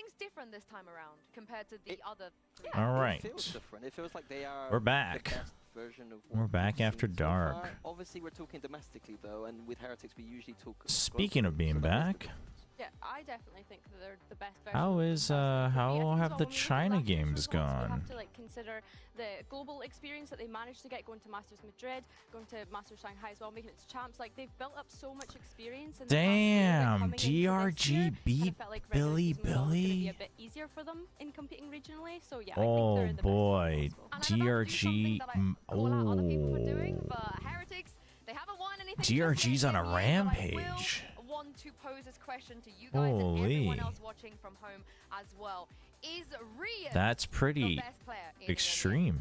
things different this time around compared to the other? All right. It feels different. It feels like they are We're back. the best version of what We're back we've after seen so dark. far. Obviously, we're talking domestically though, and with Heretics, we usually talk. Speaking of globally, being so that is the back, difference. Yeah, I definitely think that they're the best version. how of is themselves how that they can be. have So the when we look at China that games results, we gone? have to like consider the global experience that they managed to get, going to Masters Madrid, going to Masters Shanghai as well, making it to champs. Like they've built up so much experience. In the past year that Damn, coming into this year, DRG kinda beat felt like Billy Red Bull was gonna be Billy. a bit easier for them in competing regionally. So yeah, Oh I think they're the best boy, possible. And I'm about to do something DRG. that I call out other people for doing, but Heretics, they haven't won anything. DRG's on a just yet, but I rampage. will want to pose this question to you guys and Holy. everyone else watching from home as well. Is Rian That's the pretty best player in the extreme.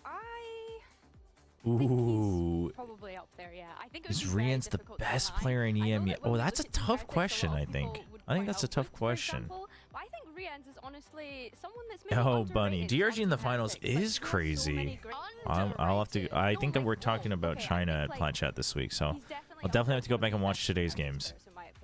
I Ooh, he's probably up there, yeah. I think it would is be very Rian's the difficult to best deny. player in I know EMEA? that when Oh, we that's a look at tough Heretics, a question, lot I of think. people would I think point that's a out tough Woods, for question. example, but I think Rian's is honestly someone that's maybe Oh, Bunny, underrated DRG in the on finals Heretics, but is he has so crazy. many great- I'll have to. I think that we're talking about Okay, I China think, at like, Plat Chat this week, so he's definitely I'll up definitely there have to go with back and the watch best today's Heretics games. players, in my opinion.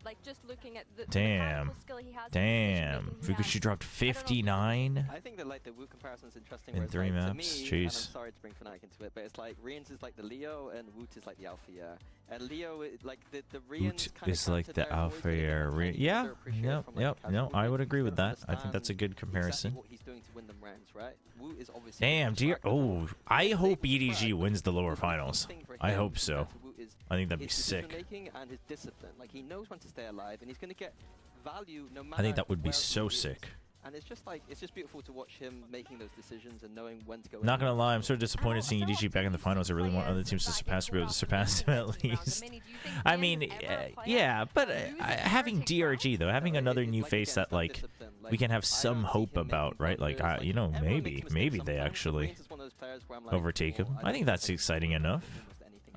Like just looking at the Damn. mechanical skill he has, the Damn, decision-making he Fukushi has. dropped I don't know if 59. I think that like the Wu comparison's interesting. In where it's 3 like, to maps, me, jeez. and I'm sorry to bring Fnatic into it, but it's like Rian's is like the Leo and Woot is like the Alpha Year. And Leo, like the Rian's Woot is like the Alpha Year. Yeah, yep. No, I would agree with that. I think that's a good comparison. What he's doing to win them rounds, right? Woot is obviously Damn, dear. Oh, I hope EDG wins the lower finals. I hope so. I think that'd be his sick. decision-making and his discipline. Like he knows when to stay alive, and he's going to get value no matter. I think that would be where so he is. sick. And it's just like it's just beautiful to watch him making those decisions and knowing when to go. Not gonna lie, I'm so disappointed seeing EDG back in the finals. I really want other teams to surpass to be able to surpass them at least. I mean, yeah, but having DRG though, having another new face that like we can have some hope about, right? Like, you know, maybe they actually overtake him. I think that's exciting enough.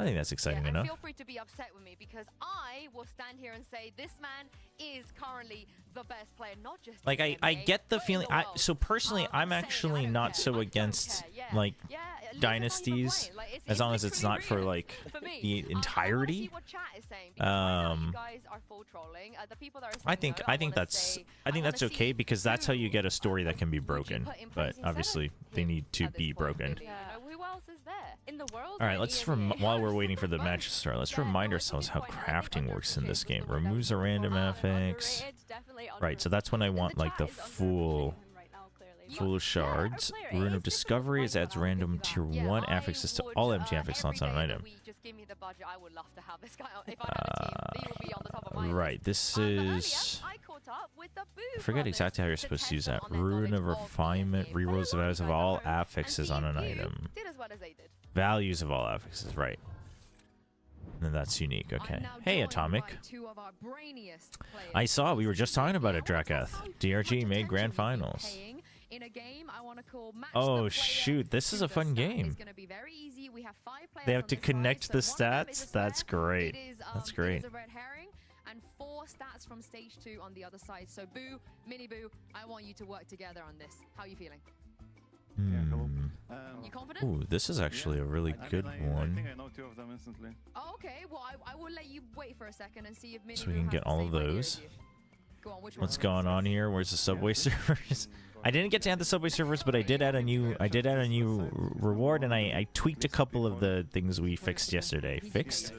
I think that's exciting and enough. feel free to be upset with me because I will stand here and say this man is currently the best player, not just Like in I EMEA, get the but in feeling. world. So personally, I'm saying it, actually I don't not care. so I don't against care, yeah. like Yeah, Lee's dynasties, not even playing. Like, as long as it's literally not for Rian like for me. the I wanna entirety. see what chat is saying because right now you guys are full trolling. The people that are I saying think no, I think wanna that's say- I think wanna that's okay see because that's how you who get a story that can be would you broken. put in But place instead obviously of they him need to at this be point, broken. really? You know, who else is there in the world? All right, in let's EMEA? while we're waiting for the Most. match to start, let's Yeah, remind no, it's a ourselves good how point, and I think crafting works in this game. underappreciated. Removes a random FX. Underrated, definitely Right, so that's when I underrated. want The like the chat is full underappreciating him right now, clearly. full Yeah, shards. our player Rune is of different Discovery from adds mine, random I'll tier give you that. 1 Yeah, affixes to I all would, empty affix slots on every an day item. that we just give me the budget, I would love to have this guy on. If I had a team, he would be on the top of my Right, list. this But earlier, is. I caught up with the Boo I forget brothers exactly how you're to supposed to use test that. out their Rune of knowledge Refinement, the game. rerolls the But values of I all wanted to go home affixes and on see an if you item. did as well as they did. Values of all affixes, right. And that's unique, okay. I'm now Hey, joined Atomic. by two of our brainiest players. I saw, we were just talking about it, Draketh. How DRG much made grand attention you've been finals. paying in a game I want to call Match Oh, the Player shoot, this is to a the fun Stat. game. It's gonna be very easy. We have 5 players They have on to this side, connect so the one of them is stats? a That's spare. great. It is, That's It great. is a red herring, and 4 stats from stage 2 on the other side. So Boo, Mini Boo, I want you to work together on this. How are you feeling? You confident? Ooh, this is actually a really good I one. think I know 2 of them instantly. Oh, okay. Well, I will let you wait for a second and see if Mini So Boo we can has get the all of same idea those. as you. Go on, which one? What's going on here? Where's the subway servers? I didn't get to add the subway servers, but I did add a new reward, and I tweaked a couple of the things we fixed yesterday. Fixed?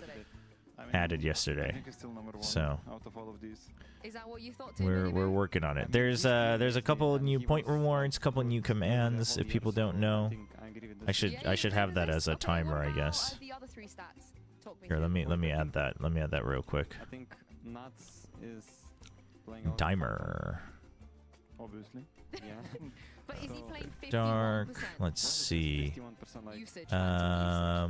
Added yesterday. I think it's still number 1 So out of all of these. Is that what you thought too? we're Mini Boo? working on it. There's a couple of new point rewards, a couple of new commands. If people don't know, I should have that as a timer, I guess. The other 3 stats? Talk me Here, through. let me add that. Let me add that real quick. I think Nuts is playing out Timer. obviously. Yeah. But is he playing 51%? Dark. Let's see. 51% like Usage. Um,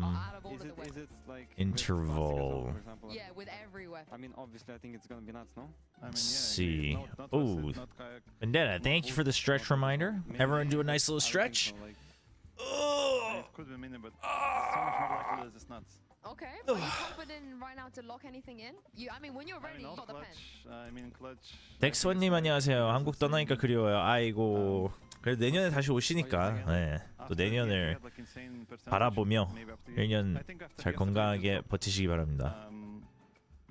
out of all is of the it weapons. like Interval. with, for example? Yeah, with every weapon. I mean, obviously, I think it's gonna be Nuts, no? I mean, Let's yeah, see. not Ooh. Versus, not kayak, Vendetta, thank you for the stretch reminder. Everyone do a nice little I don't think stretch. so, like, Oh, it could be mini, but so much more likely that it's Nuts. Okay, but you confident right now to lock anything in? I mean, when you're ready, you got the pen. I mean, clutch. 덱스원님 안녕하세요. 한국 떠나니까 그리워요. 아이고. 그래도 내년에 다시 오시니까 네. 또 내년을 바라보며 내년 잘 건강하게 버티시기 바랍니다.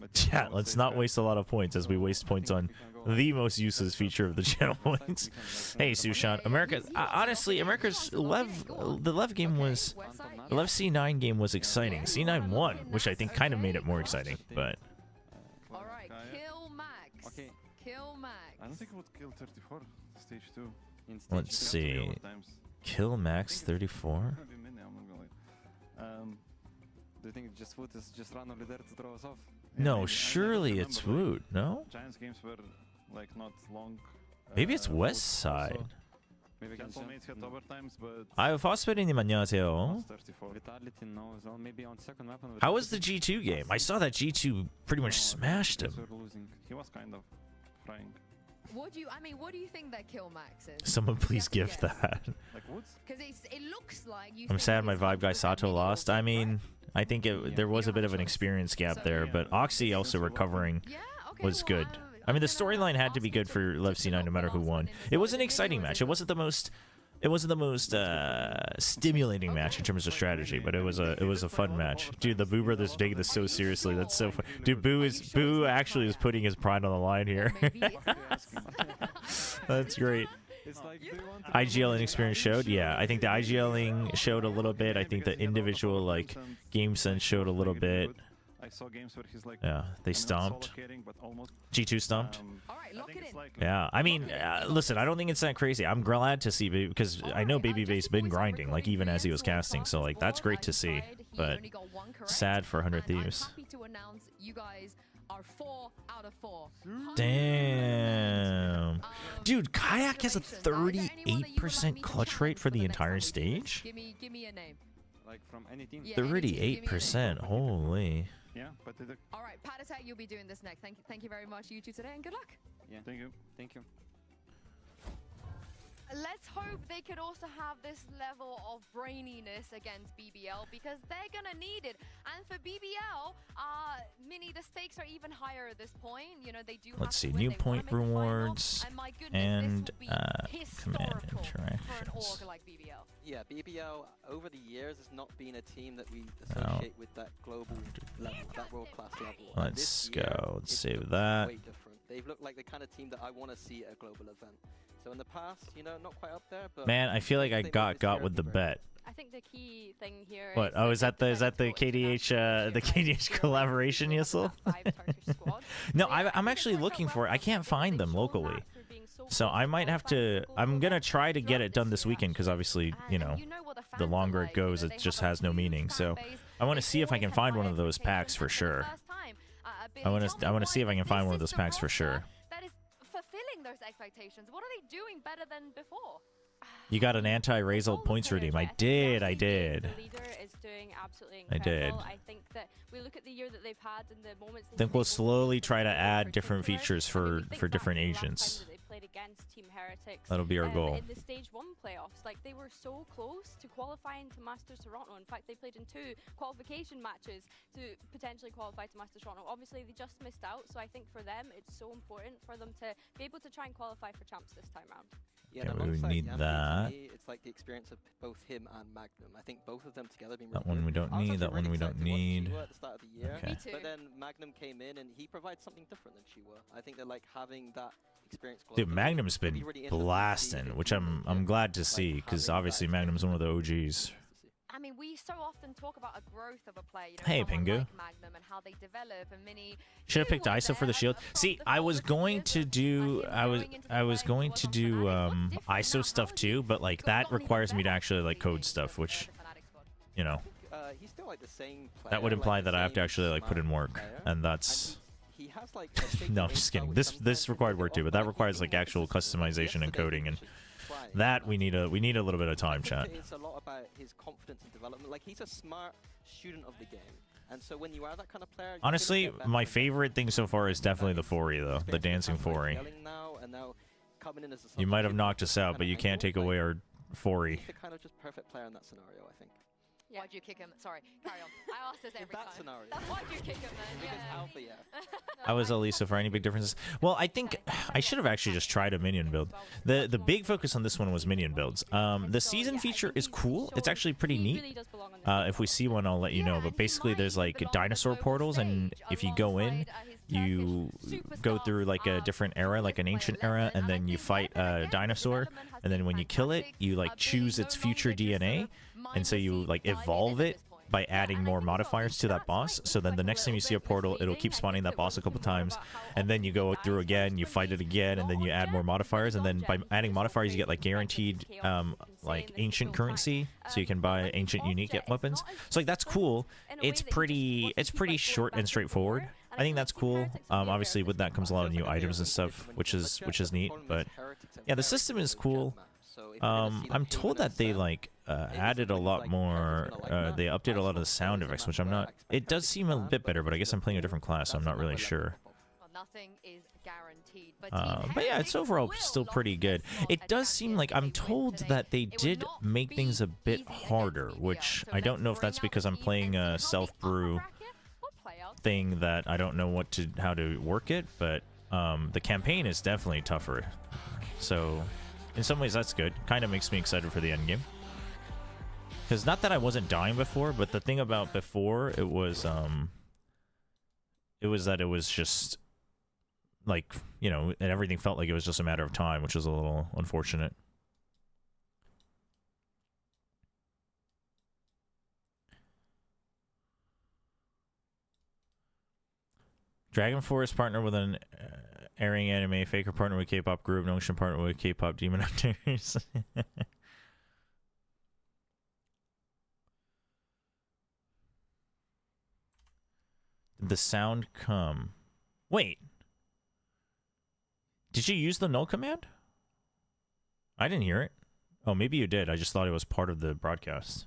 But yeah, I Chat, would let's say not fair. waste a lot of points as we So waste I points think on we can go the most useless feature of the channel outside, points. we can, like, Hey, make the Sushan, America. Honestly, America's the Lev game was the Lev C9 game was exciting. C9 won, which I think kind of made it more exciting. But All right, Kaya. kill Max. Okay. Kill Max. I don't think it would kill 34 stage 2. In stage let's two. see. Overtimes. Kill Max 34. Maybe mini, I'm not gonna lie. Do you think just Wood is just randomly there to throw us off? Yeah, No, maybe. I surely don't it's remember, like, Wood. No, Giants games were like not long. maybe it's Wood West Side. also. Maybe Cancel mates had overtimes, but 아, 파스페리님 안녕하세요. not 34. Vitality no as well. Maybe on second weapon. How was the G2 game? I saw that G2 pretty much smashed him. We're losing. He was kind of frying. What do you think that kill Max is? Someone please You have give to guess. that. Like Woods? Because it looks like you. I'm think sad my he's vibe guy 100% Sato mini lost. I ultimate, mean, right? I think there was a bit of an experience gap there, but Oxy also recovering Yeah, okay, was good. I mean, the storyline had to be good for Lev C9 no matter who won. It was an exciting match. It wasn't the most stimulating match in terms of strategy, but it was a fun match. Dude, the Boo brothers are taking this so seriously. That's so fun. Dude, Boo actually is putting his pride on the line here. Maybe it's That's great. It's like, do you want to IGL inexperience showed, yeah. I think the IGLing showed a little bit. I think the individual like game sense showed a little bit. I saw games where he's like, Yeah, they I mean, not stomped. solo carrying, but almost. G2 stomped. All right, I lock think it it's in. like, Yeah, I mean, listen, I don't think it's that crazy. I'm glad to see because I know Babyface been grinding, like even as he was casting, so like that's great to see. But sad for 100 Thieves. I'm happy to announce you guys are 4 out of 4. Damn, dude, Kayak has a 38% clutch rate for the entire stage. Give me a name. Like from any team. Yeah, any team, give me a name. 38%. Holy. yeah, but All right, Pat Attack, you'll be doing this next. Thank you very much, you two today, and good luck. Yeah. thank you. Thank you. Let's hope they could also have this level of braininess against BBL because they're gonna need it. And for BBL, Mini, the stakes are even higher at this point. You know, they do. Let's see, have to new win. They wanna point make the final, rewards and my goodness, and this will be command historical for an interactions. org like BBL. Yeah, BBL over the years has not been a team that we associate with that global level, that world class level. And Let's this year, go. Let's it's save looked that. Way different. They've looked like the kind of team that I want to see at a global event. So in the past, you know, not quite up there, but Man, I feel like I think got this year with the it'll be great. bet. I think the key thing here. What? Oh, is that the KDH the KDH collaboration, Yissel? No, I'm actually looking for it. I can't find them locally, so I might have to. I'm gonna try to get it done this weekend because obviously, you know, the longer it goes, it just has no meaning. So I want to see if I can find one of those packs for sure. I want to see if I can find one of those packs for sure. That is fulfilling those expectations. What are they doing better than before? You got an anti-Razor points redeem. I did. The leader is doing absolutely I did. incredible. I think that we look at the year that they've had and the moments. I think we'll slowly try to add different features for different agents. Played against Team Heretics. That'll be our goal. In the Stage 1 playoffs, like they were so close to qualifying to Masters Toronto. In fact, they played in 2 qualification matches to potentially qualify to Masters Toronto. Obviously, they just missed out, so I think for them, it's so important for them to be able to try and qualify for champs this time around. Yeah, Okay, and we alongside need Yampi, that. to me, it's like the experience of both him and Magnum. I think both of them together have been That really one we good. don't I was need. That actually one we really don't excited to watch need. Shiwa at the start of the year. Okay. Me too. But then Magnum came in and he provides something different than Shiwa. I think they're like having that experience. Dude, globally Magnum's will been be really interesting to see blasting, if which they I'm can glad to like see having because that obviously experience Magnum's one of the will be OGs. nice to see. I mean, we so often talk about a growth of a player. You know, Hey, someone Pingu. like Magnum and how they develop and Mini. Should have picked you were ISO for the there shield. from See, the I was forward going years to of do him I was going into the I was play going was to on do Fnatic. What's different ISO now? stuff How too, has but like he that gotten even requires me to better actually like code in stuff, the which Fnatic squad? you know He's still like the same player. that would like imply the that I have to same actually like put in smart work, player, and that's he has like a statement no, I'm in just style kidding. which This sometimes required can work be too, but that off, like, requires he's like more actual consistent. customization and Yesterday, coding, and he was trying, that we need a little bit of I time, think chat. it's a lot about his confidence and development. Like he's a smart student of the game, and so when you are that kind of player, you're gonna Honestly, get better my and better. favorite thing so far is definitely the Fori though, the dancing Fori. You might have knocked us out, but you can't take away our Fori. He's the kind of just perfect player in that scenario, I think. Yeah. Why'd you kick him? Sorry, carry on. I ask this every that time. scenario. Why'd you kick him then? Because Yeah. Alpha, yeah. How was Elisa for any big differences? Well, I think I should have actually just tried a minion build. The big focus on this one was minion builds. The season feature is cool. It's actually pretty neat. If we see one, I'll let you know. But basically, there's like dinosaur portals, and if you go in, you go through like a different era, like an ancient era, and then you fight a dinosaur, and then when you kill it, you like choose its future DNA, and so you like evolve it by adding more modifiers to that boss. So then the next time you see a portal, it'll keep spawning that boss a couple times, and then you go through again, you fight it again, and then you add more modifiers, and then by adding modifiers you get like guaranteed like ancient currency, so you can buy ancient unique weapons. So like that's cool. It's pretty short and straightforward. I think that's cool. Obviously with that comes a lot of new items and stuff, which is neat. But yeah, the system is cool. I'm told that they like added a lot more. They updated a lot of the sound effects, which I'm not. It does seem a bit better, but I guess I'm playing a different class, so I'm not really sure. Well, nothing is guaranteed, But yeah, it's overall still pretty good. It does seem like I'm told that they did make things a bit harder, which I don't know if that's because I'm playing a self-brew thing that I don't know how to work it, but the campaign is definitely tougher. So in some ways that's good. Kind of makes me excited for the end game. Because not that I wasn't dying before, but the thing about before, it was that it was just like, you know, and everything felt like it was just a matter of time, which was a little unfortunate. Dragon Force partner with an airing anime, Faker partner with K-pop group, Notion partner with K-pop demon actors. Did the sound come? Wait. Did you use the null command? I didn't hear it. Oh, maybe you did. I just thought it was part of the broadcast.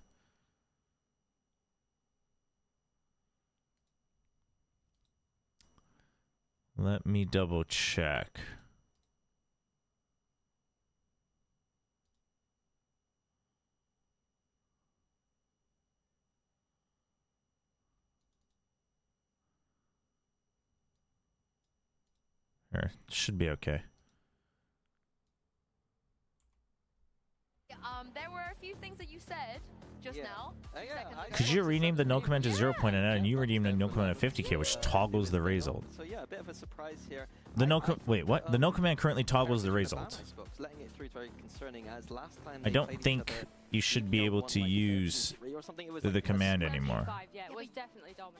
Let me double check. Here, should be okay. There were a few things that you said just now. Could you rename the null command to 0.9 and you redeem the null command to 50k, which toggles the result? So yeah, a bit of a surprise here. The null wait, what? The null command currently toggles the result. I don't think you should be able to use the command anymore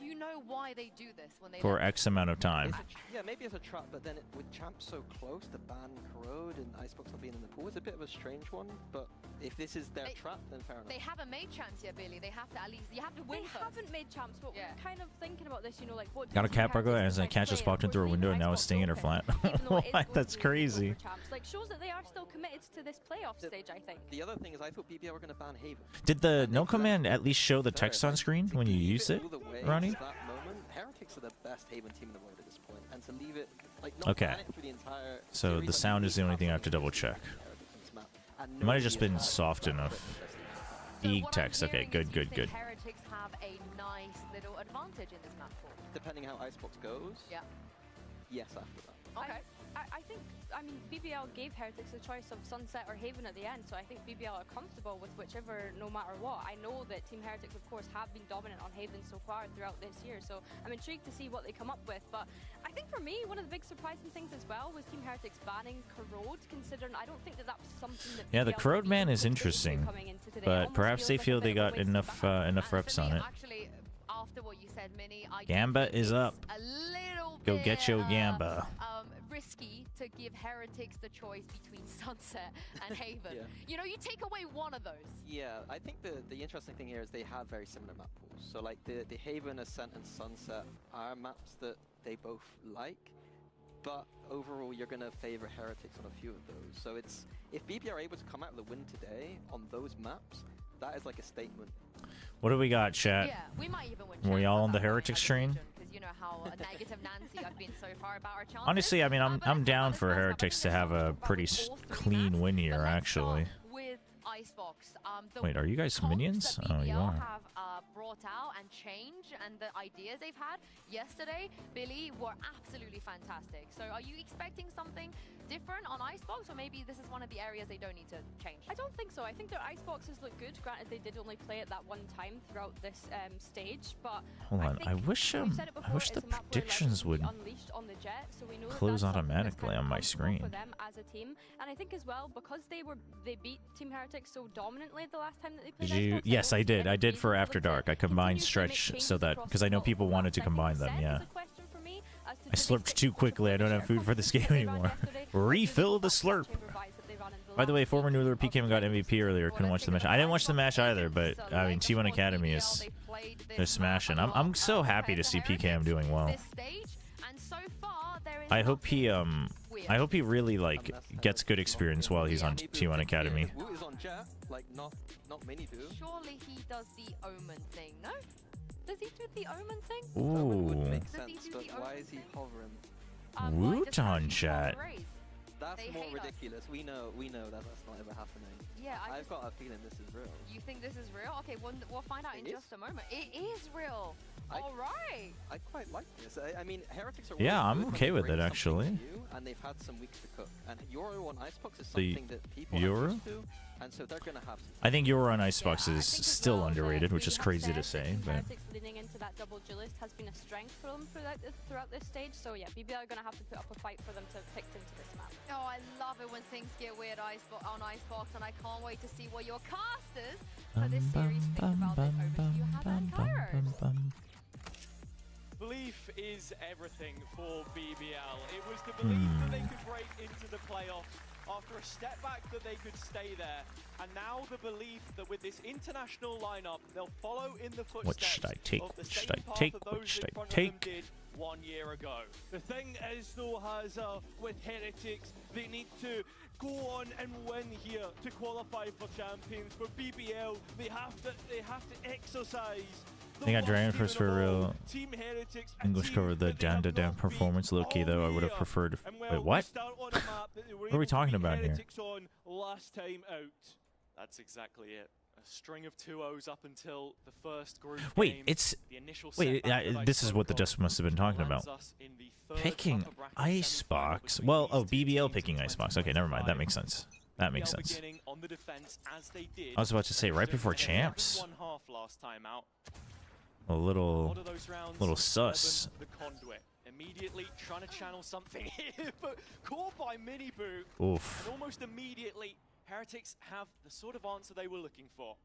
You know why they do this when they for X amount of time. Yeah, maybe it's a trap, but then with champs so close to ban Corrode and Icebox not being in the pool, it's a bit of a strange one. But if this is their trap, then fair enough. They haven't made champs yet, Billy. They have to at least, you have to win first. They haven't made champs, but we're kind of thinking about this, you know, like what. Got a cat burglar as a cat just popped in through a window and now it's staying in her flat. What? That's crazy. Like shows that they are still committed to this playoff stage, I think. The other thing is I thought BBL were going to ban Haven. Did the null command at least show the text on screen when you use it, Ronnie? Heretics are the best Haven team in the world at this point, and to leave it like Okay. So the sound is the only thing I have to double check. It might have just been soft enough. E text. Okay, good. Heretics have a nice little advantage in this map pool. Depending how Icebox goes. Yeah. Yes, after that. Okay. I think, I mean, BBL gave Heretics a choice of Sunset or Haven at the end, so I think BBL are comfortable with whichever no matter what. I know that Team Heretics, of course, have been dominant on Haven so far throughout this year, so I'm intrigued to see what they come up with. But I think for me, one of the big surprising things as well was Team Heretics banning Corrode, considering I don't think that that's something that Yeah, the Corrode man is interesting, but perhaps they feel they got enough reps on it. Actually, after what you said, Minnie, Gamba is up. A little Go bit, get your Gamba. Risky to give Heretics the choice between Sunset and Haven. Yeah. You know, you take away one of those. Yeah, I think the interesting thing here is they have very similar map pools. So like the Haven, Ascent, and Sunset are maps that they both like, but overall you're going to favor Heretics on a few of those. So it's if BB are able to come out with a win today on those maps, that is like a statement. What do we got, chat? Yeah, we might even win. Were we all on the Heretics train? You know how negative Nancy I've been so far about our chances. Honestly, I mean, I'm down for Heretics to have a pretty clean win here, actually. With Icebox. Wait, are you guys comps minions? that Oh, you BBL are. have brought out and changed, and the ideas they've had yesterday, Billy, were absolutely fantastic. So are you expecting something different on Icebox, or maybe this is one of the areas they don't need to change? I don't think so. I think their iceboxes look good. Granted, they did only play it that one time throughout this stage, but Hold on, I wish we've said it I before, wish it's the a map where predictions legends will be would unleashed on the Jet, so we know that close that's something that's automatically kind of on my comfortable screen. for them as a team. And I think as well, because they beat Team Heretics so dominantly the last time that they played Did you? Icebox, Yes, don't I see did. any I did reason for them After to Dark. I combined continuously make Stretch changes so that across because I know multiple people wanted maps. to I think combine them. Ascent Yeah. is a question for me as to I do they slurped stick too with the quickly. I don't share have food for this game competition that they ran anymore. yesterday, or do they Refill go the back to that slurp. chamber vibes that they ran in the By the way, last former week Noodler of PKM got the MVP earlier. Couldn't watch the match. I didn't watch the match either, but I mean, T1 Academy is they're smashing. I'm so happy to see PKM doing well. I hope he really like gets good experience while he's on T1 Academy. Wu is on Jet, like not many do. Surely he does the Omen thing, no? Does he do the Omen thing? Omen would Ooh, make Does he sense, do but the why Omen is he thing? hovering? Well, he just Wuton has chat. raise. That's They more hate us. ridiculous. We know that that's not ever happening. Yeah, I've got a feeling this is real. You think this is real? Okay, we'll find out in It is? just a moment. It is real. I- All right. I quite like this. I mean, Heretics are Yeah, really I'm good when okay they with bring it, something actually. new, and they've had some weeks to cook. And Euro on Icebox is The something that people Euro? are used to, and so they're gonna have some. I think Euro on Icebox Yeah, I is think as still well that underrated, which we is have crazy said to that say, Team but Heretics leaning into that double duelist has been a strength for them throughout this stage. So yeah, BBL are going to have to put up a fight for them to pick into this map. Oh, I love it when things get weird on Icebox, and I can't wait to see what your casters for this series think about this. Over to you, Hava and Kairos. Belief is everything for BBL. It was the belief that they could break into the playoffs after a step back that they could stay there. And now the belief that with this international lineup, they'll follow in the footsteps What should I take? of the What should same I path take? that What those should in I front of them take? did 1 year ago. The thing is though, Hazza, with Heretics, they need to go on and win here to qualify for champions. For BBL, they have to exercise. I think Dragon Force for real. English cover the Dan to Dan performance. Low key though, I would have preferred. Wait, what? What are we talking about here? Last time out. That's exactly it. A string of 2-0s up until the first group Wait, game. it's The initial wait. setback by This is what the Chobra Dust must have been talking about. lands us in the third Picking upper bracket Icebox. semi-final Well, between oh, these two BBL teams picking in Icebox. Okay, never mind. That 2025. makes sense. That makes BBL sense. beginning on the defense as they did. I was about to say right before Stood champs. 11-1 last time out. A little. Lot of those rounds, little sus. The conduit immediately trying to channel something here, but caught by Mini Boo. Oof. And almost immediately, Heretics have the sort of answer they were looking for.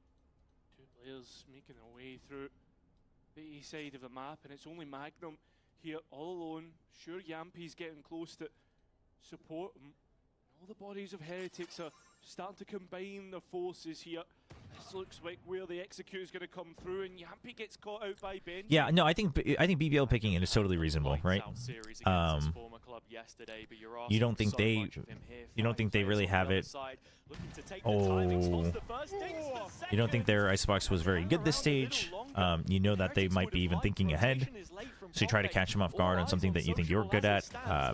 Two players making their way through the east side of the map, and it's only Magnum here all alone. Sure, Yampi's getting close to support him. All the bodies of Heretics are starting to combine their forces here. This looks like where the execute is going to come through, and Yampi gets caught out by Ben. Yeah, no, I think BBL picking it is totally reasonable, right? You don't think they really have it. Oh, you don't think their Icebox was very good this stage. You know that they might be even thinking ahead, so you try to catch them off guard on something that you think you're good at.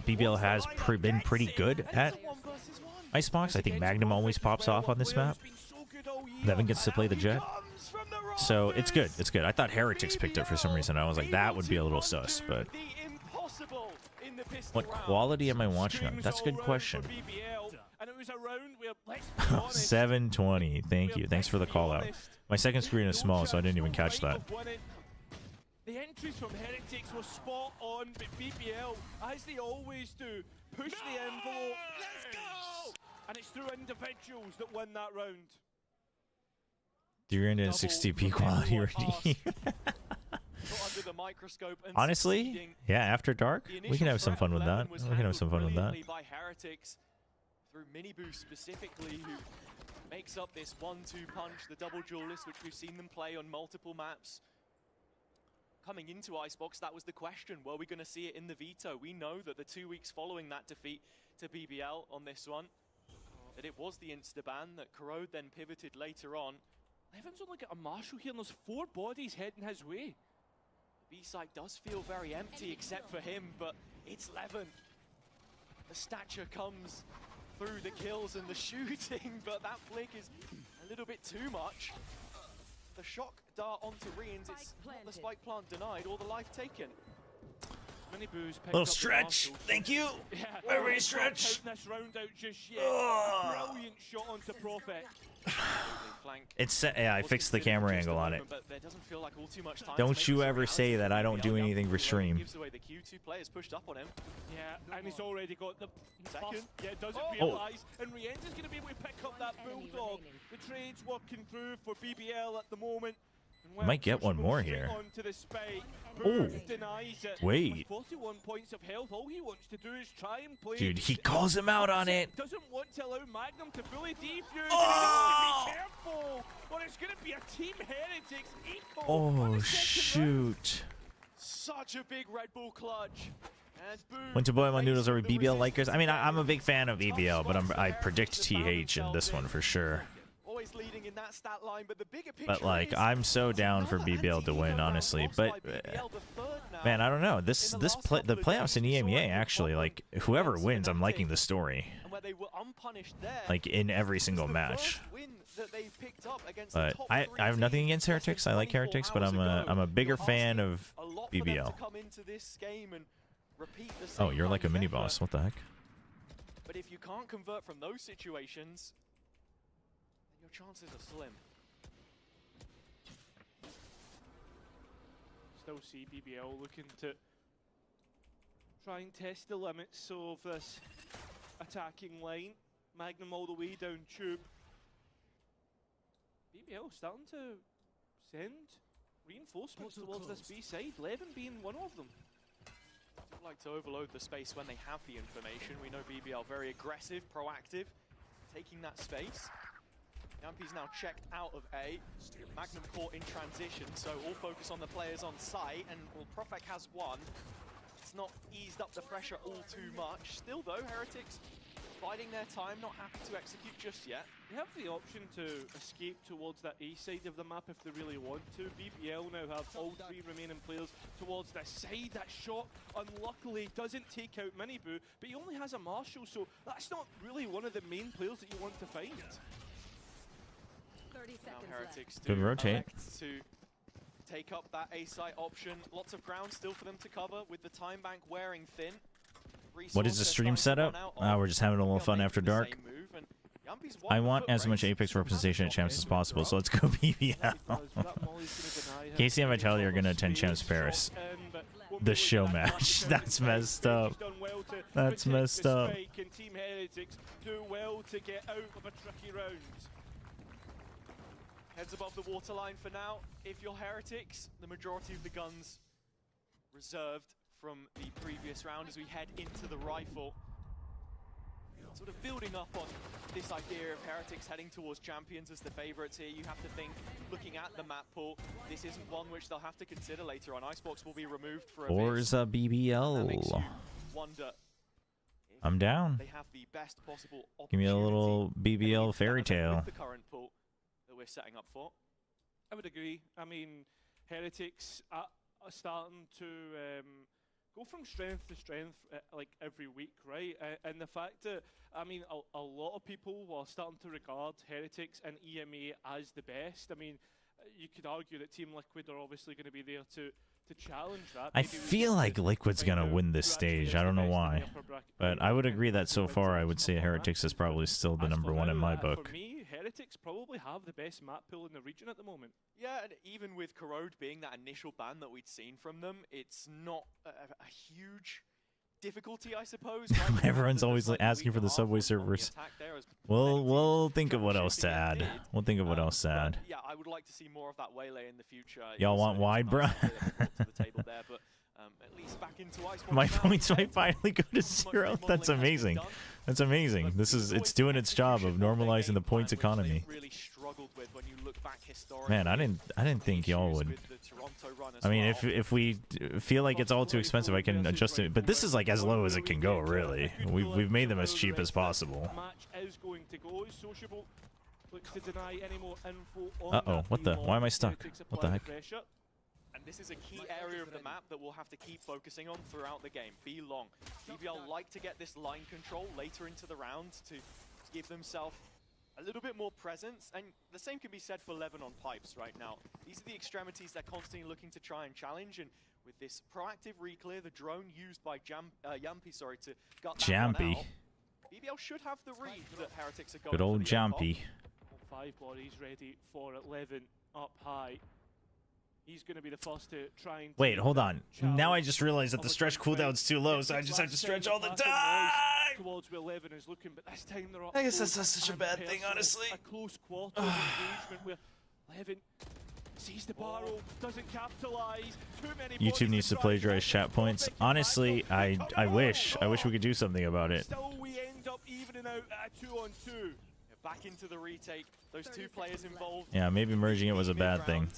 BBL has been pretty good at Icebox. I think Magnum always pops off on this map. Devin gets to play the Jet. So it's good. It's good. I thought Heretics picked it for some reason. I was like, that would be a little sus, but what quality am I watching on? That's a good question. 720. Thank you. Thanks for the call out. My second screen is small, so I didn't even catch that. The entries from Heretics were spot on, but BBL, as they always do, push the envelope. Let's go! And it's through individuals that win that round. You're into 60p quality already. Honestly, yeah, After Dark, we can have some fun with that. We can have some fun with that. By Heretics through Miniboo specifically, who makes up this 1-2 punch, the double duelist, which we've seen them play on multiple maps. Coming into Icebox, that was the question. Were we going to see it in the veto? We know that the 2 weeks following that defeat to BBL on this one, that it was the insta-ban, that Corrode then pivoted later on. Levin's only got a marshal here, and there's 4 bodies heading his way. The B-side does feel very empty except for him, but it's Levin. The stature comes through the kills and the shooting, but that flick is a little bit too much. The shock dart onto Reans, it's not the spike plant denied or the life taken. Little stretch, thank you. Yeah, Very stretch. This round out just yet. Brilliant shot onto Prophet. It's set. Yeah, I fixed the camera angle on it. But there doesn't feel like all too much time Don't you ever say that I don't do anything for stream. Gives away the Q2 players pushed up on him. Yeah, and he's already got the Second. Yeah, doesn't realise. And Rienz is going to be able to pick up that Bulldog. The trade's working through for BBL at the moment. Might get one more here. Oh, denies it. Wait. With 41 points of health, all he wants to do is try and play. Dude, he calls him out on it. Doesn't want to allow Magnum to fully defuse. Oh! Be careful, or it's going to be a Team Heretics equal. Oh, shoot. Such a big Red Bull clutch. And boom, Went to boil my noodles over BBL likers. I mean, I'm a big fan of BBL, but I predict TH in this one for sure. Always leading in that stat line, but the bigger picture But like, I'm so down for BBL to win, honestly. But man, I don't know. The playoffs in EMEA actually, like, whoever wins, I'm liking the story. Like in every single match. But I have nothing against Heretics. I like Heretics, but I'm a bigger fan of BBL. Oh, you're like a mini boss. What the heck? But if you can't convert from those situations, your chances are slim. Still see BBL looking to try and test the limits of this attacking line. Magnum all the way down tube. BBL starting to send reinforcements towards this B side, Levin being one of them. Don't like to overload the space when they have the information. We know BBL very aggressive, proactive, taking that space. Yampi's now checked out of A. Magnum caught in transition, so all focus on the players on site, and well, Profek has one. It's not eased up the pressure all too much. Still though, Heretics biding their time, not happy to execute just yet. They have the option to escape towards that A side of the map if they really want to. BBL now have all three remaining players towards this side. That shot, unluckily, doesn't take out Miniboo, but he only has a Marshall, so that's not really one of the main players that you want to find. 30 seconds Now Heretics Good rotate. to take up that A site option. Lots of ground still for them to cover with the time bank wearing thin. What is the stream setup? We're just having a little fun after dark. I want as much Apex representation at Champs as possible, so let's go BBL. Casey and Vitaly are going to attend Champs Paris. The show match. That's messed up. That's messed up. Can Team Heretics do well to get out of a tricky round? Heads above the waterline for now. If you're Heretics, the majority of the guns reserved from the previous round as we head into the rifle. Sort of building up on this idea of Heretics heading towards Champions as the favourites here. You have to think, looking at the map pool, this isn't one which they'll have to consider later on. Icebox will be removed for a bit. Forza BBL. Wonder I'm down. they have the best possible Give me a little BBL fairy tale. the current pool that we're setting up for. I would agree. I mean, Heretics are starting to go from strength to strength like every week, right? And the fact that, I mean, a lot of people are starting to regard Heretics and EMEA as the best. I mean, you could argue that Team Liquid are obviously going to be there to challenge that. I feel like Liquid's going to win this stage. I don't know why. But I would agree that so far I would say Heretics is probably still the #1 in my book. For me, Heretics probably have the best map pool in the region at the moment. Yeah, and even with Corrode being that initial ban that we'd seen from them, it's not a huge difficulty, I suppose. Right? Everyone's always asking for the Subway servers. We'll think of what else to add. We'll think of what else to add. Yeah, I would like to see more of that waylay in the future. Y'all want wide, bruh? My points might finally go to 0. That's amazing. That's amazing. It's doing its job of normalizing the points economy. Man, I didn't think y'all would. I mean, if we feel like it's all too expensive, I can adjust it. But this is like as low as it can go, really. We've made them as cheap as possible. Uh-oh, what the? Why am I stuck? What the heck? And this is a key area of the map that we'll have to keep focusing on throughout the game. Be long. BBL like to get this line control later into the round to give themselves a little bit more presence, and the same can be said for Levin on pipes right now. These are the extremities they're constantly looking to try and challenge, and with this proactive reclear, the drone used by Yampy, to gut that one out, BBL should have the read that Heretics are going. Good old Yampy. 5 bodies ready for 11 up high. He's going to be the first to try and... Wait, hold on. Now I just realized that the stretch cooldown's too low, so I just have to stretch all the time! Towards where Levin is looking, but this time they're up. I guess that's not such a bad thing, honestly. A close quarter engagement where Levin sees the barrel, doesn't capitalize. Too many YouTube needs to plagiarize chat points. Honestly, I wish we could do something about it. Still, we end up evening out at a 2-on-2. Back into the retake, those 2 players involved. Yeah, maybe merging it was a bad thing.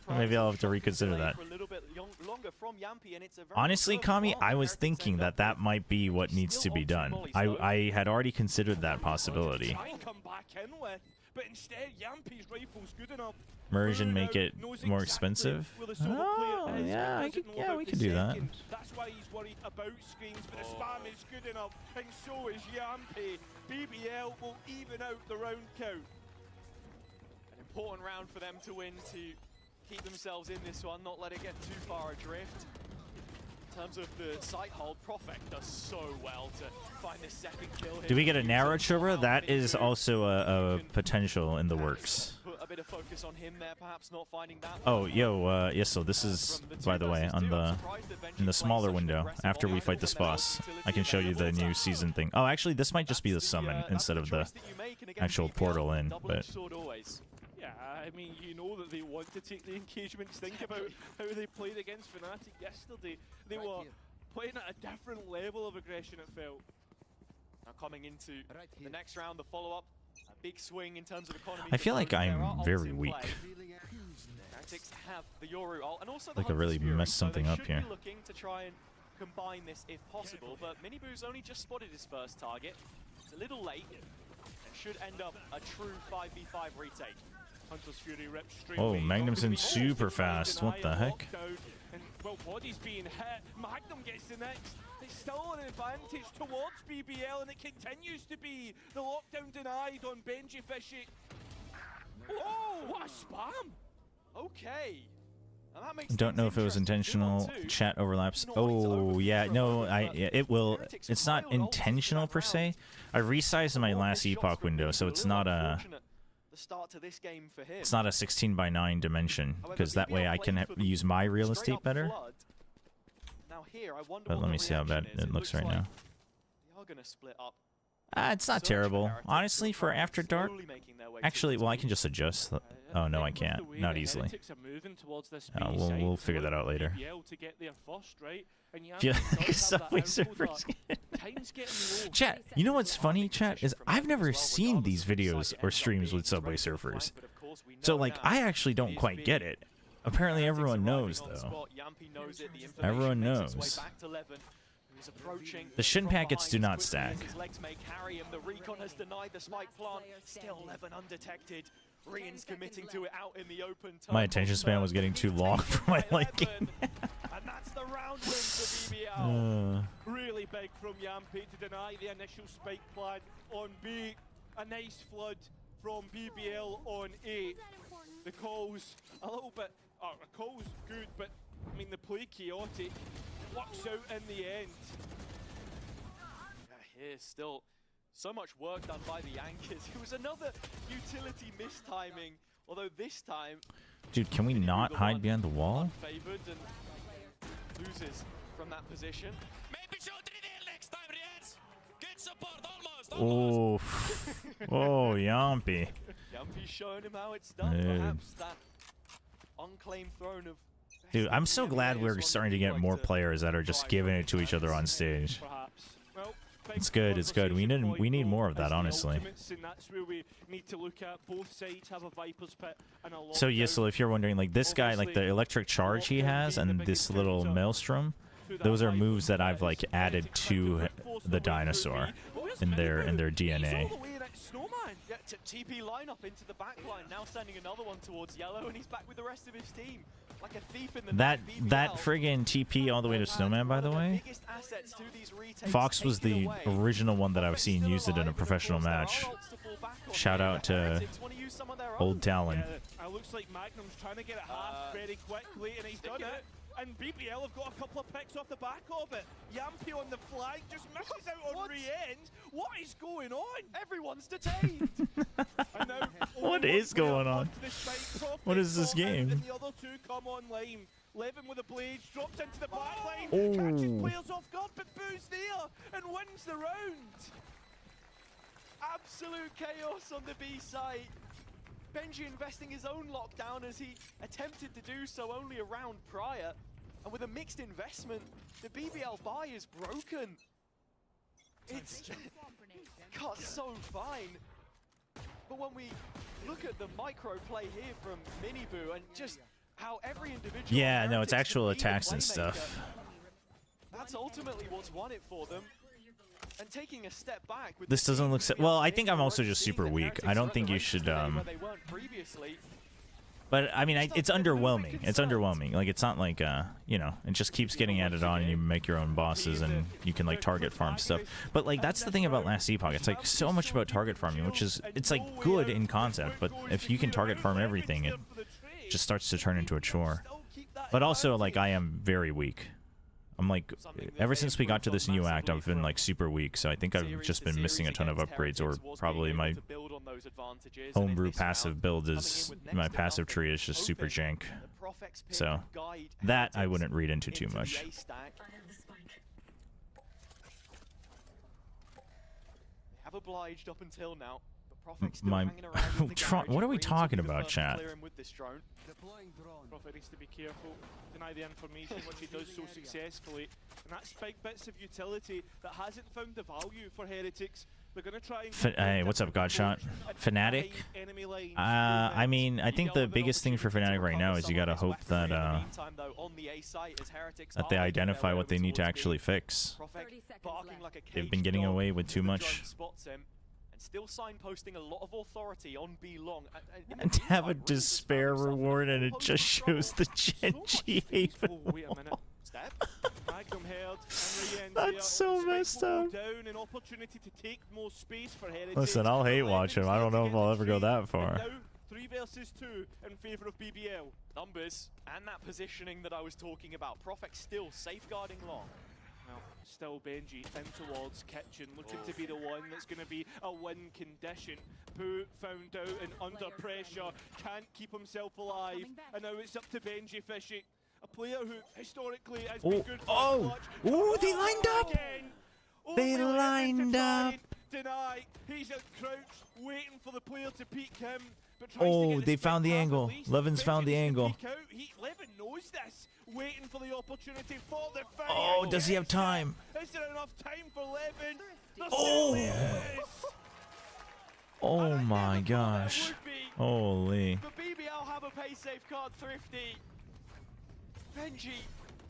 Maybe I'll have to reconsider that. Honestly, Kami, I was thinking that that might be what needs to be done. I had already considered that possibility. But instead, Yampy's rifle's good enough. Merge and make it more expensive? Oh, yeah, we could do that. That's why he's worried about screens, but the spam is good enough, and so is Yampy. BBL will even out the round count. An important round for them to win to keep themselves in this one, not let it get too far adrift. In terms of the site hold, Profect does so well to find the second kill here. Do we get a narrow Chobra? That is also a potential in the works. Put a bit of focus on him there, perhaps not finding that. Oh, yo, yes, so this is, by the way, on in the smaller window, after we fight this boss, I can show you the new season thing. Oh, actually, this might just be the summon instead of the actual portal in, but... Yeah, I mean, you know that they want to take the engagements. Think about how they played against Fnatic yesterday. They were playing at a different level of aggression, it felt. Now coming into the next round, the follow-up, a big swing in terms of economy. I feel like I'm very weak. Heretics have the Yoru ult, and also like I really messed something up here. Looking to try and combine this if possible, but Miniboo's only just spotted his first target. It's a little late, and should end up a true 5v5 retake. Hunter's Fury rips straight oh, Magnum's in super fast. What the heck? And, well, body's being hit. Magnum gets the next. It's still an advantage towards BBL, and it continues to be. The lockdown denied on Benji Fishy. Oh, what a spam! Okay. Don't know if it was intentional. Chat overlaps. Oh, yeah. No, it will. It's not intentional per se. I resized my last epoch window, so it's not a... Start to this game for him. It's not a 16:9 dimension, because that way I can use my real estate better. Now here, I wonder but let me see how bad it looks right now. They are gonna split up. It's not terrible. Honestly, for After Dark, actually, well, I can just adjust. Oh, no, I can't. Not easily. Oh, we'll figure that out later. Yeah, Subway Surfers. Chat, you know what's funny, chat, is I've never seen these videos or streams with Subway Surfers. So, like, I actually don't quite get it. Apparently everyone knows, though. Everyone knows. The shin packets do not stack. The recon has denied the spike plant. Still Levin undetected. Rian's committing to it out in the open. My attention span was getting too long for my liking. And that's the round win for BBL. Really big from Yampy to deny the initial spike plan on B. A nice flood from BBL on A. The calls a little bit. The calls good, but I mean the play chaotic. Works out in the end. Here's still so much work done by the Yankees. It was another utility mistiming, although this time... Dude, can we not hide behind the wall? Unfavored and loses from that position. Maybe show 3D next time, Rians. Good support, almost. Oh, Yampy. Yampy's showing him how it's done. Perhaps that unclaimed throne of... Dude, I'm so glad we're starting to get more players that are just giving it to each other on stage. It's good, it's good. We need more of that, honestly. So yeah, so if you're wondering, like this guy, like the electric charge he has and this little maelstrom, those are moves that I've like added to the dinosaur in their DNA. TP lineup into the back line, now sending another one towards yellow, and he's back with the rest of his team. like a thief in the That night, BBL, friggin' TP all the way to Snowman, by the way. Fox was the original one that I've seen use it in a professional match. Shout out to Old Talon. Yeah, it looks like Magnum's trying to get it half very quickly, and he's done it. And BBL have got a couple of picks off the back of it. Yampy on the flank just misses out on re-end. What is going on? Everyone's detained. What is going on? What is this game? And the other two come online. Levin with a blade drops into the back line, catches players off guard, but Boo's there and wins the round. Absolute chaos on the B site. Benji investing his own lockdown as he attempted to do so only a round prior. And with a mixed investment, the BBL buy is broken. It's got so fine. But when we look at the micro play here from Miniboo and just how every individual... Yeah, no, it's actual attacks and stuff. That's ultimately what's won it for them. And taking a step back with This doesn't look well, I think I'm also just super weak. I don't think you should but I mean, it's underwhelming. It's underwhelming. Like, it's not like you know, it just keeps getting added on and you make your own bosses and you can like target farm stuff. But like, that's the thing about last Epoch. It's like so much about target farming, which is, it's like good in concept, but if you can target farm everything, it just starts to turn into a chore. But also, like, I am very weak. I'm like, ever since we got to this new act, I've been like super weak, so I think I've just been missing a ton of upgrades, or probably my homebrew passive build is, my passive tree is just super jank. So that I wouldn't read into too much. Have obliged up until now. What are we talking about, chat? Prophet needs to be careful, deny the information, which he does so successfully. And that spike bits of utility that hasn't found the value for Heretics. They're going to try and... Hey, what's up, Godshot? Fnatic? I mean, I think the biggest thing for Fnatic right now is you gotta hope that that they identify what they need to actually fix. They've been getting away with too much. Still signposting a lot of authority on B long. And to have a despair reward and it just shows the Genji Haven. Wait a minute. Step. Magnum held and That's so messed up. Down, an opportunity to take more space for Heritage. Listen, I'll hate watch him. I don't know if I'll ever go that far. Now, 3 versus 2 in favor of BBL. Numbers and that positioning that I was talking about. Profex still safeguarding long. Well, still Benji in towards Kitchen, looking to be the one that's going to be a win condition. Pooh found out and under pressure, can't keep himself alive, and now it's up to Benji fishing. A player who historically has been good for clutch. Ooh, they lined up! They lined up! Deny. He's out crouched, waiting for the player to peek him. Oh, they found the angle. Levin's found the angle. Levin knows this. Waiting for the opportunity for the finish. Oh, does he have time? Is there enough time for Levin? Oh! Oh my gosh. Holy. But BBL have a pay safe card, Thrifty. Benji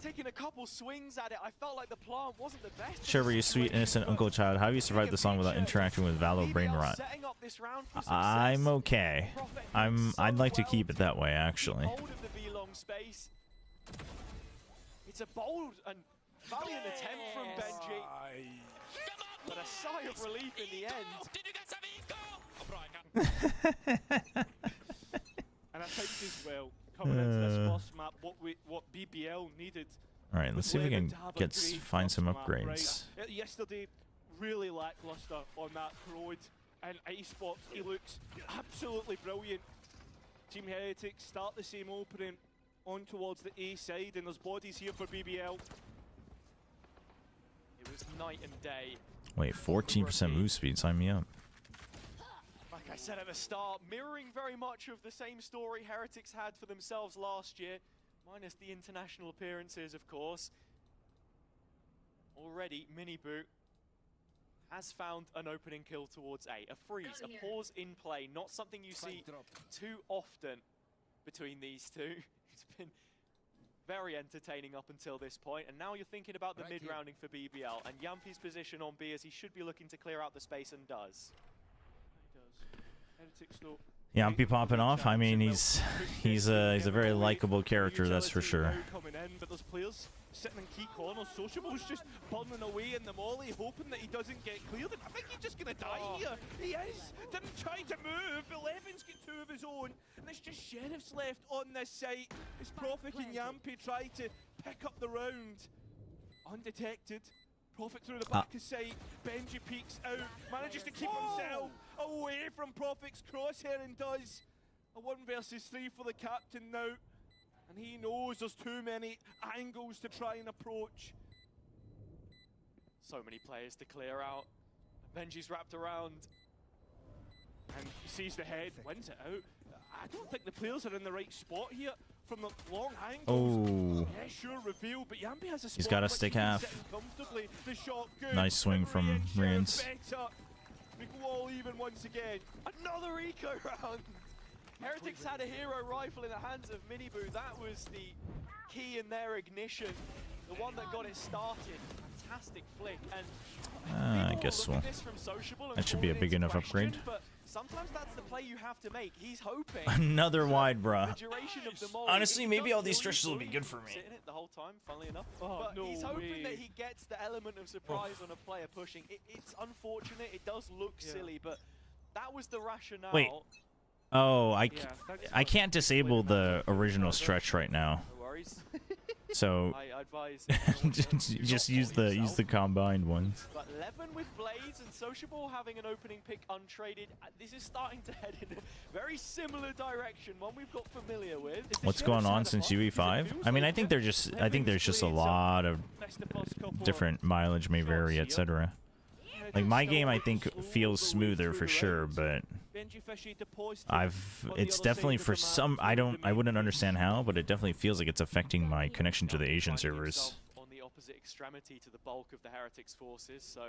taking a couple swings at it. I felt like the plant wasn't the best. Chobra, you sweet innocent uncle child. How have you survived this long without interacting with Valo brain rot? I'm okay. I'd like to keep it that way, actually. It's a bold and valiant attempt from Benji. But a sigh of relief in the end. And I think as well, coming into this first map, what BBL needed. All right, let's see if we can find some upgrades. Yesterday, really lackluster on that road, and esports, he looks absolutely brilliant. Team Heretics start the same opening on towards the A side, and there's bodies here for BBL. It was night and day. Wait, 14% move speed, sign me up. Like I said at the start, mirroring very much of the same story Heretics had for themselves last year, minus the international appearances, of course. Already, Miniboo has found an opening kill towards A. A freeze, a pause in play, not something you see too often between these two. It's been very entertaining up until this point, and now you're thinking about the mid-rounding for BBL, and Yampy's position on B as he should be looking to clear out the space and does. He does. Heretics though. Yampy popping off. I mean, he's a very likable character, that's for sure. But there's players sitting in key corners. Sociable's just burning away in the molly, hoping that he doesn't get cleared. And I think he's just gonna die here. He is. Didn't try to move. 11's got 2 of his own, and it's just Sheriff's left on this site. As Profik and Yampy try to pick up the round, undetected. Profik through the back of sight. Benji peeks out, manages to keep himself away from Profik's crosshair and does a 1 versus 3 for the captain now. And he knows there's too many angles to try and approach. So many players to clear out. Benji's wrapped around. And he sees the head, wins it out. I don't think the players are in the right spot here from the long angles. Oh. Yeah, sure, reveal, but Yampy has a spot. He's got a stick half. The shot good. Nice swing from Rians. We go all even once again. Another eco round. Heretics had a hero rifle in the hands of Miniboo. That was the key in their ignition. The one that got it started. Fantastic flick. And I guess so. That should be a big enough question, upgrade. But sometimes that's the play you have to make. He's hoping. Another wide, bruh. The duration of the molly, Honestly, maybe all these stretches will be good for me. Sitting it the whole time, funnily enough. Oh, but no he's hoping way. that he gets the element of surprise on a player pushing. It's unfortunate. It does look silly, but that was the rationale. Wait. Oh, I can't disable the original stretch right now. No worries. So I advise just use the combined ones. But 11 with Blades and Sociable having an opening pick untraded. This is starting to head in a very similar direction, one we've got familiar with. What's going on since UE5? I mean, I think there's just a lot of different mileage may vary, etc. Like my game, I think feels smoother for sure, but it's definitely for some. I wouldn't understand how, but it definitely feels like it's affecting my connection to the Asian servers. On the opposite extremity to the bulk of the Heretics forces, so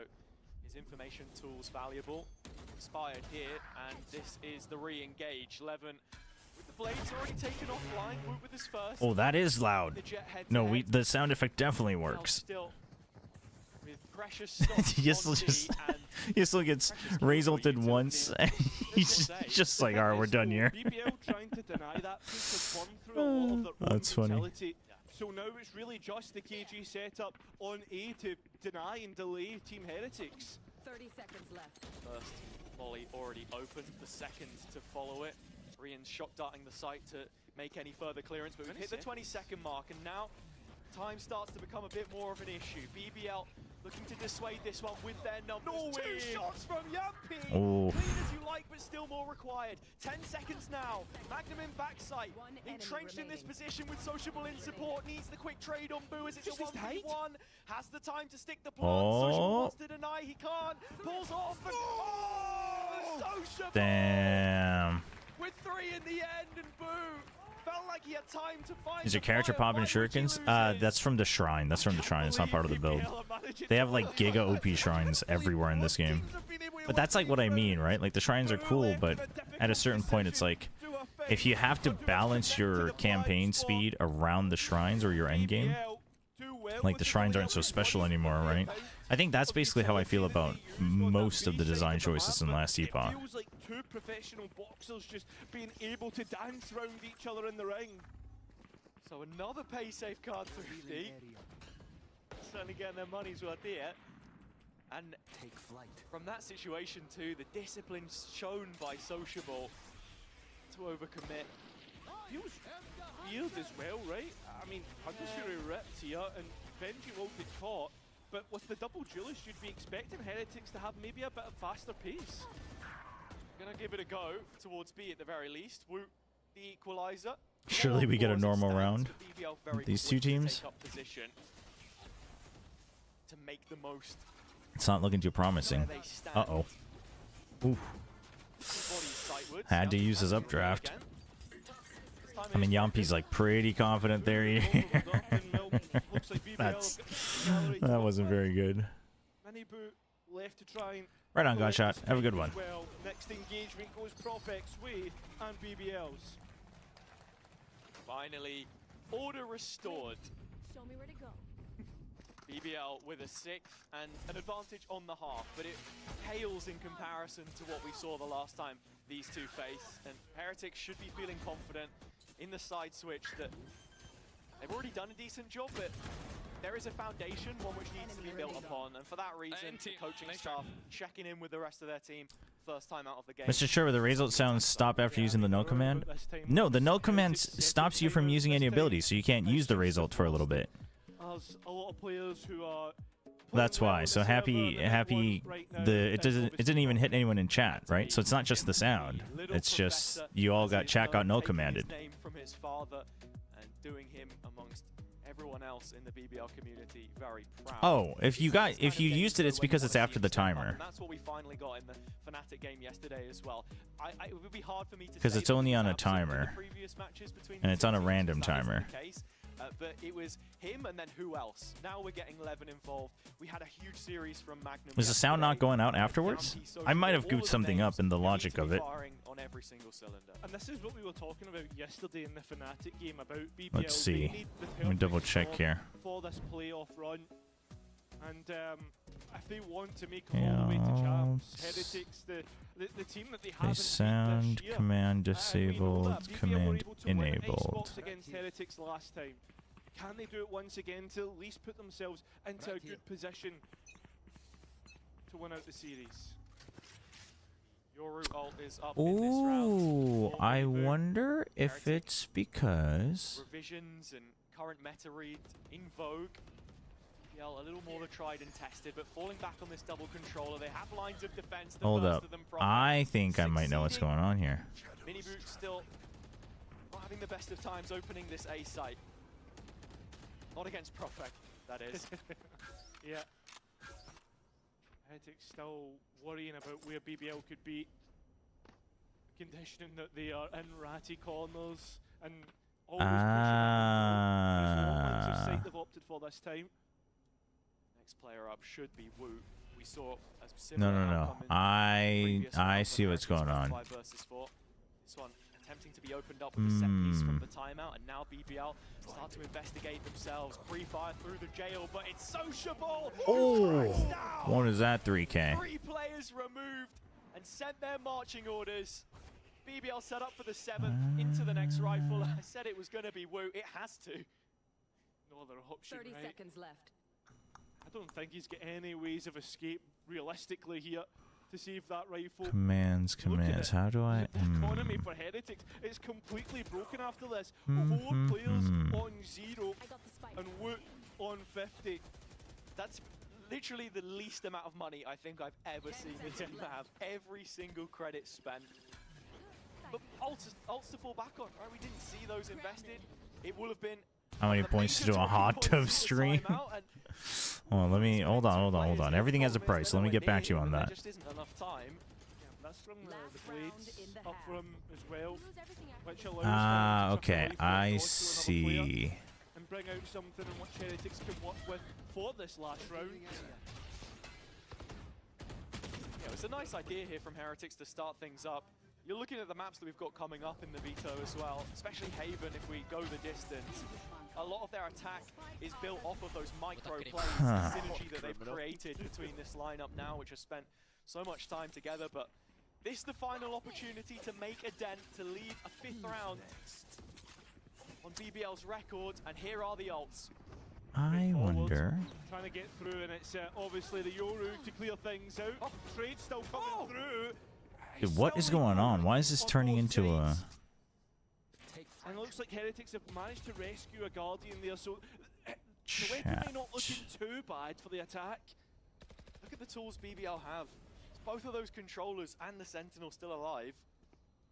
his information tool's valuable. Inspired here, and this is the re-engage. Levin with the blades already taken offline. Woot with his first. Oh, that is loud. The jet head No, the sound effect definitely works. Still, with precious stops He still gets raise ulted once. He's just like, all right, we're done here. BBL trying to deny that push has through a lot of their own That's funny. mentality. So now it's really just the KG setup on A to deny and delay Team Heretics. 30 seconds left. First volley already opened, the second to follow it. Rian's shot darting the site to make any further clearance, but we've hit the 20-second mark, and now time starts to become a bit more of an issue. BBL looking to dissuade this one with their numbers. No way. 2 shots from Yampy. Oh. Clean as you like, but still more required. 10 seconds now. Magnum in backside. Entrenched in this position with Sociable in support. Needs the quick trade on Boo as it's a 1v1. Has the time to stick the plant. Sociable wants to deny. He can't. Pulls off. And Sociable. Damn. With 3 in the end, and Boo felt like he had time to find. Is your the character fire. popping Why would you shurikens? lose it? That's from the shrine. That's from the shrine. It's not part of the build. They have like giga OP shrines everywhere in this game. But that's like what I mean, right? Like the shrines are cool, but at a certain point it's like if you have to balance your campaign speed around the shrines or your end game, like the shrines aren't so special anymore, right? I think that's basically how I feel about most of the design choices in last Epoch. It feels like 2 professional boxers just being able to dance around each other in the ring. So another pay safe card for D. Certainly getting their money's worth here. And take flight. From that situation too, the discipline shown by Sociable to overcommit. Feels weird as well, right? I mean, Hunter's ripped here and Benji will get caught. But with the double duelist, you'd be expecting Heretics to have maybe a bit of faster pace. Gonna give it a go towards B at the very least. Woot, the equalizer. Surely we get a normal round. These two teams. To make the most. It's not looking too promising. Uh-oh. Ooh. Had to use his updraft. I mean, Yampy's like pretty confident there. That wasn't very good. Left to try and Right on, Godshot. Have a good one. well, next engagement goes Profek's way and BBL's. Finally, order restored. Show me where to go. BBL with a 6th and an advantage on the half, but it pales in comparison to what we saw the last time these two faced. And Heretics should be feeling confident in the side switch that they've already done a decent job, but there is a foundation, one which needs to be built upon. And for that reason, the coaching staff checking in with the rest of their team first time out of the game. Mr. Chobra, the result sounds stop after using the null command. No, the null command stops you from using any abilities, so you can't use the result for a little bit. A lot of players who are That's why. So happy. It didn't even hit anyone in chat, right? So it's not just the sound. It's just you all got chat got null commanded. From his father and doing him amongst everyone else in the BBL community very proud. Oh, if you used it, it's because it's after the timer. And that's what we finally got in the Fnatic game yesterday as well. It would be hard for me to because it's only on a timer, and it's on a random timer. But it was him and then who else? Now we're getting Levin involved. We had a huge series from Magnum. Is the sound not going out afterwards? I might have goofed something up in the logic of it. On every single cylinder. And this is what we were talking about yesterday in the Fnatic game about BBL. Let's see. Let me double check here. For this playoff run. And if they want to make it all the way to champs, Heretics, the team that they haven't beat sound this year, command disabled, command enabled. Against Heretics last time. Can they do it once again to at least put themselves into a good position to win out the series? Your ult is up in this round. Ooh, I wonder if it's because revisions and current meta read in vogue. BBL a little more tried and tested, but falling back on this double controller, they have lines of defense. Hold up. I think I might know what's going on here. Miniboot still not having the best of times opening this A site. Not against Prophet, that is. Yeah. Heretics still worrying about where BBL could be, conditioning that they are in ratty corners and always pushing side they've opted for this time. Next player up should be Wu. We saw a similar no. I see what's going on. 5 versus 4. This one attempting to be opened up with a set piece from the timeout, and now BBL start to investigate themselves. Pre-fire through the jail, but it's sociable. Oh, what is that? 3K. 3 players removed and sent their marching orders. BBL set up for the 7th into the next rifle. I said it was going to be Wu. It has to. No other option. 30 seconds left. I don't think he's got any ways of escape realistically here to save that rifle. Commands. How do I? The economy for Heretics is completely broken after this. 4 players on 0 and Woot on 50. That's literally the least amount of money I think I've ever seen the team have. Every single credit spent. But ults to fall back on, right? We didn't see those invested. It will have been. How many points to do a hot tub stream? Hold on. Everything has a price. Let me get back to you on that. Just isn't enough time. Yeah, that's from the blades up from as well, which allows okay, I see. And bring out something in which Heretics can work with for this last round. Yeah, it's a nice idea here from Heretics to start things up. You're looking at the maps that we've got coming up in the veto as well, especially Haven if we go the distance. A lot of their attack is built off of those micro plays, the synergy that they've created between this lineup now, which has spent so much time together. But this is the final opportunity to make a dent, to lead a 5th round on BBL's record, and here are the ults. I wonder. Trying to get through, and it's obviously the Yoru to clear things out. Oh, trade still coming through. Dude, what is going on? Why is this turning into a... And it looks like Heretics have managed to rescue a Guardian there, so the weapon may not looking too bad for the attack. Look at the tools BBL have. It's both of those controllers and the Sentinel still alive.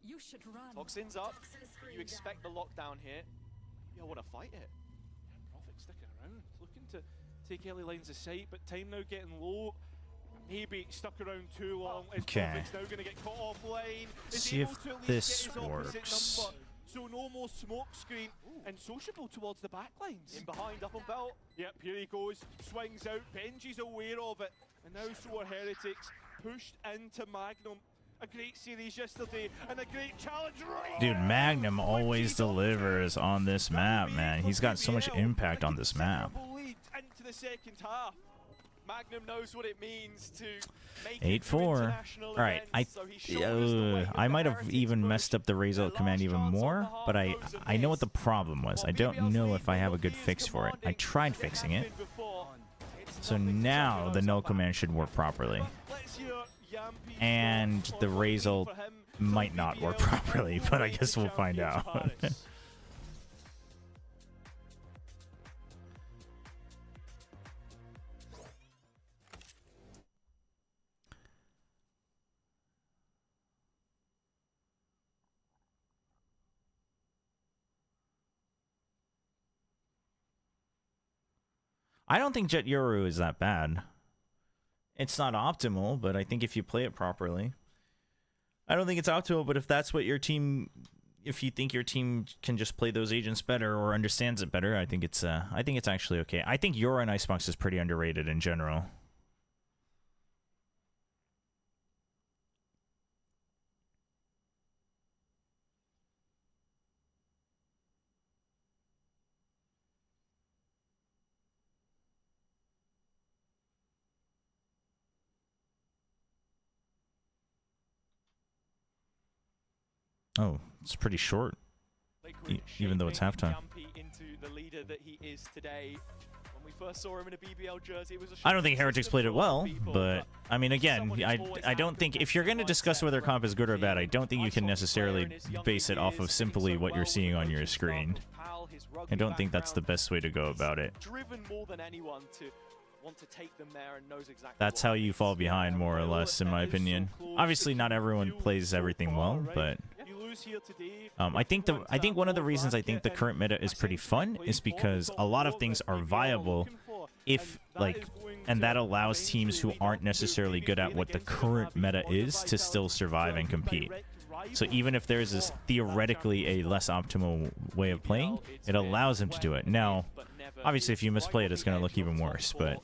You should run. Toxins up. You expect the lockdown here. You want to fight it. Prophet sticking around, looking to take early lines of sight, but time now getting low. Maybe stuck around too long. Prophet's now going to get caught offline. See if this works. So no more smoke screen and sociable towards the backlines. In behind, up on belt. Yep, here he goes. Swings out. Benji's aware of it. And now so are Heretics. Pushed into Magnum. A great series yesterday and a great challenge. Dude, Magnum always delivers on this map, man. He's got so much impact on this map. into the second half. Magnum knows what it means to make 8-4. All right, I might have even messed up the raise out command even more, but I know what the problem was. I don't know if I have a good fix for it. I tried fixing it, so now the null command should work properly, and the raise ult might not work properly, but I guess we'll find out. I don't think Jet Yoru is that bad. It's not optimal, but I think if you play it properly. I don't think it's optimal, but if that's what your team... If you think your team can just play those agents better or understands it better, I think it's actually okay. I think Yoru in Icebox is pretty underrated in general. Oh, it's pretty short, even though it's halftime. I don't think Heretics played it well, but I mean, again, I don't think if you're going to discuss whether comp is good or bad, I don't think you can necessarily base it off of simply what you're seeing on your screen. I don't think that's the best way to go about it. That's how you fall behind, more or less, in my opinion. Obviously, not everyone plays everything well, but I think one of the reasons I think the current meta is pretty fun is because a lot of things are viable if, like, and that allows teams who aren't necessarily good at what the current meta is to still survive and compete. So even if there's this theoretically a less optimal way of playing, it allows them to do it. Now, obviously, if you misplay it, it's going to look even worse, but,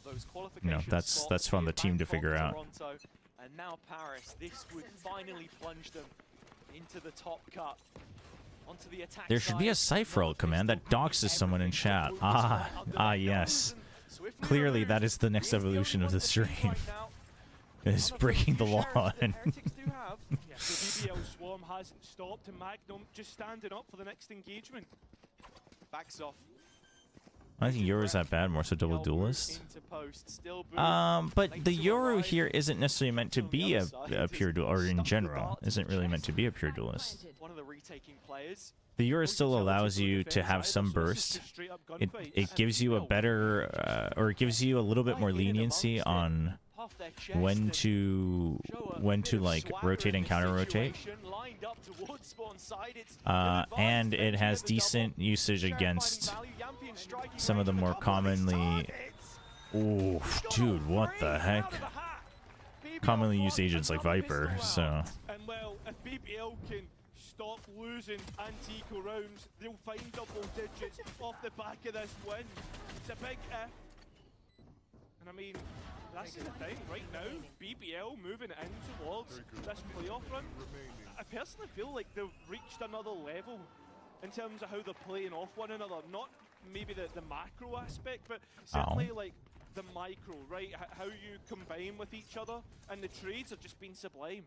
you know, that's for the team to figure out. And now Paris, this would finally plunge them into the top cut. Onto the attack. There should be a cipher ult command that doxes someone in chat. Yes. Clearly, that is the next evolution of the stream. Is breaking the law. And The BBL swarm hasn't stopped, and Magnum just standing up for the next engagement. Backs off. I think Yoru's that bad, more so double duelist. But the Yoru here isn't necessarily meant to be a pure duel, or in general, isn't really meant to be a pure duelist. The Yoru still allows you to have some burst. It gives you a better, or it gives you a little bit more leniency on when to like rotate and counter rotate, and it has decent usage against some of the more commonly dude, what the heck, commonly used agents like Viper. So And well, if BBL can stop losing anti-eco rounds, they'll find double digits off the back of this win. It's a big if. And I mean, that's the thing right now. BBL moving in towards this playoff run. I personally feel like they've reached another level in terms of how they're playing off one another. Not maybe the macro aspect, but certainly like the micro, right? How you combine with each other, and the trades have just been sublime.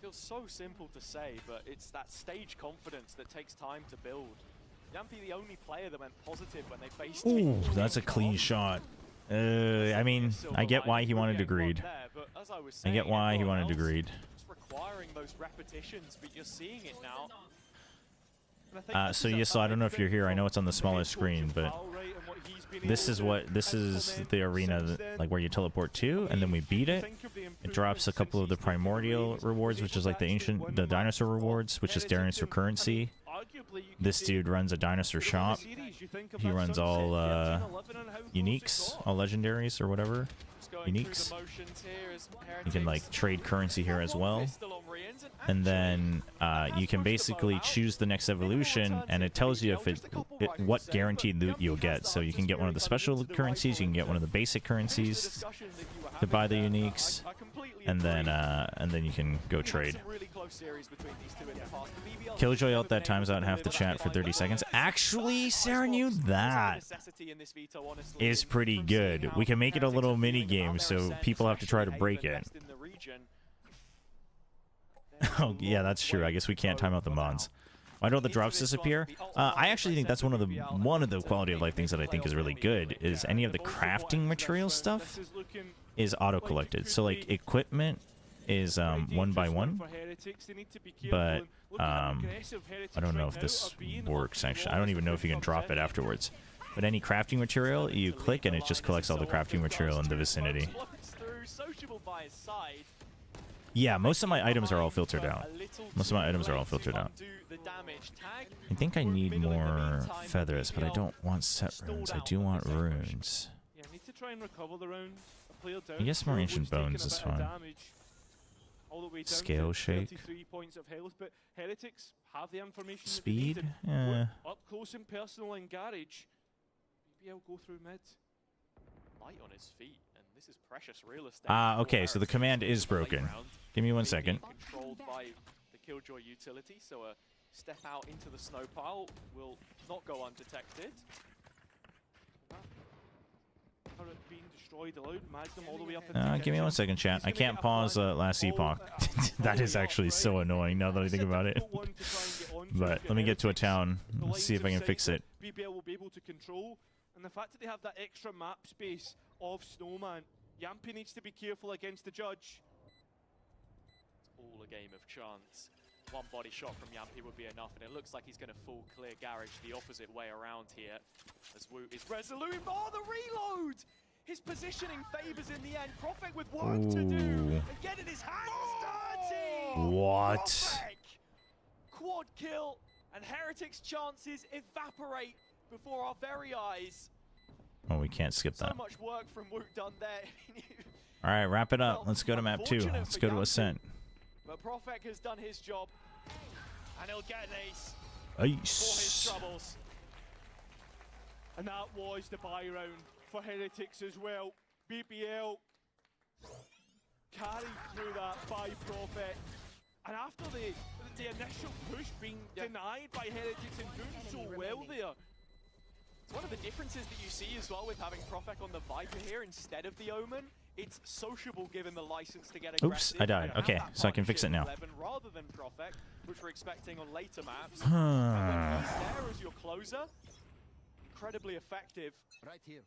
Feels so simple to say, but it's that stage confidence that takes time to build. Yampy, the only player that went positive when they faced. Ooh, that's a clean shot. I mean, I get why he wanted to greed. I get why he wanted to greed. Requiring those repetitions, but you're seeing it now. So I don't know if you're here. I know it's on the smaller screen, but this is the arena that, like, where you teleport to, and then we beat it. It drops a couple of the primordial rewards, which is like the dinosaur rewards, which is dinosaur currency. This dude runs a dinosaur shop. He runs all uniques, all legendaries or whatever. Uniques. You can like trade currency here as well. And then you can basically choose the next evolution, and it tells you if what guaranteed loot you'll get. So you can get one of the special currencies, you can get one of the basic currencies to buy the uniques. and then you can go trade. Really close series between these two in the past. The BBL Killjoy out that times out half the chat for 30 seconds. Actually, Sarah knew that is pretty good. We can make it a little mini game so people have to try to break it. Oh, yeah, that's true. I guess we can't time out the mods. Why don't the drops disappear? I actually think that's one of the quality of life things that I think is really good, is any of the crafting material stuff is auto-collected. So, like, equipment is 1 by 1, but I don't know if this works, actually. I don't even know if you can drop it afterwards. But any crafting material, you click and it just collects all the crafting material in the vicinity. Yeah, most of my items are all filtered out. Most of my items are all filtered out. I think I need more feathers, but I don't want set runes. I do want runes. I guess more ancient bones is fine. Scale shake. Speed? Up close and personal in garage. BBL go through mid. Light on his feet, and this is precious real estate. Okay, so the command is broken. Give me 1 second. Controlled by the Killjoy utility, so a step out into the snow pile will not go undetected. Being destroyed, allowed Magnum all the way up. Give me 1 second, chat. I can't pause last epoch. That is actually so annoying now that I think about it. But let me get to a town. Let's see if I can fix it. BBL will be able to control, and the fact that they have that extra map space of Snowman, Yampy needs to be careful against the judge. All a game of chance. One body shot from Yampy would be enough, and it looks like he's going to full clear garage the opposite way around here. As Wu is resolute. Oh, the reload! His positioning favors in the end. Profek with work to do. And getting his hands dirty! What? Profek! Quad kill, and Heretic's chances evaporate before our very eyes. Oh, we can't skip that. So much work from Wu done there. All right, wrap it up. Let's go to map 2. Let's go to Ascent. But Profek has done his job, and he'll get an ace for his troubles. And that was the buy round for Heretics as well. BBL carried through that by Profek. And after the initial push being denied by Heretics and doing so well there. It's one of the differences that you see as well with having Profek on the Viper here instead of the Omen. It's sociable given the license to get aggressive. Oops, I died. Okay, so I can fix it now. Rather than Profek, which we're expecting on later maps. And when he's there as your closer, incredibly effective. Right here.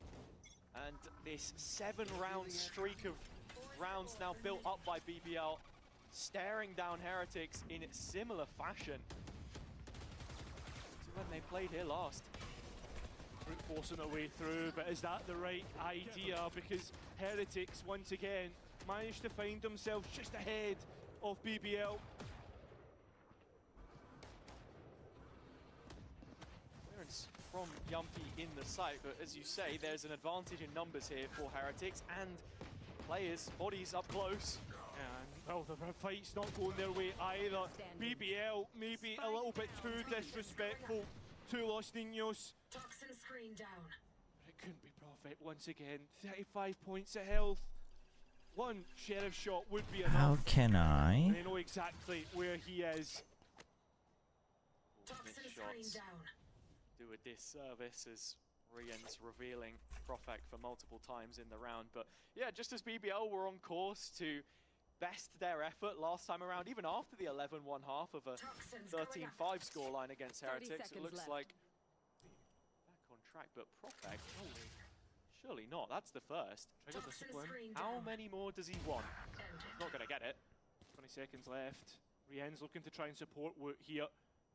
And this 7-round streak of rounds now built up by BBL, staring down Heretics in similar fashion to when they played here last. Brute forcing their way through, but is that the right idea? Because Heretics, once again, managed to find themselves just ahead of BBL. Clearance from Yampy in the site, but as you say, there's an advantage in numbers here for Heretics and players, bodies up close. And, well, the fight's not going their way either. BBL maybe a little bit too disrespectful to Los Niños. Toxin screen down. But it couldn't be Profek once again. 35 points of health. One sheriff shot would be enough. How can I? They know exactly where he is. Toxin screen down. Do a disservice as Rian's revealing Profek for multiple times in the round. But yeah, just as BBL were on course to best their effort last time around, even after the 11-1 half of a 13-5 scoreline against Heretics, it looks like back on track. But Profek, surely not. That's the first. Trigger discipline. How many more does he want? He's not going to get it. 20 seconds left. Rien's looking to try and support Woot here.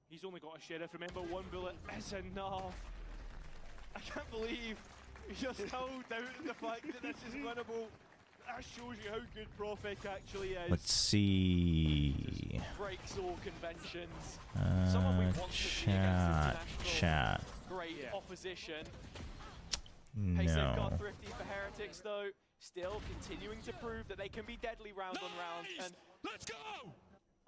He's only got a sheriff. Remember, one bullet is enough. I can't believe you're still doubting the fact that this is winnable. That shows you how good Profek actually is. Let's see. Breaks all conventions. Someone we want to see against chat. Great opposition. No. Pace got thrifty for Heretics though. Still continuing to prove that they can be deadly round on round. And let's go!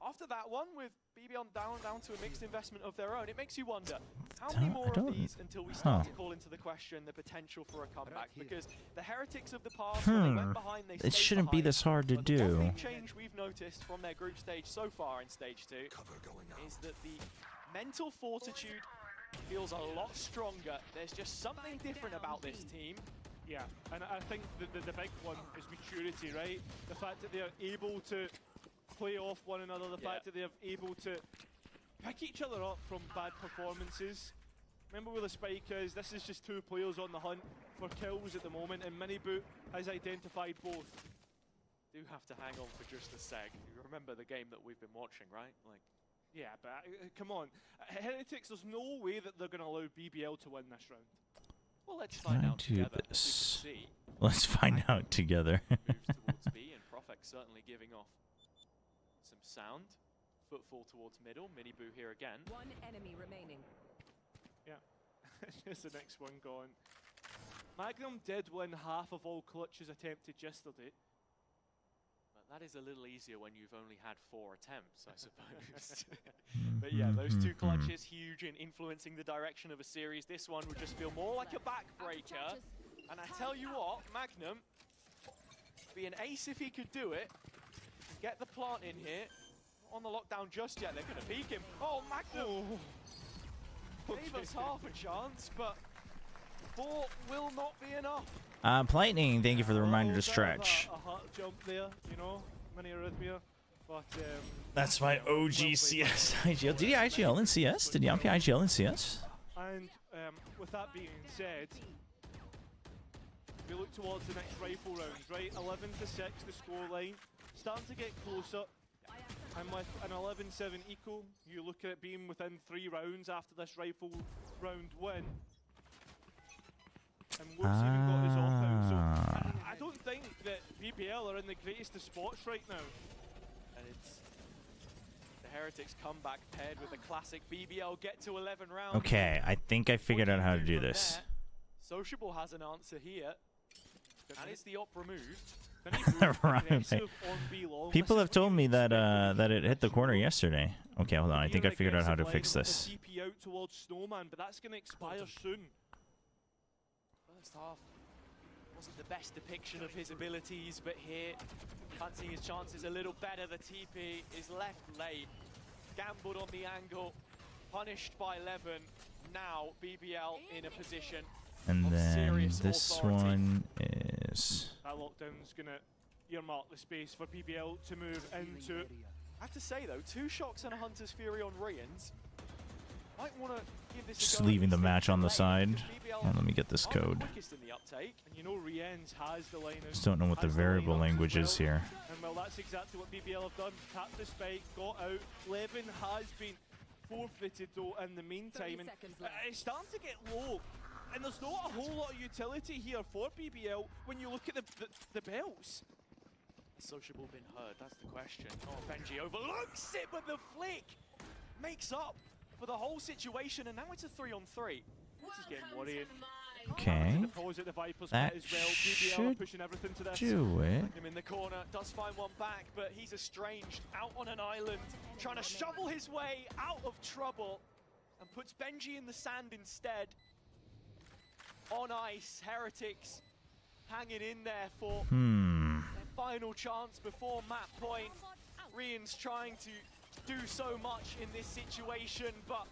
After that one with BB on down to a mixed investment of their own, it makes you wonder. How many more of these until we start to call into the question the potential for a comeback? Because the Heretics of the past, when they went behind, they It shouldn't be this hard to One do. big change we've noticed from their group stage so far in stage 2 is that the mental fortitude feels a lot stronger. There's just something different about this team. Yeah, and I think the big one is maturity, right? The fact that they're able to play off one another, the fact that they're able to pick each other up from bad performances. Remember where the spike is, this is just 2 players on the hunt for kills at the moment, and Miniboot has identified both. Do have to hang on for just a sec. You remember the game that we've been watching, right? Like, yeah, but come on. Heretics, there's no way that they're going to allow BBL to win this round. Well, let's find out together. This? Let's find out together. Moves towards B, and Profek certainly giving off some sound. Footfall towards middle. Miniboo here again. One enemy remaining. Yeah, here's the next one gone. Magnum did win half of all clutches attempted yesterday. But that is a little easier when you've only had 4 attempts, I suppose. But yeah, those 2 clutches huge in influencing the direction of a series. This one would just feel more like a backbreaker. And I tell you what, Magnum, be an ace if he could do it. Get the plant in here. Not on the lockdown just yet. They're going to peek him. Oh, Magnum! Gave us half a chance, but 4 will not be enough. Lightning, thank you for the reminder to stretch. A hot jump there, you know, mini arrhythmia. But that's my OG CS IGL. Did he IGL in CS? Did Yampy IGL in CS? And with that being said, we look towards the next rifle rounds, right? 11-6, the scoreline. Starting to get closer. And with an 11-7 equal, you look at it being within 3 rounds after this rifle round win. And Woods even got his off out, so I don't think that BBL are in the greatest of spots right now. And it's the Heretics comeback paired with the classic BBL get to 11 rounds. Okay, I think I figured out how to do this. Sociable has an answer here. And it's the op removed. People have told me that that it hit the corner yesterday. Okay, hold on. I think I figured out how to fix this. CP out towards Snowman, but that's going to expire soon. First half wasn't the best depiction of his abilities, but here, fancying his chances a little better. The TP is left late, gambled on the angle, punished by 11. Now BBL in a position. And then this one is... That lockdown's going to earmark the space for BBL to move into. I have to say though, 2 shocks and a Hunter's Fury on Rians. Might want to give this just leaving the match on the side. Oh, let me get this code. And you know Rians has the line just don't know what the variable language is here. And well, that's exactly what BBL have done. Tapped the spike, got out. Levin has been forfeited though in the meantime. And it's starting to get low. And there's not a whole lot of utility here for BBL when you look at the belts. Sociable been heard, that's the question. Oh, Benji overlooks it, but the flick makes up for the whole situation, and now it's a 3-on-3. This is getting worrying. Okay. That should do it. Him in the corner, does find one back, but he's estranged, out on an island, trying to shovel his way out of trouble, and puts Benji in the sand instead. On ice, Heretics hanging in there for their final chance before map point. Rian's trying to do so much in this situation, but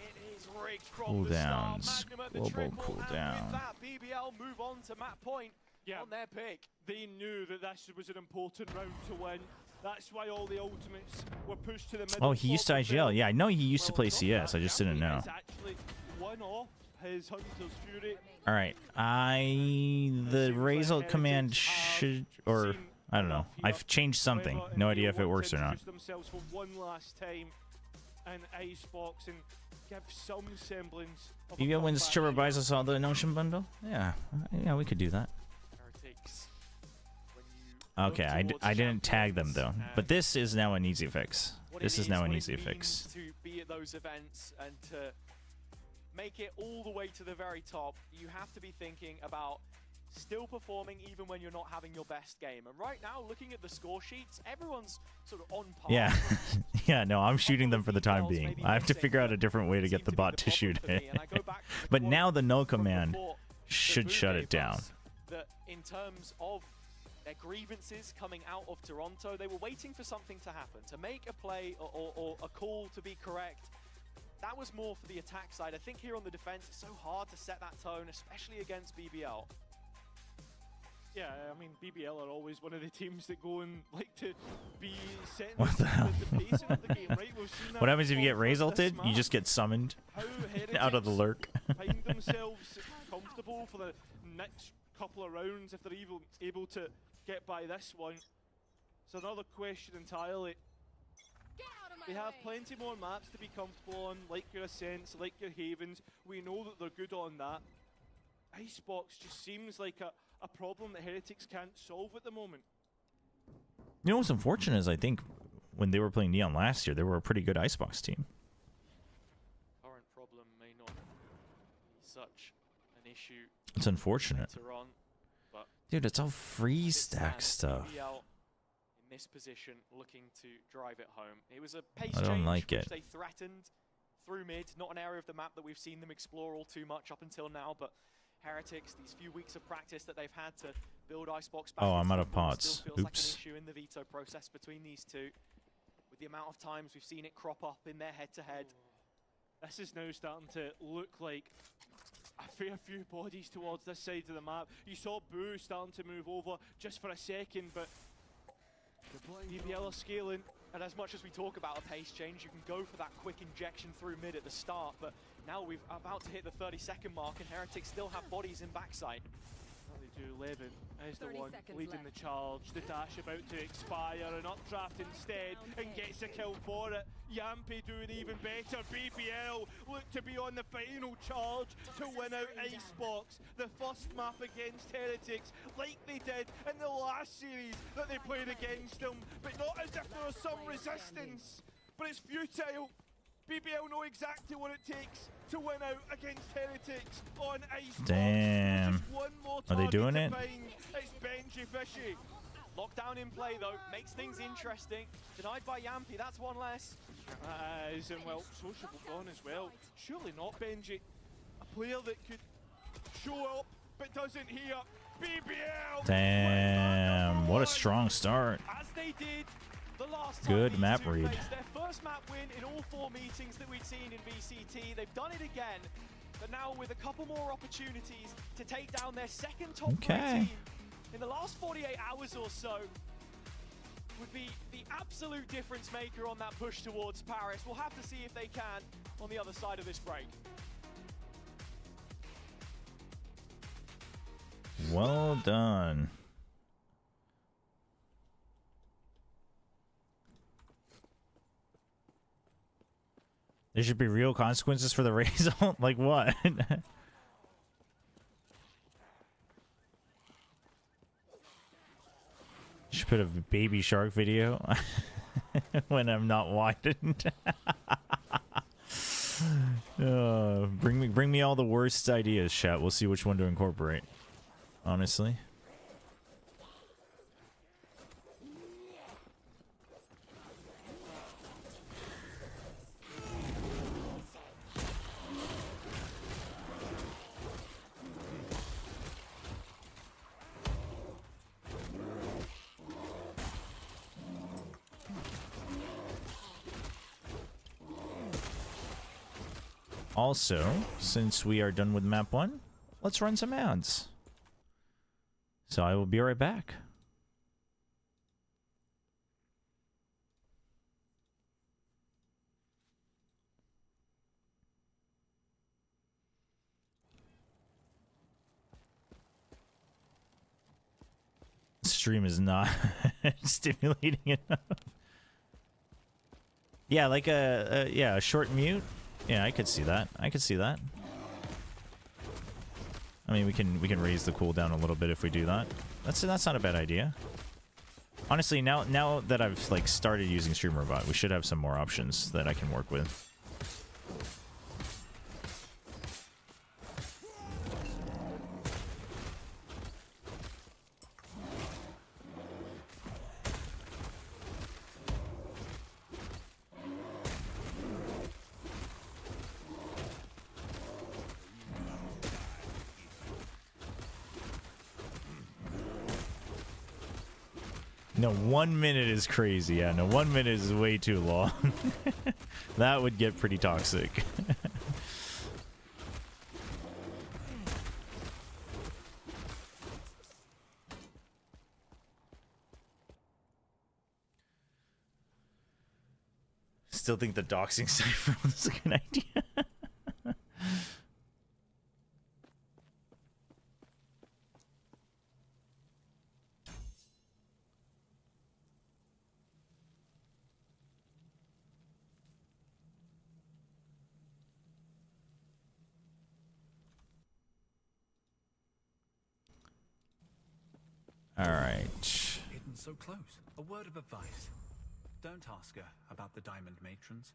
it is rigged from the start. Magnum at the triple, and with that, BBL move on to map point on their pick. They knew that this was an important round to win. That's why all the ultimates were pushed to the middle. Oh, he used to IGL. Yeah, I know he used to play CS. I just didn't know. It's actually one off his Hunter's Fury. All right, the Razor command should, or I don't know. I've changed something. No idea if it works or not. Themselves for one last time in Icebox and give some semblance of BBL wins Chobra buys us all the Notion bundle. Yeah, yeah, we could do that. Okay, I didn't tag them though, but this is now an easy fix. This is now an easy fix. To be at those events and to make it all the way to the very top, you have to be thinking about still performing even when you're not having your best game. And right now, looking at the score sheets, everyone's sort of on par. Yeah. Yeah, no, I'm shooting them for the time being. I have to figure out a different way to get the bot to shoot it. But now the null command should shut it down. That in terms of their grievances coming out of Toronto, they were waiting for something to happen, to make a play or a call to be correct. That was more for the attack side. I think here on the defense, it's so hard to set that tone, especially against BBL. Yeah, I mean, BBL are always one of the teams that go and like to be setting What the hell? the pacing of the game, right? We've seen that What happens if you before get for this resulted? map. You just get summoned How out of the lurk. find themselves comfortable for the next couple of rounds if they're even able to get by this one. It's another question entirely. They have plenty more maps to be comfortable on, like your Ascents, like your Havens. We know that they're good on that. Icebox just seems like a problem that Heretics can't solve at the moment. You know what's unfortunate is I think when they were playing Neon last year, they were a pretty good Icebox team. Current problem may not be such an issue It's unfortunate. later on, but Dude, it's all freeze as it stack stands, stuff. BBL in this position looking to drive it home. It was a pace I don't change like which it. they threatened through mid, not an area of the map that we've seen them explore all too much up until now, but Heretics, these few weeks of practice that they've had to build Icebox back Oh, I'm into out of football pots. still feels like Oops. an issue in the veto process between these two. With the amount of times we've seen it crop up in their head-to-head. This is now starting to look like a fair few bodies towards this side of the map. You saw Boo starting to move over just for a second, but BBL are scaling, and as much as we talk about a pace change, you can go for that quick injection through mid at the start, but now we're about to hit the 30-second mark, and Heretics still have bodies in backside. Well, they do. Levin is the 30 one seconds leading left. the charge. The dash about to expire, and Updraft instead, and gets a kill for it. Yampy doing even better. BBL look to be on the final charge to win out Icebox. The first map against Heretics, like they did in the last series that they played against them, but not as if there was some resistance. But it's futile. BBL know exactly what it takes to win out against Heretics on Icebox. Damn. Just one more Are they target doing to it? find. It's Benji Fishy. Lockdown in play though, makes things interesting. Denied by Yampy, that's one less. And well, sociable gone as well. Surely not Benji. A player that could show up but doesn't here. BBL. Damn, what a strong start. As they did the last time Good these map two read. faced. Their first map win in all 4 meetings that we'd seen in VCT. They've done it again, but now with a couple more opportunities to take down their second top 3 Okay. team in the last 48 hours or so would be the absolute difference maker on that push towards Paris. We'll have to see if they can on the other side of this break. Well done. There should be real consequences for the result? Like what? Should put a baby shark video when I'm not widened. Bring me all the worst ideas, chat. We'll see which one to incorporate. Honestly. Also, since we are done with map 1, let's run some ads. So I will be right back. Stream is not stimulating enough. Yeah, like a short mute. Yeah, I could see that. I could see that. I mean, we can raise the cooldown a little bit if we do that. That's not a bad idea. Honestly, now that I've like started using StreamerBot, we should have some more options that I can work with. No, 1 minute is crazy. Yeah, no, 1 minute is way too long. That would get pretty toxic. Still think the doxing cipher was a good idea. All right. Hidden so close. A word of advice. Don't ask her about the diamond matrons.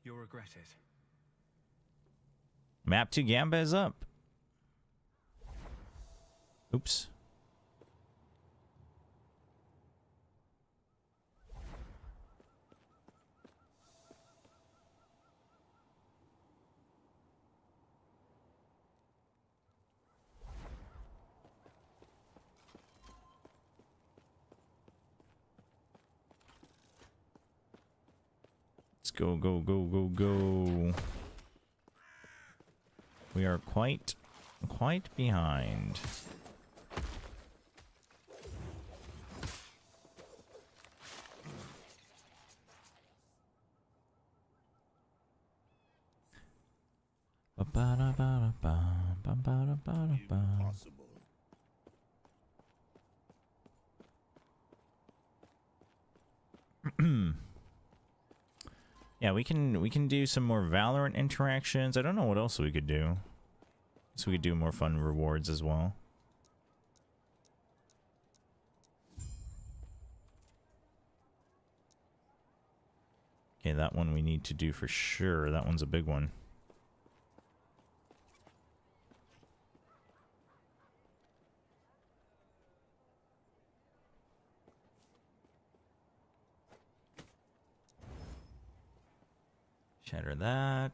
You'll regret it. Map 2 Gamba is up. Oops. Let's go, go, go, go, go. We are quite behind. Yeah, we can do some more Valorant interactions. I don't know what else we could do. So we could do more fun rewards as well. Okay, that one we need to do for sure. That one's a big one. Shatter that.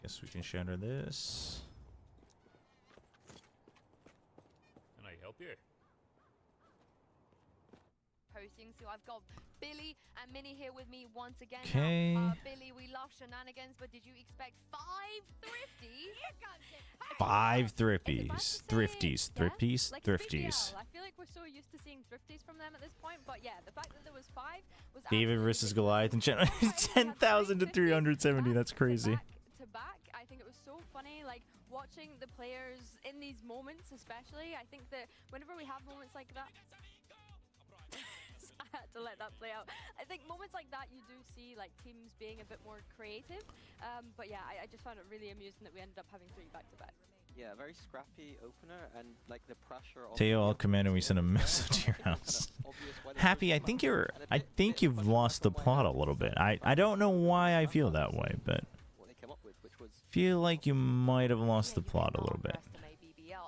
Guess we can shatter this. Can I help you? Posting, so I've got Billy and Minnie here with me once again. Okay. Now, Billy, we love shenanigans, but did you expect 5 thrifties? 5 thrifties. Thrifties. Thrifties. Like Thrifties. BBL. I feel like we're so used to seeing thrifties from them at this point, but yeah, the fact that there was 5 was David versus Goliath and 10,000 to 370. That's crazy. To back, I think it was so funny, like watching the players in these moments, especially. I think that whenever we have moments like that, I had to let that play out. I think moments like that, you do see like teams being a bit more creative. But yeah, I just found it really amusing that we ended up having 3 back-to-back. Yeah, very scrappy opener, and like the pressure on Teo all commando, we sent a message to your house. Happy, I think you've lost the plot a little bit. I don't know why I feel that way, but feel like you might have lost the plot a little bit.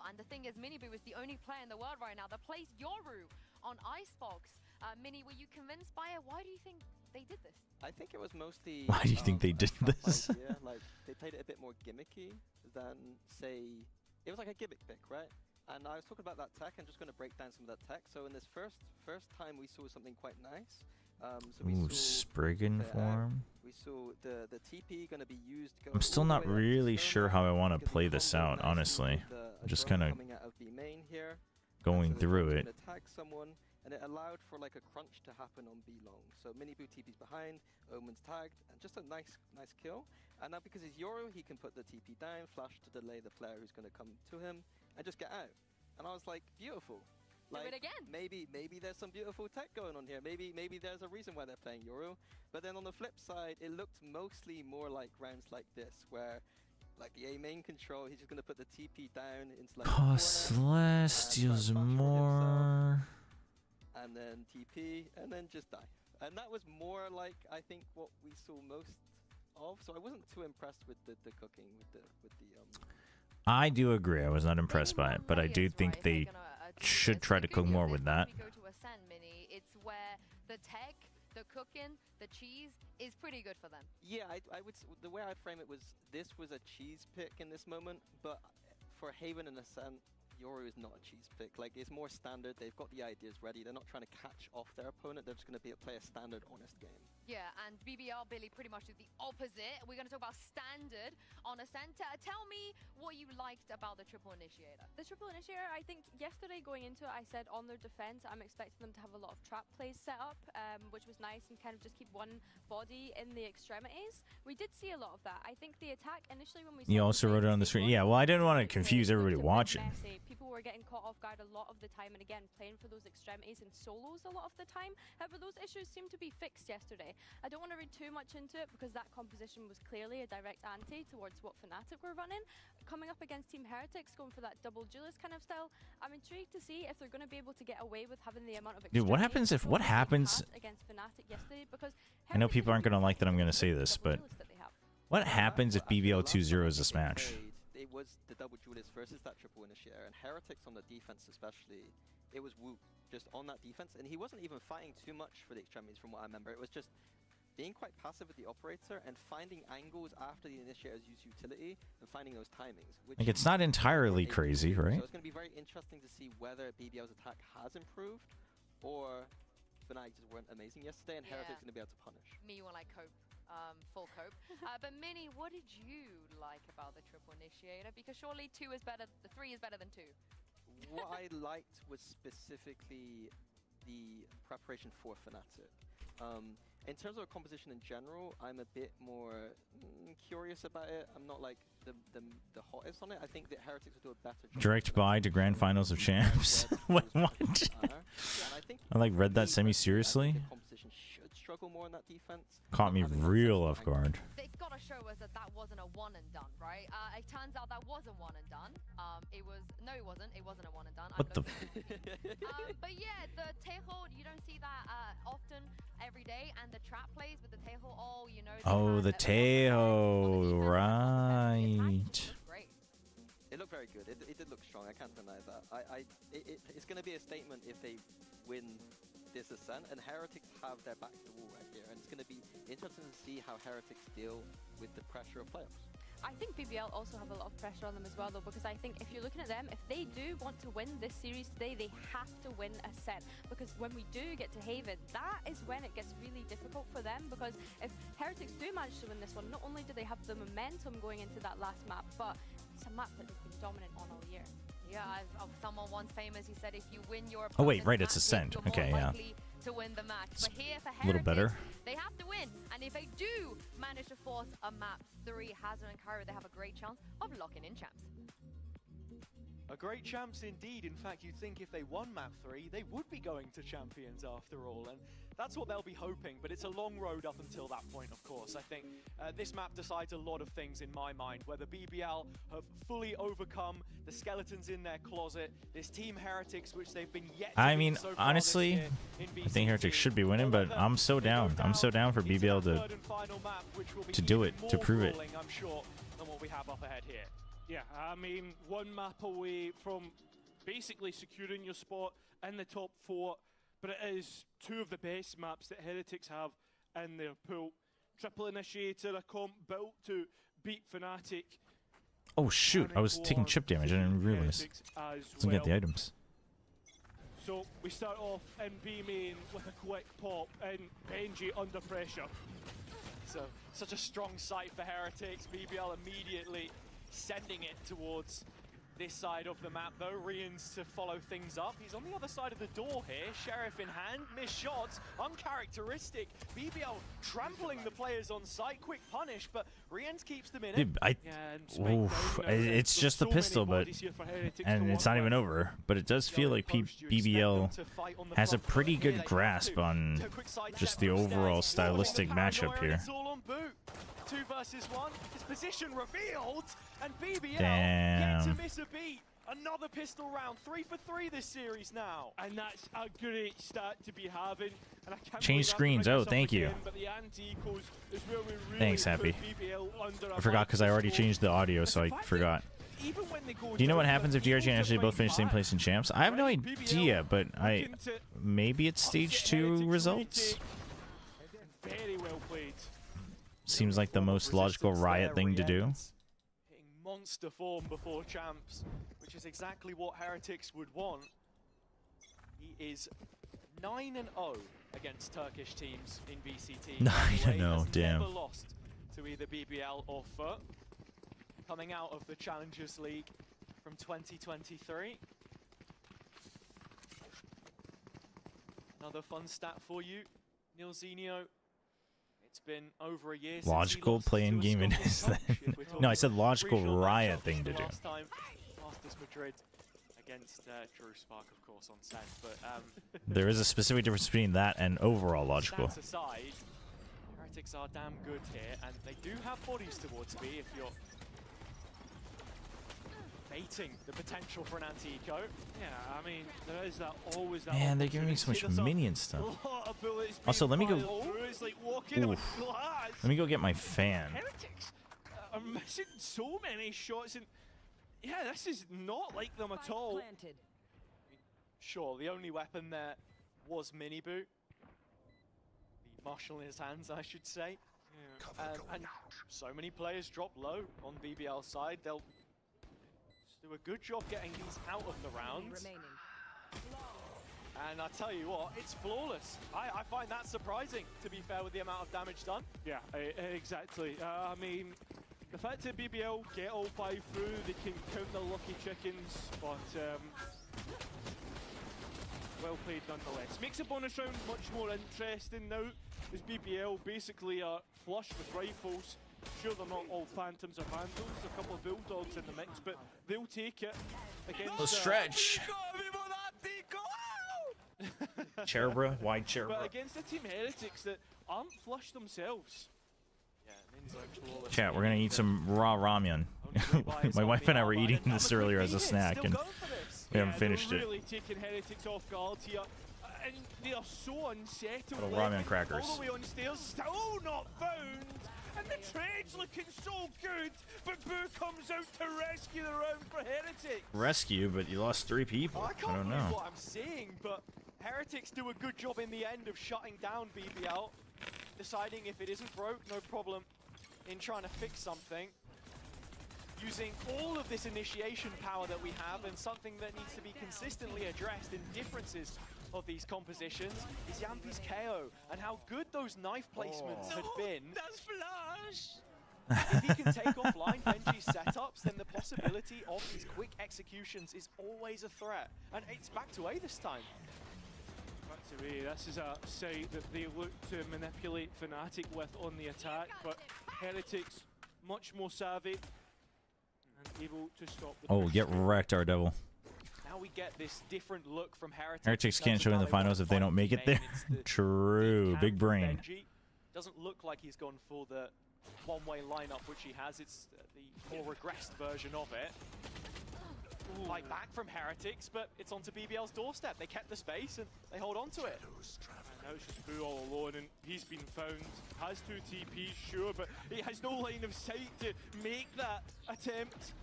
And the thing is, Miniboo is the only player in the world right now that plays Yoru on Icebox. Minnie, were you convinced by it? Why do you think they did this? I think it was mostly. Why do you think they did this? Idea. Like they played it a bit more gimmicky than say. It was like a gimmick pick, right? And I was talking about that tech. I'm just going to break down some of that tech. So in this first time, we saw something quite nice. So we Ooh, saw Spriggan form. We saw the TP going to be used. I'm still not really sure how I want to play this out, honestly. I'm just kind of going through it. Attack someone, and it allowed for like a crunch to happen on B long. So Miniboo TP's behind, Omen's tagged, and just a nice kill. And now because he's Yoru, he can put the TP down, flash to delay the player who's going to come to him, and just get out. And I was like, beautiful. Like, do it again. Maybe there's some beautiful tech going on here. Maybe there's a reason why they're playing Yoru. But then on the flip side, it looked mostly more like rounds like this, where like the A main control, he's just gonna put the TP down into like Cost less, deals more. And then TP, and then just die. And that was more like I think what we saw most of. So I wasn't too impressed with the cooking with the I do agree. I was not impressed by it, but I do think they should try to cook more with that. We go to Ascend, Mini. It's where the tech the cooking, the cheese is pretty good for them. Yeah, I would. The way I'd frame it was this was a cheese pick in this moment, but for Haven and Ascent, Yoru is not a cheese pick. Like, it's more standard. They've got the ideas ready. They're not trying to catch off their opponent. They're just going to play a standard, honest game. Yeah, and BBL, Billy, pretty much did the opposite. We're going to talk about standard on Ascent. Tell me what you liked about the Triple Initiator. The Triple Initiator, I think yesterday going into it, I said on their defense, I'm expecting them to have a lot of trap plays set up, which was nice, and kind of just keep one body in the extremities. We did see a lot of that. I think the attack initially when we You also wrote it on the screen. Yeah, well, I didn't want to confuse everybody watching. People were getting caught off guard a lot of the time, and again, playing for those extremities and solos a lot of the time. However, those issues seem to be fixed yesterday. I don't want to read too much into it because that composition was clearly a direct anti towards what Fnatic were running. Coming up against Team Heretics, going for that double duelist kind of style, I'm intrigued to see if they're going to be able to get away with having the amount of Dude, what happens if against Fnatic yesterday? Because I know people aren't going to like that I'm going to say this, but what happens if BBL 2-0 is this match? It was the double duelist versus that triple initiator, and Heretics on the defense especially, it was Wu just on that defense, and he wasn't even fighting too much for the extremities from what I remember. It was just being quite passive with the operator and finding angles after the initiators use utility and finding those timings. Which Like, it's not entirely crazy, right? So it's going to be very interesting to see whether BBL's attack has improved or Fnatic just weren't amazing yesterday and Heretics going to be able to punish. Me, you want like cope. Full cope. But Minnie, what did you like about the Triple Initiator? Because surely 3 is better than 2. What I liked was specifically the preparation for Fnatic. In terms of composition in general, I'm a bit more curious about it. I'm not like the hottest on it. I think that Heretics will do a better job. Direct buy to Grand Finals of Champs. What? I like read that semi-seriously. Struggle more on that defense. Caught me real off guard. They've got to show us that that wasn't a one and done, right? It turns out that wasn't one and done. It wasn't a one and done. What the? But yeah, the tail, you don't see that often every day, and the trap plays with the tail, you know. Oh, the tail, right? It looked very good. It did look strong. I can't deny that. It's going to be a statement if they win this Ascent, and Heretics have their back to the wall right here, and it's going to be interesting to see how Heretics deal with the pressure of playoffs. I think BBL also have a lot of pressure on them as well, though, because I think if you're looking at them, if they do want to win this series today, they have to win Ascent, because when we do get to Haven, that is when it gets really difficult for them, because if Heretics do manage to win this one, not only do they have the momentum going into that last map, but it's a map that they've been dominant on all year. Yeah, someone once famous, he said if you win your Oh wait, right, it's Ascent. Okay, yeah. To win the match. But here for Heretics, a little better. They have to win, and if they do manage to force a map 3, Hazard and Cairo, they have a great chance of locking in champs. A great champs indeed. In fact, you'd think if they won map 3, they would be going to champions after all, and that's what they'll be hoping, but it's a long road up until that point, of course. I think this map decides a lot of things in my mind, whether BBL have fully overcome the skeletons in their closet, this Team Heretics, which they've been yet to mean, so honestly, I think Heretics should be winning, but I'm so down. I'm so down for BBL to do it, to prove it. I'm sure, than what we have up ahead here. Yeah, I mean, one map away from basically securing your spot in the top 4, but it is 2 of the best maps that Heretics have in their pool. Triple Initiator, a comp built to beat Fnatic. Oh shoot, I was taking chip damage, I didn't realize. Doesn't get the items. So we start off in B main with a quick pop and Benji under pressure. So, such a strong sight for Heretics. BBL immediately sending it towards this side of the map, though. Rian's to follow things up. He's on the other side of the door here. Sheriff in hand. Missed shots. Uncharacteristic. BBL trampling the players on site. Quick punish, but Rian's keeps them in Dude, it's just the pistol, but and it's not even over. But it does feel like BBL has a pretty good grasp on just the overall stylistic matchup here. 2 versus 1. His position revealed, and BBL Damn. get to miss a beat. Another pistol round. 3 for 3 this series now. And that's a great start to be having. And I can't Change screens. Oh, thank you. But the anti-ecos is where we really Thanks, Happy. I forgot because I already changed the audio, so I forgot. Do you know what happens if DRG and Ashley both finish same place in champs? I have no idea, but maybe it's stage 2 results. seems like the most logical Riot thing to do. Hitting monster form before champs, which is exactly what Heretics would want. He is 9-0 against Turkish teams in VCT. 9-0, damn. Never lost to either BBL or FUT. Coming out of the Challengers League from 2023. Another fun stat for you, Nilzinho. It's been over a year Logical since he play-in lost to a game it Scottish is coach, then. if we're No, I talking said logical regional Riot matchups thing to do. last time. Masters Madrid against Drew Spark, of course, on set. But There is a specific difference between that and overall logical. stats aside, Heretics are damn good here, and they do have bodies towards B if you're baiting the potential for an anti-eco. Yeah, I mean, there is that always that. Man, they're giving me so much minion stuff. Also, let me go. Oof. Let me go get my fan. Heretics are missing so many shots, and yeah, this is not like them at all. Sure, the only weapon there was Miniboo. The marshal in his hands, I should say. Yeah. And so many players drop low on BBL side. They'll do a good job getting these out of the round. And I tell you what, it's flawless. I find that surprising, to be fair, with the amount of damage done. Yeah, exactly. I mean, the fact that BBL get all 5 through, they can count their lucky chickens, but well played nonetheless. Makes the bonus round much more interesting now, as BBL basically are flush with rifles. Sure, they're not all Phantoms or Vandals, a couple of Bulldogs in the mix, but they'll take it against... Oh, stretch! Chobra, wide Chobra. But against a team Heretics that aren't flush themselves. Chat, we're gonna eat some raw ramen. My wife and I were eating this earlier as a snack, and we haven't finished it. Really taking Heretics off guard here, and they are so unsettled. Little ramen crackers. All the way on stairs, still not found. And the trade's looking so good, but Boo comes out to rescue the round for Heretics. Rescue, but you lost 3 people. I I can't don't believe know. what I'm seeing, but Heretics do a good job in the end of shutting down BBL, deciding if it isn't broke, no problem in trying to fix something. Using all of this initiation power that we have, and something that needs to be consistently addressed in differences of these compositions is Yampi's KO, and how good those knife placements had been. That's flash! If he can take offline Benji's setups, then the possibility of these quick executions is always a threat. And it's back to A this time. Back to A, this is a site that they look to manipulate Fnatic with on the attack, but Heretics much more savvy and able to stop the Oh, get wrecked, our devil. Now we get this different look from Heretics. Heretics can't show in the finals if they don't make it there. True, big brain. Benji doesn't look like he's gone for the one-way lineup, which he has. It's the more regressed version of it. Like back from Heretics, but it's onto BBL's doorstep. They kept the space and they hold on to it. And now it's just Boo all alone, and he's been found. Has 2 TPs, sure, but he has no line of sight to make that attempt.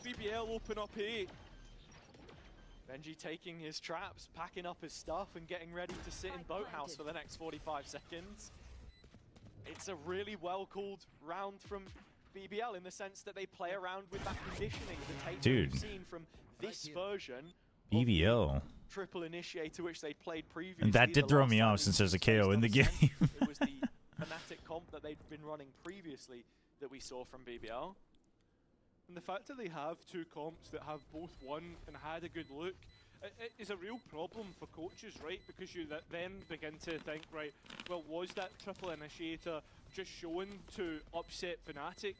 BBL open up A. Benji taking his traps, packing up his stuff, and getting ready to sit in Boathouse for the next 45 seconds. It's a really well-called round from BBL in the sense that they play around with that conditioning, the tape Dude. we've seen from this version BBL. triple initiator, which they played previously. And that did The throw last me time off we since there's a faced KO in the on game. It was the Fnatic comp that they'd been running previously that we saw from BBL. And the fact that they have 2 comps that have both won and had a good look, it is a real problem for coaches, right? Because you then begin to think, right, well, was that triple initiator just shown to upset Fnatic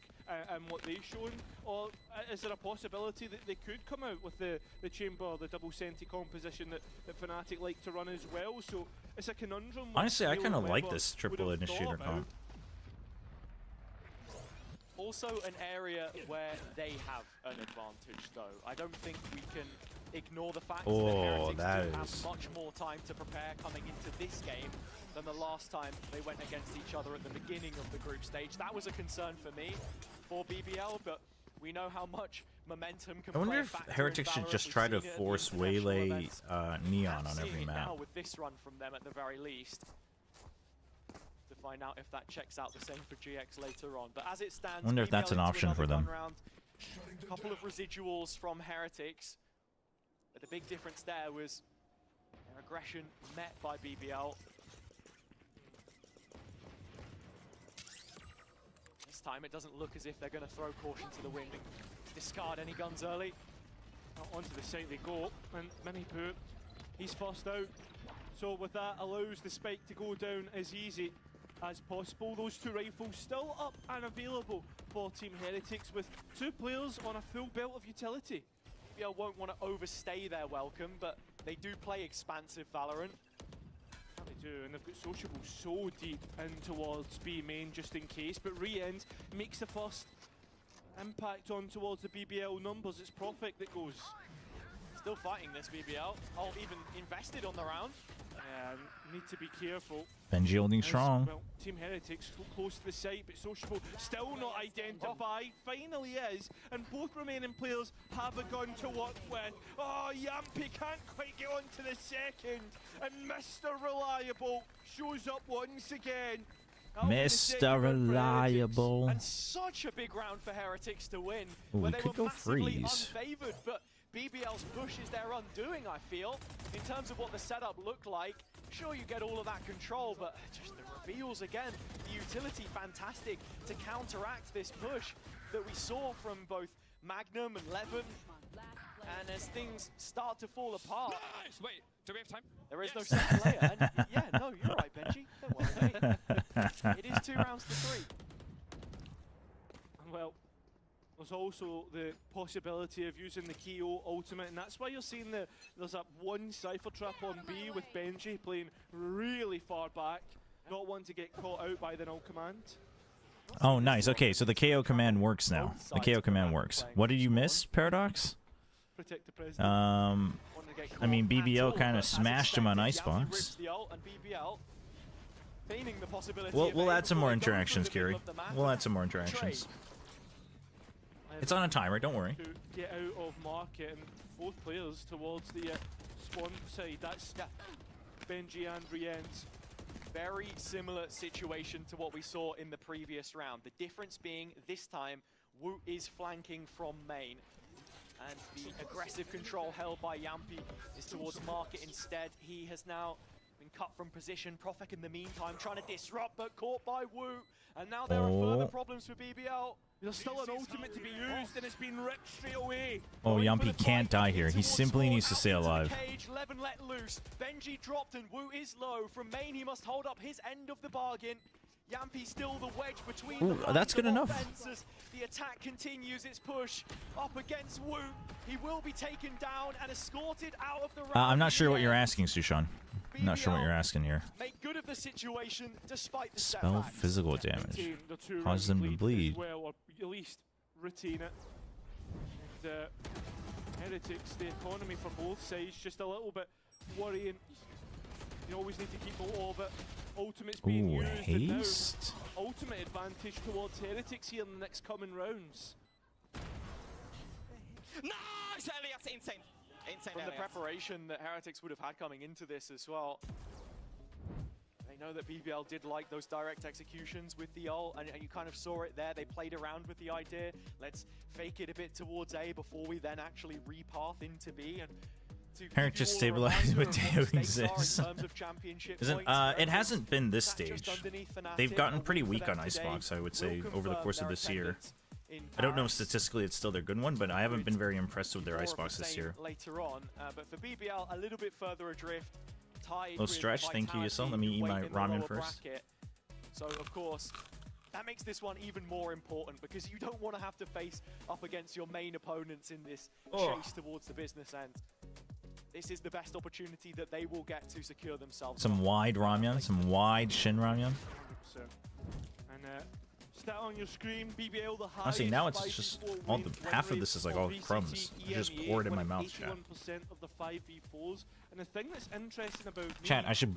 and what they've shown? Or is there a possibility that they could come out with the chamber, the double senti composition that Fnatic like to run as well? So it's a conundrum. Honestly, I kind of like this triple initiator comp. Also an area where they have an advantage, though. I don't think we can ignore the fact that Heretics do have much more time to prepare coming into this game than the last time they went against each other at the beginning of the group stage. That was a concern for me, for BBL, but we know how much momentum can I wonder play a if factor in Heretics should Valorant. just We've try to seen it at force the international Waylay events. Neon And on seeing every it map. now with this run from them at the very least. The find out if that checks out the same for GX later on. But as it stands, Wonder if that's an option for them. A couple of residuals from Heretics. But the big difference there was their aggression met by BBL. This time it doesn't look as if they're going to throw caution to the wind and discard any guns early. Onto the site they go, and Minipoo, he's first out. So with that, allows the spike to go down as easy as possible. Those two rifles still up and available for Team Heretics with two players on a full belt of utility. BBL won't want to overstay their welcome, but they do play expansive Valorant. They do, and they've got Sociable so deep in towards B main just in case, but Re-End makes the first impact on towards the BBL numbers. It's Profit that goes. Still fighting this BBL. Oh, even invested on the round. Need to be careful. Benji holding strong. Well, Team Heretics close to the site, but Sociable still not identified. Finally is, and both remaining players have a gun to work with. Oh, Yampy can't quite get onto the second, and Mr. Reliable shows up once again. Mr. Reliable. And such a big round for Heretics to win. Ooh, we they could were go massively freeze. unfavored, but BBL's push is their undoing, I feel. In terms of what the setup looked like, sure you get all of that control, but just the reveals again, the utility fantastic to counteract this push that we saw from both Magnum and Levin. And as things start to fall apart... Nice. Wait, do we have time? There is no second layer. And yeah, no, you're right, Benji. Don't worry, mate. It is 2 rounds to 3. Well, there's also the possibility of using the KO ultimate, and that's why you're seeing there's that one Cypher trap on B with Benji playing really far back, not wanting to get caught out by the null command. Oh, nice. Okay, so the KO command works now. The KO command works. What did you miss, Paradox? Protect the president. I mean, BBL kind of smashed him on Icebox. We'll add some more interactions, Kiri. We'll add some more interactions. It's on a timer, don't worry. To get out of market, and both players towards the spawn side. That's Benji and Re-End. Very similar situation to what we saw in the previous round. The difference being this time, Woot is flanking from main. And the aggressive control held by Yampy is towards market instead. He has now been cut from position. Profek in the meantime trying to disrupt, but caught by Woot. And now there are further problems for BBL. There's still an ultimate to be used, and it's been ripped straight away. Oh, Yampy can't die here. He simply needs to stay alive. Levin let loose. Benji dropped, and Woot is low. From main, he must hold up his end of the bargain. Yampy still the wedge between the that's good enough. Offenses. The attack continues its push up against Woot. He will be taken down and escorted out of the round. I'm not sure what you're asking, Sushan. I'm not sure what you're asking here. Make good of the situation despite the Spell setbacks. physical damage. Causes them to bleed. Well, or at least retain it. And, Heretics, the economy for both sides, just a little bit worrying. You always need to keep hold of it. Ultimate's being used, haste. And now, ultimate advantage towards Heretics here in the next coming rounds. Nice, Elias, insane. Insane. From the preparation that Heretics would have had coming into this as well. They know that BBL did like those direct executions with the ult, and you kind of saw it there. They played around with the idea. Let's fake it a bit towards A before we then actually repath into B. And Herrick just stabilized with doing this. It hasn't been this stage. They've gotten pretty weak on Icebox, I would say, over the course of this year. I don't know if statistically it's still their good one, but I haven't been very impressed with their Icebox this year. Later on, but for BBL, a little bit further adrift. Low stretch, thank you, Yusel. Let me eat my ramen first. So, of course, that makes this one even more important because you don't want to have to face up against your main opponents in this chase towards the business end. This is the best opportunity that they will get to secure themselves. Some wide ramyun, some wide Shin ramyun. And stat on your screen, BBL the highest. Honestly, now it's just all half of this is like all crumbs. I just pour it in my mouth, chat. Of the 5v4s. And the thing that's interesting about Chat, I should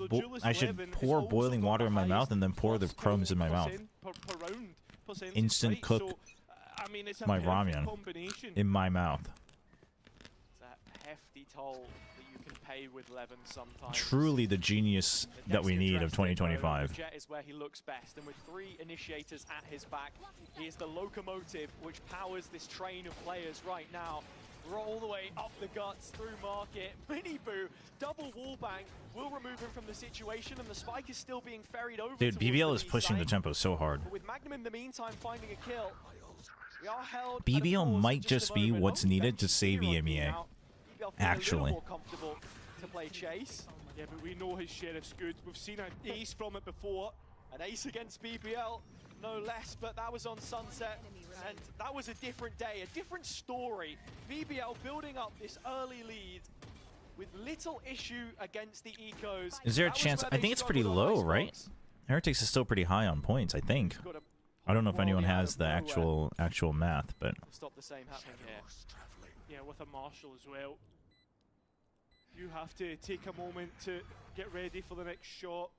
pour boiling water in my mouth and then pour the crumbs in my mouth. Instant cook my ramyun in my mouth. hefty toll that you can pay with Levin sometimes. Truly the genius that we need of 2025. Jet is where he looks best, and with 3 initiators at his back, he is the locomotive which powers this train of players right now. Roll the way up the guts through market. Miniboo, double wallbang will remove him from the situation, and the spike is still being ferried over. Dude, BBL is pushing the tempo so hard. But with Magnum in the meantime finding a kill, we are held BBL might just be what's needed to save EMEA. Actually. More comfortable to play chase. Yeah, but we know his sheriff's good. We've seen an ace from it before. An ace against BBL, no less, but that was on Sunset, and that was a different day, a different story. BBL building up this early lead with little issue against the Ecos. Is there a chance? I think it's pretty low, right? Heretics is still pretty high on points, I think. I don't know if anyone has the actual math, but stop the same happening here. Yeah, with a Marshall as well. You have to take a moment to get ready for the next shot.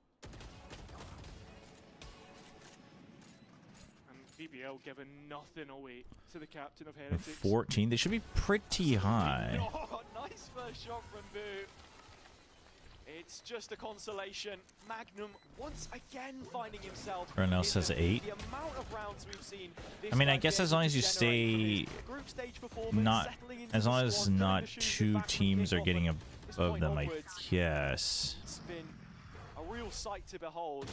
BBL giving nothing away to the captain of Heretics. 14, they should be pretty high. Oh, nice first shot from Boo. It's just a consolation. Magnum once again finding himself. Everyone else has 8. The amount of rounds we've seen I mean, I guess as long as you stay not, as long as not 2 teams are getting above them, I guess. It's been a real sight to behold.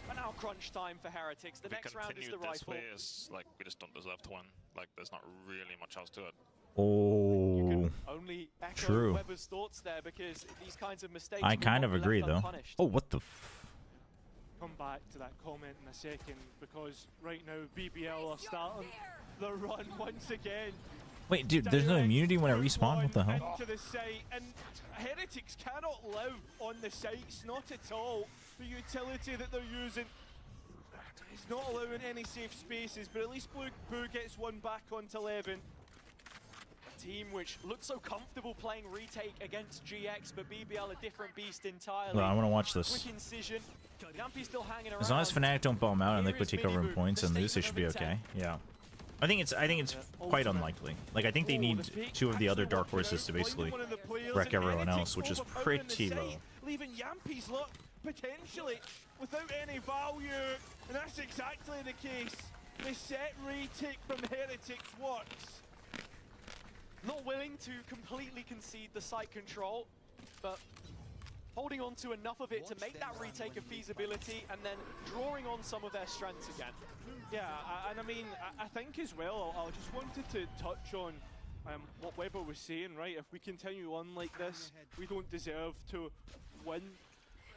But now crunch time for Heretics. The next round is the rifle. Like, we just don't deserve to win. Like, there's not really much else to it. Oh, only echo true. Weber's thoughts there, because these kinds of mistakes I kind of agree, though. Oh, what the f... Come back to that comment in a second, because right now BBL are starting the run once again. Wait, dude, there's no immunity when I respawn? What the hell? Into the site, and Heretics cannot live on the sites, not at all. The utility that they're using is not allowing any safe spaces, but at least Boo gets one back onto 11. A team which looked so comfortable playing retake against GX, but BBL a different beast entirely. Well, I want to watch this. Quick incision. Yampy's still hanging around. As long as Fnatic don't bomb out and Liquid take over in points and lose, they should be okay. Yeah. I think it's quite unlikely. Like, I think they need 2 of the other Dark Horses to basically wreck everyone else, which is pretty low. Leaving Yampy's luck potentially without any value, and that's exactly the case. The set retake from Heretics works. Not willing to completely concede the site control, but holding on to enough of it to make that retake a feasibility, and then drawing on some of their strengths again. Yeah, and I mean, I think as well, I just wanted to touch on what Weber was saying, right? If we continue on like this, we don't deserve to win.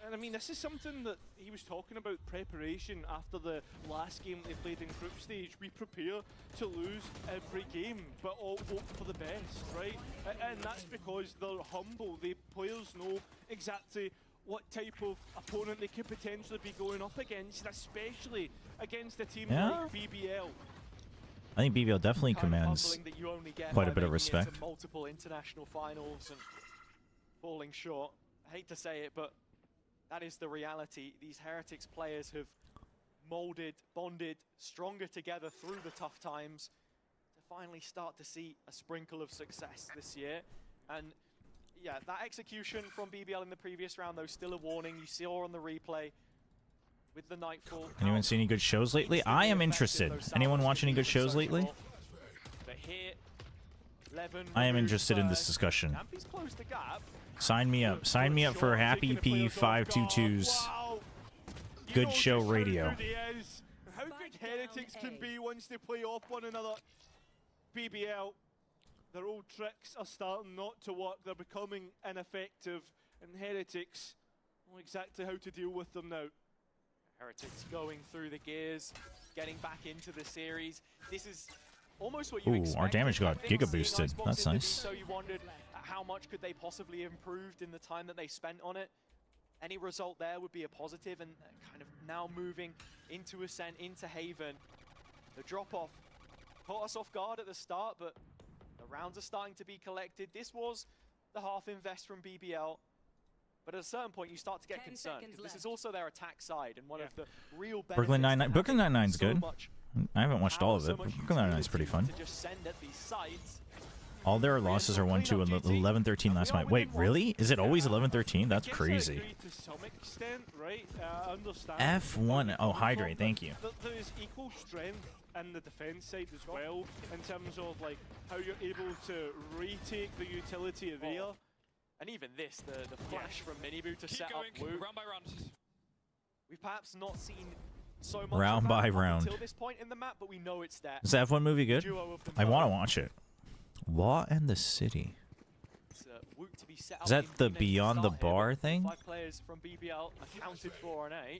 And I mean, this is something that he was talking about, preparation after the last game they played in group stage. We prepare to lose every game, but all hope for the best, right? And that's because they're humble. The players know exactly what type of opponent they could potentially be going up against, especially against a team like BBL. I think BBL definitely commands quite a bit of respect. Multiple international finals and falling short. I hate to say it, but that is the reality. These Heretics players have molded, bonded, stronger together through the tough times to finally start to see a sprinkle of success this year. And yeah, that execution from BBL in the previous round, though, still a warning. You saw on the replay with the Nightfall. Anyone see any good shows lately? I am interested. Anyone watch any good shows lately? But here, Levin I am interested in this discussion. Yampy's closed the gap. Sign me up. Sign me up for Happy P522's Good Show Radio. How good Heretics can be once they play off one another. BBL, their old tricks are starting not to work. They're becoming ineffective, and Heretics know exactly how to deal with them now. Heretics going through the gears, getting back into the series. This is almost what you expected. Our damage got giga boosted. That's nice. So you wondered how much could they possibly improved in the time that they spent on it. Any result there would be a positive, and kind of now moving into Ascent, into Haven. The drop-off caught us off guard at the start, but the rounds are starting to be collected. This was the half invest from BBL, but at a certain point you start to get concerned, because this is also their attack side, and one of the real benefits. Brooklyn Nine-Nine. Brooklyn Nine-Nine's good. I haven't watched all of it, but Brooklyn Nine-Nine's pretty fun. To just send at these sites. All their losses are 1-2 and 11-13 last night. Wait, really? Is it always 11-13? That's crazy. F1. Oh, hydrate. Thank you. There's equal strength in the defense side as well, in terms of like how you're able to retake the utility of air. And even this, the flash from Minibu to set up Wu. Round by round. We've perhaps not seen so much round by round until this point in the map, but we know it's there. Is the F1 movie good? I want to watch it. Law and the City. Is that the Beyond the Bar thing? 5 players from BBL accounted for an A.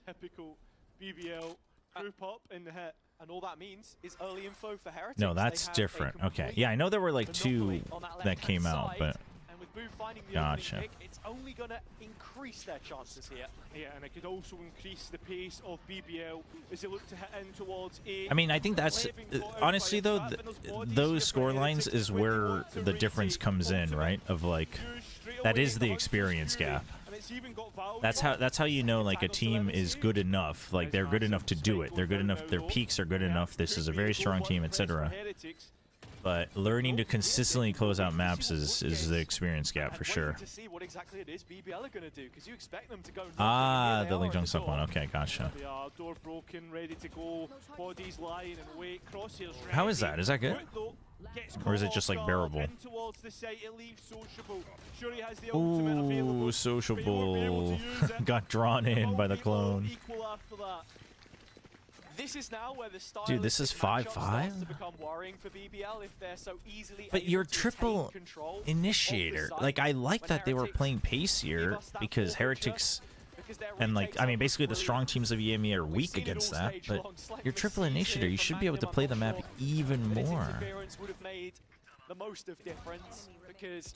Typical BBL group up in the hit. And all that means is early info for Heretics. No, that's different. Okay. Yeah, I know there were like 2 that came out, but gotcha. It's only going to increase their chances here. Yeah, and it could also increase the pace of BBL as they look to hit in towards A. I mean, I think that's honestly though, those score lines is where the difference comes in, right? Of like, that is the experience gap. That's how you know like a team is good enough. Like they're good enough to do it. They're good enough. Their peaks are good enough. This is a very strong team, etc. But learning to consistently close out maps is the experience gap for sure. Ah, the Link Jung Suck one. Okay, gotcha. Door broken, ready to go. Bodies lying in wait. Crosshairs. How is that? Is that good? Or is it just like bearable? Ooh, sociable. Got drawn in by the clone. This is now where the style dude, this is 5-5? But you're triple initiator. Like, I like that they were playing pace here because Heretics and, like, I mean, basically the strong teams of EMEA are weak against that, but you're triple initiator. You should be able to play the map even more. The most of difference because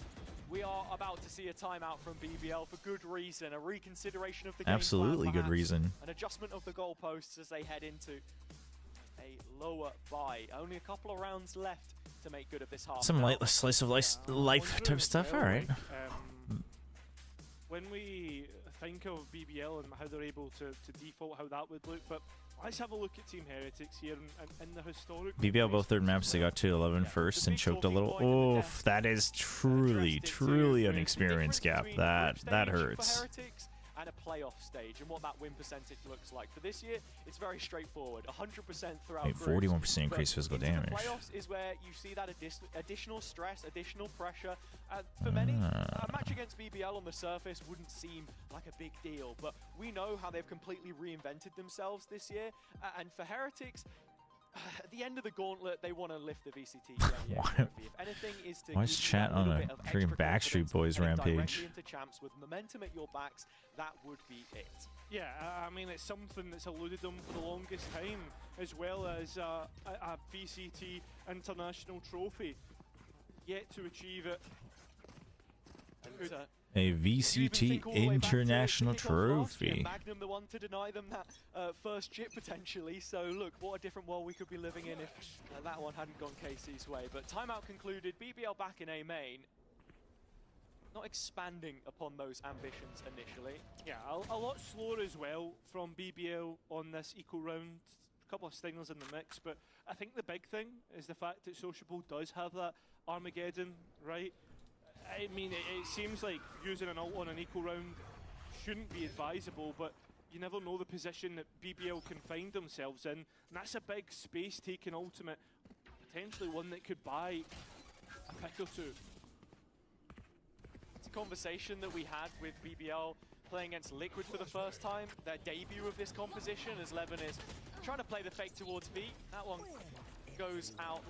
we are about to see a timeout from BBL for good reason, a reconsideration of the game absolutely plan, good reason. An adjustment of the goalposts as they head into a lower bye. Only a couple of rounds left to make good of this half. Some light slice of life type stuff. All right. When we think of BBL and how they're able to default, how that would look, but let's have a look at Team Heretics here and the historical. BBL both third maps, they got to 11 first and choked a little. Oof, that is truly an experience gap. That hurts. And a playoff stage, and what that win percentage looks like. For this year, it's very straightforward. 100% throughout. 41% increased physical damage. The playoffs is where you see that additional stress, additional pressure. For many, a match against BBL on the surface wouldn't seem like a big deal, but we know how they've completely reinvented themselves this year. And for Heretics, at the end of the gauntlet, they want to lift the VCT. If anything is to why is chat on a freaking Backstreet Boys rampage? Into champs with momentum at your backs, that would be it. Yeah, I mean, it's something that's eluded them for the longest time, as well as a VCT international trophy. Yet to achieve it. And, a VCT international trophy. Magnum the one to deny them that first chip potentially. So look, what a different world we could be living in if that one hadn't gone KC's way. But timeout concluded. BBL back in A main. Not expanding upon those ambitions initially. Yeah, a lot slower as well from BBL on this eco round. A couple of stingers in the mix, but I think the big thing is the fact that Sociable does have that Armageddon, right? I mean, it seems like using an ult on an equal round shouldn't be advisable, but you never know the position that BBL can find themselves in, and that's a big space-taking ultimate, potentially one that could buy a pick or two. It's a conversation that we had with BBL playing against Liquid for the first time, their debut of this composition, as Levin is trying to play the fake towards B. That one goes out,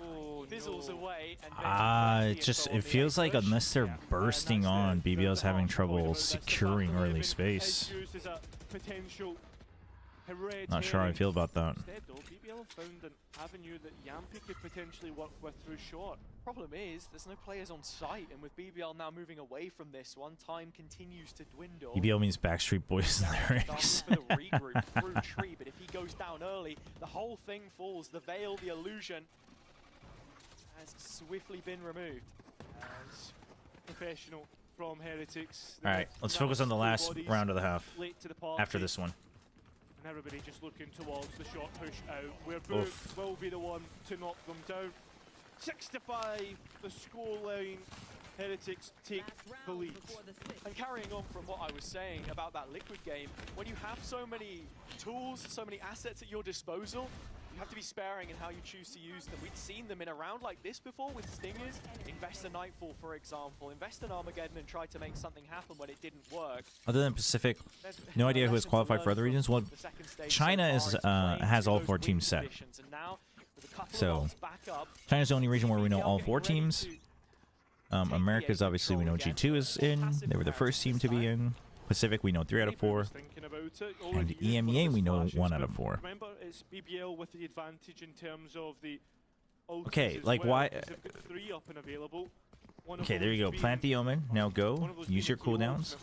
fizzles away. It feels like unless they're bursting on, BBL's having trouble securing early space. Not sure how I feel about that. Instead, though, BBL found an avenue that Yampy could potentially work with through short. Problem is, there's no players on site, and with BBL now moving away from this one, time continues to dwindle. BBL means Backstreet Boys lyrics. For the regroup through tree, but if he goes down early, the whole thing falls. The veil, the illusion, has swiftly been removed. As professional from Heretics. All right, let's focus on the last round of the half after this one. And everybody just looking towards the short push out, where Book will be the one to knock them down. 6-5, the scoreline. Heretics take the lead. And carrying on from what I was saying about that Liquid game, when you have so many tools, so many assets at your disposal, you have to be sparing in how you choose to use them. We'd seen them in a round like this before with Stingers. Invest in Nightfall, for example. Invest in Armageddon and try to make something happen when it didn't work. Other than Pacific, no idea who has qualified for other regions. Well, China is has all 4 teams set. So China's the only region where we know all 4 teams. America's obviously we know G2 is in. They were the first team to be in. Pacific we know 3 out of 4. And EMEA we know 1 out of 4. Remember, it's BBL with the advantage in terms of the okay, like why? Okay, there you go. Plant the Omen. Now go. Use your cooldowns.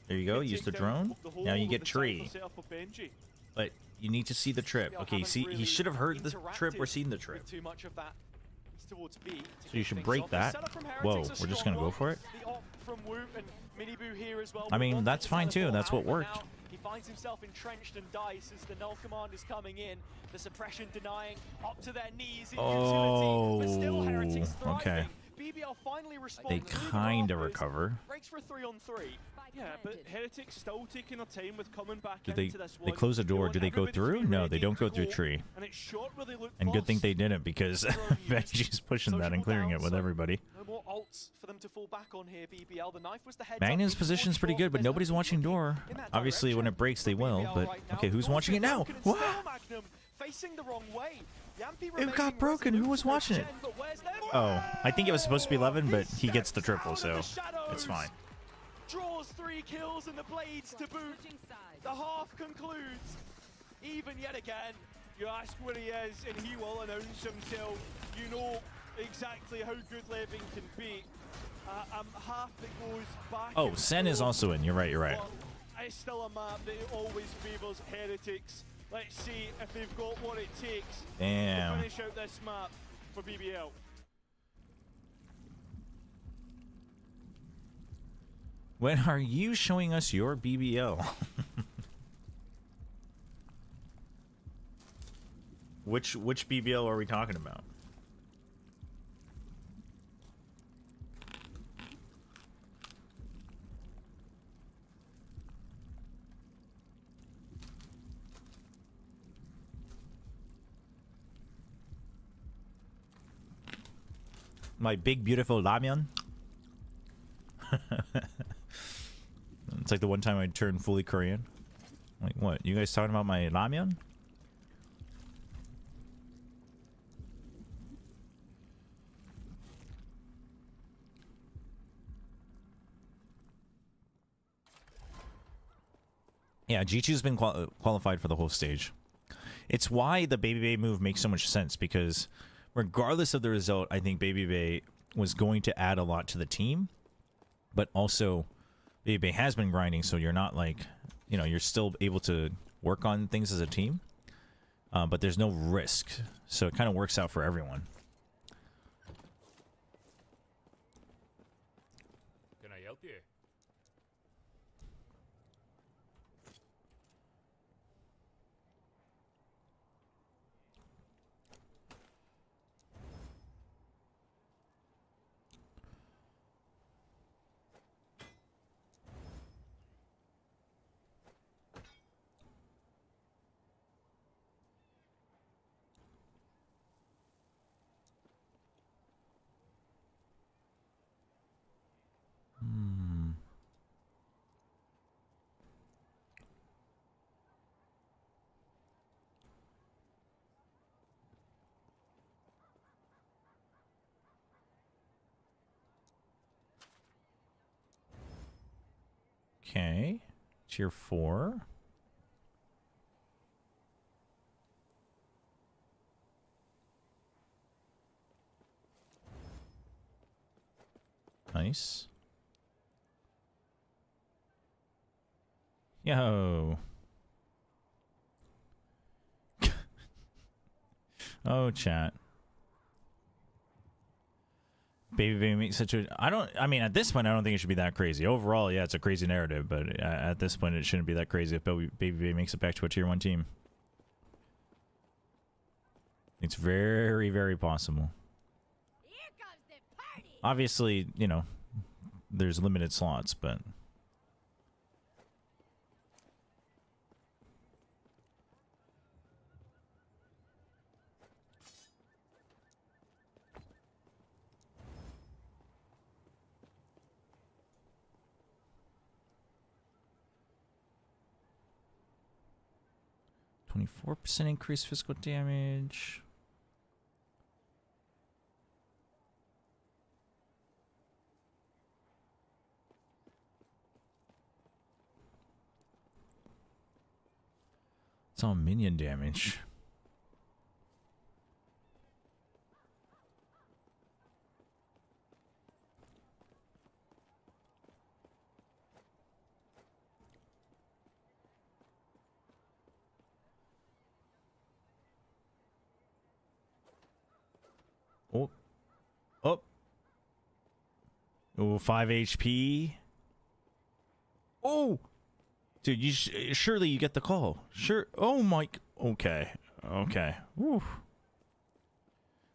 There you go. Use the drone. Now you get tree. But you need to see the trip. Okay, see, he should have heard the trip or seen the trip. So you should break that. Whoa, we're just gonna go for it. I mean, that's fine too. That's what worked. He finds himself entrenched and dice as the null command is coming in. The suppression denying up to their knees in utility, but still Heretics thriving. Okay. BBL finally responds. They kind of recover. Breaks for a 3-on-3. Yeah, but Heretics still taking their time with coming back Do they into this they close the door? Do they go through? No, they don't go through tree. And good thing they didn't, because Benji's pushing that and clearing it with everybody. No more ults for them to fall back on here, BBL. The knife was the head. Magnum's position's pretty good, but nobody's watching door. Obviously, when it breaks, they will. But okay, who's watching it now? What? Facing the wrong way. It got broken. Who was watching it? Oh, I think it was supposed to be 11, but he gets the triple, so it's fine. Draws 3 kills and the blades to boot. The half concludes. Even yet again. You ask where he is and he will announce himself. You know exactly how good Levin can be. Half that goes back. Oh, Sen is also in. You're right. You're right. It's still a map that always favors Heretics. Let's see if they've got what it takes Damn. to finish out this map for BBL. When are you showing us your BBL? Which BBL are we talking about? My big beautiful Lamion. It's like the one time I turned fully Korean. Like, what? You guys talking about my Lamion? Yeah, G2's been qualified for the whole stage. It's why the Baby Bay move makes so much sense, because regardless of the result, I think Baby Bay was going to add a lot to the team. But also, Baby Bay has been grinding, so you're not like, you know, you're still able to work on things as a team. But there's no risk, so it kind of works out for everyone. Can I help you? Okay, tier 4. Nice. Yo. Oh, chat. Baby Baby makes such a... I mean, at this point, I don't think it should be that crazy. Overall, yeah, it's a crazy narrative, but at this point, it shouldn't be that crazy if Baby Baby makes it back to a tier 1 team. It's very, very possible. Obviously, you know, there's limited slots, but... %24 increased physical damage. It's all minion damage. Oh. Oh. Oh, 5 HP. Oh! Dude, you surely you get the call. Sure. Oh my. Okay. Okay. Woo.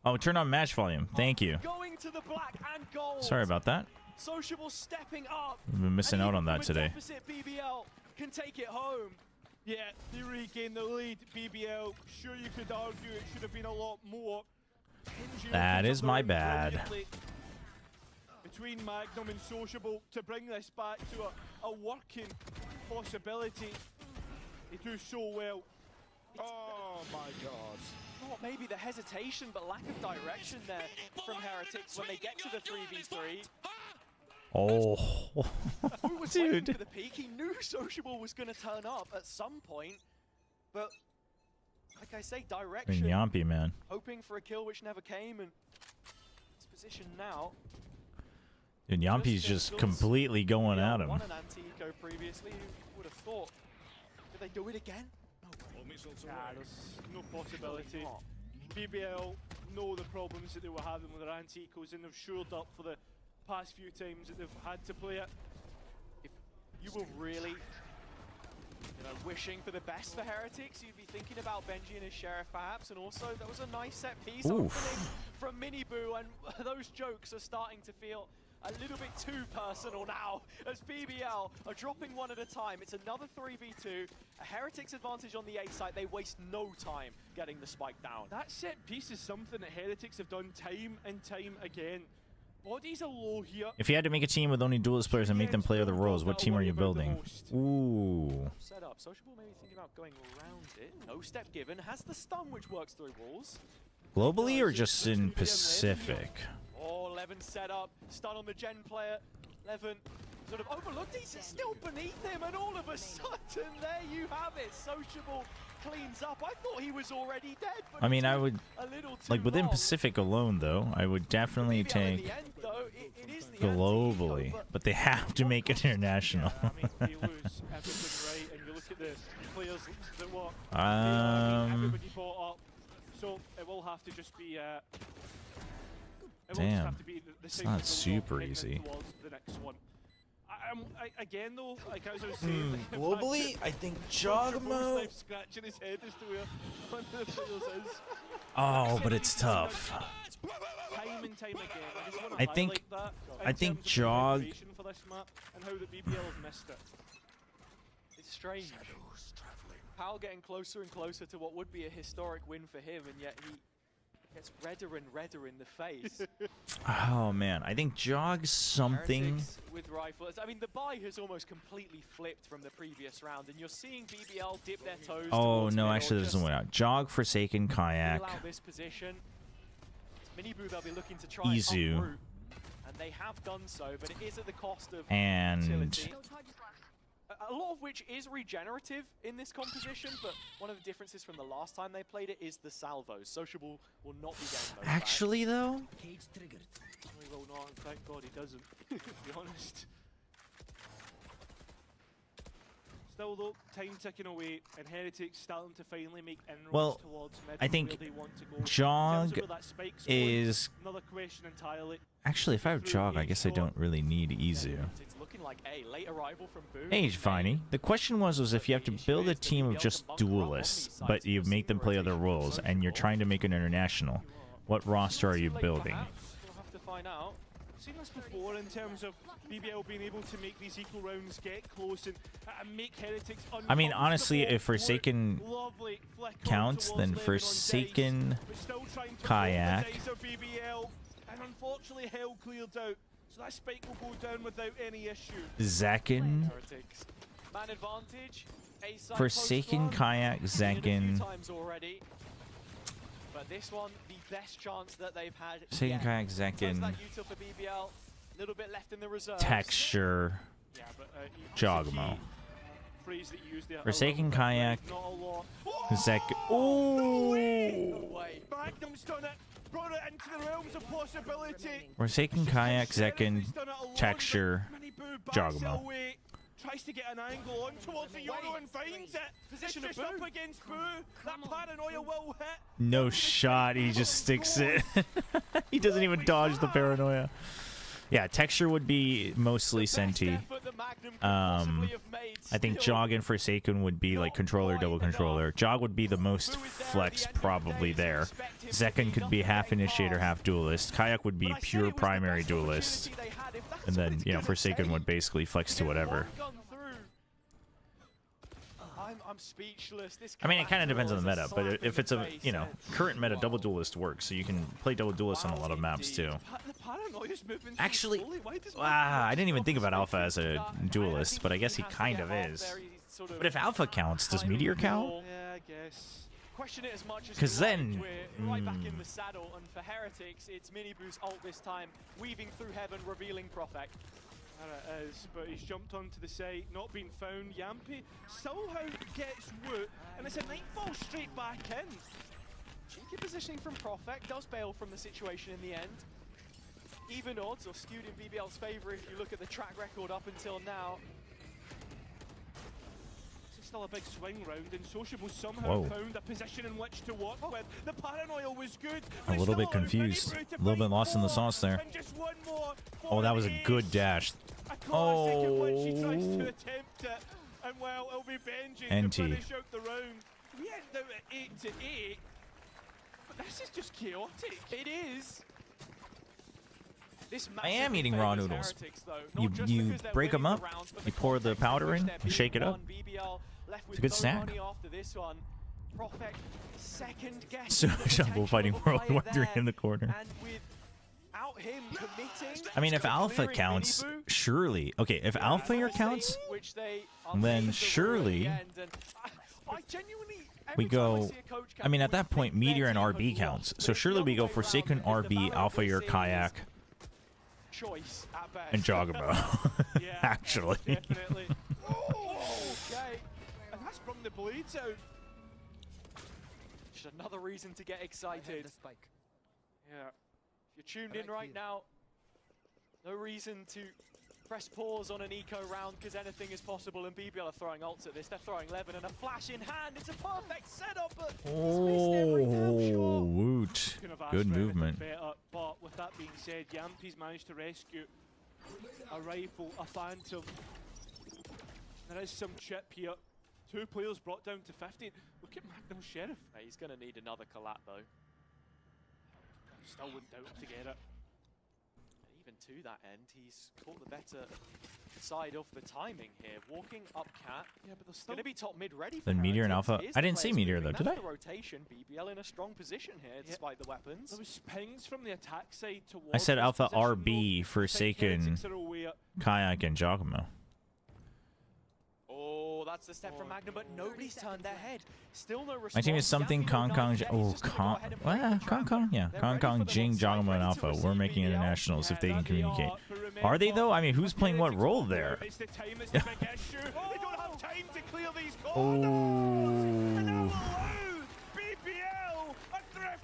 Oh, turn on match volume. Thank you. Going to the black and gold. Sorry about that. Sociable stepping up. We've been missing out on that today. BBL can take it home. Yeah, they regain the lead. BBL, sure you could argue it should have been a lot more. That is my bad. Between Magnum and Sociable to bring this back to a working possibility. They do so well. Oh my god. Not maybe the hesitation, but lack of direction there from Heretics when they get to the 3v3. Oh, Who was dude. waiting for the peak? He knew Sociable was going to turn up at some point, but like I say, direction. Yampy, man. Hoping for a kill which never came, and his position now. Dude, Yampy's just completely going at him. Won an anti-eco previously. Who would have thought? Did they do it again? Nah, there's no possibility. BBL know the problems that they were having with their anti-ecos, and they've shored up for the past few times that they've had to play it. If you were really wishing for the best for Heretics, you'd be thinking about Benji and his Sheriff perhaps, and also that was a nice set piece opening from Miniboo, and those jokes are starting to feel a little bit too personal now, as BBL are dropping one at a time. It's another 3v2, a Heretics advantage on the A side. They waste no time getting the spike down. That set piece is something that Heretics have done time and time again. Bodies are low here. If you had to make a team with only duelist players and make them play other roles, what team are you building? Ooh. Set up. Sociable maybe thinking about going around it. No step given. Has the stun which works through walls. Globally or just in Pacific? Oh, Levin set up. Stun on the Gen player. Levin sort of overlooked. He's still beneath him, and all of a sudden, there you have it. Sociable cleans up. I thought he was already dead. But I mean, I would, like within Pacific alone, though, I would definitely take globally, but they have to make it international. Yeah, I mean, they lose everything right, and you look at the players that were everybody bought up, so it will have to just be. Damn, it's not super easy. The next one. Again though, like as I was saying, globally, I think Chobra. Scratching his head as to where one of the players is. Oh, but it's tough. Time and time again. I think Jog. For this map and how the BBL have missed it. It's strange. Pal getting closer and closer to what would be a historic win for him, and yet he gets redder and redder in the face. Oh man, I think Jog's something. Heretics with rifles. I mean, the buy has almost completely flipped from the previous round, and you're seeing BBL dip their toes. Oh no, actually, there's no way out. Jog, Forsaken, Kayak. Out this position. Miniboo, they'll be looking to try Izu. uproot, and they have done so, but it is at the cost of and utility. A lot of which is regenerative in this composition, but one of the differences from the last time they played it is the salvos. Sociable will not be getting those actually back. Though? He will not, and thank God he doesn't, to be honest. Still though, time ticking away, and Heretics starting to finally make inroads Well, towards mid. I think where they want to go. Jog In terms of where that spike's is... going, another question entirely. Actually, if I have Jog, I guess I don't really need Izu. It's looking like a late arrival from Boo. Hey, Viney. The question was if you have to build a team of just duelists, but you make them play other roles, and you're trying to make an international, what roster are you building? We'll have to find out. I've seen this before in terms of BBL being able to make these equal rounds get close and make Heretics. I mean, honestly, if Forsaken counts, then Forsaken, Kayak. And unfortunately, Hell cleared out, so that spike will go down without any issue. Zekin, Man advantage. Forsaken, Kayak, Zekin. But this one, the best chance that they've had. Forsaken, Kayak, Zekin. Little bit left in the reserve. Texture, Jogmo. Forsaken, Kayak, Zekin. Oh! Magnum's done it. Brought it into the realms of possibility. Forsaken, Kayak, Zekin, Texture, Jogmo. Tries to get an angle on towards the Euro and finds it. Position just up against Boo. That paranoia will hit. No shot. He just sticks it. He doesn't even dodge the paranoia. Yeah, Texture would be mostly Senti. I think Jog and Forsaken would be like controller, double controller. Jog would be the most flex probably there. Zekin could be half initiator, half duelist. Kayak would be pure primary duelist. And then, you know, Forsaken would basically flex to whatever. I'm speechless. I mean, it kind of depends on the meta, but if it's a, you know, current meta, double duelist works, so you can play double duelist on a lot of maps too. Actually, I didn't even think about Alpha as a duelist, but I guess he kind of is. But if Alpha counts, does Meteor count? Yeah, I guess. Question it as much as 'Cause then, we're right back in the saddle, and for Heretics, it's Miniboo's ult this time, weaving through heaven, revealing Prophet. There it is, but he's jumped onto the site, not being found. Yampy somehow gets Woot, and it's a Nightfall straight back in. Cheeky positioning from Prophet, does bail from the situation in the end. Even odds are skewed in BBL's favour if you look at the track record up until now. It's still a big swing round, and Sociable somehow found a position in which to work with. The paranoia was good. A little bit confused. A little bit lost in the sauce there. Oh, that was a good dash. Oh. And well, it'll be Benji NT. to finish out the round. We end out at 8-8. But this is just chaotic. It is. I am eating raw noodles. You break them up, you pour the powder in, you shake it up. It's a good snack. So Jungle fighting World War III in the corner. I mean, if Alpha counts, surely. Okay, if Alpha here counts, then surely we go. I mean, at that point, Meteor and RB counts. So surely we go Forsaken, RB, Alpha year, Kayak, and Jogamo. Actually. Definitely. Okay. And that's from the bleeds out. Just another reason to get excited. Yeah. If you're tuned in right now, no reason to press pause on an eco round because anything is possible, and BBL are throwing ults at this. They're throwing Levin and a flash in hand. It's a perfect setup, but oh, Woot. Good movement. But with that being said, Yampy's managed to rescue a rifle, a Phantom. There is some chip here. 2 players brought down to 15. Look at Magnum Sheriff. He's going to need another collat though. Still wouldn't doubt to get it. Even to that end, he's caught the better side of the timing here. Walking up Cat. Yeah, but they're still going to be top mid ready. Then Meteor and Alpha. I didn't see Meteor though, did I? The rotation. BBL in a strong position here, despite the weapons. There was pings from the attack side towards. I said Alpha, RB, Forsaken, Kayak, and Jogamo. Oh, that's the step from Magnum, but nobody's turned their head. Still no response. My team is something Kong. Oh, Kong. Yeah, Kong, Jing, Jogamo, and Alpha. We're making internationals if they can communicate. Are they though? I mean, who's playing what role there? Oh.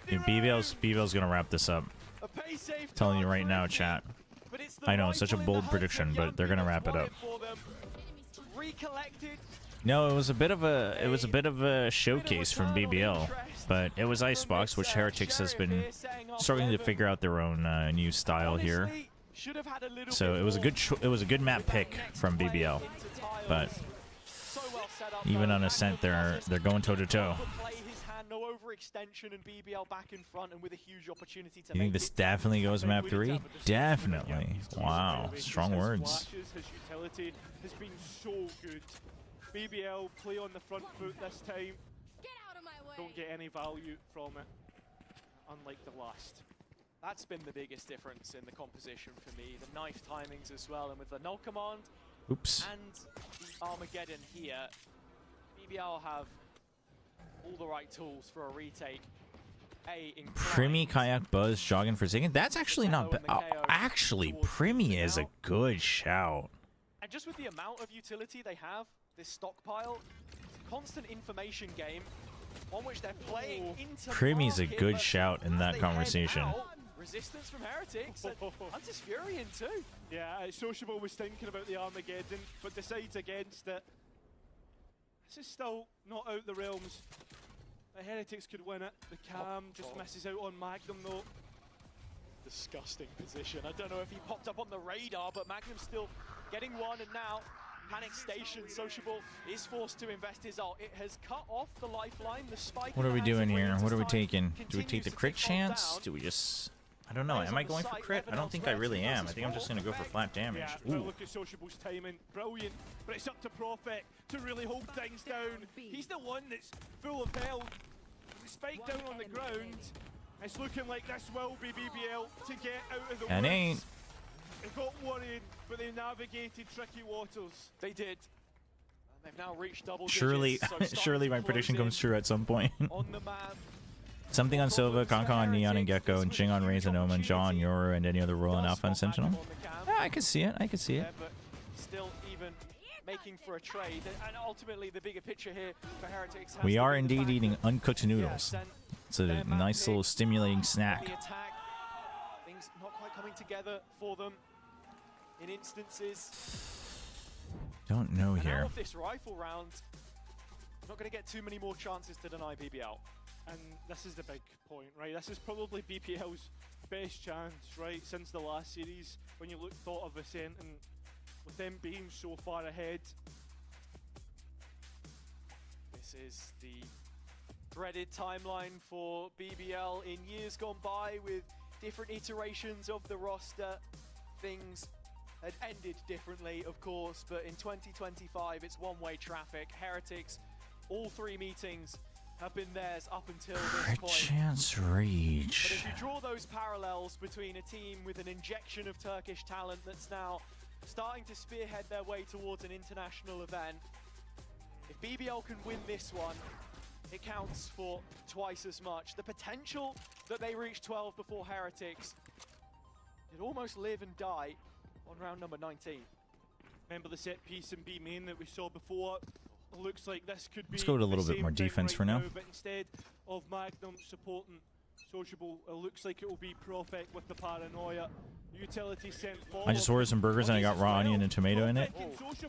Yeah, BBL's gonna wrap this up. I'm telling you right now, chat. I know, it's such a bold prediction, but they're gonna wrap it up. No, it was a bit of a showcase from BBL, but it was Icebox, which Heretics has been starting to figure out their own new style here. So it was a good map pick from BBL, but even on Ascent, they're going toe to toe. No overextension and BBL back in front and with a huge opportunity to You think this definitely goes map 3? Definitely. Wow, strong words. His utility has been so good. BBL play on the front foot this time. Don't get any value from it, unlike the last. That's been the biggest difference in the composition for me. The knife timings as well, and with the null command Oops. and the Armageddon here, BBL have all the right tools for a retake. Primi, Kayak, Buzz, Jogging, Forsaken. That's actually not bad. Actually, Primi is a good shout. And just with the amount of utility they have, this stockpile, constant information game on which they're playing into Primi's a good shout in that conversation. Resistance from Heretics, and Hunter's Furion too. Yeah, Sociable was thinking about the Armageddon, but decides against it. This is still not out the realms. The Heretics could win it. The Cam just misses out on Magnum though. Disgusting position. I don't know if he popped up on the radar, but Magnum's still getting one, and now Panic Station. Sociable is forced to invest his ult. It has cut off the lifeline. The spike. What are we doing here? What are we taking? Do we take the crit chance? Do we just... I don't know. Am I going for crit? I don't think I really am. I think I'm just going to go for flat damage. Yeah, Ooh. look at Sociable's timing. Brilliant. But it's up to Prophet to really hold things down. He's the one that's full of health. Spike down on the ground. It's looking like this will be BBL to get out of the And woods. ain't. They got worried, but they navigated tricky waters. They did. And they've now reached double Surely, digits, so surely my prediction comes true at some point. on the map. Something on Silva, Kanka on Neon and Gecko, and Jing on Raze and Omen, John, Yoru, and any other role on Alpha and Sentinel. Yeah, I can see it. I can see it. But still even making for a trade, and ultimately the bigger picture here for Heretics. We are indeed eating uncooked noodles. It's a nice little stimulating snack. The attack, things not quite coming together for them in instances. Don't know And out here. of this rifle round, not going to get too many more chances to deny BBL. And this is the big point, right? This is probably BPL's best chance, right, since the last series. When you thought of Ascent and with them being so far ahead. This is the dreaded timeline for BBL in years gone by with different iterations of the roster. Things had ended differently, of course, but in 2025, it's one-way traffic. Heretics, all three meetings have been theirs up until this point. Chance But Rage. if you draw those parallels between a team with an injection of Turkish talent that's now starting to spearhead their way towards an international event, if BBL can win this one, it counts for twice as much. The potential that they reach 12 before Heretics, it almost live and die on round number 19. Remember the set piece in B main that we saw before? It looks like this could be. Let's go to a little the bit more same thing defense right for now. But instead of Magnum supporting Sociable, it looks like it will be Prophet with the paranoia. Utility sent forward. I just ordered some burgers and I got raw onion and tomato in it.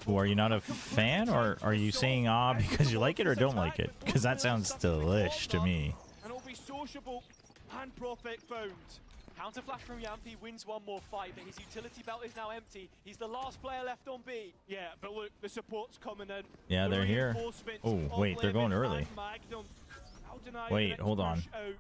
Ooh, are you not a fan, or are you saying ah because you like it or don't like it? Because that sounds delish to me. And it'll be Sociable and Prophet found. Counter flash from Yampi wins one more fight, but his utility belt is now empty. He's the last player left on B. Yeah, but look, the support's coming in. Yeah, The they're here. reinforcements Oh, of wait, they're going Levin early. and Magnum. How deny Wait, the hold next on. push out?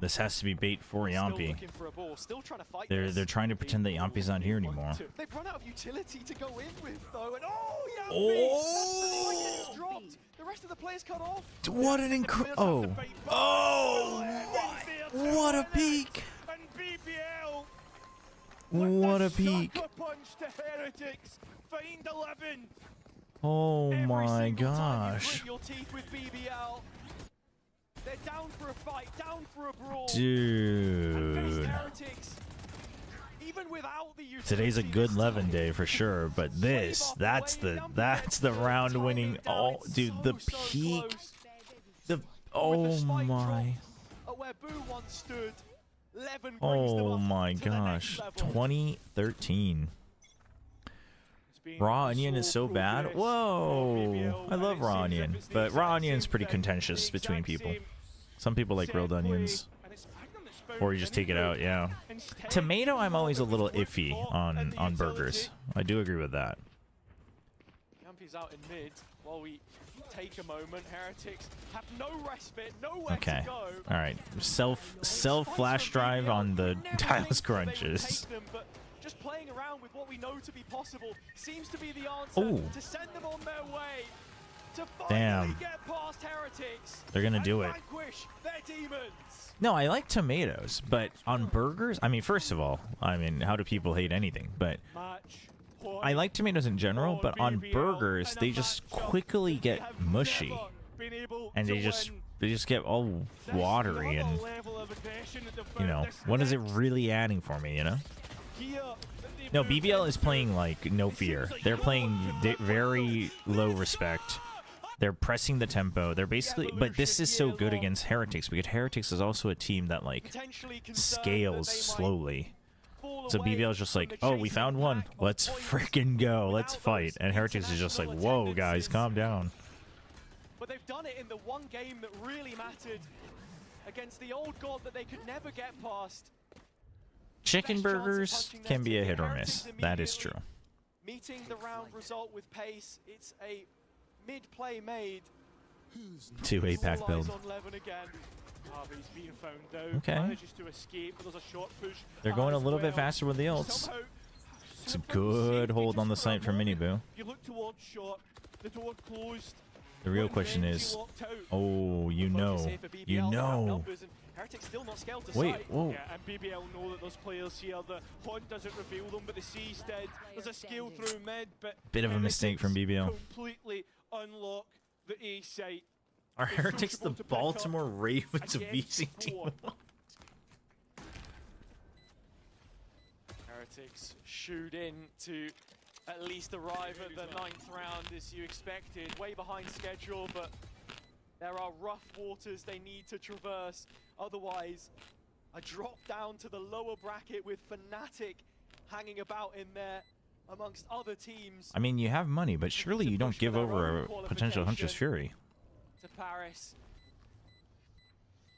This has to be bait for Still Yampi. looking for a ball, still trying to fight They're this. trying to pretend that Yampi's not here anymore. They've run out of utility to go in with, though, and oh, Yampi! Oh! That's the spike gets dropped. The rest of the players cut off. What an incredible! Oh! What a peak! And BBL. What a peak! Sucker punch to Heretics. Find 11. Oh Every my single time you gosh. grit your teeth with BBL. They're down for a fight, down for a brawl. Dude. Heretics, even without the utility, Today's a good Levin day for sure, but this, that's the round winning. Oh, dude, the peak. Oh my. Where Boo once stood, Levin brings them Oh up my to the next gosh. level. 2013. been Raw onion is so bad. progress Whoa! from BBL, I and love it raw seems onion, if it's the but raw exact onion's same pretty thing, contentious the between exact people. same Some people like set grilled play, onions, and it's Magnum that's found or you just take it Minibu. out. Yeah. Instead, Tomato, I'm always a little it was iffy caught on and the burgers. utility. I do agree with that. Yampy's out in mid while we take a moment. Heretics have no respite, nowhere Okay. to go. All right. Self flash drive on the tiles crunches. But just playing around with what we know to be possible seems to be the answer Ooh. to send them on their way. To finally Damn. get past Heretics. They're gonna and do it. vanquish their demons. No, I like tomatoes, but on burgers, I mean, first of all, I mean, how do people hate anything? But I like tomatoes in general, but on burgers, they just quickly get mushy, and they just get all watery, and you know, what is it really adding for me? You know? No, BBL is playing like no fear. They're playing very low respect. They're pressing the tempo. They're basically, but this is so good against Heretics because Heretics is also a team that like scales slowly. So BBL is just like, oh, we found one. Let's freaking go. Let's fight. And Heretics is just like, whoa, guys, calm down. But they've done it in the one game that really mattered against the old god that they could never get past. Chicken burgers can be a hit or miss. That is true. Meeting the round result with pace, it's a mid-play made. 2 8-pack build. Okay. They're going a little bit faster with the ults. It's a good hold on the site for Miniboo. The real question is, oh, you know. Wait, whoa. Yeah, and BBL know that those players here, the HUD doesn't reveal them, but the C-stead, there's a skill through mid, but Bit of a mistake from BBL. completely unlock the A site. Are Heretics the Baltimore Ravens of VCT? Heretics shoot in to at least arrive at the 9th round as you expected. Way behind schedule, but there are rough waters they need to traverse. Otherwise, a drop down to the lower bracket with Fnatic hanging about in there amongst other teams. I mean, you have money, but surely you don't give over a potential Huntress Fury. To Paris.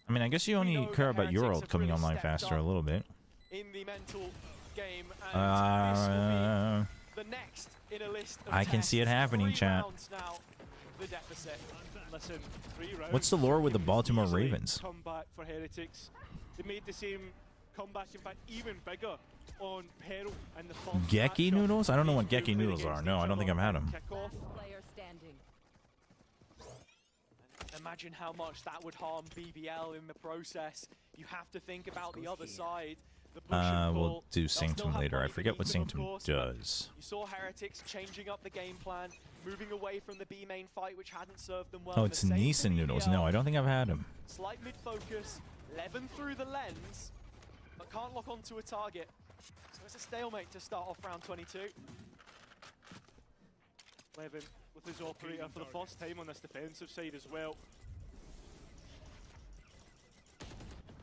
I mean, I guess you only care about your ult coming online faster a little bit. In the mental game, and this will be the next in a list of I can see it happening, chat. now, the deficit. Listen, 3 rounds. What's the lore with the Baltimore Ravens? Comeback for Heretics. They made the same comeback, in fact, even bigger on Peril and the first Geki matchup. noodles? I don't know what Geki noodles are. No, I don't think I've had them. Kickoff. Imagine how much that would harm BBL in the process. You have to think about the other side. The push and pull. We'll do They'll still Sanctum have later. I money forget what beneath them, of Sanctum course, but does. You saw Heretics changing up the game plan, moving away from the B main fight, which hadn't served them well. Oh, The it's same for Nissan noodles. BBL. No, I don't think I've had them. Slight mid-focus, Levin through the lens, but can't lock onto a target. So it's a stalemate to start off round 22. Levin with his operator for the first time on this defensive side as well.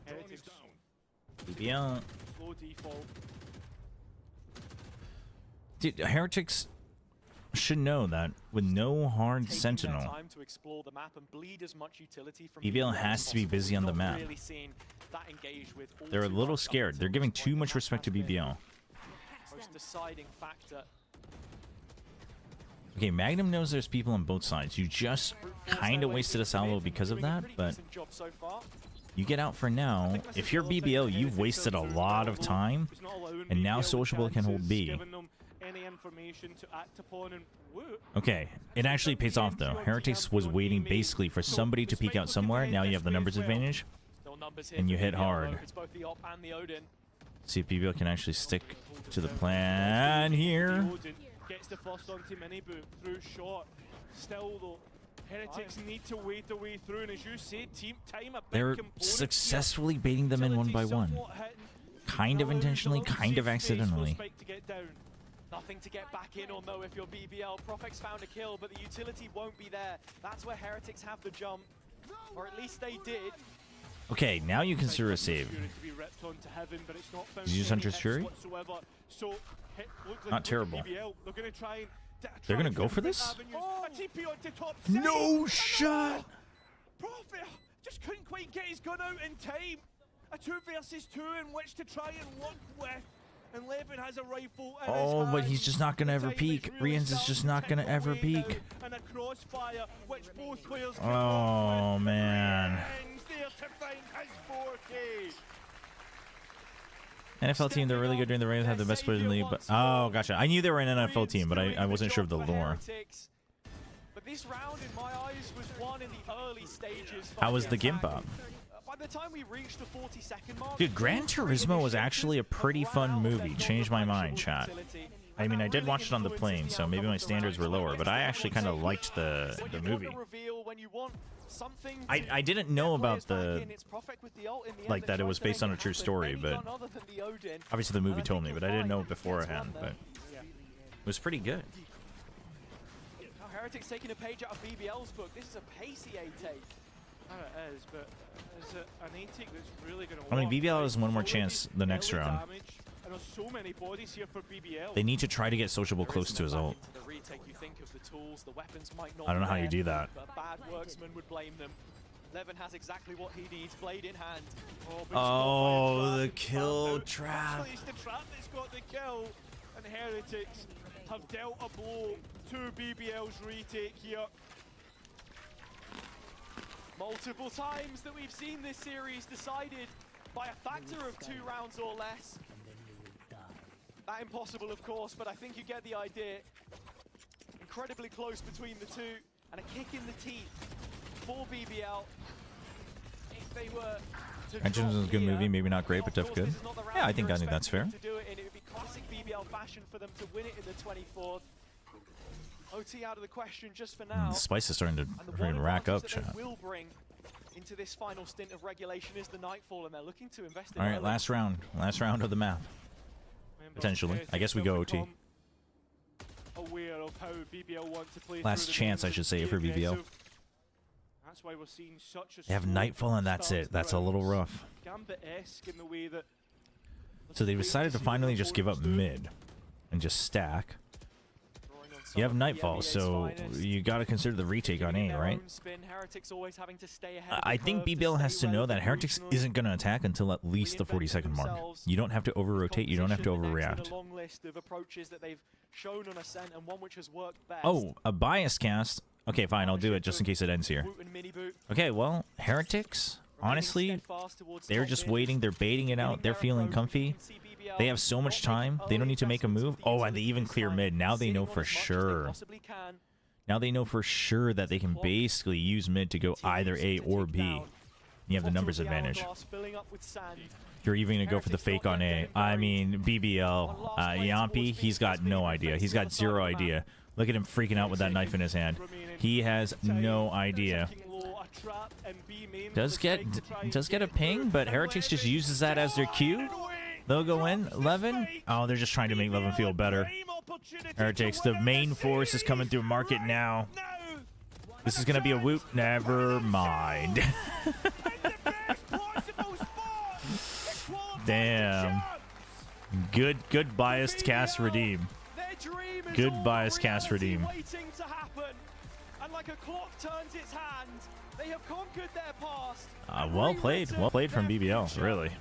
Heretics. BBL. Slow default. Dude, Heretics should know that with no hard Taking sentinel, their time to explore the map and bleed as much utility from BBL as has to be possible. busy on the Not map. really seen that engaged with all They're a too little much up scared. They're until giving this too point. much The respect to map has been BBL. most deciding factor. Okay, Magnum knows there's people on both sides. You just kind of wasted a salvo because of that, but you get out for now. If you're BBL, you've wasted a lot of time, and now Sociable can hold B. Okay, it actually pays off though. Heretics was waiting basically for somebody to peek out somewhere. Now you have the numbers advantage, and you hit hard. See if BBL can actually stick to the plan here. Gets the first onto Miniboo through shot. Still though, Heretics need to wait their way through, and as you say, team time a big They're component successfully baiting them in one by one. Kind of intentionally, kind of accidentally. Nothing to get back in on though if you're BBL. Profex found a kill, but the utility won't be there. That's where Heretics have the jump, or at least they did. Okay, now you consider a save. heaven, but it's not found Did you use any Hunter's hits Fury? whatsoever. So, look Not terrible. BBL, they're going to try and They're gonna go for this? A TP onto top No side. shot! Prophet just couldn't quite get his gun out in time. A 2 versus 2 in which to try and work with. And Levin has a rifle in Oh, his but he's hand. just not gonna The ever time peek. really Rians is just starting not to gonna tick ever away peek. now, and a crossfire, which both players can Oh, work with. man. Rians there to find his 4K. NFL team, they're really good during the Ravens, have the best players in the league, but oh, gotcha. I knew they were an NFL team, but I wasn't sure of the lore. But this round, in my eyes, was won in the early stages. How was the attack. Gimp up? By the time we reached the 40-second mark, Dude, Gran Turismo was actually a pretty fun movie. Changed my mind, chat. I mean, I did watch it on the plane, so maybe my standards were lower, but I actually kind of liked the movie. I didn't know about the, like, that it was based on a true story, but obviously the movie told me, but I didn't know it beforehand, but it was pretty good. Now Heretics taking a page out of BBL's book. This is a pacey A-take. It is, but is it an A-take that's really going to I mean, BBL has one more chance the next round. And there's so many bodies here for BBL. They need to try to get Sociable close to his ult. The retake, you think of the tools, the weapons might not I don't know be how you there, do that. but bad worksman would blame them. Levin has exactly what he needs, blade in hand. Oh, the kill trap. Actually, it's the trap that's got the kill. And Heretics have dealt a blow to BBL's retake here. Multiple times that we've seen this series decided by a factor of 2 rounds or less. That impossible, of course, but I think you get the idea. Incredibly close between the two, and a kick in the teeth for BBL. If they were to Engines was a good drop movie, here, maybe not great, but of tough course, good. this is not the round Yeah, I you're think that's fair. expecting them to do it in. It would be classic BBL fashion for them to win it in the 24th. OT out of the question just for now. The spice is starting to And the freaking one rack up, advantage that chat. they will bring into this final stint of regulation is the Nightfall, and they're looking to invest in All right, early. last round of the map. Potentially. I guess we go OT. Aware of how BBL want to play Last through the chance, games I and should say, be for BBL. aggressive. That's why we're seeing such a They have slow Nightfall and that's start it. to That's a little rounds. rough. Gambit-esque in the way that So they decided to finally just give up mid and just stack. You have Nightfall, so you got to consider the retake on A, right? I think BBL has to know that Heretics isn't going to attack until at least the 40-second mark. You don't have to over-rotate, you don't have to overreact. Oh, a bias cast. Okay, fine, I'll do it just in case it ends here. Okay, well, Heretics, honestly, they're just waiting, they're baiting it out, they're feeling comfy. They have so much time, they don't need to make a move. Oh, and they even clear mid. Now they know for sure. Now they know for sure that they can basically use mid to go either A or B. You have the numbers advantage. You're even going to go for the fake on A. I mean, BBL, Yampi, he's got no idea. He's got zero idea. Look at him freaking out with that knife in his hand. He has no idea. Does get a ping, but Heretics just uses that as their cue. They'll go in. Levin. Oh, they're just trying to make Levin feel better. Heretics, the main force is coming through market now. This is going to be a whoop. Never mind. Damn. Good biased cast redeem. Good biased cast redeem. Well played from BBL, really.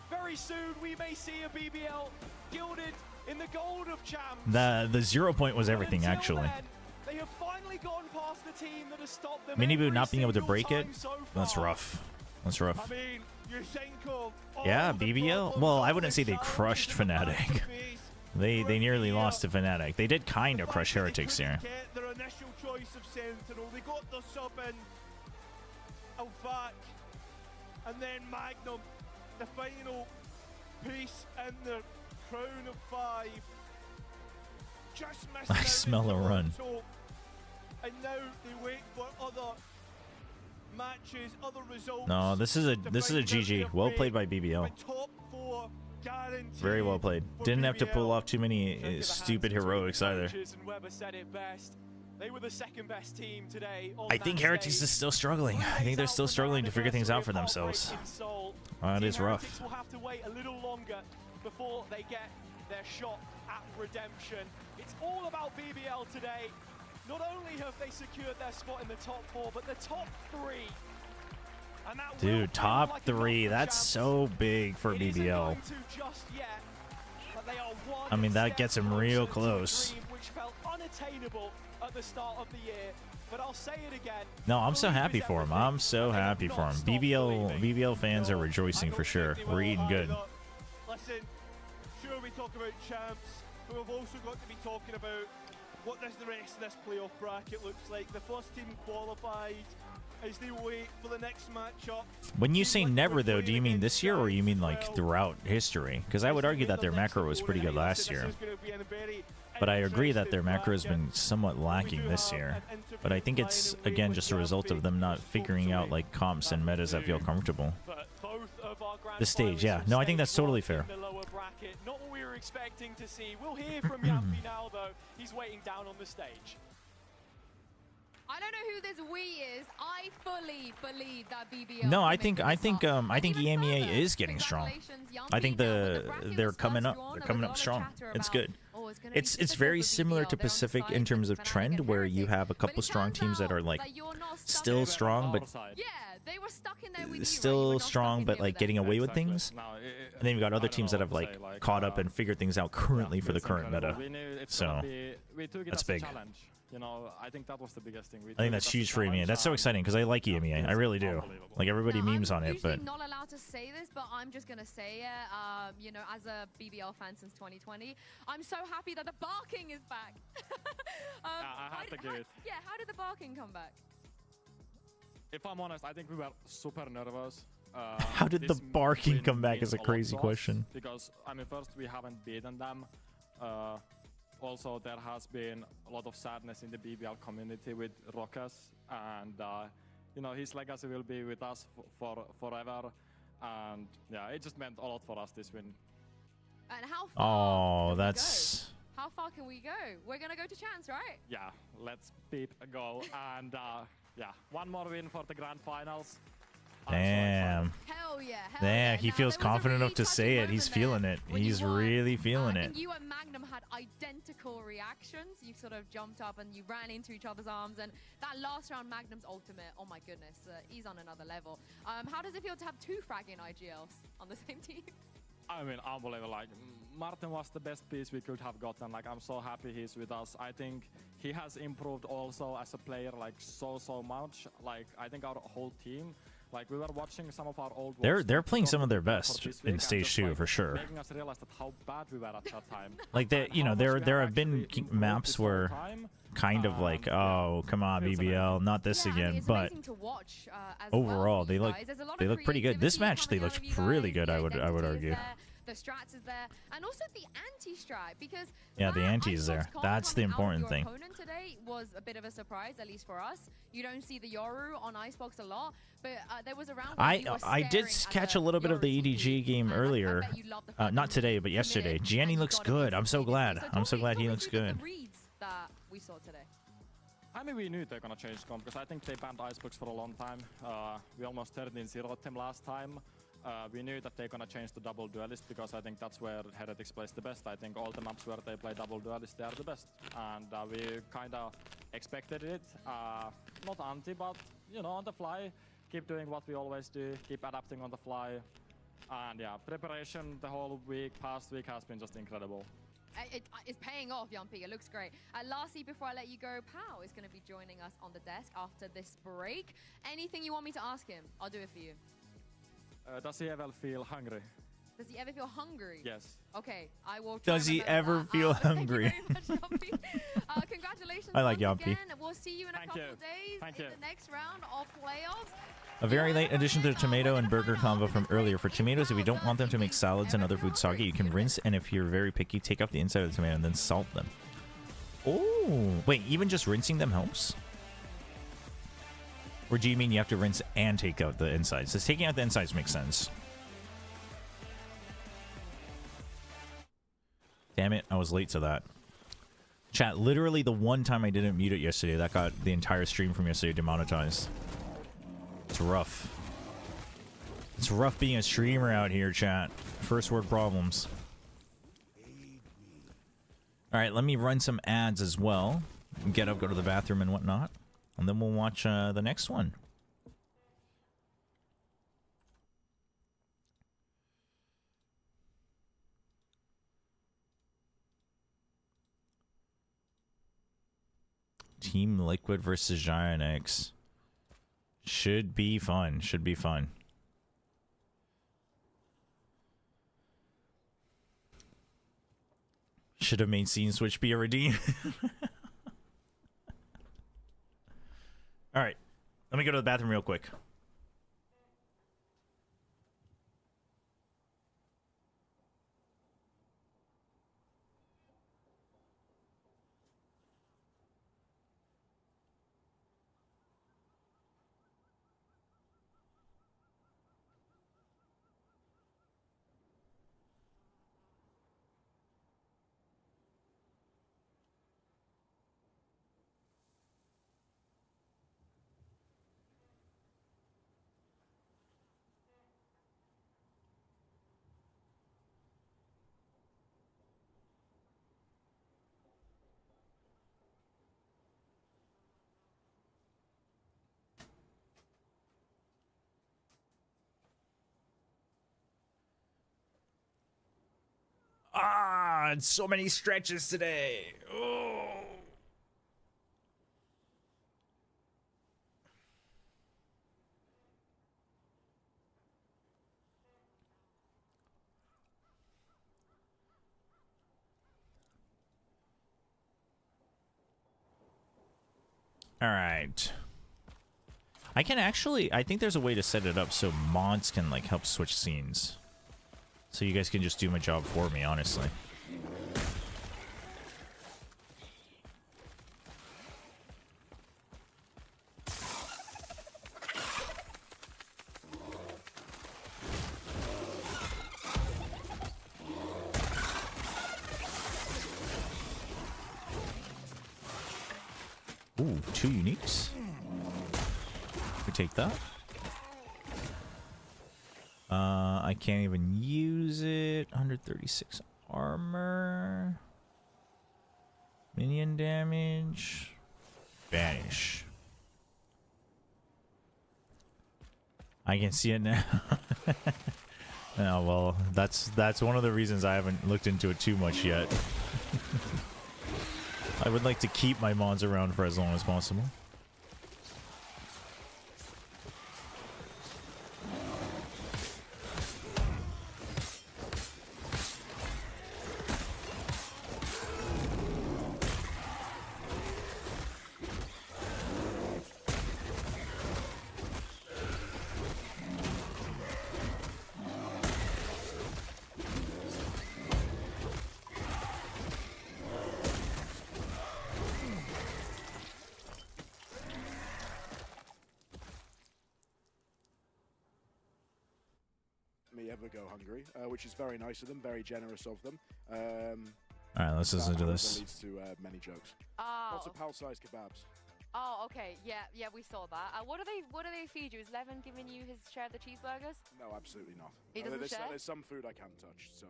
Very soon we may see a BBL gilded in the gold of champs. The 0 point was everything, actually. They have finally gone past the team that has stopped them. Miniboo not being able to break it, that's rough. That's rough. I mean, you think of Yeah, BBL. Well, I wouldn't say they crushed Fnatic. They nearly lost to Fnatic. They did kind of crush Heretics here. their initial choice of Sentinel. They got the sub in Alvac, and then Magnum, the final piece in the crown of 5. Just missed I smell a run. And now they wait for other matches, other results. No, this is a GG. Well played by BBL. Top 4 guaranteed. Very well played. Didn't have to pull off too many stupid heroics either. They were the second best team today. I think Heretics is still struggling. I think they're still struggling to figure things out for themselves. It is rough. Will have to wait wait a little longer before they get their shot at redemption. It's all about BBL today. Not only have they secured their spot in the top 4, but the top 3. And that Dude, top 3. That's so big for BBL. I mean, that gets him real close. Which felt unattainable at the start of the year. But I'll say it again. No, I'm so happy for him. I'm so happy for him. BBL fans are rejoicing for sure. We're eating good. Listen, sure we talk about champs, but we've also got to be talking about what does the rest of this playoff bracket looks like. The first team qualified as they wait for the next matchup. When you say never, though, do you mean this year or you mean like throughout history? Because I would argue that their macro was pretty good last year. But I agree that their macro has been somewhat lacking this year. But I think it's, again, just a result of them not figuring out like comps and metas that feel comfortable. The stage, yeah. No, I think that's totally fair. Not what we were expecting to see. We'll hear from Yampy now, though. He's waiting down on the stage. I don't know who this we is. I fully believe that BBL. No, I think EMEA is getting strong. I think they're coming up. They're coming up strong. It's good. It's very similar to Pacific in terms of trend, where you have a couple strong teams that are like still strong, but still strong, but like getting away with things. And then you've got other teams that have like caught up and figured things out currently for the current meta. So that's big. You know, I think that was the biggest thing. I think that's huge for EMEA. That's so exciting because I like EMEA. I really do. Like everybody memes on it, but I'm not allowed to say this, but I'm just gonna say it. You know, as a BBL fan since 2020, I'm so happy that the barking is back. I have to give it. Yeah, how did the barking come back? If I'm honest, I think we were super nervous. How did the barking come back is a crazy question. Because, I mean, first, we haven't beaten them. Also, there has been a lot of sadness in the BBL community with Rokas, and you know, his legacy will be with us for forever. And yeah, it just meant a lot for us this win. And how far? Oh, that's. How far can we go? We're gonna go to chance, right? Yeah, let's beat a go, and yeah, one more win for the grand finals. Damn. Hell yeah. Damn, he feels confident enough to say it. He's feeling it. He's really feeling it. You and Magnum had identical reactions. You sort of jumped up and you ran into each other's arms. And that last round, Magnum's ultimate, oh my goodness, he's on another level. How does it feel to have 2 fragging IGLs on the same team? I mean, unbelievable. Like, Martin was the best piece we could have gotten. Like, I'm so happy he's with us. I think he has improved also as a player, like, so much. Like, I think our whole team. Like, we were watching some of our old. They're playing some of their best in stage 2 for sure. Making us realize that how bad we were at that time. Like there have been maps where kind of like, oh come on BBL, not this again. But overall, they look pretty good. This match they looked really good. I would argue. The strats is there, and also the anti-strat, because yeah, the anti is there. That's the important thing. Opponent today was a bit of a surprise, at least for us. You don't see the Yoru on Icebox a lot, but there was a round where I did catch a little bit of the EDG game earlier, not today, but yesterday. Gianni looks good. I'm so glad. I'm so glad he looks good. That we saw today. I mean, we knew they're gonna change comp because I think they banned Icebox for a long time. We almost 13-0'd them last time. We knew that they're gonna change to double duelist because I think that's where Heretics plays the best. I think all the maps where they play double duelist, they are the best. And we kinda expected it. Not anti, but you know, on the fly. Keep doing what we always do, keep adapting on the fly. And yeah, preparation the whole past week has been just incredible. It's paying off, Yampy. It looks great. Lastly, before I let you go, Pao is going to be joining us on the desk after this break. Anything you want me to ask him, I'll do it for you. Does he ever feel hungry? Does he ever feel hungry? Yes. Okay, I will try. Does he ever feel hungry? Thank you very much, Yampy. Congratulations. I like once Yampy. Again. We'll see you in a couple of days in the next round of playoffs. A very late addition to the tomato and burger combo from earlier. For tomatoes, if you don't want them to make salads and other food soggy, you can rinse, and if you're very picky, take off the inside of the tomato and then salt them. Oh, wait, even just rinsing them helps? Or do you mean you have to rinse and take out the insides? Because taking out the insides makes sense. Damn it, I was late to that. Chat, literally the one time I didn't mute it yesterday, that got the entire stream from yesterday demonetized. It's rough. It's rough being a streamer out here, chat. First world problems. All right, let me run some ads as well. Get up, go to the bathroom and whatnot. And then we'll watch the next one. Team Liquid versus Giant X. Should be fun. Should be fun. Should have made scene switch be a redeem. All right. Let me go to the bathroom real quick. Ah, so many stretches today. Oh. All right. I can actually, I think there's a way to set it up so mods can like help switch scenes. So you guys can just do my job for me, honestly. Ooh, 2 uniques. We take that. I can't even use it. 136 armor. Minion damage. Vanish. I can see it now. Oh, well, that's one of the reasons I haven't looked into it too much yet. I would like to keep my mods around for as long as possible. Ever go hungry, which is very nice of them, very generous of them. All right, let's listen to this. Leads to many jokes. Oh. Lots of pal-sized kebabs. Oh, okay. Yeah, we saw that. What do they feed you? Is Levin giving you his share of the cheeseburgers? No, absolutely not. He doesn't share? There's some food I can't touch, so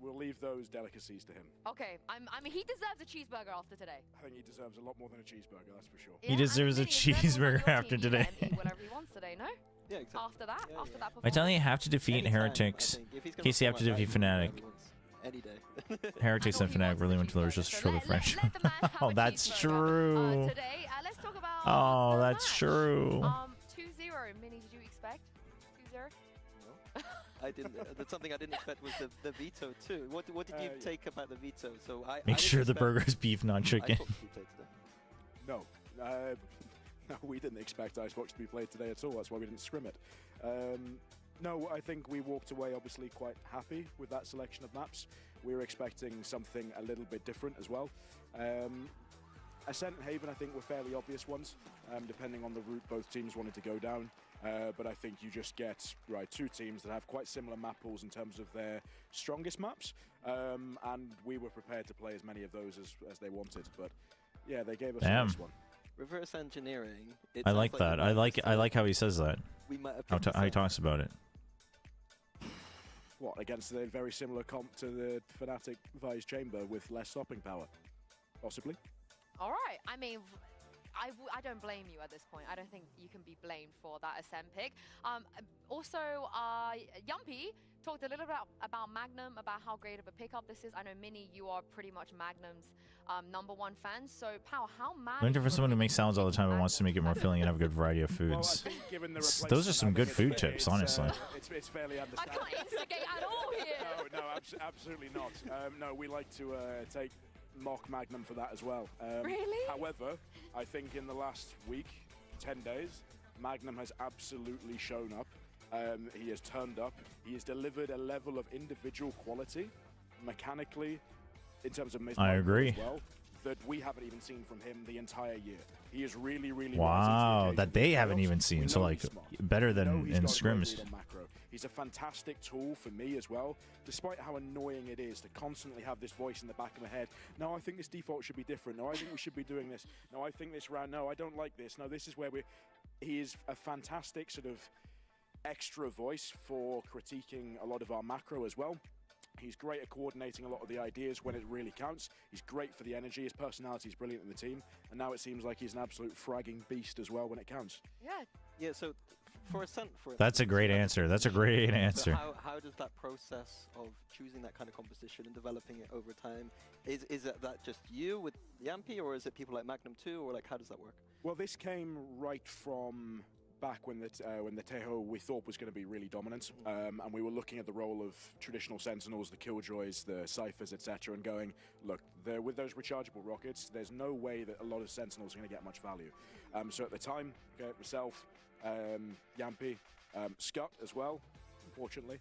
we'll leave those delicacies to him. Okay, I mean, he deserves a cheeseburger after today. I think he deserves a lot more than a cheeseburger, that's for sure. He deserves a cheeseburger after today. Eat whatever he wants today, no? Yeah, exactly. After that performance. I tell you, you have to defeat heretics. In case you have to defeat Fnatic. Any day. Heretics and Fnatic really went to lose just to show the friendship. Oh, that's true. Today, let's talk about oh, that's true. 2-0. Mini, did you expect 2-0? No. I didn't. That's something I didn't expect was the veto too. What did you take about the veto? So Make sure the burger's beef, not chicken. No. No, we didn't expect Icebox to be played today at all. That's why we didn't scrim it. No, I think we walked away obviously quite happy with that selection of maps. We were expecting something a little bit different as well. Ascent and Haven, I think, were fairly obvious ones, depending on the route both teams wanted to go down. But I think you just get, two teams that have quite similar map pools in terms of their strongest maps. And we were prepared to play as many of those as they wanted. But yeah, they gave us a nice one. Reverse engineering. I like that. I like how he says that. We might have how he talks about it. what, against a very similar comp to the Fnatic Vise Chamber with less stopping power, possibly. All right. I mean, I don't blame you at this point. I don't think you can be blamed for that Ascend pick. Also, Yumpy talked a little bit about Magnum, about how great of a pickup this is. I know, Mini, you are pretty much Magnum's #1 fan. So, Power, how mad? Looking for someone who makes sounds all the time and wants to make it more filling and have a good variety of foods. Those are some good food tips, honestly. It's fairly understandable. I can't instigate at all here. No, absolutely not. No, we like to take mock Magnum for that as well. Really? However, I think in the last week, 10 days, Magnum has absolutely shown up. He has turned up. He has delivered a level of individual quality, mechanically, in terms of I agree. as well, that we haven't even seen from him the entire year. He is really, really wow, that they haven't even seen. So like better than in scrims. He's a fantastic tool for me as well, despite how annoying it is to constantly have this voice in the back of my head. No, I think this default should be different. No, I think we should be doing this. No, I think this round. No, I don't like this. No, this is where he is a fantastic sort of extra voice for critiquing a lot of our macro as well. He's great at coordinating a lot of the ideas when it really counts. He's great for the energy. His personality is brilliant in the team. And now it seems like he's an absolute fragging beast as well when it counts. Yeah, so for Ascent, that's a great answer. That's a great answer. So how does that process of choosing that kind of composition and developing it over time, is that just you with Yampy, or is it people like Magnum too, or like how does that work? Well, this came right from back when the Teho we thought was going to be really dominant, and we were looking at the role of traditional Sentinels, the Killjoys, the Cyphers, etc., and going, look, with those rechargeable rockets, there's no way that a lot of Sentinels are going to get much value. So at the time, myself, Yampy, Scott as well, unfortunately,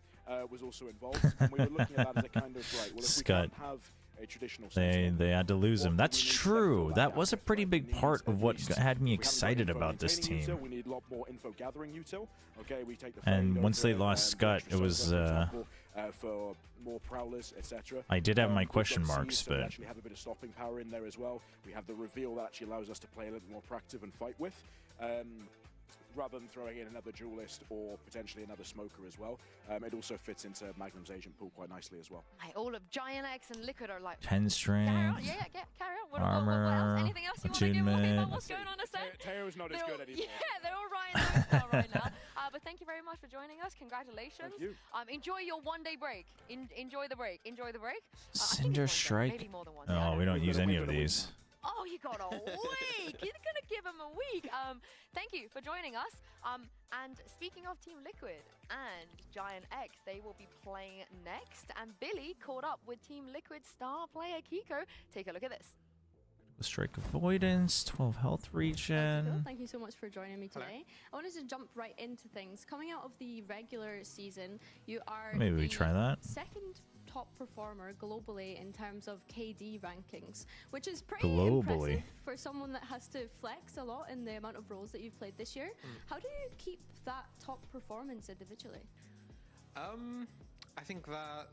was also involved, and we were looking at that as a kind of, right, well, if we can't have a traditional Sentinel, they had to lose him. That's true. That was a pretty big part of what had me excited about this team. We need a lot more info gathering util. Okay, we take the and once they lost Scott, it was for more prowlers, etc. I did have my question marks, but actually have a bit of stopping power in there as well. We have the reveal that actually allows us to play a little more proactive and fight with. Rather than throwing in another duelist or potentially another smoker as well. It also fits into Magnum's agent pool quite nicely as well. All of Giant X and Liquid are like 10 strength. Carry on. Armor, what else? Anything else you want to give away about what's going on? Teo's not as good anymore. Yeah, they're all right right now. But thank you very much for joining us. Congratulations. Thank you. Enjoy your one-day break. Enjoy the break. Cinder Strike. Maybe more than one. Oh, we don't use any of these. Oh, you got a week. You're going to give him a week. Thank you for joining us. And speaking of Team Liquid and Giant X, they will be playing next. And Billy caught up with Team Liquid star player Kiko. Take a look at this. Strike avoidance, 12 health regen. Thank you so much for joining me today. I wanted to jump right into things. Coming out of the regular season, you are maybe we try that. Second top performer globally in terms of KD rankings, which is pretty impressive for someone that has to flex a lot in the amount of roles that you've played this year. How do you keep that top performance individually? I think that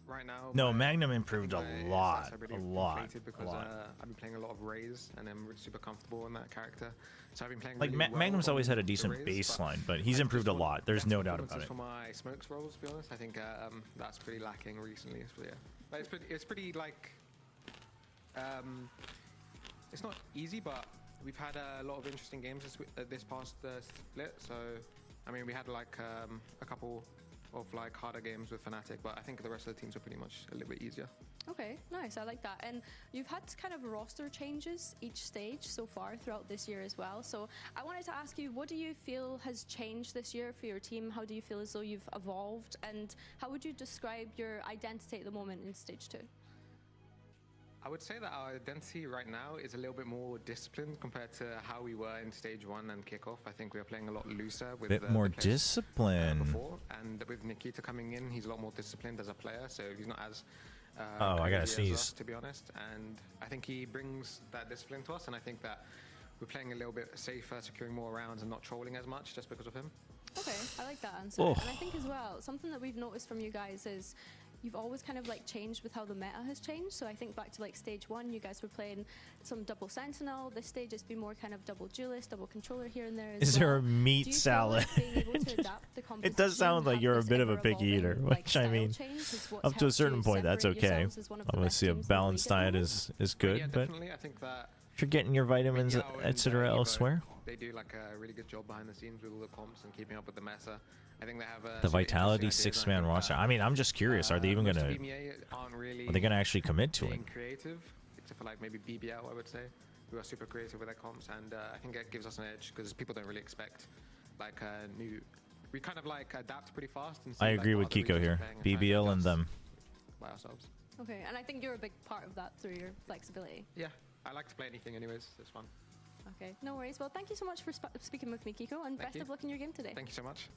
right now... No, Magnum improved a lot. Because I've been playing a lot of Raze, and I'm super comfortable in that character. So I've been playing like really well Magnum's always had a decent baseline, but he's improved a lot. There's no doubt about it. For my smokes roles, to be honest, I think that's pretty lacking recently. So yeah, but it's pretty like it's not easy, but we've had a lot of interesting games this past split. So I mean, we had like a couple of like harder games with Fnatic, but I think the rest of the teams are pretty much a little bit easier. Okay, nice. I like that. And you've had kind of roster changes each stage so far throughout this year as well. So I wanted to ask you, what do you feel has changed this year for your team? How do you feel as though you've evolved? And how would you describe your identity at the moment in stage 2? I would say that our identity right now is a little bit more disciplined compared to how we were in stage 1 and kickoff. I think we are playing a lot looser with bit more discipline before, and with Nikita coming in, he's a lot more disciplined as a player, so he's not as I gotta sneeze, to be honest. And I think he brings that discipline to us, and I think that we're playing a little bit safer, securing more rounds and not trolling as much just because of him. Okay, I like that answer. And I think as well, something that we've noticed from you guys is you've always kind of like changed with how the meta has changed. So I think back to like stage 1, you guys were playing some double sentinel. This stage it's been more kind of double duelist, double controller here and there as Is well. there a meat salad? It does sound like you're a bit of a picky eater, which I mean, up to a certain point, that's okay. Obviously, a balanced diet is good, yeah, but definitely. I think that if you're getting your vitamins, BBL and, etc., Evo, elsewhere. They do like a really good job behind the scenes with all the comps and keeping up with the meta. I think they have The Vitality 6-man roster. I mean, I'm just curious. Are they even gonna? Are they gonna actually commit to it? Creative, except for like maybe BBL, I would say, who are super creative with their comps, and I think it gives us an edge because people don't really expect like new. We kind of like adapt pretty fast. And see, I agree like, with Kiko here. BBL and them. By ourselves. Okay, and I think you're a big part of that through your flexibility. Yeah, I like to play anything anyways. It's fun. Okay, no worries. Well, thank you so much for speaking with me, Kiko, and best of luck in your game today. Thank you so much.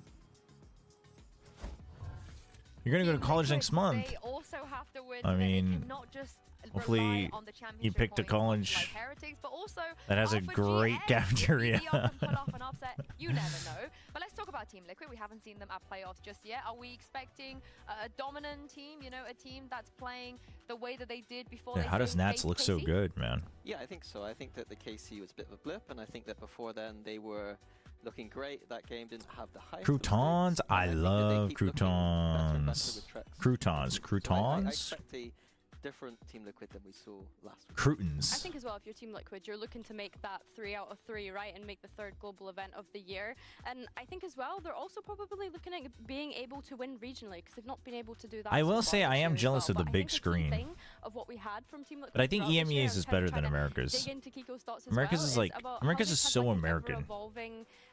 You're gonna go to college next month. They also have to win. I mean, not just hopefully on the you picked a college like Heretics, but also that has a great cafeteria. Pull off an upset. You never know. But let's talk about Team Liquid. We haven't seen them at playoffs just yet. Are we expecting a dominant team? You know, a team that's playing the way that they did before. Yeah, how does Nats look so good, man? Yeah, I think so. I think that the KC was a bit of a blip, and I think that before then they were looking great. That game didn't have the hype. Croutons, I love croutons. Croutons, I croutons. expect a different Team Liquid than we saw last week. Croutons. I think as well, if you're Team Liquid, you're looking to make that 3 out of 3, right, and make the 3rd global event of the year. And I think as well, they're also probably looking at being able to win regionally because they've not been able to do that. I will say I am jealous of the big screen. Of what we had from Team Liquid, but I think EMEA's is better than America's. America's is like America's is so American.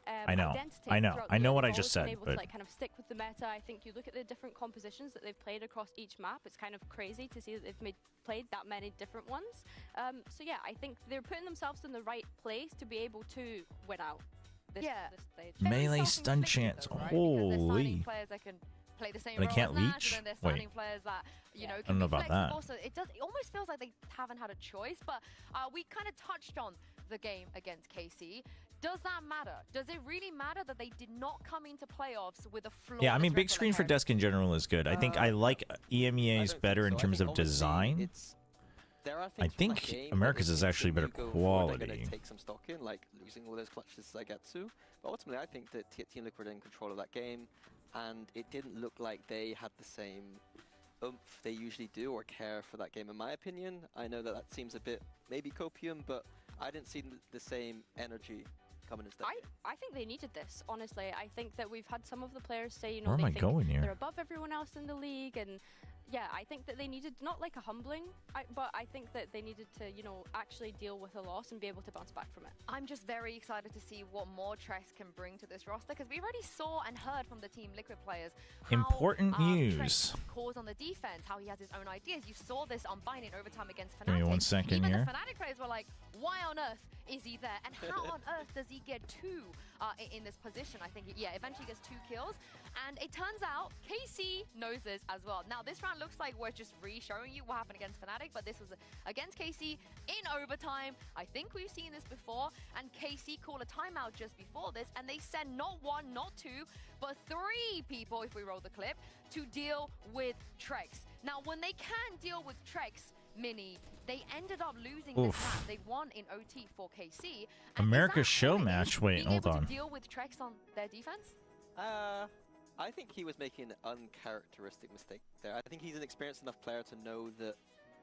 I know what I just said, but like kind of stick with the meta. I think you look at the different compositions that they've played across each map. It's kind of crazy to see that they've played that many different ones. So yeah, I think they're putting themselves in the right place to be able to win out this stage. Melee stun chance, holy! Players that can play the same but I can't role as leech. Nash, and then there's players that you know I can don't know be about flexible. that. So it almost feels like they haven't had a choice. But we kind of touched on the game against KC. Does that matter? Does it really matter that they did not come into playoffs with a flawless Yeah, I mean, big screen for desk in general is good. I think I like EMEA's better in terms of design. I think America's is actually better quality. They're going to take some stock in, like losing all those clutches I get to. But ultimately, I think that Team Liquid are in control of that game, and it didn't look like they had the same oomph they usually do or care for that game, in my opinion. I know that seems a bit maybe copium, but I didn't see the same energy coming into that game. I think they needed this, honestly. I think that we've had some of the players say, you know, Where am I going here? they're above everyone else in the league, and yeah, I think that they needed, not like a humbling, but I think that they needed to, you know, actually deal with a loss and be able to bounce back from it. I'm just very excited to see what more Trex can bring to this roster, because we already saw and heard from the Team Liquid players how, important news. Trex calls on the defense, how he has his own ideas. You saw this on Binding overtime against Fnatic. Give me 1 second Even here. the Fnatic players were like, why on earth is he there? And how on earth does he get 2 in this position? I think, yeah, eventually gets 2 kills. And it turns out KC knows this as well. Now, this round looks like we're just re-showing you what happened against Fnatic, but this was against KC in overtime. I think we've seen this before, and KC called a timeout just before this, and they sent not 1, not 2, but 3 people, if we roll the clip, to deal with Trex. Now, when they can deal with Trex, Mini, they ended up losing this match. They won in OT for KC. America's show match. Wait, hold on. To deal with Trex on their defense? I think he was making an uncharacteristic mistake there. I think he's an experienced enough player to know that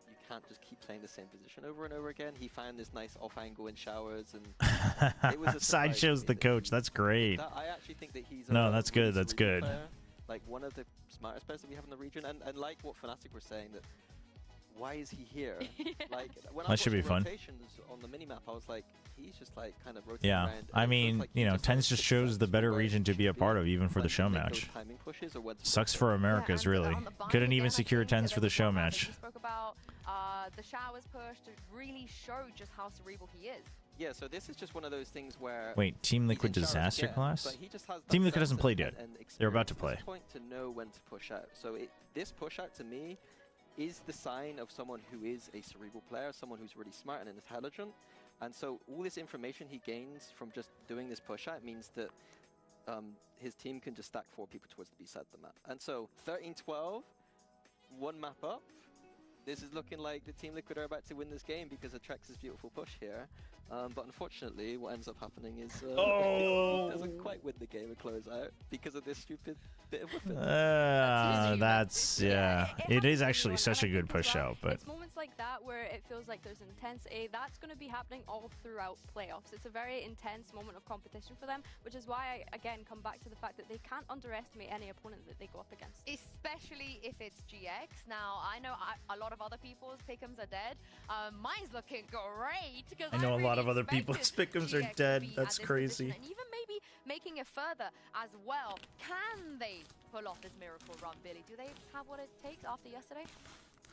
you can't just keep playing the same position over and over again. He found this nice off angle in showers, and it was a Sideshow's the coach. That's great. I actually think that he's that's good. That's good. Player, like one of the smartest players that we have in the region, and like what Fnatic were saying, that why is he here? Like when I should be fun. Rotations on the minimap, I was like, he's just like kind of rotating Yeah, around. I mean, you know, TENS just shows the better region to be a part of, even for the show match. Sucks for Americas, really. Couldn't even secure TENS for the show match. We spoke about the showers push to really show just how cerebral he is. Yeah, so this is just one of those things where... Wait, Team Liquid Disaster Class? Team Liquid hasn't played yet. They're about to play. Point to know when to push out. So this push out to me is the sign of someone who is a cerebral player, someone who's really smart and intelligent. And so all this information he gains from just doing this push out means that his team can just stack 4 people towards the B side of the map. And so 13-12, one map up. This is looking like the Team Liquid are about to win this game because of Trex's beautiful push here. But unfortunately, what ends up happening is doesn't quite win the game and close out because of this stupid bit of whiffing. That's it is actually such a good push out, but it's moments like that where it feels like there's intensity. That's going to be happening all throughout playoffs. It's a very intense moment of competition for them, which is why I again come back to the fact that they can't underestimate any opponent that they go up against. Especially if it's GX. Now, I know a lot of other people's pick'ems are dead. Mine's looking great because I know a lot of other expected people's pick'ems are GX to dead. be That's at this crazy. position, and even maybe making it further as well. Can they pull off this miracle run, Billy? Do they have what it takes after yesterday?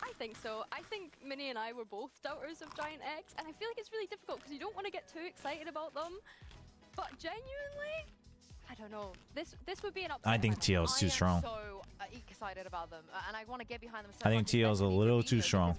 I think so. I think Minnie and I were both doubters of Giant X, and I feel like it's really difficult because you don't want to get too excited about them. But genuinely, I don't know. This would be an upset. I think TL's too strong. I am so excited about them, and I want to get behind them. So I think TL's a little too strong.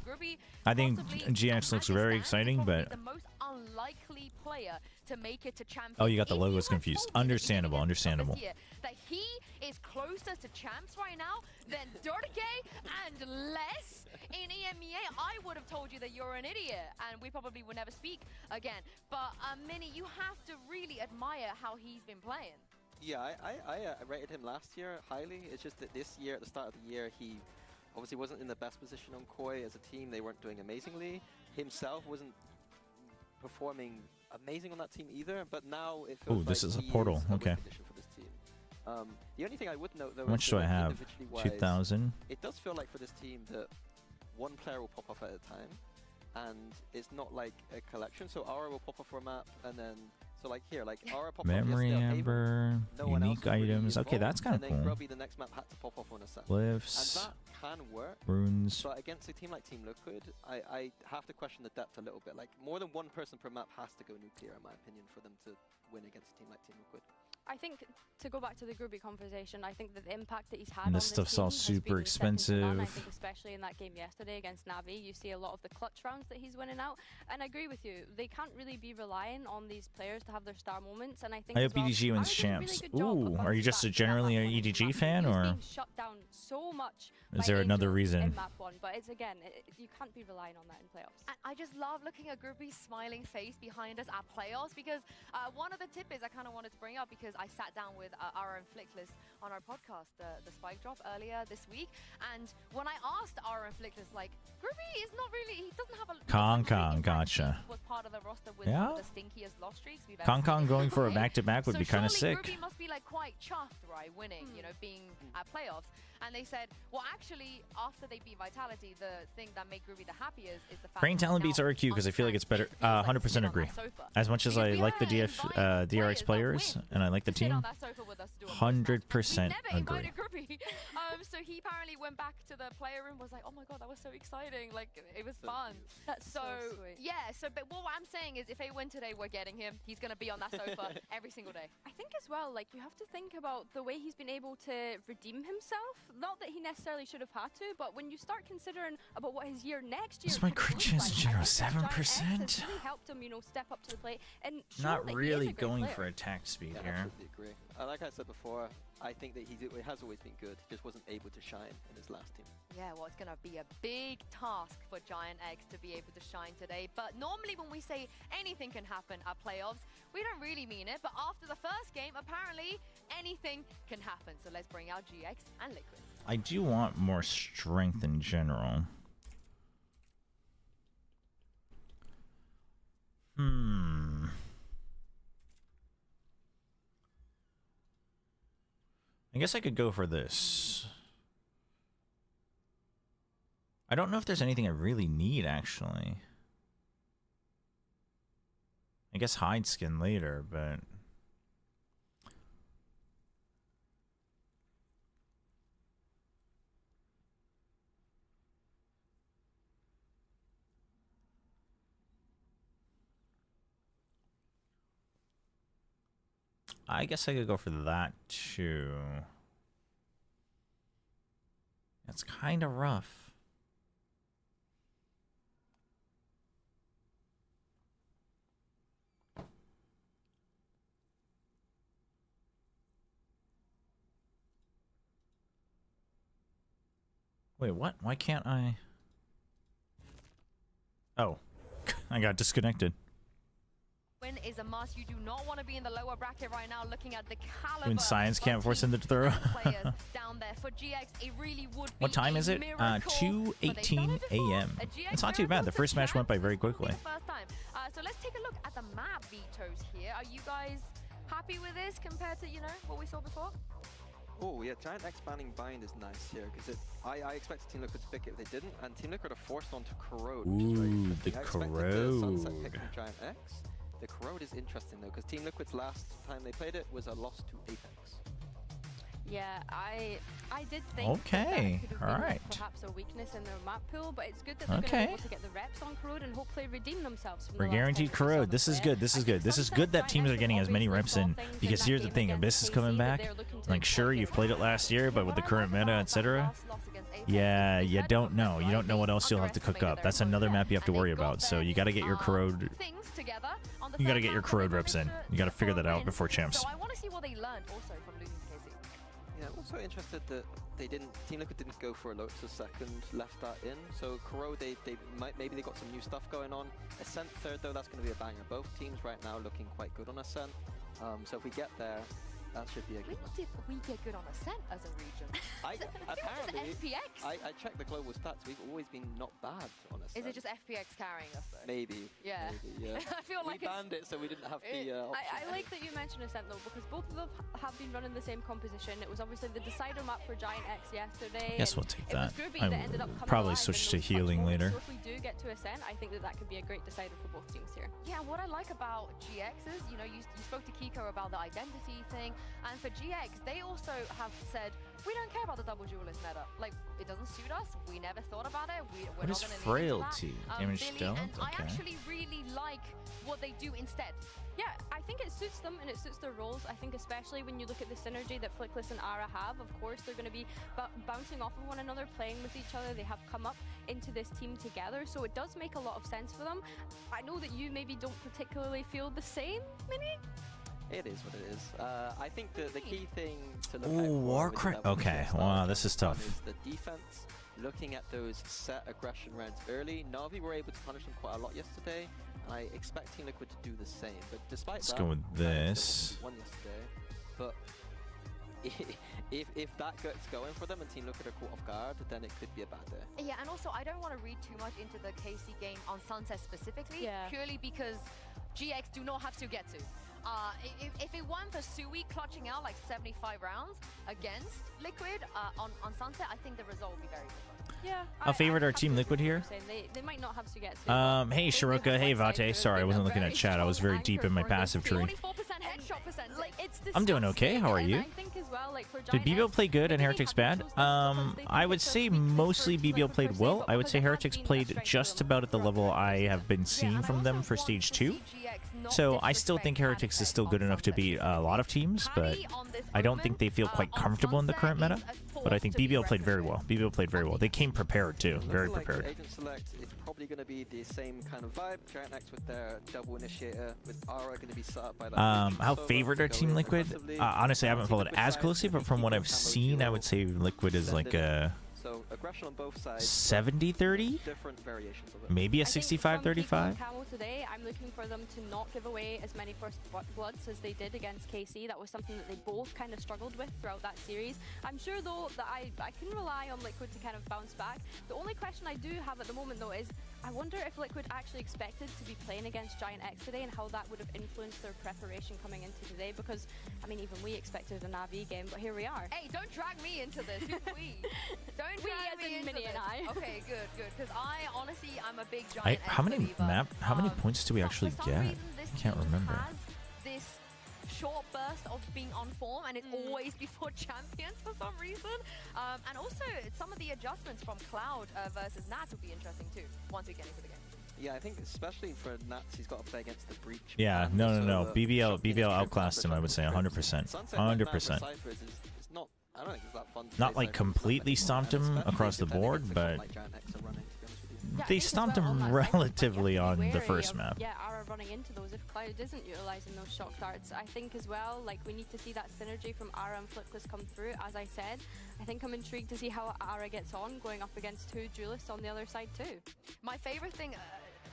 I think GX looks very exciting, but the most unlikely player to make it to champions. oh, you got the logos confused. Understandable, understandable. That he is closer to champs right now than Dirtgay and less in EMEA. I would have told you that you're an idiot, and we probably would never speak again. But Minnie, you have to really admire how he's been playing. Yeah, I rated him last year highly. It's just that this year, at the start of the year, he obviously wasn't in the best position on Koi as a team. They weren't doing amazingly. Himself wasn't performing amazing on that team either. But now it feels ooh, this like is a he portal. is a Okay. win condition for this team. The only thing I would note, though, How much is do I that have? individually wise, 2,000. It does feel like for this team that one player will pop off at a time, and it's not like a collection. So Aura will pop off for a map, and then so like here, like Aura popped Memory off Amber, unique items. Okay, that's kind of and then cool. Grubby, the next map, had to pop off on a set. Glyphs, And that can work. runes. But against a team like Team Liquid, I have to question the depth a little bit. Like, more than one person per map has to go nuclear, in my opinion, for them to win against a team like Team Liquid. I think, to go back to the Groovy conversation, I think that the impact that he's had And on this stuff's all team has super been second to none. I expensive. think especially in that game yesterday against Navi, you see a lot of the clutch rounds that he's winning out. And I agree with you, they can't really be relying on these players to have their star moments. And I think I hope as well, EDG wins Ara did a really champs. good job of Ooh, are bouncing you just back a from that generally map an one in EDG map fan, two. He was or being shut down so much is by there another Angel reason? in map one, but it's again, you can't be relying on that in playoffs. I just love looking at Groupie's smiling face behind us at playoffs because one of the tip is I kind of wanted to bring up because I sat down with our Inflictless on our podcast, the Spike Drop, earlier this week. And when I asked our Inflictless, like, Groupie is not really, he doesn't have a... Kong, gotcha. ...was part of the roster with Yeah? one of the stinkiest loss streaks we've ever Kong seen. going for a back-to-back would So be kind of surely sick. Groupie must be like quite chuffed, right, winning, you know, being at playoffs. And they said, well, actually, after they beat Vitality, the thing that made Groovy the happiest is the fact Crane that Talon now beats RQ because I feel like it's better. 100% agree. As much as I like the DRX players and I like the team, 100% agree. So he apparently went back to the player room, was like, oh my god, that was so exciting, like it was fun. That's so sweet. Yeah, so but what I'm saying is if they win today, we're getting him. He's gonna be on that sofa every single day. I think as well, like, you have to think about the way he's been able to redeem himself. Not that he necessarily should have had to, but when you start considering about what his year next year Is my could look cringe is like, I think 0.7%? Giant X has really helped him, you know, step up to the plate and show Not that he is really a great going player. for attack speed Yeah, here. absolutely agree. Like I said before, I think that he has always been good. He just wasn't able to shine in his last team. Yeah, well, it's going to be a big task for Giant X to be able to shine today. But normally when we say anything can happen at playoffs, we don't really mean it. But after the first game, apparently anything can happen. So let's bring out GX and Liquid. I do want more strength in general. I guess I could go for this. I don't know if there's anything I really need, actually. I guess hide skin later, but... I guess I could go for that too. It's kind of rough. Wait, what? Why can't I? Oh, I got disconnected. Win is a must. You do not want to be in the lower bracket right now. Looking at the caliber. Even science can't force him to throw. Players down there for GX, it really would be What time is it? 2:18 a.m. It's not too bad. The first match went by very quickly. First time. So let's take a look at the map vetoes here. Are you guys happy with this compared to what we saw before? Oh yeah, Giant X banning Bind is nice here because I expected Team Liquid to pick it if they didn't, and Team Liquid are forced onto Corrode. Ooh, the I expected Corrode. the Sunset pick from Giant X. The Corrode is interesting though, because Team Liquid's last time they played it was a loss to Apex. Yeah, I did think Okay, that could have been alright. perhaps a weakness in their map pool, but it's good that they're going to be able to get the reps on Corrode and hopefully redeem themselves from We're guaranteed Corrode. This is good. This is good. This is good that teams are getting as many reps in, because here's the thing: Abyss is coming back. Like, sure, you've played it last year, but with the current meta, etc. Yeah, you don't know. You don't know what else you'll have to cook up. That's another map you have to worry about. So you got to get your Corrode. You got to get your Corrode reps in. You got to figure that out before champs. So I want to see what they learned also from losing to KC. Yeah, I'm also interested that Team Liquid didn't go for a Lotus second, left that in. So Corrode, maybe they got some new stuff going on. Ascent third though, that's going to be a banger. Both teams right now looking quite good on Ascent. So if we get there, that should be a good one. When did we get good on Ascent as a region? Apparently, just FPX? I checked the global stats. We've always been not bad on Ascent. Is it just FPX carrying us though? Maybe. Yeah. Maybe, yeah. I feel like we banned it, so we didn't have the option. I like that you mentioned Ascent though, because both of them have been running the same composition. It was obviously the decider map for Giant X yesterday. Guess we'll take that. I will probably switch to healing later. So if we do get to Ascent, I think that could be a great decider for both teams here. Yeah, what I like about GX is, you spoke to Kiko about the identity thing, and for GX, they also have said, we don't care about the double duelist meta. Like, it doesn't suit us. We never thought about it. We're What not is gonna frailty? Damage Billy, dealt? and I Okay. actually really like what they do instead. Yeah, I think it suits them and it suits their roles. I think especially when you look at the synergy that Flickless and Ara have, of course they're going to be bouncing off of one another, playing with each other. They have come up into this team together, so it does make a lot of sense for them. I know that you maybe don't particularly feel the same, Minnie? It is what it is. I think the key thing to look Ooh, at Warcraft. Okay, wow, this is tough. is the defense. Looking at those set aggression rounds early, Na'Vi were able to punish them quite a lot yesterday. I expect Team Liquid to do the same, but despite Let's that, go with this. Won yesterday, but if that gets going for them and Team Liquid are caught off guard, then it could be a bad day. Yeah, and also I don't want to read too much into the KC game on Sunset specifically, purely because GX do not have to get to. If it weren't for Sui clutching out like 75 rounds against Liquid on Sunset, I think the result would be very different. Yeah. I'll favorite our Team Liquid here. They might not have to get to. Hey Shiroka, hey Vate. Sorry, I wasn't looking at chat. I was very deep in my passive tree. I'm doing okay. How are you? Did BBL play good and Heretics bad? I would say mostly BBL played well. I would say Heretics played just about at the level I have been seeing from them for Stage 2. So I still think Heretics is still good enough to beat a lot of teams, but I don't think they feel quite comfortable in the current meta. But I think BBL played very well. BBL played very well. They came prepared too, very prepared. Agent Select, it's probably going to be the same kind of vibe. Giant X with their double initiator, with Ara going to be set up by that. How favored are Team Liquid? Honestly, I haven't followed it as closely, but from what I've seen, I would say Liquid is like a So aggression on both sides. 70-30? Different variations of it. Maybe a 65-35? Today, I'm looking for them to not give away as many first bloods as they did against KC. That was something that they both kind of struggled with throughout that series. I'm sure though that I can rely on Liquid to kind of bounce back. The only question I do have at the moment though is, I wonder if Liquid actually expected to be playing against Giant X today and how that would have influenced their preparation coming into today, because I mean even we expected a Na'Vi game, but here we are. Hey, don't drag me into this. Who's we? Don't drag me into Minnie this. and I. Okay, good, because I honestly I'm a big Giant X How many believer. how many points do we actually get? I can't remember. Has this short burst of being on form, and it's always before champions for some reason. And also some of the adjustments from Cloud versus Nats will be interesting too once we get into the game. Yeah, I think especially for Nats, he's got to play against the Breach. Yeah, no. BBL outclassed him, I would say 100%. 100%. I don't think it's that fun. Not like completely stomped him across the board, but they stomped him relatively on the first map. Yeah, Ara running into those if Cloud isn't utilising those shock darts. I think as well, like, we need to see that synergy from Ara and Flickless come through. As I said, I think I'm intrigued to see how Ara gets on going up against two duelists on the other side too. My favorite thing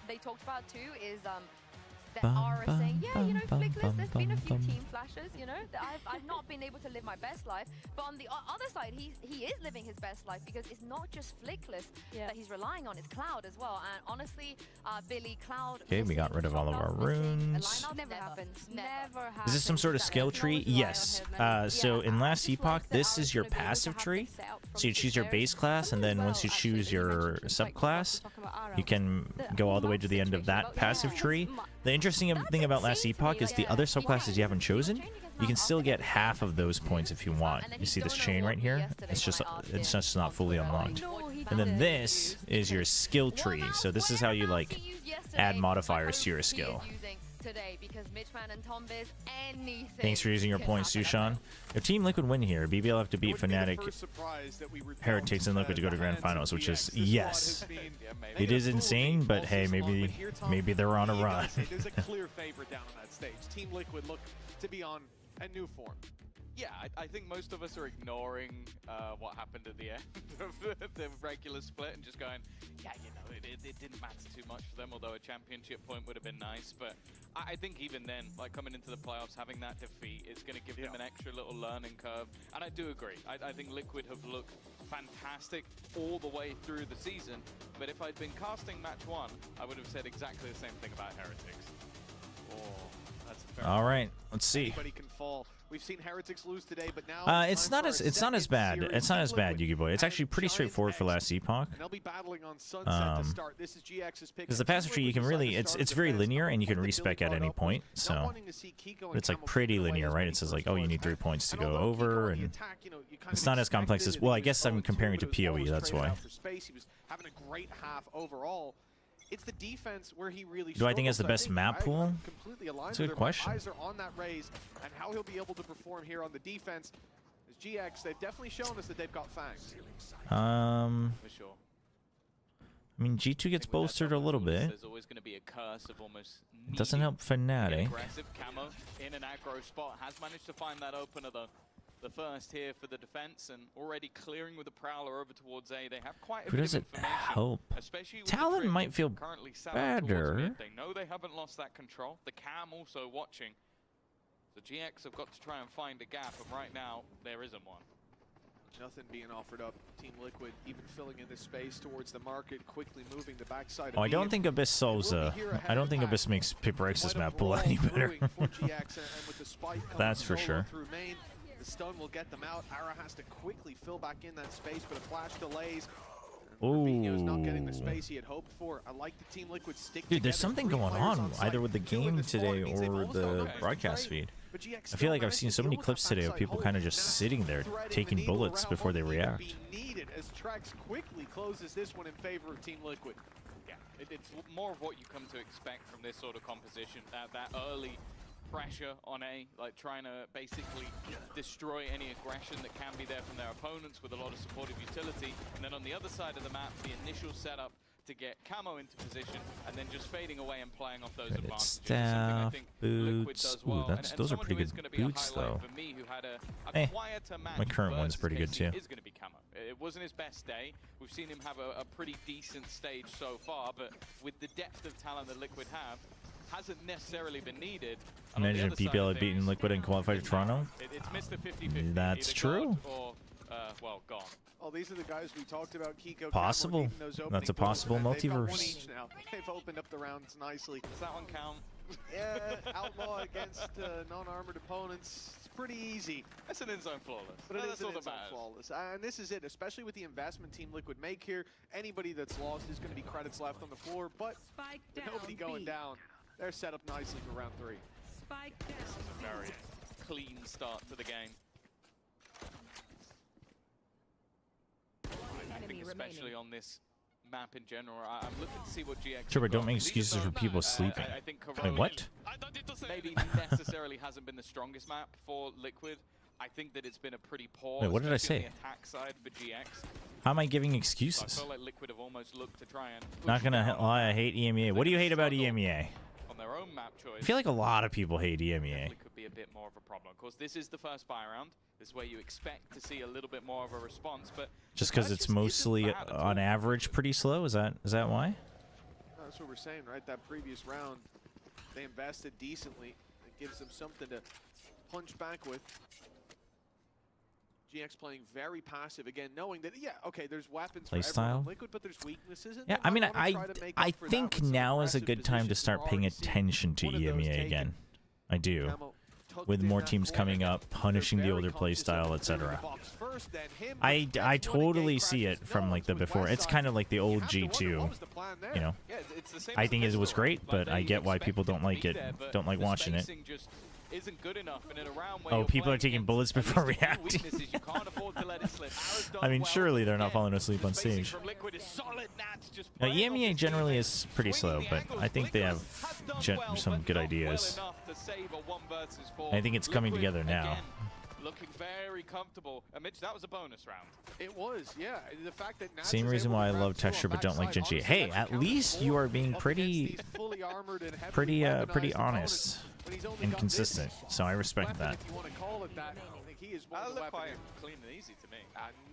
they talked about too is that Ara saying, yeah, you know, Flickless, there's been a few team flashes, you know, that I've not been able to live my best life. But on the other side, he is living his best life, because it's not just Flickless that he's relying on, it's Cloud as well. And honestly, Billy, Cloud... Okay, we got rid of all of our runes. Never happens. Never happens. Is this some sort of skill tree? Yes. So in last Epoch, this is your passive tree. So you choose your base class, and then once you choose your subclass, you can go all the way to the end of that passive tree. The interesting thing about last Epoch is the other subclasses you haven't chosen, you can still get half of those points if you want. You see this chain right here? It's just not fully unlocked. And then this is your skill tree. So this is how you like add modifiers to your skill. Thanks for using your points, Sushan. If Team Liquid win here, BBL have to beat Fnatic, Heretics, and Liquid to go to Grand Finals, which is, yes. It is insane, but hey, maybe they're on a run. There's a clear favorite down on that stage. Team Liquid look to be on a new form. Yeah, I think most of us are ignoring what happened at the end of the regular split and just going, yeah, you know, it didn't matter too much for them, although a championship point would have been nice. But I think even then, like coming into the playoffs, having that defeat is going to give them an extra little learning curve. And I do agree. I think Liquid have looked fantastic all the way through the season. But if I'd been casting match 1, I would have said exactly the same thing about Heretics. Oh, that's a fair All right, let's see. Anybody can fall. We've seen Heretics lose today, but now it's not as bad. It's not as bad, Yugi Boy. It's actually pretty straightforward for last Epoch. And they'll be battling on Sunset to start. This is GX's pick. Because the passive tree, you can really, it's very linear, and you can respec at any point. So it's like pretty linear, right? It says like, oh, you need 3 points to go over, and it's not as complex as. Well, I guess I'm comparing it to PoE. That's why. He was having a great half overall. It's the defense where he really Do I think it's the best map pool? That's a good question. Eyes are on that raise, and how he'll be able to perform here on the defense. As GX, they've definitely shown us that they've got fangs. For sure. I mean, G2 gets bolstered a little bit. There's always going to be a curse of almost It doesn't help Fnatic. Aggressive Camo in an aggro spot has managed to find that opener though. The first here for the defense, and already clearing with the Prowler over towards A. They have quite a Who bit does of it help? Talon might feel better. They know they haven't lost that control. The Cam also watching. The GX have got to try and find a gap, and right now there isn't one. Nothing being offered up. Team Liquid even filling in this space towards the market, quickly moving the backside. Oh, I don't think Abyss solves I don't think Abyss makes Paper X's map pool any better. That's for sure. The stun will get them out. Ara has to quickly fill back in that space, but a flash delays. Ooh. Not getting the space he had hoped for. I like the Team Liquid stick. Dude, there's something going on either with the game today or the broadcast feed. I feel like I've seen so many clips today of people kind of just sitting there taking bullets before they react. Needed as Trax quickly closes this one in favor of Team Liquid. Yeah, it's more of what you come to expect from this sort of composition. That early pressure on A, like trying to basically destroy any aggression that can be there from their opponents with a lot of supportive utility. And then on the other side of the map, the initial setup to get Camo into position and then just fading away and playing off those advantages. Staff, boots. Ooh, those are pretty good boots, though. My current one's pretty good, too. Is going to be Camo. It wasn't his best day. We've seen him have a pretty decent stage so far, but with the depth of talent that Liquid have, hasn't necessarily been needed. Imagine if BBL had beaten Liquid and qualified to Toronto. It's missed the 50-50. That's true. Or, well, gone. Oh, these are the guys we talked about. Kiko, possible. That's a possible multiverse. Now. They've opened up the rounds nicely. Does that one count? Yeah, outlaw against non-armored opponents. It's pretty easy. That's an in-zone flawless. But it is an in-zone flawless. And this is it, especially with the investment Team Liquid make here. Anybody that's lost is going to be credits left on the floor, but with nobody going down, they're set up nicely for round 3. This is a very clean start to the game. I think especially on this map in general, I'm looking to see what GX... Chobra, don't make excuses for people sleeping. I think Wait, what? Maybe necessarily hasn't been the strongest map for Liquid. I think that it's been a pretty poor... Wait, what did I say? Attack side for GX. How am I giving excuses? So I feel like Liquid have almost looked to try and... Not gonna lie, I hate EMEA. What do you hate about EMEA? On their own own map choice. I feel like a lot of people hate EMEA. Could be a bit more of a problem. Of course, this is the first buy round. This is where you expect to see a little bit more of a response, but Just because it's mostly, on average, pretty slow. Is that why? That's what we're saying, right? That previous round, they invested decently. It gives them something to punch back with. GX playing very passive again, knowing that okay, there's weapons Play for style. everyone Liquid, but there's weaknesses. Yeah, I mean, I think now is a good time to start paying attention to EMEA again. I do. With more teams coming up, punishing the older play style, etc. I totally see it from like the before. It's kind of like the old G2, you know. I think it was great, but I get why people don't like it, don't like watching it. Isn't good enough, and in a round where Oh, people are taking bullets before reacting. I mean, surely they're not falling asleep on stage. Now, EMEA generally is pretty slow, but I think they have some good ideas. I think it's coming together now. Looking very comfortable. Mitch, that was a bonus round. It was, yeah. The fact that Same reason why I love Texture but don't like Genji. Hey, at least you are being pretty honest and consistent. So I respect that. He is one of the weapons. Clean and easy to me.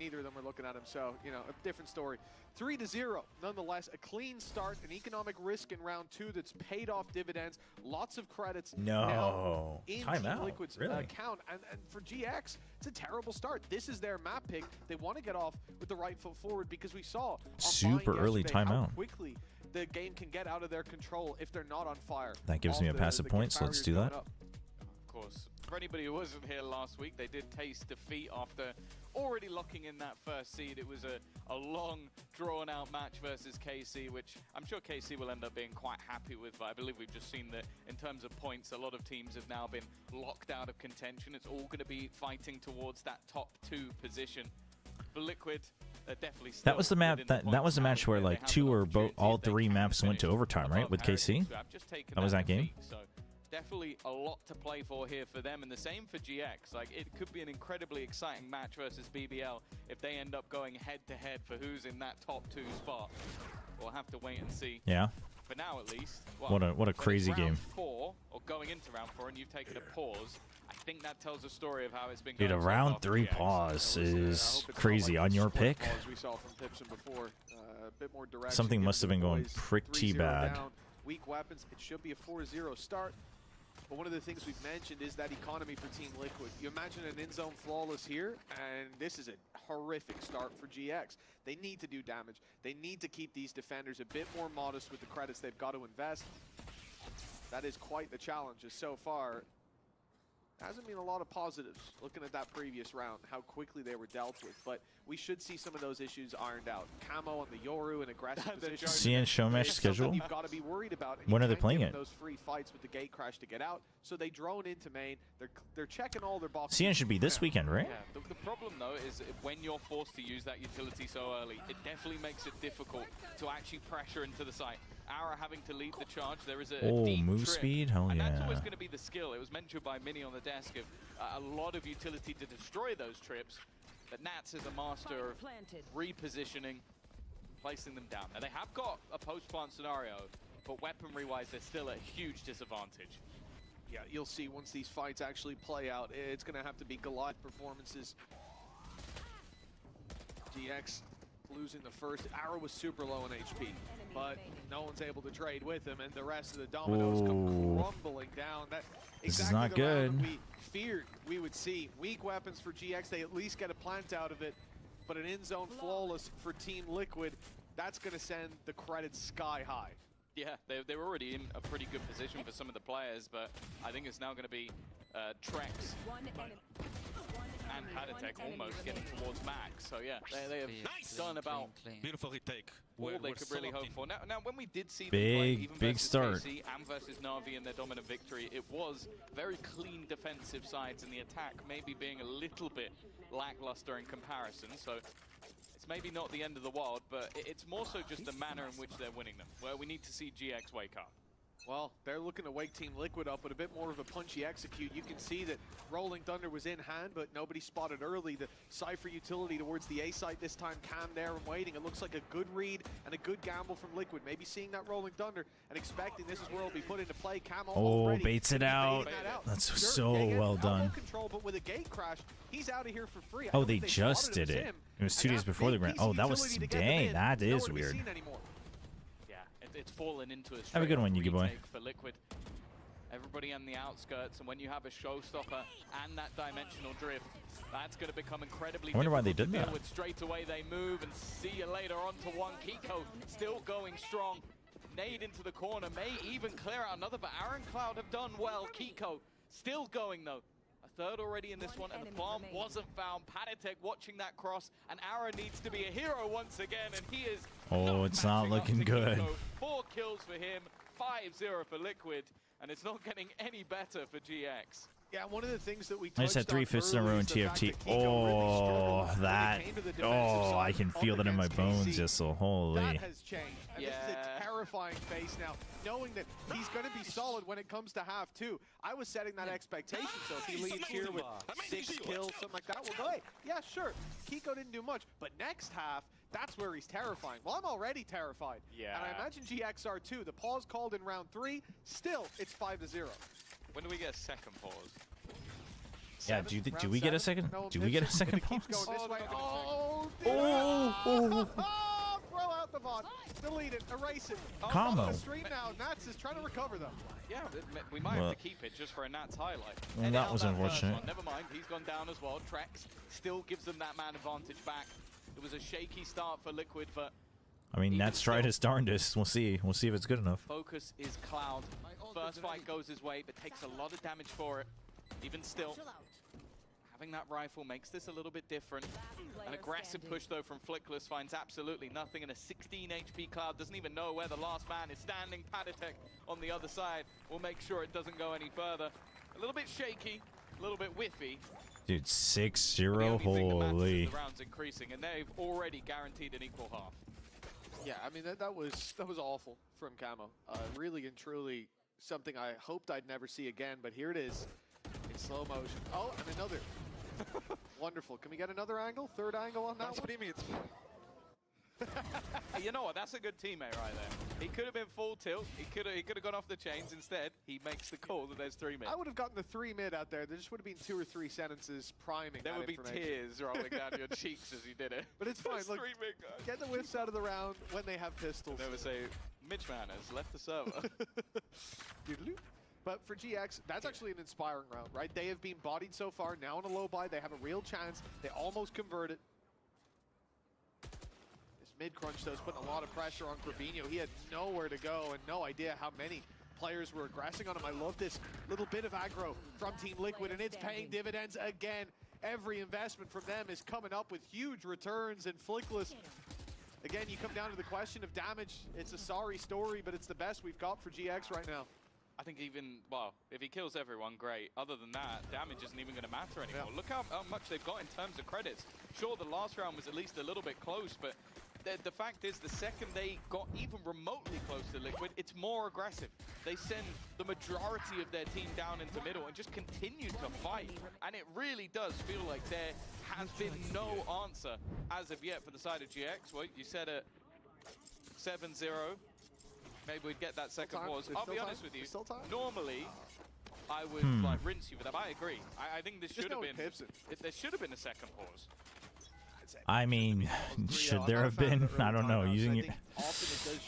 Neither of them are looking at him, so, you know, a different story. 3-0, nonetheless, a clean start, an economic risk in round 2 that's paid off dividends, lots of credits. No. Timeout, Liquid's really? account, and for GX, it's a terrible start. This is their map pick. They want to get off with the right foot forward because we saw Super early how timeout. quickly the game can get out of their control if they're not on fire. That gives me a passive point, so let's do that. Of course. For anybody who wasn't here last week, they did taste defeat after already locking in that first seed. It was a long, drawn-out match versus KC, which I'm sure KC will end up being quite happy with. But I believe we've just seen that in terms of points, a lot of teams have now been locked out of contention. It's all going to be fighting towards that top 2 position. For Liquid, they're definitely still That was the map. That was a match where like all 3 maps went to overtime, right? With KC. That was that game. So definitely a lot to play for here for them, and the same for GX. Like, it could be an incredibly exciting match versus BBL if they end up going head-to-head for who's in that top 2 spot. We'll have to wait and see. Yeah. For now, at least. Well, what a crazy game. Round 4, or going into round 4, and you've taken a pause. I think that tells a story of how it's been Dude, going. a round 3 pause is crazy. On your pick, something must have been going pretty bad. Weak weapons. It should be a 4-0 start. But one of the things we've mentioned is that economy for Team Liquid. You imagine an in-zone flawless here, and this is a horrific start for GX. They need to do damage. They need to keep these defenders a bit more modest with the credits they've got to invest. That is quite the challenge, as so far hasn't been a lot of positives looking at that previous round, how quickly they were dealt with. But we should see some of those issues ironed out. Camo on the Yoru and aggressive position. CN showmatch schedule. You've got to be worried about. When are they playing it? Those free fights with the gate crash to get out, so they drone into main. They're checking all their boxes. CN should be this weekend, right? Yeah. The problem though is when you're forced to use that utility so early, it definitely makes it difficult to actually pressure into the site. Ara having to lead the charge. There is a deep move trip, speed, hell and yeah. that's always going to be the skill. It was mentioned by Mini on the desk of a lot of utility to destroy those trips. But Nats is a master of repositioning, placing them down. Now they have got a post-plant scenario, but weaponry-wise, they're still at a huge disadvantage. Yeah, you'll see once these fights actually play out, it's going to have to be Goliath performances. GX losing the first. Arrow was super low on HP, but no one's able to trade with him, and the rest of the dominoes come crumbling down. This is not good. We feared we would see weak weapons for GX. They at least get a plant out of it, but an in-zone flawless for Team Liquid, that's going to send the credits sky high. Yeah, they were already in a pretty good position for some of the players, but I think it's now going to be Trex and Haditech almost getting towards max. So yeah, they have done about beautiful retake. All they could really hope for. Now, when we did see big start KC and versus Na'Vi in their dominant victory, it was very clean defensive sides, and the attack maybe being a little bit lackluster in comparison. So it's maybe not the end of the world, but it's more so just the manner in which they're winning them, where we need to see GX wake up. Well, they're looking to wake Team Liquid up with a bit more of a punchy execute. You can see that Rolling Thunder was in hand, but nobody spotted early. The Cypher utility towards the A site this time, Cam there and waiting. It looks like a good read and a good gamble from Liquid. Maybe seeing that Rolling Thunder and expecting this is where it'll be put into play. Cam already baits it out. That's so well done. Control, but with a gate crash, he's out of here for free. Oh, they just did it. It was 2 days before the grand. Oh, that was, dang, that is weird. It's fallen into a have a good one, Yugi boy. For Liquid. Everybody on the outskirts, and when you have a showstopper and that dimensional drift, that's going to become incredibly I wonder why they difficult did to deal that. with. Straight away they move, and see you later on to one. Kiko still going strong. Nade into the corner, may even clear out another, but Aaron Cloud have done well. Kiko still going though. A third already in this one, and the bomb wasn't found. Patatek watching that cross, and Aaron needs to be a hero once again, and he is. Oh, it's not looking good. Kiko. 4 kills for him, 5-0 for Liquid, and it's not getting any better for GX. Yeah, one of the things that we I just had 3 fists in a row in TFT. Oh, that. Oh, I can feel that in my bones, Yissel. Holy. That has changed. And this is a terrifying face now, knowing that he's going to be solid when it comes to half 2. I was setting that expectation, so if he leads here with 6 kills, something like that, we'll go, hey, yeah, sure. Kiko didn't do much, but next half, that's where he's terrifying. Well, I'm already terrified. Yeah. And I imagine GX are too. The pause called in round 3, still, it's 5-0. When do we get a second pause? Yeah, do we get a second? Do we get a second pause? Oh, throw out the bot. Delete it. Erase it. Combo. On the stream now. Nats is trying to recover them. Yeah, we might have to keep it just for a Nats highlight. Well, that was unfortunate. Never mind, he's gone down as well. Trex still gives them that man advantage back. It was a shaky start for Liquid, but I mean, Nats tried his darndest. We'll see. We'll see if it's good enough. Focus is Cloud. First fight goes his way, but takes a lot of damage for it. Even still, having that rifle makes this a little bit different. An aggressive push, though, from Flickless finds absolutely nothing, and a 16 HP Cloud doesn't even know where the last man is standing. Patatek on the other side will make sure it doesn't go any further. A little bit shaky, a little bit whiffy. Dude, 6-0, holy. The round's increasing, and they've already guaranteed an equal half. Yeah, I mean, that was awful from Camo. Really and truly something I hoped I'd never see again, but here it is in slow motion. Oh, and another. Wonderful. Can we get another angle? Third angle on that one? What do you mean? You know what? That's a good teammate right there. He could have been full tilt. He could have gone off the chains. Instead, he makes the call that there's 3 mid. I would have gotten the 3 mid out there. There just would have been 2 or 3 sentences priming. There would be tears rolling down your cheeks as you did it. But it's fine. Look, 3 mid guys. Get the whiffs out of the round when they have pistols. They would say, Mitch Man has left the server. But for GX, that's actually an inspiring round, right? They have been bodied so far. Now on a low buy, they have a real chance. They almost converted. This mid-crunch, though, is putting a lot of pressure on Gravino. He had nowhere to go and no idea how many players were aggressing on him. I love this little bit of aggro from Team Liquid, and it's paying dividends again. Every investment from them is coming up with huge returns, and Flickless, again, you come down to the question of damage. It's a sorry story, but it's the best we've got for GX right now. I think even, well, if he kills everyone, great. Other than that, damage isn't even going to matter anymore. Yeah. Look how much they've got in terms of credits. Sure, the last round was at least a little bit close, but the fact is, the second they got even remotely close to Liquid, it's more aggressive. They send the majority of their team down into middle and just continue to fight. And it really does feel like there has been no answer as of yet for the side of GX. Well, you said it 7-0. Maybe we'd get that second pause. I'll be honest with you. Normally, I would like rinse you for that. But I agree. I think this should have been. There should have been a second pause. I mean, should there have been? I don't know. Using your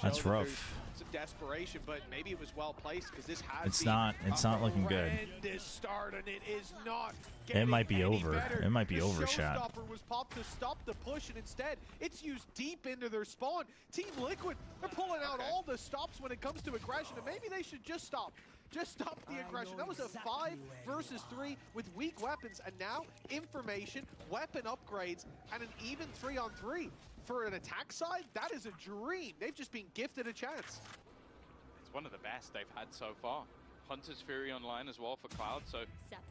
that's rough. Some desperation, but maybe it was well placed because this has it's not looking good. Start, and it is not. It might be over. It might be overshot. Showstopper was popped to stop the push, and instead it's used deep into their spawn. Team Liquid, they're pulling out all the stops when it comes to aggression, and maybe they should just stop. Just stop the aggression. That was a 5 versus 3 with weak weapons, and now information, weapon upgrades, and an even 3-on-3. For an attack side, that is a dream. They've just been gifted a chance. It's one of the best they've had so far. Hunter's Fury online as well for Cloud, so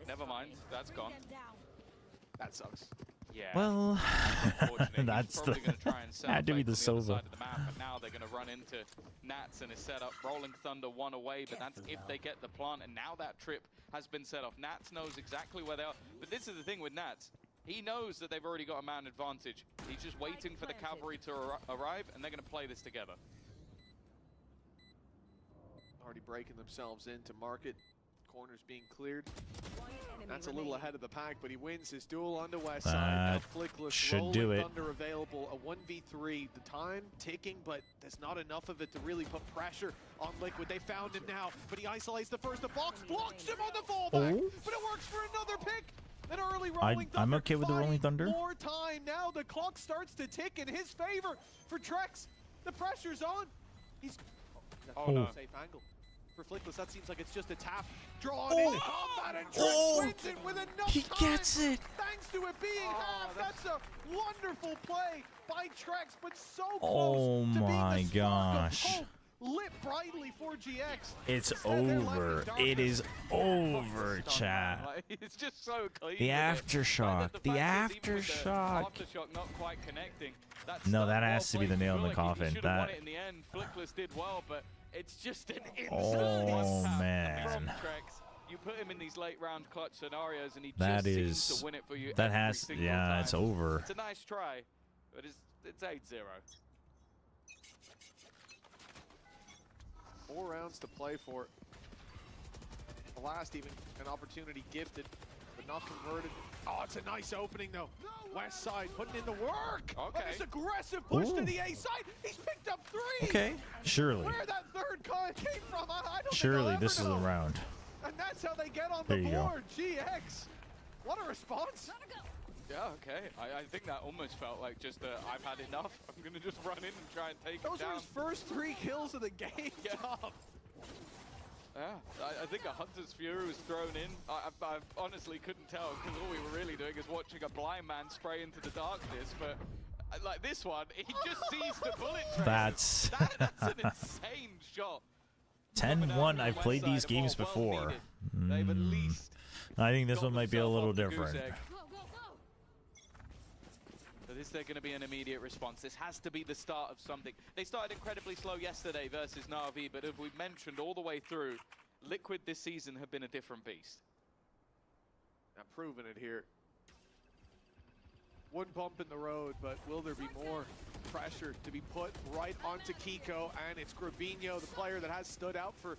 never mind, that's gone. That sucks. Yeah. Well, Unfortunately, that's he's probably the going to try and sell had to be fake the on the other Sova. side of the map, and now they're going to run into Nats and his setup. Rolling Thunder one away, but that's if they get the plant, and now that trip has been set off. Nats knows exactly where they are, but this is the thing with Nats. He knows that they've already got a man advantage. He's just waiting for the cavalry to arrive, and they're going to play this together. Already breaking themselves into market. Corners being cleared. That's a little ahead of the pack, but he wins his duel on the west side. Flickless, should do it. Thunder available, a 1v3. The time ticking, but there's not enough of it to really put pressure on Liquid. They found him now, but he isolates the first. The box blocks him on the fallback, but it works for another pick. An early Rolling Thunder. I'm okay with the Rolling Thunder. More time now. The clock starts to tick in his favor for Trex. The pressure's on. He's safe angle. For Flickless, that seems like it's just a tap. Drawn into combat, and Trex wins it with enough he time. gets it. Thanks to it being half. That's a wonderful play by Trex, but so close Oh to my being the spark of gosh. hope lit brightly for GX. It's Instead, they're left in over. It darkness. is over, chat. Like, it's just so clean. The with it. aftershock. Like, The fact is, even with the aftershock. Aftershock not quite connecting. That's No, stuff that well has to be played. the nail in the Feel like he coffin. should have won That. it in the end. Flickless did well, but it's just an Oh, instant one-tap man. from Trex. You put him in these late round clutch scenarios, and he That just seems is. to win it for you. That every has. single Yeah, time. it's over. It's a nice try, but it's 8-0. 4 rounds to play for. The last even an opportunity gifted, but not converted. Oh, it's a nice opening though. West side putting in the work. Okay. This aggressive push Ooh. to the A side. He's picked up 3. Okay, surely. Where that third came from, I don't Surely think this is I'll the ever know. round. And that's how they get on There the you go. board. GX. What a response. Yeah, okay. I think that almost felt like just I've had enough. I'm going to just run in and try and take Those it are down. his first 3 kills of the game. Yeah, I think a Hunter's Fury was thrown in. I honestly couldn't tell because all we were really doing is watching a blind man spray into the darkness. But like this one, he just sees the bullet traces. That's an insane shot. 10-1. I've played these games before. They've at least I think this got one might be a themselves little off the goose different. egg. But is there going to be an immediate response? This has to be the start of something. They started incredibly slow yesterday versus Na'Vi, but as we've mentioned all the way through, Liquid this season have been a different beast. I'm proving it here. One bump in the road, but will there be more pressure to be put right onto Kiko? And it's Grabinho, the player that has stood out for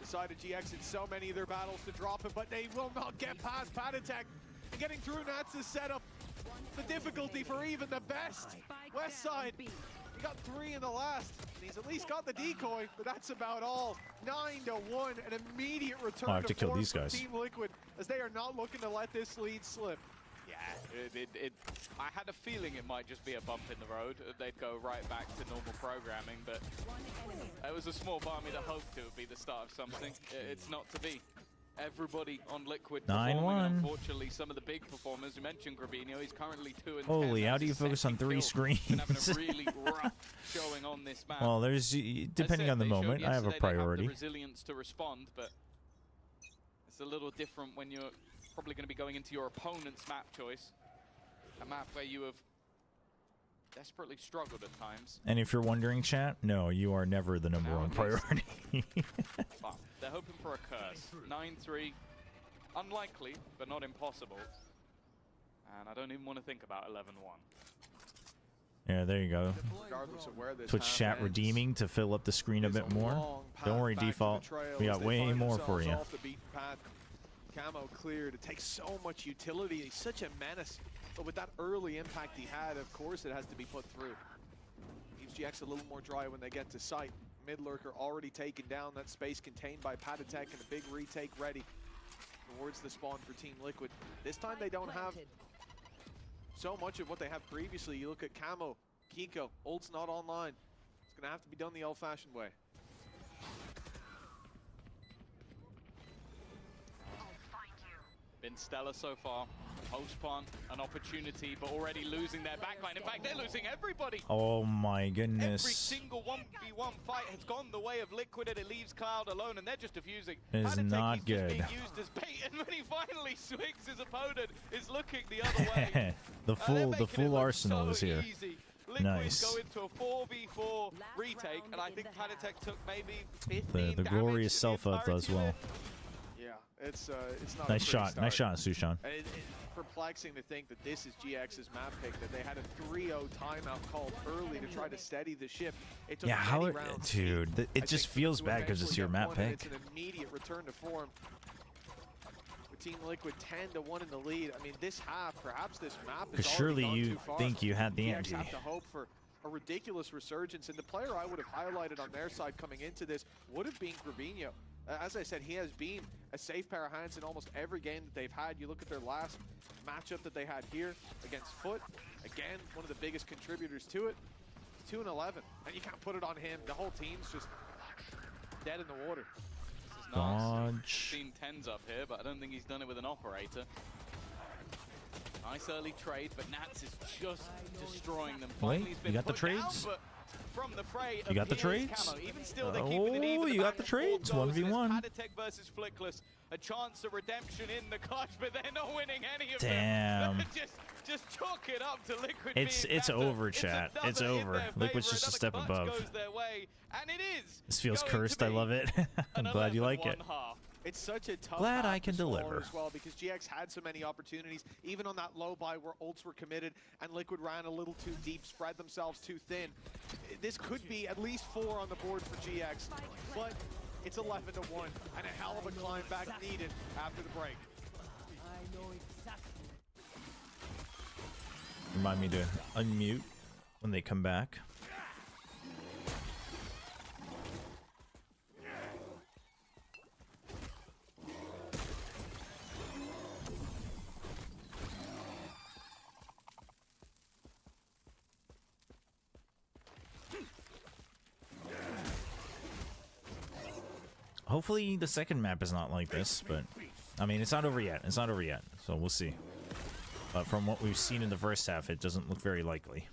the side of GX in so many of their battles to drop it, but they will not get past Patatek. And getting through Nats' setup, the difficulty for even the best. West side, he got 3 in the last. And he's at least got the decoy, but that's about all. 9-1, an immediate return I have to kill form these from guys. Team Liquid, as they are not looking to let this lead slip. Yeah, I had a feeling it might just be a bump in the road. They'd go right back to normal programming, but it was a small barmy that hoped it would be the start of something. It's not to be. Everybody on Liquid performing, 9-1. and unfortunately some of the big performers, you mentioned Grabinho, he's currently 2-10. Holy, how That's do you his focus on second 3 kill. screens? Been having a really rough showing on this map. Well, there's depending on the They showed moment. I have a yesterday they priority. the resilience to respond, but it's a little different when you're probably going to be going into your opponent's map choice. A map where you have desperately struggled at times. And if you're wondering, chat, no, you are never the number one priority. Well, they're hoping for a curse. 9-3. Unlikely, but not impossible. And I don't even want to think about 11-1. Yeah, there you go. Regardless of where this Twitch half chat ends, redeeming to fill up the screen a bit more. long Don't path worry, back to the default. trail We as got they way find more for themselves you. off the beaten path. Camo cleared. It takes so much utility. He's such a menace. But with that early impact he had, of course it has to be put through. Leaves GX a little more dry when they get to sight. Mid lurker already taken down. That space contained by Patatek, and a big retake ready towards the spawn for Team Liquid. This time they don't have so much of what they have previously. You look at Camo, Kiko, ult's not online. It's gonna have to be done the old-fashioned way. been stellar so far. Post-plant, an opportunity, but already losing their backline. In fact, they're losing everybody. Oh my goodness. Every single 1v1 fight has gone the way of Liquid, and it leaves Cloud alone, and they're just diffusing. It is not He's good. just being used as bait, and when he finally swings, his opponent is looking the other way. the full arsenal is here. Easy. Liquid Nice. go into a 4v4 retake, and I think Panatek took maybe 15 The glorious self-up as well. Yeah, it's not Nice shot. Nice shot, Sushan. It's perplexing to think that this is GX's map pick, that they had a 3-0 timeout called early to try to steady the ship. It took Yeah, how many it, rounds. dude, it just feels bad because it's your map pick. It's an immediate return to form. With Team Liquid 10-1 in the lead. I mean, this half, perhaps this map is Surely already gone you too far. think you had the GX ante. have to hope for a ridiculous resurgence, and the player I would have highlighted on their side coming into this would have been Grabinho. As I said, he has been a safe pair of hands in almost every game that they've had. You look at their last matchup that they had here against Foot. Again, one of the biggest contributors to it. 2-11, and you can't put it on him. The whole team's just dead in the water. This is nice. Seen tens up here, but I don't think he's done it with an operator. Nice early trade, but Nats is just destroying them. Wait, Finally, he's been you got the put down, trades? but from the fray You got the appears trades? Camo. Even still, they're keeping it even. Oh, The you got back the and forth trades. goes, and 1v1. it's Panatek versus Flickless. A chance of redemption in the clutch, but they're not winning any of Damn. them. just chalk it up to Liquid. It's being better. over, chat. It's another in over. their Liquid's favor. just a Another step clutch above. goes their way, and it is This feels going to cursed. I be love it. I'm an glad you like 11-1 it. half. It's such a tough Glad half I can to swallow deliver. as well, because GX had so many opportunities, even on that low buy where ults were committed and Liquid ran a little too deep, spread themselves too thin. This could be at least 4 on the board for GX, but it's 11-1 and a hell of a climb back needed after the break. Remind me to unmute when they come back. Hopefully the second map is not like this, but I mean, it's not over yet. It's not over yet, so we'll see. But from what we've seen in the first half, it doesn't look very likely.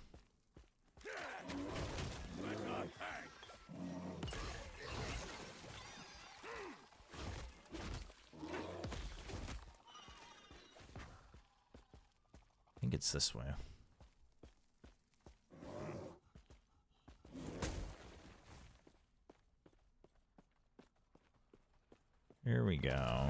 I think it's this way. Here we go.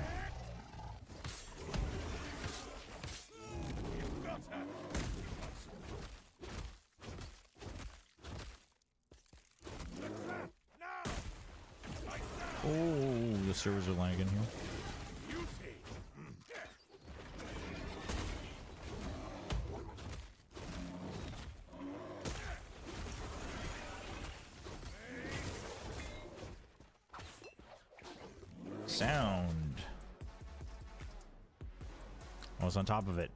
Oh, the servers are lagging here. Sound. I was on top of it.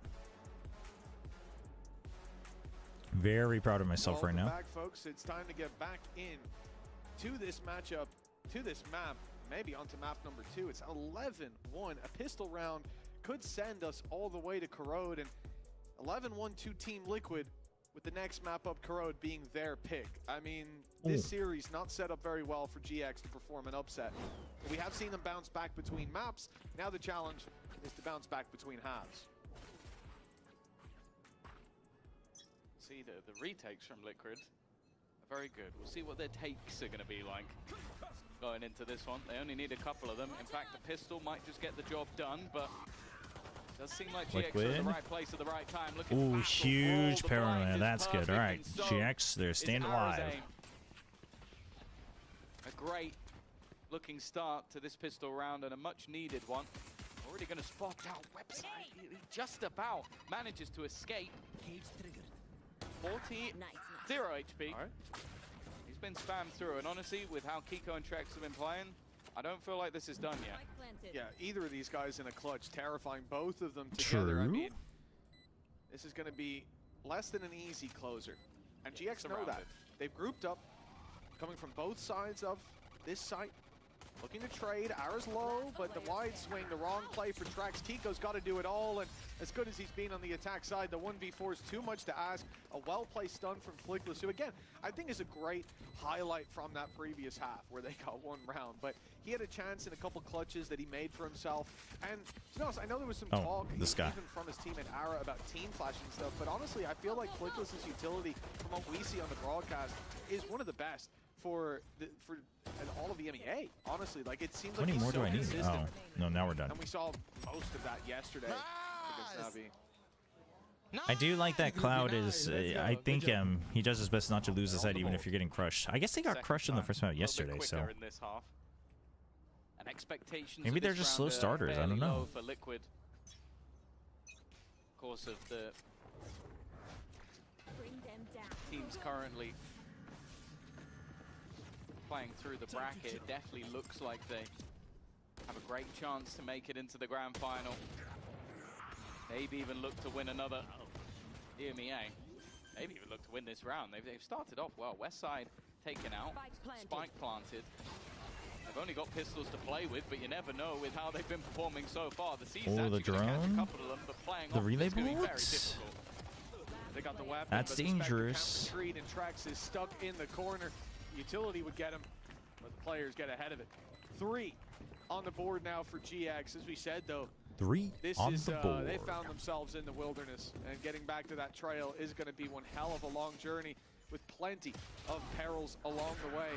Very proud of myself right now. Welcome back, folks. It's time to get back in to this matchup, to this map, maybe onto map number 2. It's 11-1. A pistol round could send us all the way to Corrode, and 11-1 to Team Liquid, with the next map up Corrode being their pick. I mean, this series not set up very well for GX to perform an upset. We have seen them bounce back between maps. Now the challenge is to bounce back between halves. See, the retakes from Liquid are very good. We'll see what their takes are going to be like going into this one. They only need a couple of them. In fact, the pistol might just get the job done, but it does seem like GX are in the right place at the right time. Ooh, huge paranoia. That's good. All right, GX, they're staying alive. A great looking start to this pistol round, and a much needed one. Already going to spot out website. He just about manages to escape. 0 HP. All right. He's been spammed through, and honestly, with how Kiko and Trex have been playing, I don't feel like this is done yet. Yeah, either of these guys in a clutch, terrifying both of them together. True. I mean, this is going to be less than an easy closer. And GX know that. They've grouped up, coming from both sides of this site. Looking to trade. Ara's low, but the wide swing, the wrong play for Trax. Kiko's got to do it all, and as good as he's been on the attack side, the 1v4 is too much to ask. A well-placed stun from Flickless, who again, I think is a great highlight from that previous half where they got one round, but he had a chance in a couple clutches that he made for himself. And to be honest, I know there was some talk this guy. even from his teammate Ara about team flashing and stuff, but honestly, I feel like Flickless's utility from what we see on the broadcast is one of the best for all of the EMEA. Honestly, like it seems like How many more do I need? consistent. Oh, no, now we're done. And we saw most of that yesterday against Navi. I do like that Cloud is. I think he does his best not to lose his head, even if you're getting crushed. I guess they got crushed in the first map yesterday, so in this half. And expectations maybe they're just slow starters. I don't know. For Liquid, of course, of the teams currently playing through the bracket, it definitely looks like they have a great chance to make it into the grand final. Maybe even look to win another EMEA. Maybe even look to win this round. They've started off well. Westside taken out, spike planted. They've only got pistols to play with, but you never know with how they've been performing so far. The season's the drone, the relay bullets. They got the weapon, that's dangerous. And Trax is stuck in the corner. Utility would get him, but the players get ahead of it. 3 on the board now for GX. As we said, though, 3 on the board. They found themselves in the wilderness, and getting back to that trail is going to be one hell of a long journey with plenty of perils along the way.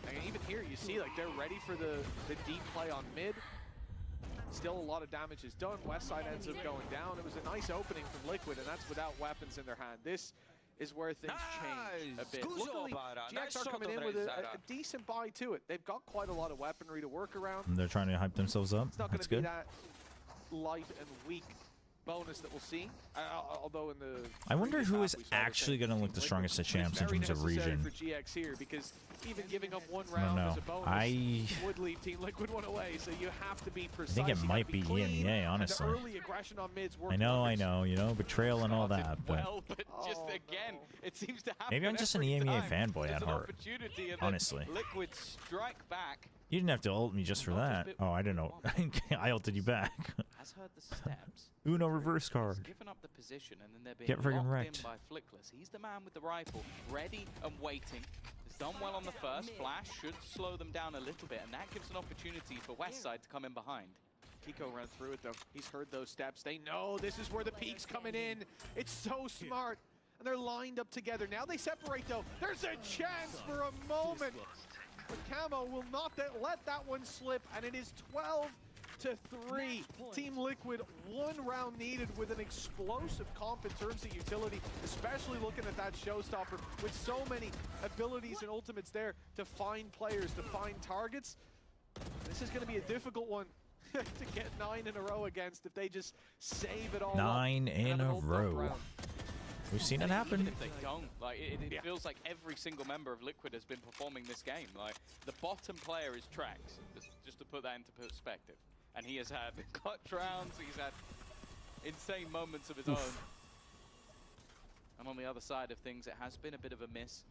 And even here, you see, like, they're ready for the deep play on mid. Still a lot of damage is done. Westside ends up going down. It was a nice opening from Liquid, and that's without weapons in their hand. This is where things change a bit. Luckily, GX are coming in with a decent buy to it. They've got quite a lot of weaponry to work around. And they're trying to hype themselves up. It's not going to be that light and weak bonus that we'll see. Although in the I wonder who is actually going to look the strongest at champs in terms of region. For GX here, because even giving up one round as a bonus would leave Team Liquid one away. So you have to be precise. I think it might be EMEA, honestly. Early aggression on mids I know, you know, betrayal and all that. But but just again, it seems to happen. Maybe I'm just an EMEA fanboy at heart. Honestly. Liquid strike back. You didn't have to ult me just for that. Oh, I didn't know. I ulted you back. Has heard the steps. Uno reverse card. Given up the position, and then they're being Get friggin' locked wrecked. in by Flickless. He's the man with the rifle, ready and waiting. He's done well on the first. Flash should slow them down a little bit, and that gives an opportunity for Westside to come in behind. Kiko ran through it, though. He's heard those steps. They know this is where the peak's coming in. It's so smart. And they're lined up together. Now they separate, though. There's a chance for a moment. But Camo will not let that one slip, and it is 12-3. Team Liquid, 1 round needed with an explosive comp in terms of utility, especially looking at that showstopper with so many abilities and ultimates there to find players, to find targets. This is going to be a difficult one to get 9 in a row against if they just save it all 9 in a row. We've seen it happen. Even if they don't, like it feels like every single member of Liquid has been performing this game. Like the bottom player is Trax, just to put that into perspective. And he has had clutch rounds, he's had insane moments of his own. And on the other side of things, it has been a bit of a miss.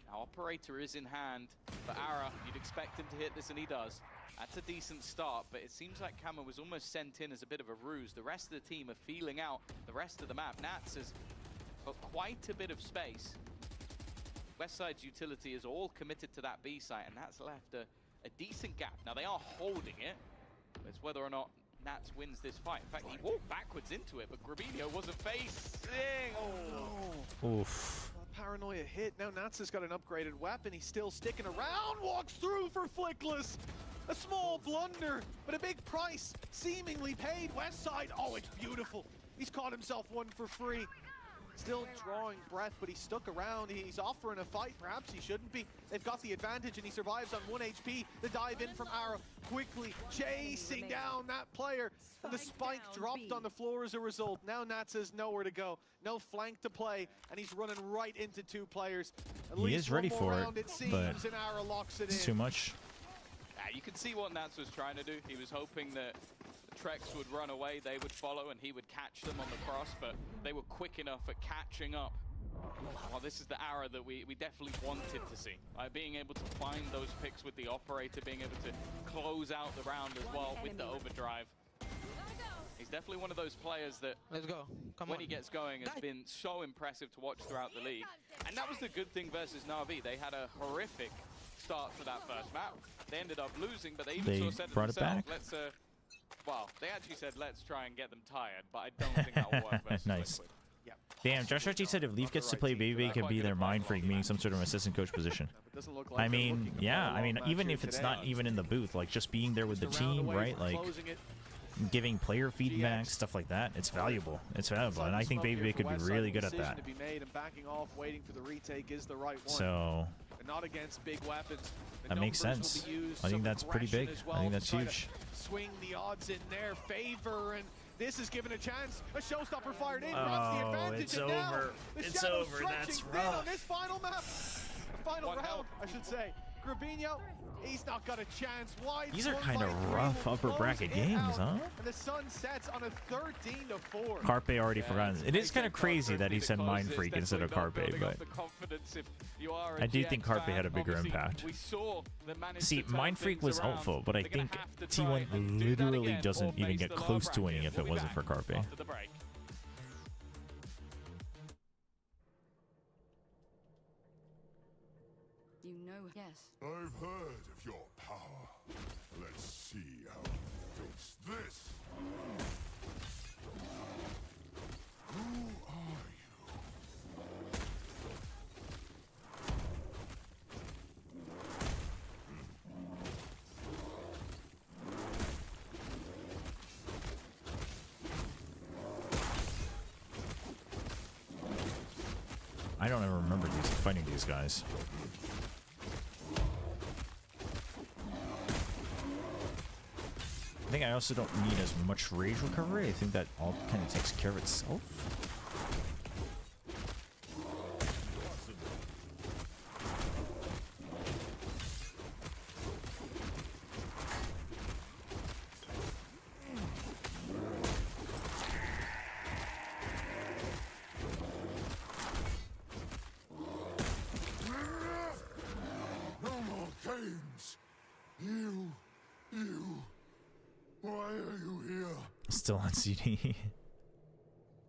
Now Operator is in hand, but Ara, you'd expect him to hit this, and he does. That's a decent start, but it seems like Kama was almost sent in as a bit of a ruse. The rest of the team are feeling out the rest of the map. Nats has got quite a bit of space. Westside's utility is all committed to that B site, and that's left a decent gap. Now they are holding it, but it's whether or not Nats wins this fight. In fact, he walked backwards into it, but Grabinho wasn't facing. Oh no. Oof. Paranoia hit. Now Nats has got an upgraded weapon. He's still sticking around. Walks through for Flickless. A small blunder, but a big price seemingly paid. Westside. Oh, it's beautiful. He's caught himself one for free. Still drawing breath, but he stuck around. He's offering a fight. Perhaps he shouldn't be. They've got the advantage, and he survives on 1 HP. The dive in from Arrow, quickly chasing down that player. And the spike dropped on the floor as a result. Now Nats has nowhere to go. No flank to play, and he's running right into 2 players. He is ready for it, but and Arrow locks it it's in. too much. You can see what Nats was trying to do. He was hoping that Trex would run away, they would follow, and he would catch them on the cross, but they were quick enough at catching up Well, this is the arrow that we definitely wanted to see. Being able to find those picks with the operator, being able to close out the round as well with the overdrive. He's definitely one of those players that, when he gets going, has been so impressive to watch throughout the league. And that was the good thing versus Na'Vi. They had a horrific start for that first map. They ended up losing, but they even said to themselves, let's, well, they actually said, let's try and get them tired, but I don't think that will work versus Nice. Liquid. Damn, Josh Archie said if Leaf gets to play BB, it could be their mind freak, meaning some sort of assistant coach position. I mean, yeah, I mean, even if it's not even in the booth, like just being there with the team, right? Like giving player feedback, stuff like that, it's valuable. It's valuable, and I think BB could be really good at that. So that makes sense. I think that's pretty big. I think that's huge. Swing the odds in their favor, and this is given a chance. A showstopper fired in, runs the advantage. It's and now over. the It's shadow over. That's stretching thin on rough. this final map. The final round, I should say. Grabinho, he's not got a chance. Wide These are swung kind by of three, rough will upper close bracket it games, out, huh? And the sun sets on a 13-4. Carpe already forgotten. It is kind of crazy that he said Mind Freak instead of Carpe, but I do think Carpe had a bigger impact. See, Mind Freak was helpful, but I think T1 literally doesn't even get close to winning if it wasn't for Carpe. You know, yes. I've heard of your power. Let's see how you face this. Who are you? I don't ever remember fighting these guys. I think I also don't need as much rage recovery. I think that all kind of takes care of itself. No more games. You. Why are you here? Still on CD.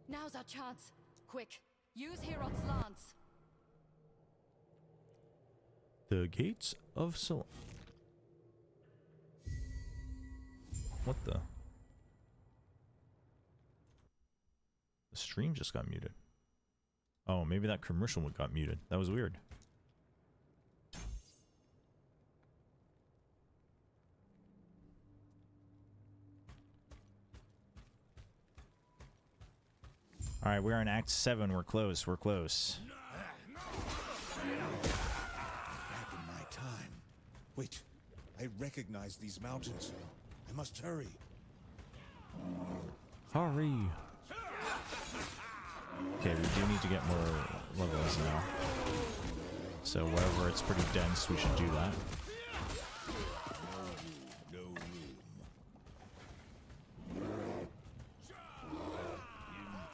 Now's our chance. Quick, use Herot's lance. The gates of Sol. What the? The stream just got muted. Oh, maybe that commercial got muted. That was weird. All right, we're in Act 7. We're close. We're close. Back in my time. Wait, I recognize these mountains. I must hurry. Hurry. Okay, we do need to get more levels now. So wherever it's pretty dense, we should do that. No room.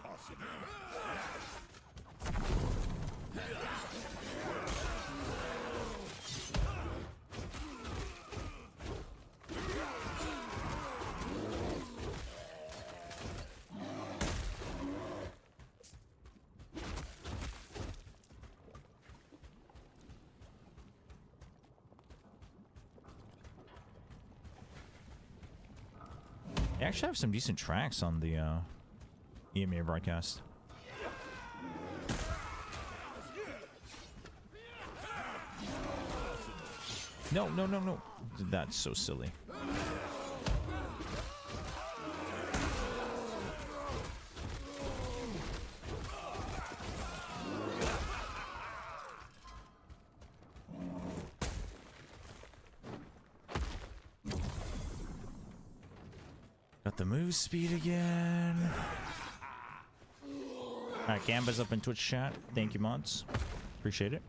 Impossible. They actually have some decent tracks on the EMEA broadcast. No, no, no, no. That's so silly. Got the move speed again. Alright, Gamba's up in Twitch chat. Thank you, mods. Appreciate it.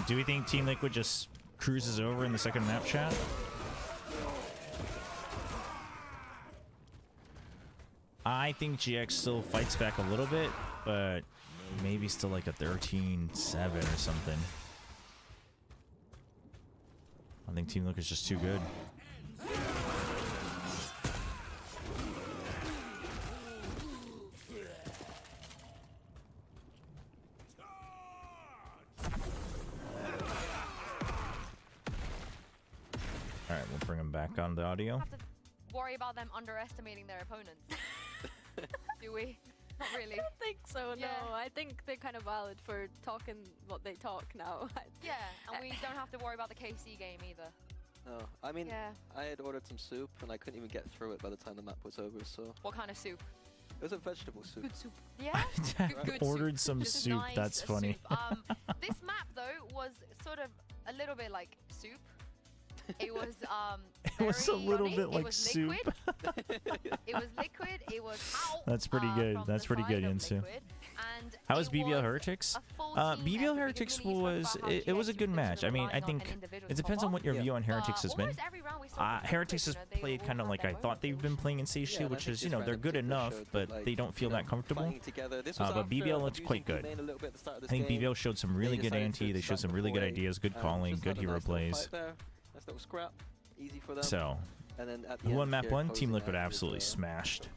Do we think Team Liquid just cruises over in the second map, chat? I think GX still fights back a little bit, but maybe still like a 13-7 or something. I think Team Liquid's just too good. Alright, we'll bring him back on the audio. Have to worry about them underestimating their opponents. Do we? Not really. I don't think so, Yeah. no. I think they're kind of valid for talking what they talk now. Yeah, and we don't have to worry about the KC game either. No, I mean, Yeah. I had ordered some soup and I couldn't even get through it by the time the map was over, so... What kind of soup? It was a vegetable soup. Good soup. Yeah? Good Ordered soup. some Just soup, nice that's funny. soup. This map, though, was sort of a little bit like soup. It was It was a little runny. bit like it was soup. Liquid. It was liquid. It was out. That's pretty good. From That's the pretty side good, of Yinsu. Liquid, and How was it BBL was Heretics? a full team BBL effort, Heretics because Millie was spoke about how it was a GX good was match. I mean, I relying on think an individual it depends on top what your up. view on Heretics has been. Almost every round we saw Heretics has played kind of like I thought they've been playing in Stage 2, and I which think is, this they're round in good particular enough, showed but that, like, they don't feel that comfortable. fighting together. This was But after BBL looks abusing quite good. B-main a little bit at the start of this I think game. BBL showed some really They good decided anti. to They showed some step really good away, ideas, good calling, just good had a hero nice little plays. fight there. Nice little scrap, easy for them. So, and then at the who won end map here, 1? Team closing Liquid out with, absolutely smashed.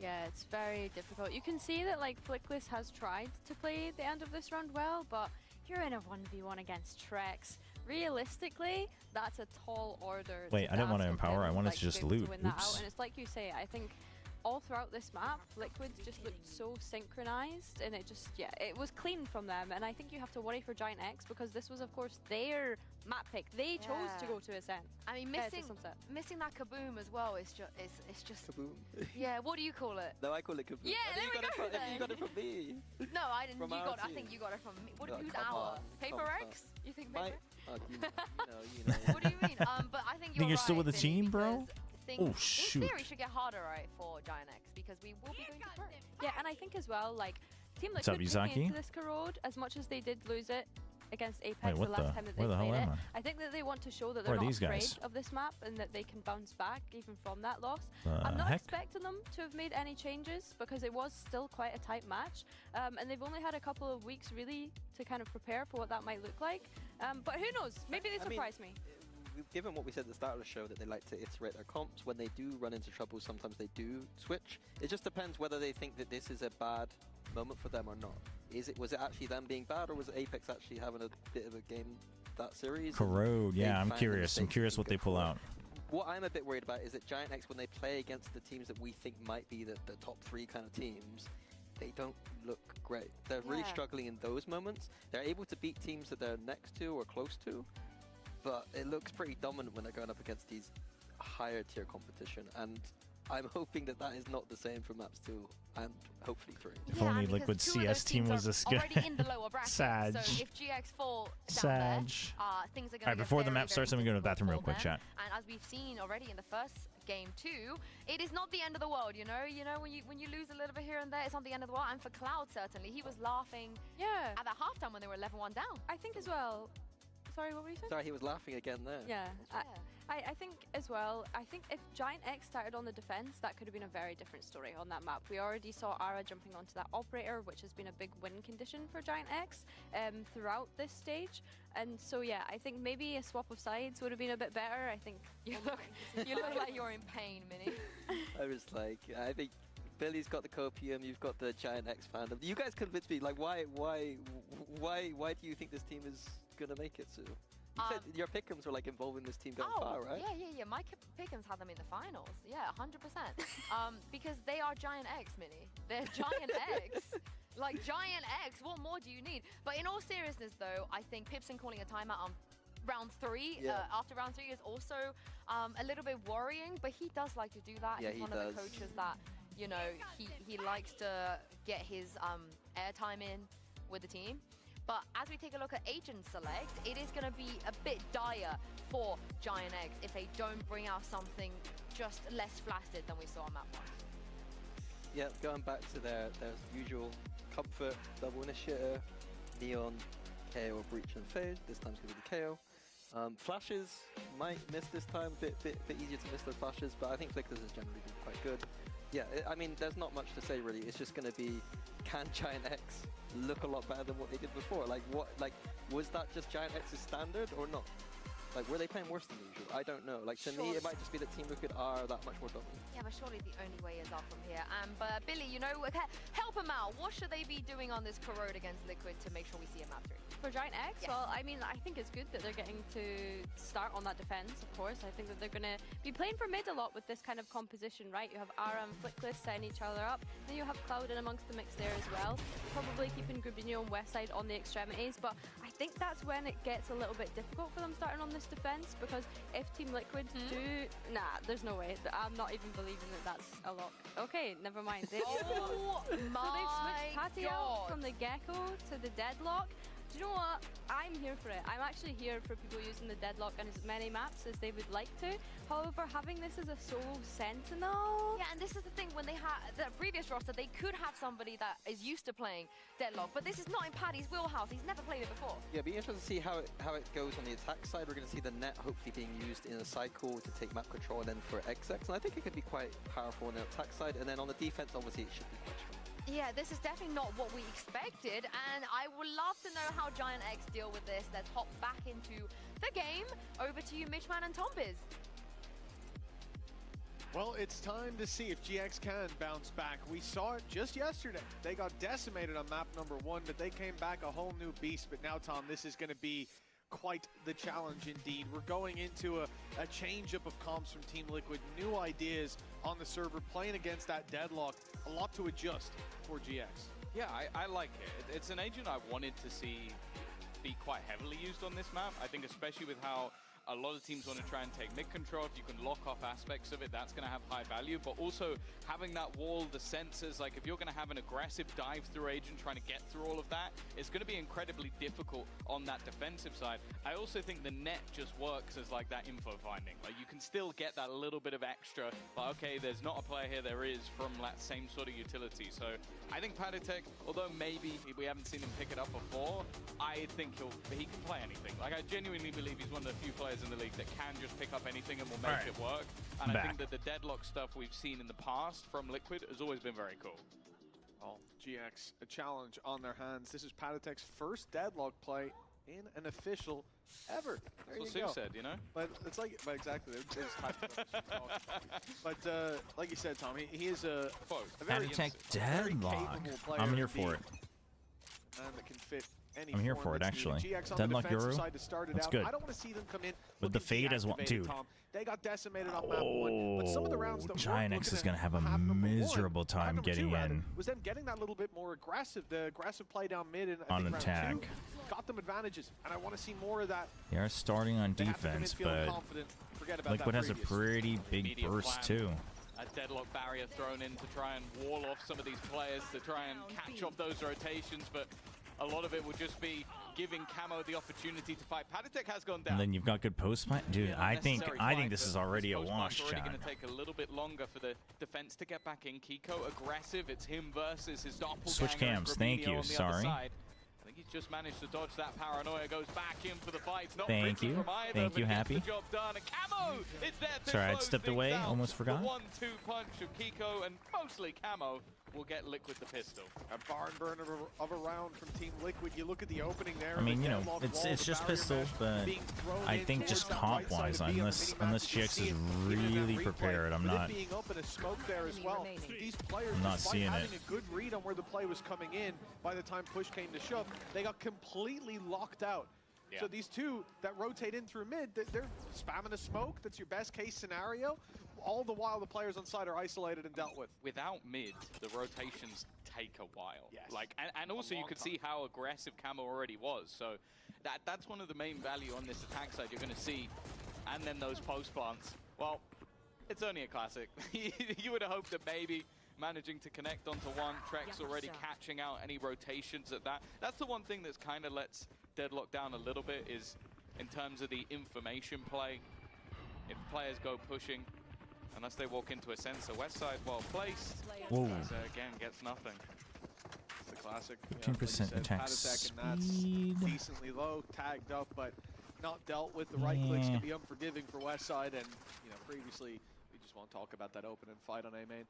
Yeah, it's very difficult. You can see that like Flickless has tried to play the end of this round well, but you're in a 1v1 against Trex. Realistically, that's a tall order. Wait, I didn't want to ask of empower, them, I wanted like, to just be able loot. win that out. Oops. And it's like you say, I think all throughout this map, Liquid just looked so synchronized, and it just, yeah, it was clean from them. And I think you have to worry for Giant X because this was, of course, their map pick. They chose to Yeah. go to Ascent. I mean, missing that kaboom as well is just it's just Kaboom. Yeah, what do you call it? No, I call it kaboom. Yeah, I think there we go then. you got it from me. No, I didn't. From You our got. I team. think you got it from me. What? Oh, Who's come our? on, Paper come X? You think My- Paper? you know. What do you mean? But I think Think you're still right, with the Vinny, team, bro? because things, Oh, in shoot. theory, should get harder, right, for Giant X because we will be going to Pro. Yeah, and I think as well, like, Team What's up, Liquid taking Yuzaki? into this corrode, as much as they did lose it against Apex Wait, what the last the- time that they where the hell played it, am I think that they want to show that Where they're are not these afraid guys? of this map and that they can bounce back even from that loss. The I'm not heck? expecting them to have made any changes because it was still quite a tight match, and they've only had a couple of weeks really to kind of prepare for what that might look like. But who knows? Maybe they I mean, surprise me. Given what we said at the start of the show, that they like to iterate their comps, when they do run into trouble, sometimes they do switch. It just depends whether they think that this is a bad moment for them or not. Was it actually them being bad, or was Apex actually having a bit of a game that series? Corrode, They yeah, I'm found curious. I'm mistakes curious to what they go pull for. out. What I'm a bit worried about is that Giant X, when they play against the teams that we think might be the top 3 kind of teams, they don't look great. They're really Yeah. struggling in those moments. They're able to beat teams that they're next to or close to, but it looks pretty dominant when they're going up against these higher tier competition. And I'm hoping that that is not the same for maps 2 and hopefully 3. If only Liquid CS team was this good. Already in the lower bracket. Sag. So if GX fall down Sag. there, things are going to Alright, before the map starts, I'm going to go to the bathroom real quick, chat. And as we've seen already in the first game too, it is not the end of the world, you know when you lose a little bit here and there, it's not the end of the world. And for Cloud, certainly, he was laughing at that halftime when they were 11-1 down. I think as well. Sorry, what were you saying? Sorry, he was laughing again there. Yeah, I think as well, I think if Giant X started on the defense, that could have been a very different story on that map. We already saw Ara jumping onto that operator, which has been a big win condition for Giant X throughout this stage. And so, yeah, I think maybe a swap of sides would have been a bit better. I think you look like you're in pain, Minnie. I was like, I think Billy's got the copium, you've got the Giant X fandom. You guys convinced me. Like, why do you think this team is gonna make it, Sue? You said your pick'ems were like involving this team going far, right? Yeah. My pick'ems had them in the finals. Yeah, 100%. Because they are Giant X, Minnie. They're Giant X. Like Giant X. What more do you need? But in all seriousness, though, I think Pipson calling a timeout on round 3 after round 3 is also a little bit worrying. But he does like to do that. Yeah, He's one of the coaches that he likes to get his airtime in with the team. But as we take a look at Agent Select, it is going to be a bit dire for Giant X if they don't bring out something just less flaccid than we saw on map 1. Yeah, going back to their usual comfort, double initiator, Neon, KO, Breach and Fade. This time's going to be the KO. Flashes might miss this time, bit easier to miss those flashes, but I think Flickers has generally been quite good. Yeah, I mean, there's not much to say really. It's just going to be, can Giant X look a lot better than what they did before? Like, was that just Giant X's standard or not? Like, were they playing worse than usual? I don't know. Like, to me, it might just be that Team Liquid are that much more dominant. Yeah, but surely the only way is up from here. But Billy, you know, help them out. What should they be doing on this corrode against Liquid to make sure we see a map through? For Giant X, yes. well, I mean, I think it's good that they're getting to start on that defense, of course. I think that they're going to be playing for mid a lot with this kind of composition, right? You have Ara and Flickless setting each other up. Then you have Cloud in amongst the mix there as well. Probably keeping Grubinho and Westside on the extremities, but I think that's when it gets a little bit difficult for them starting on this defense, because if Team Liquid do... Nah, there's no way. I'm not even believing that that's a lock. Okay, never mind. Oh so they've switched Patty out from the Gecko to the Deadlock. Do you know what? I'm here for it. I'm actually here for people using the Deadlock on as many maps as they would like to. However, having this as a solo Sentinel... Yeah, and this is the thing, when they had the previous roster, they could have somebody that is used to playing Deadlock, but this is not in Paddy's wheelhouse. He's never played it before. Yeah, it'll be interesting to see how it goes on the attack side. We're going to see the net hopefully being used in a cycle to take map control and then for XX, and I think it could be quite powerful on the attack side, and then on the defense, obviously, it should be quite strong. Yeah, this is definitely not what we expected, and I would love to know how Giant X deal with this. Let's hop back into the game. Over to you, Mitchman and Tombiz. Well, it's time to see if GX can bounce back. We saw it just yesterday. They got decimated on map number 1, but they came back a whole new beast. But now, Tom, this is going to be quite the challenge indeed. We're going into a change-up of comps from Team Liquid, new ideas on the server, playing against that Deadlock. A lot to adjust for GX. Yeah, I like it. It's an agent I wanted to see be quite heavily used on this map. I think especially with how a lot of teams want to try and take mid control. If you can lock off aspects of it, that's going to have high value. But also having that wall, the sensors, like if you're going to have an aggressive dive-through agent trying to get through all of that, it's going to be incredibly difficult on that defensive side. I also think the net just works as like that info finding. Like you can still get that little bit of extra, but okay, there's not a player here, there is, from that same sort of utility. So I think Patatek, although maybe we haven't seen him pick it up before, I think he can play anything. Like I genuinely believe he's one of the few players in the league that can just pick up anything and will make it work. And I think that the Deadlock stuff we've seen in the past from Liquid has always been very cool. Well, GX, a challenge on their hands. This is Patatek's first Deadlock play in an official ever. There That's you what go. Sue said, you know? But it's like, but exactly. They just typed it up. But like you said, Tom, he is a very Deadlock. I'm here for it. Man that can fit any I'm here form for it, that's actually. needed. GX on Deadlock the defensive Euro. side to start it That's out. good. I don't want to see them come in With the fade as well, dude. Tom. They got decimated on map 1, but some of the rounds that Giant X is going to have a miserable time getting in was them getting that little bit more aggressive, the aggressive play down mid and on attack. Round 2 got them advantages, and I want to see more of that. They are starting on defense, but Liquid has a pretty big burst too. A Deadlock barrier thrown in to try and wall off some of these players to try and catch off those rotations, but a lot of it will just be giving Camo the opportunity to fight. Patatek has gone down. And then you've got good post plant, dude. I think this is already a wash, It's already Chad. going to take a little bit longer for the defense to get back in. Kiko aggressive. It's him versus his doppelganger. Switch cams. Thank you. Sorry. I think he's just managed to dodge that paranoia. Goes back in for the fight. Not Thank you. from either, Thank you, but gets Happy. the job done. And Camo is there to Sorry, I close stepped things away. out. Almost forgot. The 1-2 punch of Kiko and mostly Camo will get Liquid the pistol. A barn burner of a round from Team Liquid. You look at the opening there. I mean, you know, it's just pistol, but I think just comp wise, unless GX is really prepared, I'm not. Being up in a smoke there as well. These players, I'm not despite seeing having it. a good read on where the play was coming in, by the time push came to shove, they got completely locked out. Yeah. So these two that rotate in through mid, they're spamming a smoke. That's your best case scenario. All the while the players on side are isolated and dealt with. Without mid, the rotations take a while. Yes. Like, and also you could see how aggressive Camo already was. So that's one of the main value on this attack side you're going to see. And then those post plants. Well, it's only a classic. You would have hoped that maybe managing to connect onto one, Trek's already catching out any rotations at that. That's the one thing that's kind of lets Deadlock down a little bit, is in terms of the information play. If players go pushing, unless they walk into a sensor, Westside well placed. Whoa. Again, gets nothing. It's the classic. 15% attack Patatek, and that's speed. decently low, tagged up, but not dealt with. The right clicks can be unforgiving for Westside, and you know, previously we just won't talk about that opening fight on A main.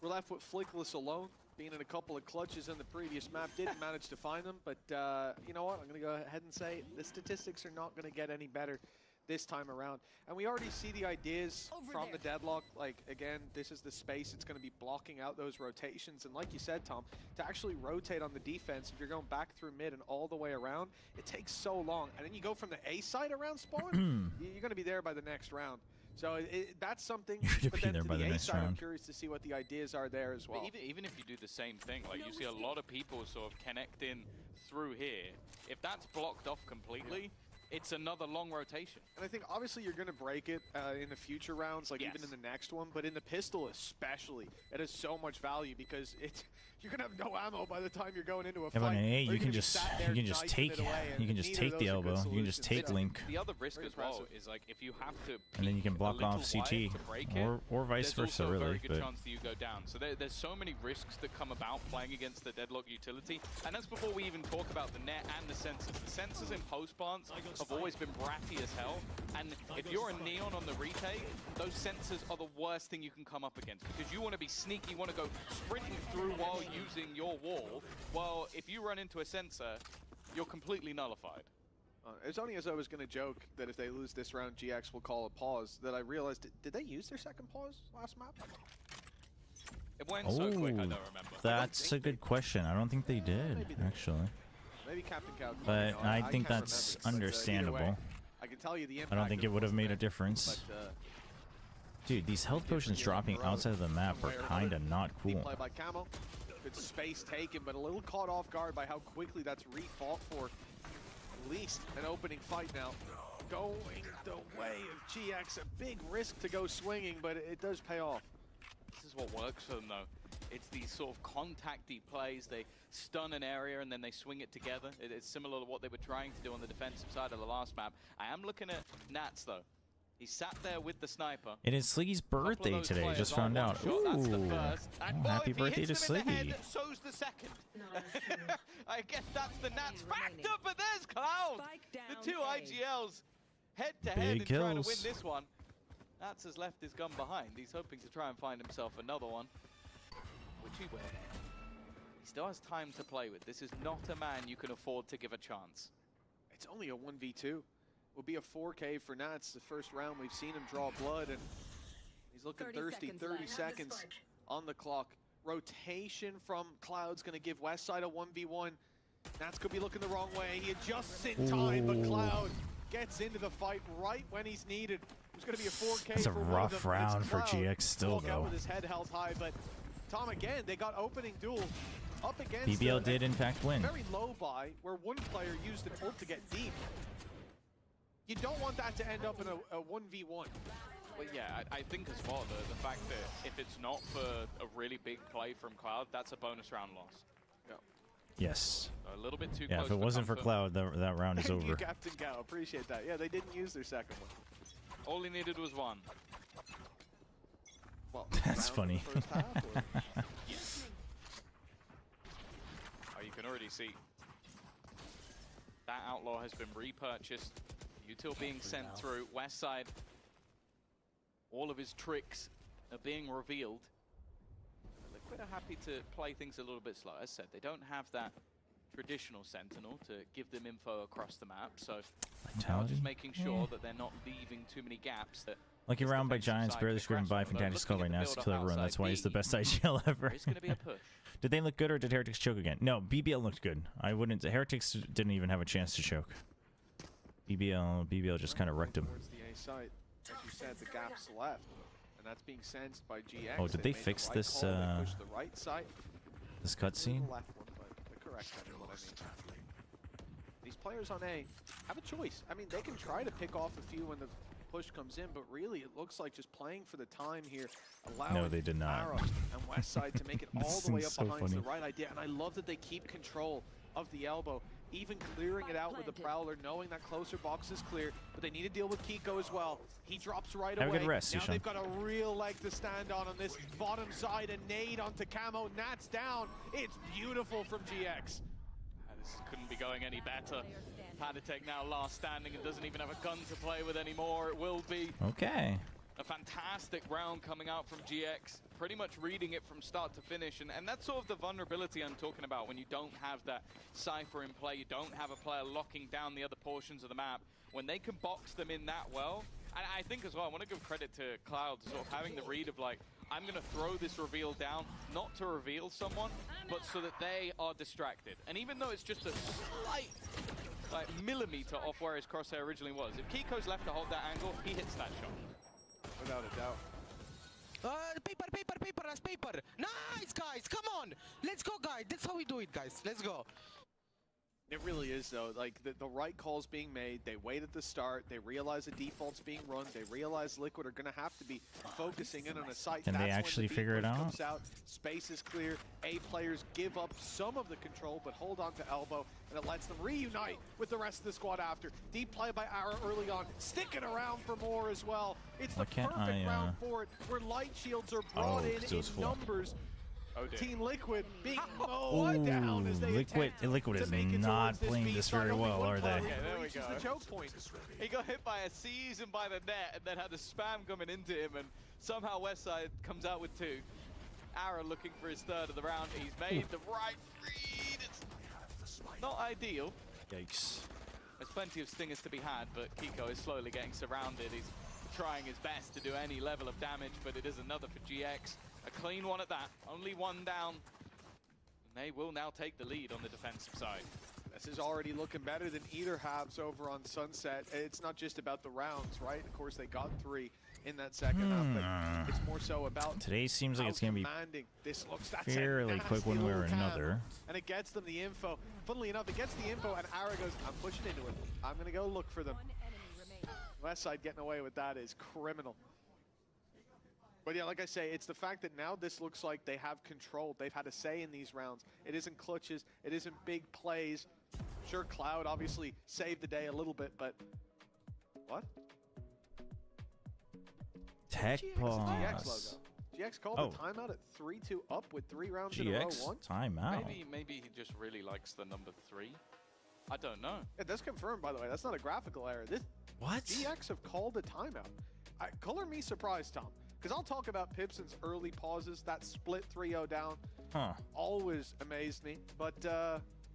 We're left with Flickless alone, being in a couple of clutches in the previous map. Didn't manage to find them, but you know what? I'm going to go ahead and say the statistics are not going to get any better this time around. And we already see the ideas from the deadlock. Like, again, this is the space it's going to be blocking out those rotations. And like you said, Tom, to actually rotate on the defense, if you're going back through mid and all the way around, it takes so long. And then you go from the A side around spawn, you're going to be there by the next round. So that's something. But then to the A side, I'm curious to see what the ideas are there as well. But even if you do the same thing, like you see a lot of people sort of connecting through here. If that's blocked off completely, it's another long rotation. And I think obviously you're going to break it in the future rounds, like even in the next one, but in the pistol especially, it has so much value because you're going to have no ammo by the time you're going into a fight. You can just take the elbow. You can just take Link. The other risk as well is like if you have to, and then you can block off CT or vice versa, really. There's also a very good chance that you go down. So there's so many risks that come about playing against the deadlock utility, and that's before we even talk about the net and the sensors. The sensors in post plants have always been bratty as hell, and if you're a Neon on the retake, those sensors are the worst thing you can come up against because you want to be sneaky, you want to go sprinting through while using your wall. Well, if you run into a sensor, you're completely nullified. It's only as I was going to joke that if they lose this round, GX will call a pause, that I realized, did they use their second pause last map? It went so quick, I don't remember. That's a good question. I don't think they did, actually. Maybe Captain Cow. But I think that's understandable. I can tell you the impact. I don't think it would have made a difference. Dude, these health potions dropping outside of the map are kind of not cool. Play by Camo. Good space taken, but a little caught off guard by how quickly that's refought for. At least an opening fight now. Going the way of GX. A big risk to go swinging, but it does pay off. This is what works for them, though. It's these sort of contacty plays. They stun an area and then they swing it together. It's similar to what they were trying to do on the defensive side of the last map. I am looking at Nats, though. He sat there with the sniper. It is Sliggy's birthday today, just found out. Ooh, happy birthday to Sliggy. So's the second. I guess that's the Nats factor, but there's Cloud. The two IGLs head-to-head and trying to win this one. Nats has left his gun behind. He's hoping to try and find himself another one, which he will. He still has time to play with. This is not a man you can afford to give a chance. It's only a 1v2. Will be a 4K for Nats. The first round we've seen him draw blood, and he's looking thirsty. 30 seconds on the clock. Rotation from Cloud's going to give Westside a 1v1. Nats could be looking the wrong way. He adjusts in time, but Cloud gets into the fight right when he's needed. There's going to be a 4K. It's a rough round for GX still, though. With his head held high, but Tom, again, they got opening duel up against BBL did in fact win. Very low buy where one player used an ult to get deep. You don't want that to end up in a 1v1. Well, yeah, I think as well, the fact that if it's not for a really big play from Cloud, that's a bonus round loss. Yeah. Yes. So a little bit too close. Yeah, if it wasn't for Cloud, that round is Thank over. you, Captain Cow. Appreciate that. Yeah, they didn't use their second one. All he needed was one. Well, that's funny. Oh, you can already see that outlaw has been repurchased. Util being sent through. Westside, all of his tricks are being revealed. Liquid are happy to play things a little bit slow. As said, they don't have that traditional sentinel to give them info across the map, so now just making sure that they're not leaving too many gaps. That Lucky round by Giants, barely screwing by Fantastic Skull right now. It's a kill everyone. That's why he's the best IGL ever. It's going to be a push. Did they look good or did Heretics choke again? No, BBL looked good. I wouldn't. Heretics didn't even have a chance to choke. BBL just kind of wrecked him. Towards the A site, as you said, the gap's left, and that's being sensed by GX. Oh, did they fix the right this? call, they pushed the right side. This cutscene. The left one, but the correct side is what I mean. These players on A have a choice. I mean, they can try to pick off a few when the push comes in, but really it looks like just playing for the time here, allowing no, they did not. Arrow and Westside to make it all the way up behind the right idea. And I love that they keep control of the elbow, even clearing it out with the Prowler, knowing that closer box is clear, but they need to deal with Kiko as well. He drops right Have away. a good rest, now Ishan. they've got a real leg to stand on this bottom side. A nade onto Camo. Nats down. It's beautiful from GX. This couldn't be going any better. Padatek now last standing and doesn't even have a gun to play with anymore. It will be okay. A fantastic round coming out from GX. pretty much reading it from start to finish, and that's sort of the vulnerability I'm talking about when you don't have that Cypher in play, you don't have a player locking down the other portions of the map. When they can box them in that well, and I think as well, I want to give credit to Cloud, sort of having the read of like, I'm going to throw this reveal down, not to reveal someone, but so that they are distracted. And even though it's just a slight millimeter off where his crosshair originally was, if Kiko's left to hold that angle, he hits that shot. Without a doubt. Paper, that's paper. Nice, guys, come on. Let's go, guys. That's how we do it, guys. Let's go. It really is, though. Like, the right call's being made. They wait at the start. They realize the default's being run. They realize Liquid are going to have to be focusing in on a site. Can they actually figure it out? Space is clear. A players give up some of the control, but hold on to elbow, and it lets them reunite with the rest of the squad after. Deep play by Ara early on, sticking around for more as well. It's the perfect round for it, where light shields are brought in numbers. Team Liquid being mowed down as they Liquid is not playing this very well, are they? Yeah, there we go. The choke point. He got hit by a season by the net and then had the spam coming into him, and somehow Westside comes out with 2. Ara looking for his 3rd of the round. He's made the right read. It's not ideal. Yikes. There's plenty of stingers to be had, but Kiko is slowly getting surrounded. He's trying his best to do any level of damage, but it is another for GX. A clean one at that, only 1 down. And they will now take the lead on the defensive side. This is already looking better than either halves over on Sunset. It's not just about the rounds, right? Of course, they got 3 in that second half, but it's more so about today seems like it's going to be this looks fairly quick one way or another. And it gets them the info. Funnily enough, it gets the info, and Ara goes, I'm pushing into it. I'm going to go look for them. Westside getting away with that is criminal. But yeah, like I say, it's the fact that now this looks like they have control. They've had a say in these rounds. It isn't clutches. It isn't big plays. Sure, Cloud obviously saved the day a little bit, but what? Tech pause. GX called the timeout at 3-2 up with 3 rounds in a row. Timeout. Maybe he just really likes the number 3. I don't know. Yeah, that's confirmed, by the way. That's not a graphical error. What? GX have called a timeout. Color me surprised, Tom. Because I'll talk about Pipson's early pauses, that split 3-0 down, always amazed me. But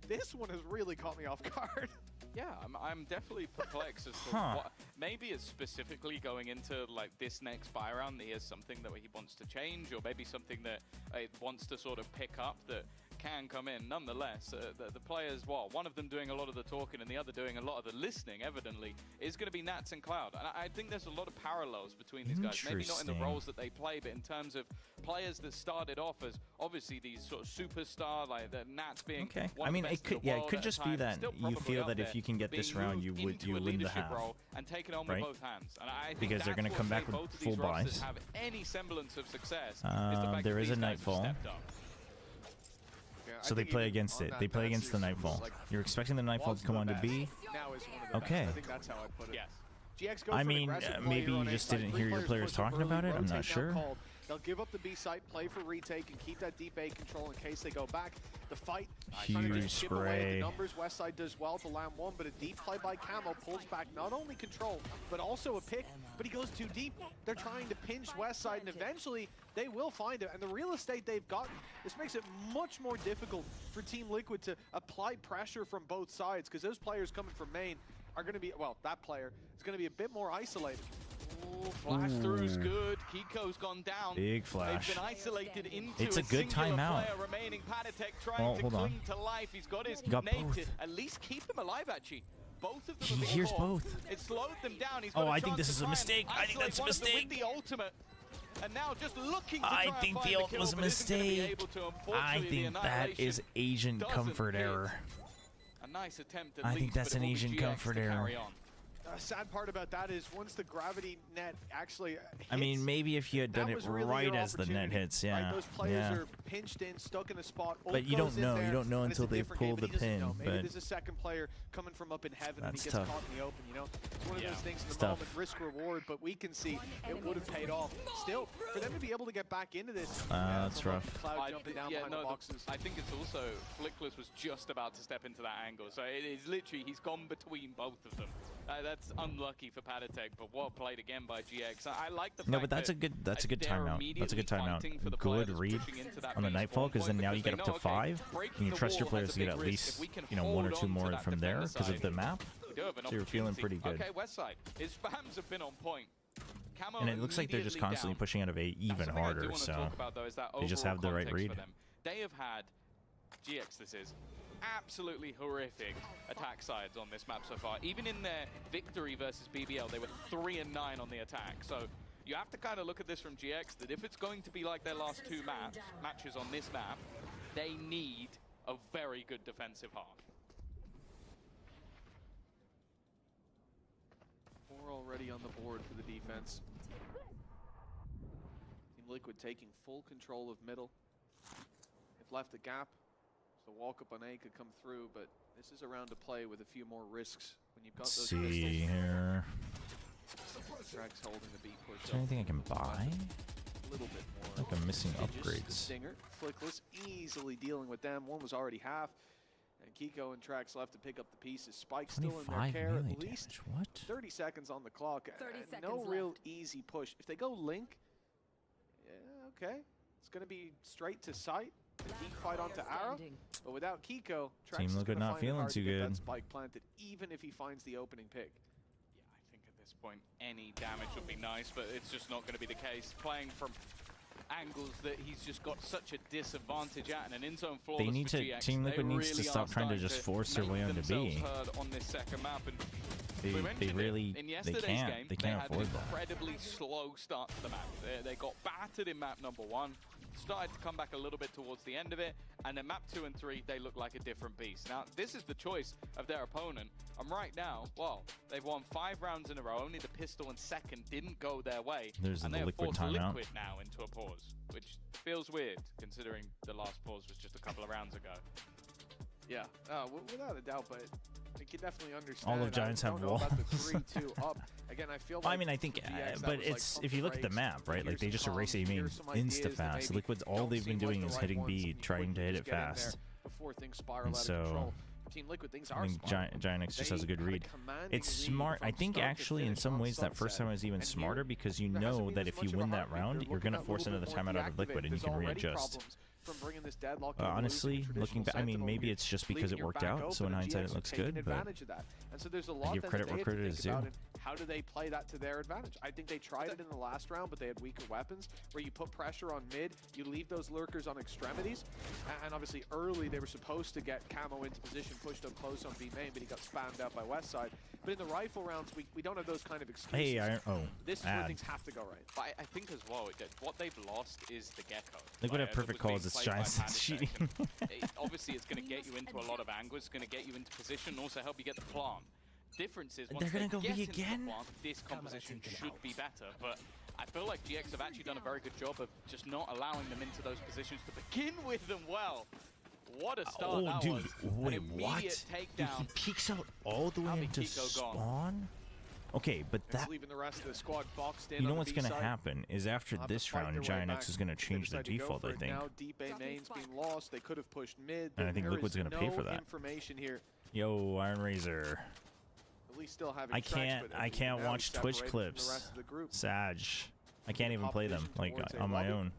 this one has really caught me off guard. Yeah, I'm definitely perplexed as to what. Maybe it's specifically going into like this next buy round that he has something that he wants to change, or maybe something that it wants to sort of pick up that can come in. Nonetheless, the players, one of them doing a lot of the talking and the other doing a lot of the listening, evidently, is going to be Nats and Cloud. And I think there's a lot of parallels between these guys. Maybe not in the roles that they play, but in terms of players that started off as obviously these sort of superstar, like the Nats being one I mean, of the best it could, in the world it could at just a be time, that still you probably feel up that if there, you can get this being round, you moved win the leadership half. role and take it on right? with both hands. And I think Because they're going to come back with both of full these rosters buys. have any semblance of success. There is a Nightfall. So they play against it. They play against the Nightfall. You're expecting the Nightfall to come on to B? Okay. I think that's how I put it. Yes. I mean, maybe you just didn't hear your players talking about it. I'm not sure. They'll give up the B site, play for retake, and keep that deep A control in case they go back. The fight, trying to just chip away the numbers. Westside does well to land 1, but a deep play by Camo pulls back not only control, but also a pick, but he goes too deep. They're trying to pinch Westside, and eventually they will find it. And the real estate they've gotten, this makes it much more difficult for Team Liquid to apply pressure from both sides, because those players coming from main are going to be, well, that player is going to be a bit more isolated. Flash through's good. Kiko's gone down. Big flash. They've been isolated into it's a good timeout. Remaining Panatek trying to cling to life. He's got his nade to at least keep him alive, actually. Both of them he hears both. It slowed them down. He's got I think this is a mistake. I think that's a mistake. With the ultimate. And now just looking to I think the ult was a mistake. I think that is Agent Comfort error. A nice attempt at I think that's an Asian Comfort error. Sad part about that is once the gravity net actually hits, I mean, maybe if you had done it really right as the net hits, yeah. Right? Those players are pinched in, stuck in a spot. But you don't know. You don't know until they pull the pin. Maybe but there's a second player coming from up in heaven and he gets tough. caught in the open, you know? It's one of those things in the moment, risk reward, but we can see it would have paid off. Still, for them to be able to get back into this, that's rough. Cloud jumping down behind the boxes. I think it's also, Flickless was just about to step into that angle, so it is literally, he's gone between both of them. That's unlucky for Patatek, but well played again by GX. I like the fact No, but that's a good timeout. That's a good timeout. Good read on the Nightfall, because then now you get up to 5, and you trust your players to get at least 1 or 2 more from there because of the map. So you're feeling pretty good. Okay, Westside. His spams have been on point. Camo And it looks like they're just constantly pushing out of A even harder, so they just have the right read. They have had, GX this is, absolutely horrific attack sides on this map so far. Even in their victory versus BBL, they were 3 and 9 on the attack. So you have to kind of look at this from GX, that if it's going to be like their last 2 matches on this map, they need a very good defensive half. 4 already on the board for the defense. Team Liquid taking full control of middle. They've left a gap. The walk up on A could come through, but this is a round to play with a few more risks when you've got those pistols. Here. Drax holding the B push. Is there anything I can buy? A little bit more. I think I'm missing upgrades. Stinger, Flickless, easily dealing with them. One was already half, and Kiko and Trax left to pick up the pieces. Spike still in their care. At least what? 30 seconds on the clock. 30 seconds no real left. easy push. If they go Link, yeah, okay, it's going to be straight to sight. Deep fight onto Arrow, but without Kiko, Team Liquid not feeling too good. That spike planted, even if he finds the opening pick. Yeah, I think at this point any damage would be nice, but it's just not going to be the case. Playing from angles that he's just got such a disadvantage at, and an in-zone flawless they need to. GX. Team Liquid needs to stop trying to just force their way onto B. On this second map, and they really in they can't. Game, they can't had afford an that. incredibly slow start to the map. They got battered in map number 1. Started to come back a little bit towards the end of it, and then map 2 and 3, they look like a different beast. Now, this is the choice of their opponent, and right now, well, they've won 5 rounds in a row. Only the pistol and second didn't go their way, There's and the they have Liquid forced timeout. Liquid now into a pause, which feels weird, considering the last pause was just a couple of rounds ago. Yeah, without a doubt, but I can definitely understand. All of Giants have walls. Up. Again, I feel like I mean, I think, but it's if you look at the map, right? Like they just erase A main insta-fast. Liquid's all they've been doing is hitting B, trying to hit it fast. And so I think Giant X just has a good read. It's smart. I think actually in some ways that first time was even smarter because you know that if you win that round, you're going to force another timeout out of Liquid and you can readjust. From bringing this deadlock Honestly, looking back, I mean, maybe it's just because it worked out, so in hindsight it looks good, but and so there's a lot I give credit where credit is due. How do they play that to their advantage? I think they tried it in the last round, but they had weaker weapons, where you put pressure on mid, you leave those lurkers on extremities, and obviously early they were supposed to get Camo into position, pushed up close on B main, but he got spammed out by Westside. But in the rifle rounds, we don't have those kind of excuses. Hey, this is where things have to go right. But I think as well, what they've lost is the Gecko. Liquid have perfect calls. It's Giants that's cheating. Obviously, it's going to get you into a lot of angles. It's going to get you into position, and also help you get the plant. Difference is once they're going to go get B into the again. Plant, this composition should be better. But I feel like GX have actually done a very good job of just not allowing them into those positions to begin with them well. What a start that dude, was. wait, An what? immediate Dude, takedown. he peeks out all the way into spawn? Okay, but that... Leaving the rest of the squad boxed in. You know what's going to happen is after this round, Giant X is going to change their default, I think. Now deep A main's being lost. They could have pushed mid. And I think Liquid's going to pay for that. Information here. Yo, Iron Razor. At least still having I can't watch Twitch clips. Sag. I can't even play them like on my own.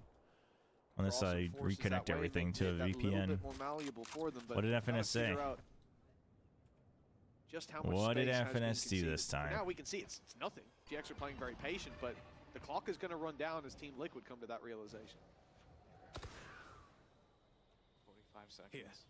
Unless I reconnect everything to a VPN. What did FNS say? What did FNS do this time? Now we can see it's nothing. GX are playing very patient, but the clock is going to run down as Team Liquid come to that realization. 45 seconds.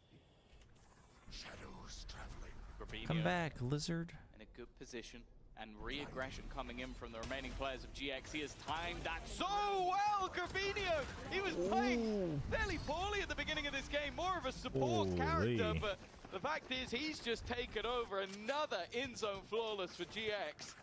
Shadows traveling. Come back, Lizard. In a good position. And re-aggression coming in from the remaining players of GX. He has timed that so well, Gravino! He was playing fairly poorly at the beginning of this game, more of a support character, but the fact is he's just taken over another in-zone flawless for GX.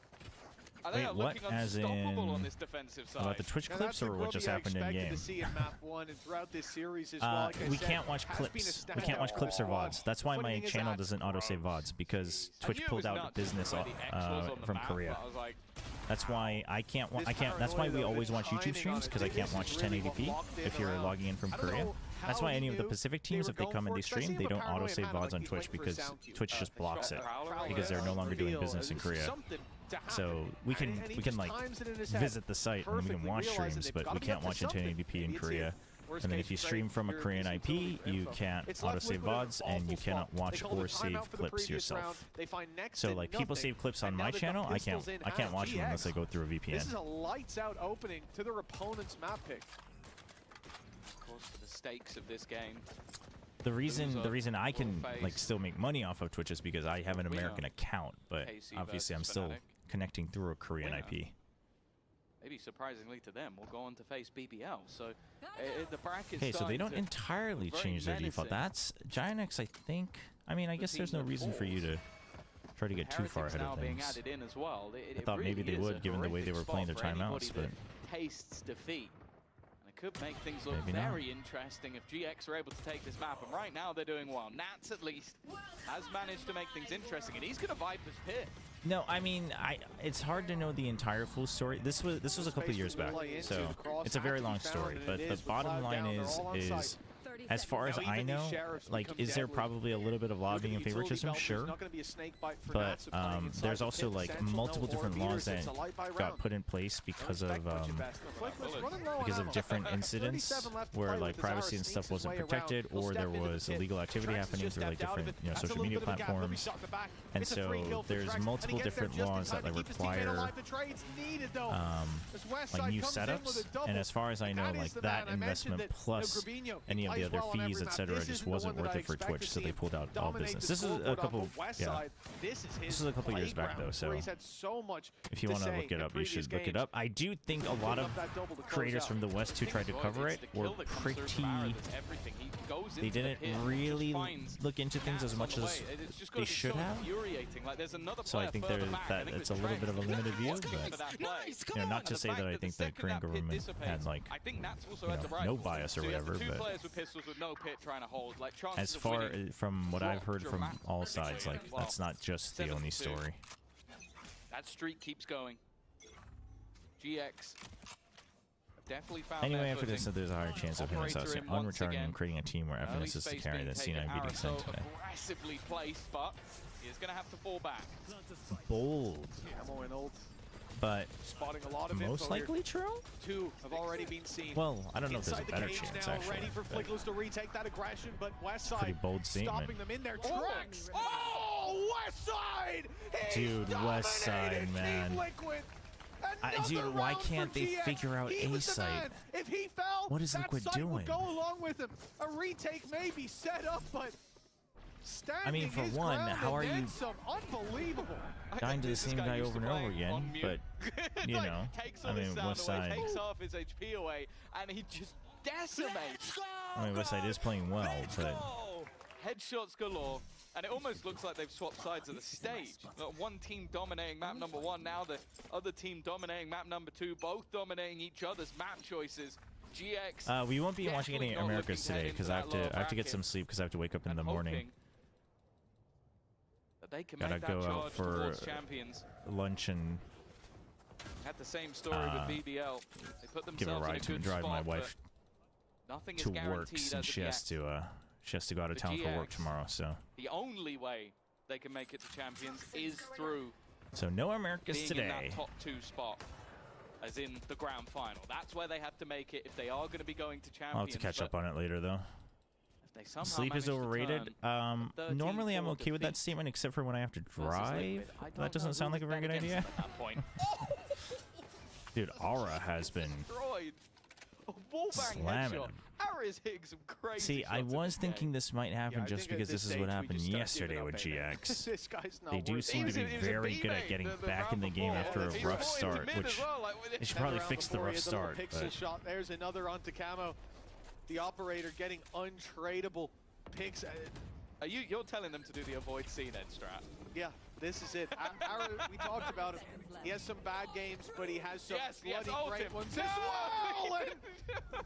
They Wait, are what? looking As unstoppable on in this defensive side. about the Twitch Now, clips that's or the what just Grubby I happened in expected game? to see in map 1 and throughout this series as well. Like I We said, can't watch has been clips. a We can't watch clips or standout. VODs. That's why my Footing is channel at doesn't auto-save VODs, because I Twitch knew it pulled was out nuts business when the X was on the from map, Korea. but I was like, That's why I can't. This That's why we paranoia, though, always the watch YouTube timing streams, on it, because I this can't is watch really what 1080p locked if in you're around. logging in from I don't Korea. know That's how why he any of the knew Pacific they teams, were if they going come in for the it, 'cause I stream, see they him don't with paranoia auto-save manner, VODs like on he's Twitch waiting for a because sound cue. Twitch just blocks it Prowler because they're no longer doing business in Korea. So we can like visit the site and we can watch streams, but we can't watch in 1080p in Korea. And then if you stream from a Korean IP, you can't auto-save VODs and you cannot watch or save clips yourself. So like people save clips on my channel, I can't watch them unless I go through a VPN. This is a lights-out opening to their opponent's map pick. of course, for the stakes of this game. The reason I can like still make money off of Twitch is because I have an American account, but KC obviously I'm versus still Fnatic. connecting through a Korean IP. Maybe surprisingly to them, will go on to face BBL. So the bracket. Okay, so they don't entirely change their default. That's Giant-X, I think. I mean, I guess there's no reason for you to try to get too far ahead of things. Added in as well. I thought maybe they would, given the way they were playing their timeouts, but tastes defeat. Could make things look Maybe not. very interesting if GX are able to take this map, and right now they're doing well. Nats at least has managed to make things interesting, and he's going to Viper's Pit. No, I mean, it's hard to know the entire full story. This was a couple of years back, so it's a very long story. But the bottom line is as far as I know, like, is there probably a little bit of lobbying and favoritism? Sure. But there's also like multiple different laws that got put in place because of different incidents where like privacy and stuff wasn't protected, or there was illegal activity happening through like different social media platforms. And so there's multiple different laws that like require like new setups. And as far as I know, like that investment plus any of the other fees, etc., just wasn't worth it for Twitch, so they pulled out all business. This is a couple, this is a couple years back though, so if you want to look it up, you should look it up. I do think a lot of creators from the West who tried to cover it were pretty. They didn't really look into things as much as they should have. So I think that it's a little bit of a limited view, but you know, not to say that I think the Korean government had like no bias or whatever, but as far from what I've heard from all sides, like that's not just the only story. That streak keeps going. GX definitely found anyway, after this, there's a higher chance of him unreturning and creating a team where FNS is the carry than C9 beating Sen today. Aggressively placed, but he's going to have to fall back. Bold. But spotting a lot of most likely true? Two have already been seen. Well, I don't know if there's a better chance, actually. Ready for Flickless to retake that aggression, but Westside pretty bold statement. stopping them in their tracks. Oh, Westside! Dude, Westside, man. Dude, why can't they figure out A site? If he fell, what is Liquid doing? Would go along with him. A retake may be set up, but I mean, for one, how are you dying to the same guy over and over again? But you know, I mean, Westside. Takes half his HP away, and he just decimates. I mean, Westside is playing well, but headshots galore. And it almost looks like they've swapped sides of the stage. One team dominating map number 1, now the other team dominating map number 2, both dominating each other's map choices. GX. We won't be watching any Americas today because I have to get some sleep because I have to wake up in the morning. Gotta go out for lunch and had the same story with BBL. They put give a ride to drive my wife to work since she has to go out of town for work tomorrow. So the only way they can make it to champions is through. So no Americas today. In that top 2 spot, as in the grand final. That's where they have to make it if they are going to be going to champions. I'll have to catch up on it later though. Sleep is overrated. Normally I'm okay with that statement, except for when I have to drive. That doesn't sound like a very good idea. Dude, Aura has been slamming him. See, I was thinking this might happen just because this is what happened yesterday with GX. They do seem to be very good at getting back in the game after a rough start, which they should probably fix the rough start. Shot. There's another onto Camo. The operator getting untradeable picks. You're telling them to do the avoid scene, Ed Strat? Yeah, this is it. Ara, we talked about him. He has some bad games, but he has some bloody great ones as well. And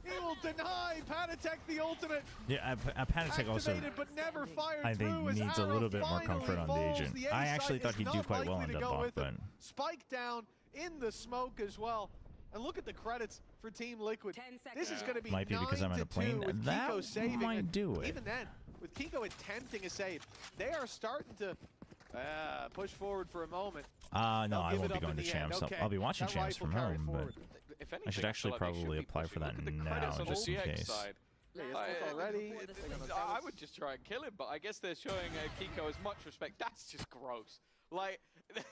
he will deny Panatek the ultimate. Yeah, Panatek also, but never fired I think, needs a little bit more comfort on the agent. I actually thought he'd do quite well on Deadlock, but... Spike down in the smoke as well. And look at the credits for Team Liquid. This is going to be might be because I'm in a plane. That might do it. Even then, with Kiko attempting a save, they are starting to push forward for a moment. No, I won't be going to Champs. Okay. I'll be watching Champs from home, but If anything, I should actually probably apply for that now, just in case. I would just try and kill him, but I guess they're showing Kiko as much respect. That's just gross. Like,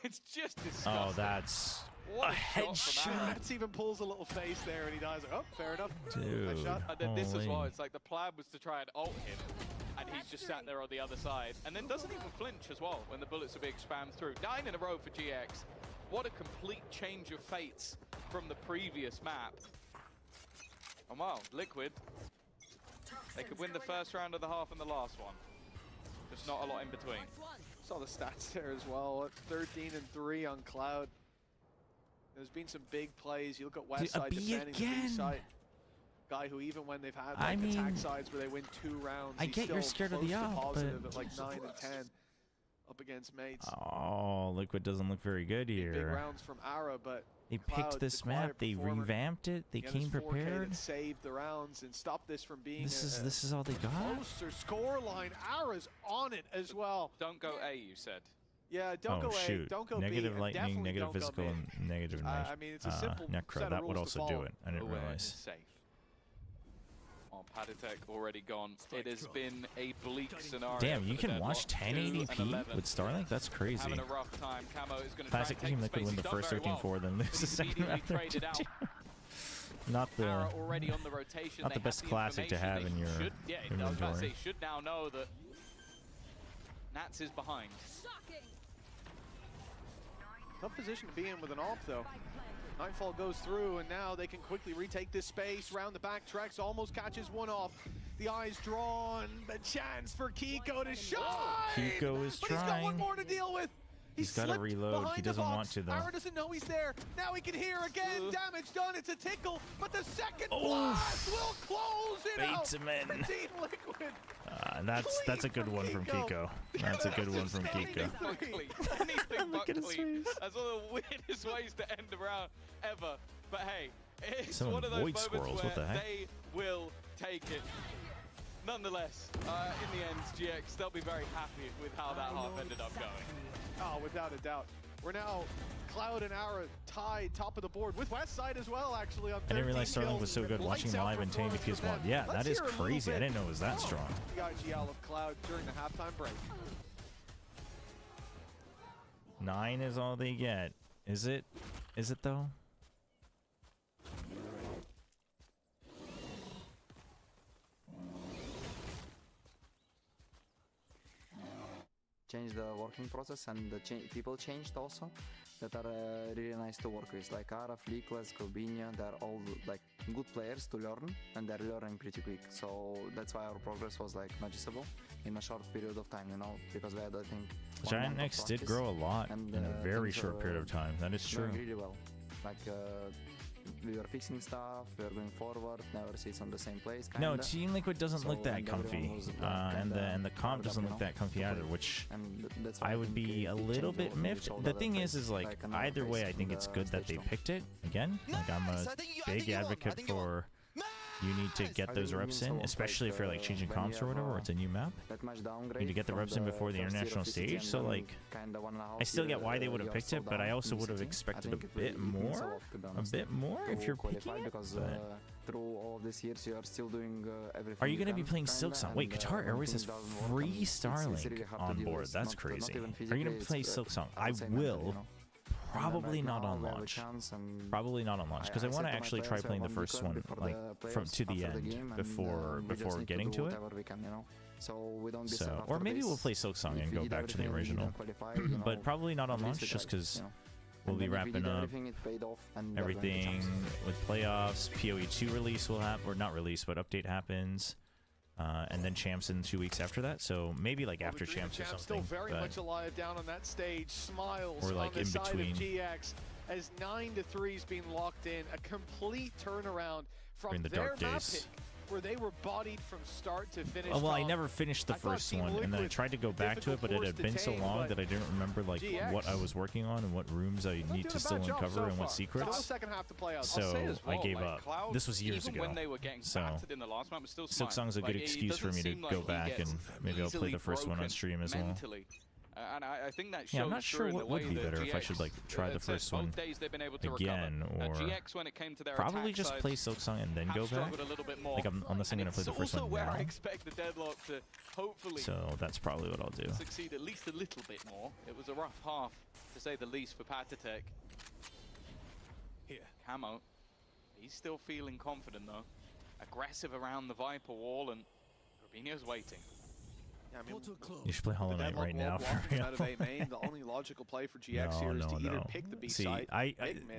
it's just disgusting. Oh, that's a headshot. Nats even pulls a little face there, and he dies. Like, oh, fair enough. Dude, and then this as well. It's like the plan was to try and ult him, and he's just sat there on the other side, and then doesn't even flinch as well when the bullets are being spammed through. 9 in a row for GX. What a complete change of fates from the previous map. And wow, Liquid, they could win the first round of the half and the last one. Just not a lot in between. Saw the stats there as well. 13-3 on Cloud. There's been some big plays. You look at Westside defending the B side. Guy who, even when they've had like attack sides where they win 2 rounds, I get you're scared of the op, but at like 9 and 10 up against mates. Oh, Liquid doesn't look very good here. Big rounds from Ara, but they picked this map. They revamped it. They came prepared. Saved the rounds and stopped this from being. This is all they got. Closer score line. Ara's on it as well. Don't go A, you said. Yeah, don't go shoot. A. Don't go negative B. lightning, negative physical, and negative I mean, it's a simple necro. That would also do it. I didn't realize. Safe. Oh, Patatek already gone. It has been a bleak scenario. Damn, you can watch 1080p with Starlink? That's crazy. Having a rough time. Camo is going to Classic team that could win the first 13-4, then lose the second round 13-2. Not the best classic to have in your inventory. Should now know that Nats is behind. Tough position to be in with an AWP though. Nightfall goes through, and now they can quickly retake this space. Round the back, Trex almost catches one off. The eyes drawn, the chance for Kiko to shine! Kiko is trying. He's got one more to deal with. He's got to reload. He doesn't want to, though. Ara doesn't know he's there. Now he can hear again. Damage done. It's a tickle, but the second blast will close it out for Team Liquid. That's a good one from Kiko. That's a good one from Kiko. Anything but clean. That's one of the weirdest ways to end a round ever. But hey, it's one of those moments where they will take it. Nonetheless, in the end, GX, they'll be very happy with how that half ended up going. Oh, without a doubt. We're now Cloud and Ara tied top of the board with Westside as well, actually. On I didn't realize Starlink was so good watching live and 1080p as well. Yeah, that is crazy. I didn't know it was that strong. The IGL of Cloud during the halftime break. 9 is all they get. Is it? Is it though? Change the working process, and the people changed also that are really nice to work with, like Ara, Fleekless, Cobinia. They're all like good players to learn, and they're learning pretty quick, so that's why our progress was like noticeable in a short period of time, you know, because we had, I think, Giant X did grow a lot in a very short period of time. That is true. Really well. Like we were fixing stuff, we were going forward, never sits on the same place. Kinda. No, Team Liquid doesn't look that comfy, and the comp doesn't look that comfy either, which I would be a little bit miffed. The thing is like either way, I think it's good that they picked it again. Like I'm a big advocate for. You need to get those reps in, especially if you're like changing comps or whatever, or it's a new map. You need to get the reps in before the international stage. So like, I still get why they would have picked it, but I also would have expected a bit more if you're picking it. Through all of these years, you are still doing everything. Are you going to be playing Silksong? Wait, Qatar Airways has free Starlink on board. That's crazy. Are you going to play Silksong? I will. Probably not on launch. Probably not on launch because I want to actually try playing the first one like from to the end before getting to it. So, or maybe we'll play Silksong and go back to the original, but probably not on launch just because we'll be wrapping up everything with playoffs. PoE2 release will happen, or not release, but update happens. and then champs in 2 weeks after that. So maybe like after champs or something. Still very but much alive down on that stage. Smiles or like on the in side between. of GX as 9-3 is being locked in. A complete turnaround from During the their dark map days. pick, where they were bodied from start to finish. Oh, well, I from. never finished the I thought first Team one, and then I Liquid, tried to go back to it, but it difficult had force been to so tame, long but that I didn't remember like GX, what I was working on and what rooms I need doing to a still bad job uncover so and what far. secrets. Still second half to play out. So I'll say as I well, gave like, up. Cloud, This was years even ago. when they were getting So battered in the last one, was still smart. Silksong's a good Like, it excuse for doesn't me to seem like go he back gets and maybe I'll play easily the first one on broken stream as well. mentally. And I think that shows Yeah, I'm not sure in what the would way be that better if I GX, should like try the first both one days they've been able to again, recover. or GX, when it came to their probably attack just side, play Silksong and then have go back. struggled a little bit more. Like unless I'm And gonna play it's the first also one where now. I expect the Deadlock to hopefully So that's probably what I'll do. succeed at least a little bit more. It was a rough half, to say the least, for Patatek. Here. Camo, he's still feeling confident though. Aggressive around the Viper wall, and Rubinho's waiting. Yeah, I mean, You should play Hollow Knight right now for real. Out of A-main, the only logical play for GX here is to either pick the B See, side.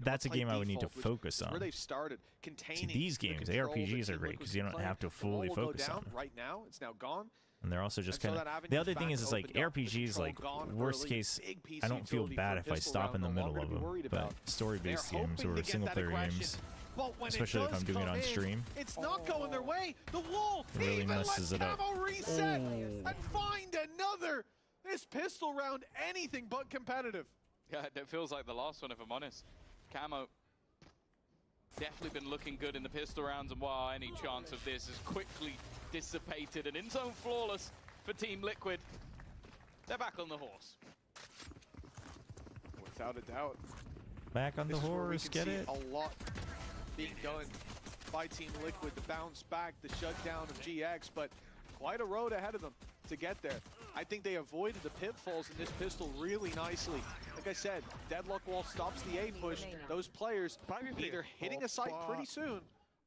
that's a game I would need to focus on. Where they've started containing See, these games, the control ARPGs that are great Team because you don't Liquid have to play. The wall fully will go focus down on it. right now. It's now gone. And they're also just And so kind that of. The avenue's other thing back is like opened up. The RPGs, control like gone worst early. case, Big PC I don't feel utility bad for if I pistol stop in the round, no middle longer of to be them. worried But about. story-based They're games hoping or to get single that player aggression. games, But when especially it if does I'm doing it come on in, stream, it's not going their way. The wall it really even messes lets it up. Camo reset and find another. This pistol round, anything but competitive. Yeah, it feels like the last one, if I'm honest. Camo definitely been looking good in the pistol rounds, and wow, any chance of this is quickly dissipated. And in zone flawless for Team Liquid. They're back on the horse. Without a doubt. Back on the This is where we horse, can get see it? a lot being done by Team Liquid. The bounce back, the shutdown of GX, but quite a road ahead of them to get there. I think they avoided the pitfalls in this pistol really nicely. Like I said, Deadlock Wall stops the A push. Those players either hitting a site pretty soon,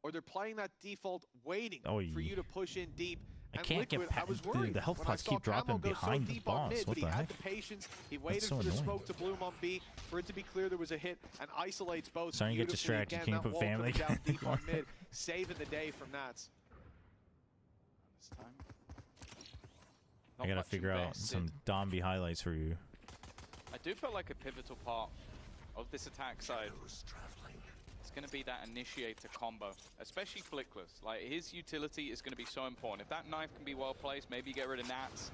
or they're playing that default waiting for you to push in deep. I And can't Liquid, get I was dude, worried the health when I pots saw keep dropping Camo go so behind the deep on boss. mid, What but he the had heck? the patience. He waited so for the annoying. smoke to bloom on B, for it to be clear there was a hit, and isolates both. Starting to get beautifully. distracted. Again, Can't that put wall family coming down deep on anymore. mid, saving the day from Nats. This time. I Not gotta much figure out invested. some Domby highlights for you. I do feel like a pivotal part of this attack side is going to be that initiator combo, especially Flickless. Like, his utility is going to be so important. If that knife can be well placed, maybe get rid of Nats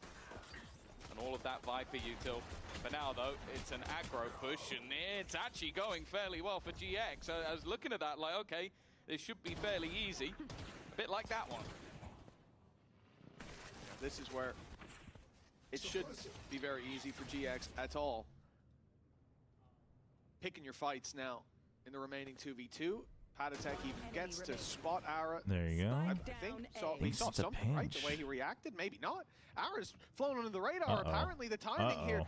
and all of that Viper util. For now, though, it's an aggro push, and it's actually going fairly well for GX. I was looking at that like, okay, this should be fairly easy. A bit like that one. This is where it shouldn't be very easy for GX at all. Picking your fights now in the remaining 2v2. Patatek even gets to spot Ara. There you go. I think so. At He least saw it's a something, right? The pinch. way he reacted, maybe not. Ara's flown under the radar. Uh-oh. Apparently, the timing here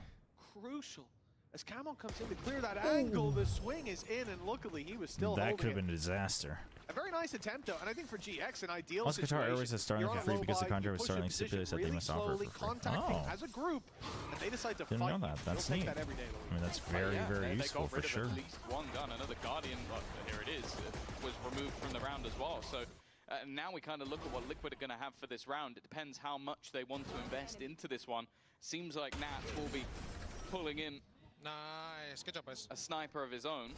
crucial. As Camo comes in to clear that angle, the swing is in, and luckily he was still That holding could have it. been a disaster. A very nice attempt, though, and I think for GX, an ideal Once Qatar situation. Airways has Starlink You're for on a free low because the buy, contract you with push your Starlink position stipulates that they really must offer slowly, for free. contacting Oh. as a group, and they decide to Didn't fight. know that. That's You'll take neat. that every day, I mean, that's very, Yeah, very they useful got for rid of sure. at least one gun. Another Guardian, here it is, was removed from the round as well. So now we kind of look at what Liquid are going to have for this round. It depends how much they want to invest into this one. Seems like Nats will be pulling in Nice, good job, boys. a sniper of his own.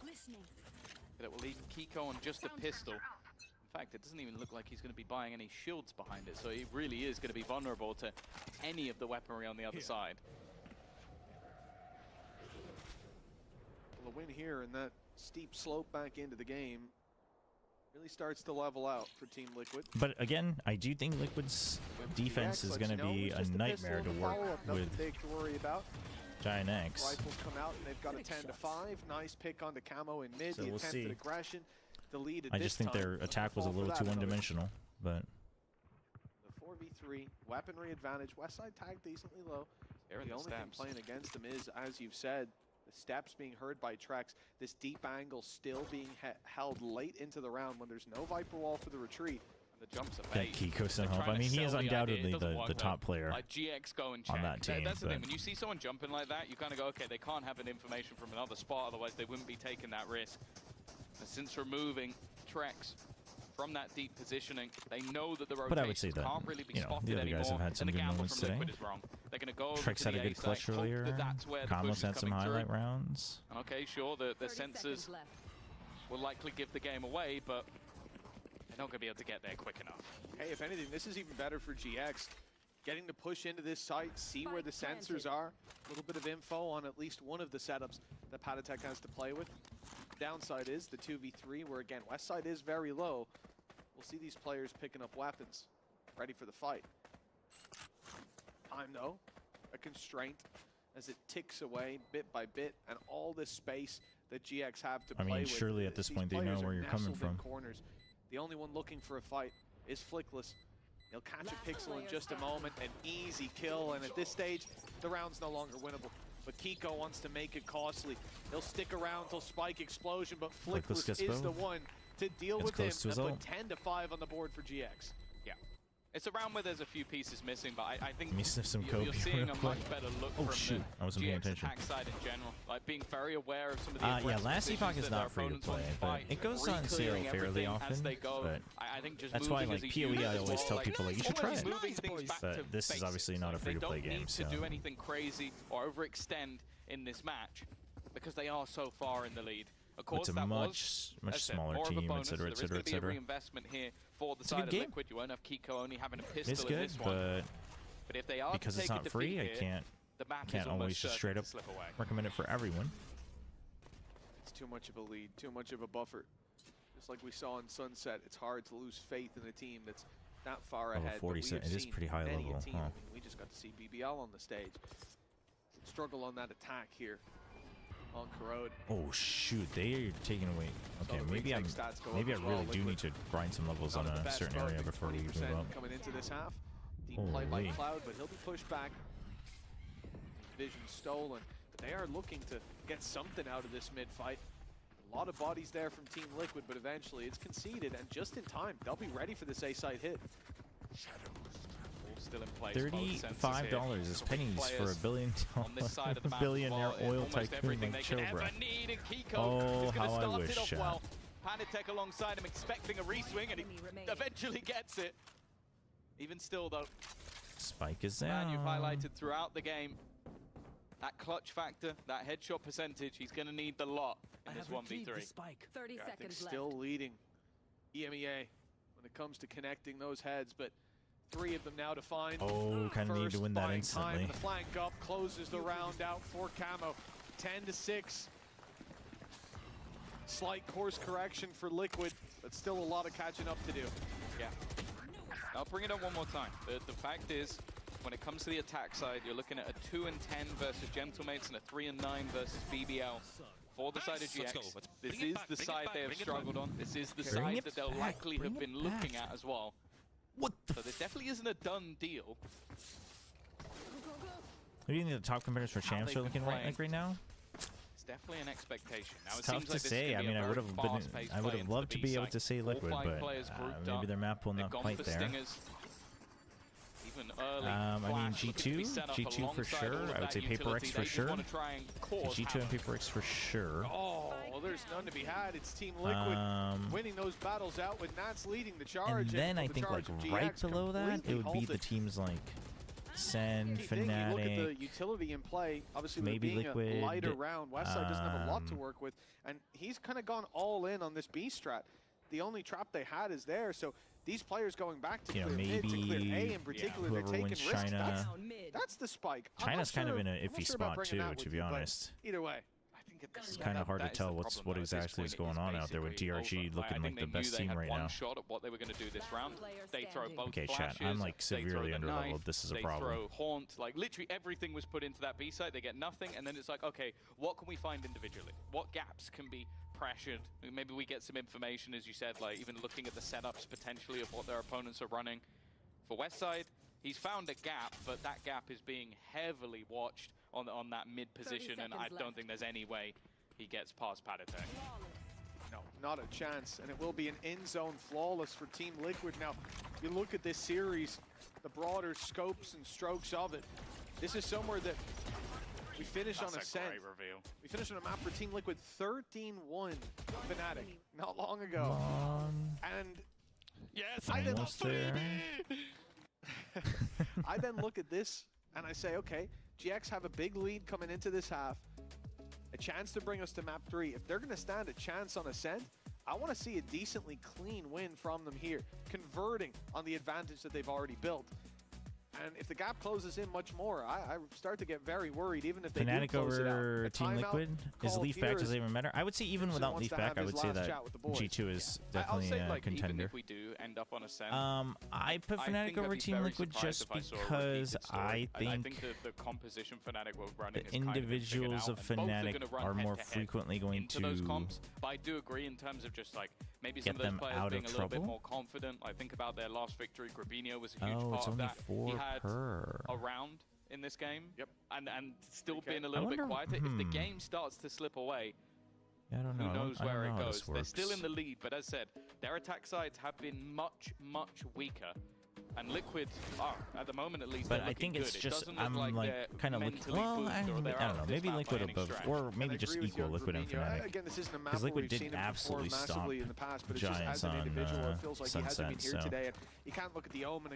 Listening. But it will leave Kiko on just a pistol. In fact, it doesn't even look like he's going to be buying any shields behind it, so he really is going to be vulnerable to any of the weaponry on the other side. Well, a win here and that steep slope back into the game really starts to level out for Team Liquid. But again, I do think Liquid's defense is going to be a nightmare to work with Big to worry about. Giant X. Rifles come out and they've got a 10-5. Nice pick onto Camo in mid. So The we'll attempted see. aggression. The lead at I this just think time. their attack was a Fall for little that, too another one-dimensional, but The 4v3, weaponry advantage. Westside tagged decently low. They're in The the only thing steps. playing against them is, as you've said, the steps being heard by Trex. This deep angle still being held late into the round when there's no Viper wall for the retreat. And the jumps are that bait. Kiko They're sent help. trying I to mean, he is sell the idea. It undoubtedly doesn't the work, top though. player Like GX go and check. on that team. That's the thing. but When you see someone jumping like that, you kind of go, okay, they can't have an information from another spot, otherwise they wouldn't be taking that risk. And since removing Trex from that deep positioning. They know that the But I would say rotations that, can't really be you know, spotted the other anymore. guys have had some and the good gamble moments from today. Liquid is wrong. They're going to go over Trex to had the a good A clutch site, hope earlier. that that's where the push Kamos is had some coming highlight through. rounds. Okay, sure, the sensors will likely give the game away, but they're not going to be able to get there quick enough. Hey, if anything, this is even better for GX. Getting to push into this site, see where the sensors are. A little bit of info on at least one of the setups that Patatech has to play with. Downside is the 2v3, where again, Westside is very low. We'll see these players picking up weapons, ready for the fight. Time though, a constraint as it ticks away bit by bit, and all this space that GX have to play with. Surely at this point they know where you're coming from. Corners. The only one looking for a fight is Flickless. He'll catch a pixel in just a moment, an easy kill, and at this stage, the round's no longer winnable. But Kiko wants to make it costly. He'll stick around till Spike Explosion, but Flickless is the one to deal with him and put 10-5 on the board for GX. Yeah. It's a round where there's a few pieces missing, but I think Let me sniff some you're Kobe seeing a real quick. much better look Oh from shoot, I wasn't paying GX attention. attack side in general. Like being very aware of some of the Yeah, last positions Epoch is that their not free to opponents play, want to but fight, it goes on sale re-clearing fairly everything often. as they go. But I think just that's why, moving like, as a PoE, unit I as always well, tell like, people, like, you should try almost it. moving things back to But this is obviously not a basics. free-to-play They don't game, need so... to do anything crazy or overextend in this match because they are so far in the lead. Of course, It's a that much was, as I said, smaller more of a team, bonus. etc., There is going etc., to be a etc. reinvestment here for the It's a side good of game. Liquid. You won't have Kiko only having a pistol It's in good, this one. but if they are because to it's take not a free, defeat I here, the map can't is always almost just certain straight to up slip away. recommend it for everyone. It's too much of a lead, too much of a buffer. Just like we saw in Sunset, it's hard to lose faith in a team that's that far Level ahead. 40, it is pretty high level, Team. huh? I mean, we just got to see BBL on the stage. Struggle on that attack here on Corrode. Oh shoot, they are taking away. Okay, So the maybe retake stats go up I as really well. do Liquid need to grind some levels not on at the a best certain start, area before we 20% move up. coming into this half. Deep play by Holy. Cloud, but he'll be pushed back. Vision stolen. But they are looking to get something out of this mid-fight. A lot of bodies there from Team Liquid, but eventually it's conceded, and just in time, they'll be ready for this A-side hit. Still in place. Both sensors $35 here. is pennies for Players $1 billion on this side of the map billionaire as well, oil almost tycoon everything like they could Chobra. ever need, and Kiko Oh, is going to how I start wish, it off chat. well. Patatech alongside him, expecting a reswing, and he eventually gets it. Even still, though, Spike is man, down. you've highlighted throughout the game that clutch factor, that headshot percentage. He's going to need the lot in this 1v3. 30 I think seconds left. still leading EMEA when it comes to connecting those heads, but 3 of them now to find. Oh, kind of need to First win that buying instantly. Time, the flank up closes the round out for Camo. 10-6. Slight course correction for Liquid, but still a lot of catching up to do. Yeah. I'll bring it up one more time. The fact is, when it comes to the attack side, you're looking at a 2-10 versus Gentlemates and a 3-9 versus BBL. For the side of GX, this is the side they have struggled on. This is the side that they'll likely have been looking at as well. What the So there definitely isn't a done deal. Who do you think the top competitors for champs are looking like right now? It's definitely an expectation. Now, It's it tough seems to like this is say. gonna I be mean, a I would very have been. fast-paced I would play have into loved the to be able B-side. to say All Liquid, 5 but players grouped maybe up. their map will They've not gone quite for there. stingers. Even early. I mean, Flash looking to be set up G2 for alongside sure. all of I would that say Paper utility. X They for just sure. wanna try and cause G2 and Paper X for sure. Oh, there's none to be had. It's Team Liquid winning those battles out with Nats leading the charge. And then I the think like charge of right GX below that, it would be the halted. teams like Sen, Key thing, you look at the Fnatic. utility in play. Obviously, maybe with being Liquid, a lighter round, Westside doesn't have a lot to um, work with, and he's kind of gone all in on this B strat. The only trap they had is there, so these players going back to You know, clear mid, to clear maybe, A in particular, they're whoever taking wins risks. China. That's the spike. I'm not China's kind of sure- in an I'm not iffy sure about spot bringing too, that to with be you, but honest. either way. It's kind of hard to tell what exactly is going on out there with DRG looking like the best team right now. Shot at what they were going to do this round. They throw both Okay, flashes, chat, I'm like they throw severely the underleveled. knife, This is a they problem. throw haunt, like literally everything was put into that B site. They get nothing, and then it's like, okay, what can we find individually? What gaps can be pressured? Maybe we get some information, as you said, like even looking at the setups potentially of what their opponents are running. For Westside, he's found a gap, but that gap is being heavily watched on that mid position, and I don't think there's any way he gets past Patatech. No, not a chance, and it will be an in-zone flawless for Team Liquid. Now, you look at this series, the broader scopes and strokes of it. This is somewhere that we finish on Ascent. Great reveal. We finished on a map for Team Liquid 13-1 Fnatic not long ago. And Yes, Almost there. I then look at this and I say, okay, GX have a big lead coming into this half, a chance to bring us to map 3. If they're going to stand a chance on Ascent, I want to see a decently clean win from them here, converting on the advantage that they've already built. And if the gap closes in much more, I start to get very worried, even if they do close it out. over Team Liquid. Is Leaf back? Does it even matter? I would say even without Leaf back, I would say that G2 is definitely a contender. Even if we do end up on Ascent, I put Fnatic over Team Liquid just because I think the composition Fnatic will run the individuals of Fnatic are more frequently going to those comps. But I do agree in terms of just like maybe some of those players being a little bit more confident. I think about their last victory. Grabinho was a huge part of that. He had a round in this game, and still being a little bit quieter. If the game starts to slip away, I don't know. who knows where it goes? They're Works. still in the lead, but as said, their attack sides have been much weaker. And Liquid are, at the moment at least, but I think it's just I'm like kind of looking. Well, I don't know. Maybe Liquid above, or maybe just equal Liquid and Fnatic. Because Liquid did absolutely stomp Giants on Sunset. So,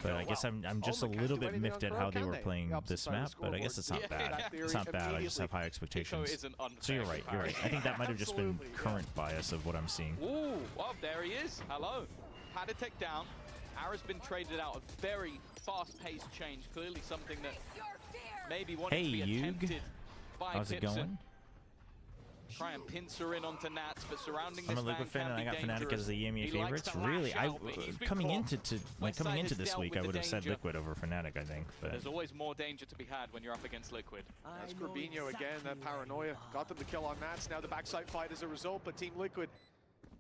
but I guess I'm just a little bit miffed at how they were playing this map. But I guess it's not bad. It's not bad. I just have high expectations. So you're right. You're right. I think that might have just been current bias of what I'm seeing. Ooh, well, there he is. Hello. Paditech down. Ara's been traded out. A very fast-paced change. Clearly something that maybe wanted to be attempted by How's it going? Try and pincer in onto Nats, but surrounding I'm this a Liquid fan, and I got Fnatic as the EMEA favorites. to Really, lash out, coming into this week, I would have said Liquid over Fnatic. I think, but there's always more danger to be had when you're up against Liquid. That's Grabinho again. That paranoia got them the kill on Nats. Now the backside fight as a result, but Team Liquid,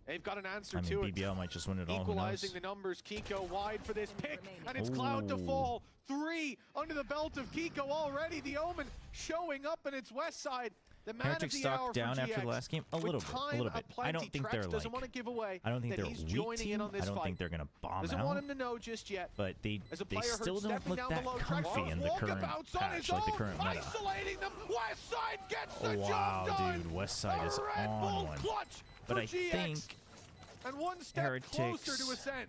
they've got an answer to it. BBL might just win it all. Equalizing the numbers. Kiko wide for this pick, and it's Cloud to fall. 3 under the belt of Kiko already. The Omen showing up in its west side. The man Heretic of the stock hour down for after GX. the last game, a little bit. I don't think they're like. I don't think they're a weak team. I don't think they're gonna bomb Doesn't out. want him to know just yet. But they still don't look that comfy in the current patch, like the current meta. West side gets the wow, job done. dude, West side is on one. But I think and one step closer to Ascent.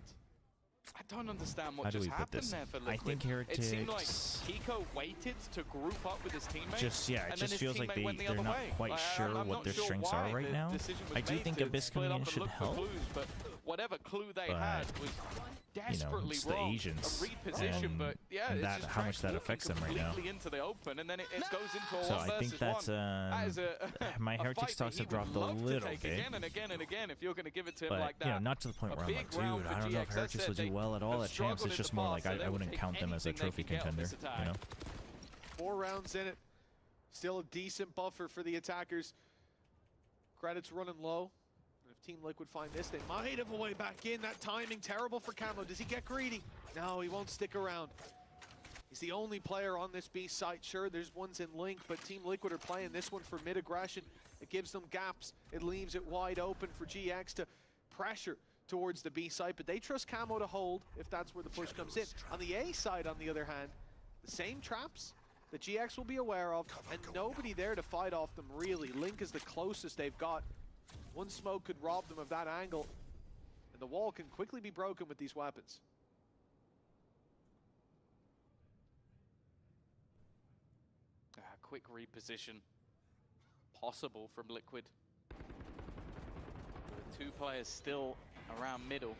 I don't understand what How do just we put happened this? there for Liquid. I think Heretics. It seemed like Kiko waited to group up with his teammates. It just feels like they're not quite sure what their strengths are right now. I do think Abyss coming in should help. But whatever clue they had was desperately it's the wrong. Asians. A reposition, but yeah, and it's that just how much that affects them right now. completely into the open, and then it goes into a So one I think versus that's one. my Heretic stocks have dropped a little bit. Again and again and again, if you're going to give it to him But like that. not to the point where I'm like, dude, I don't know if Heretics will do well at all at champs. It's just more like I wouldn't count them as a trophy contender, you know. 4 rounds in it, still a decent buffer for the attackers. Credits running low. If Team Liquid find this, they might have a way back in. That timing terrible for Camo. Does he get greedy? No, he won't stick around. He's the only player on this B site. Sure, there's ones in Link, but Team Liquid are playing this one for mid-aggression. It gives them gaps. It leaves it wide open for GX to pressure towards the B site, but they trust Camo to hold if that's where the push comes in. On the A side, on the other hand, the same traps that GX will be aware of, and nobody there to fight off them, really. Link is the closest they've got. One smoke could rob them of that angle, and the wall can quickly be broken with these weapons. Quick reposition possible from Liquid. With 2 players still around middle.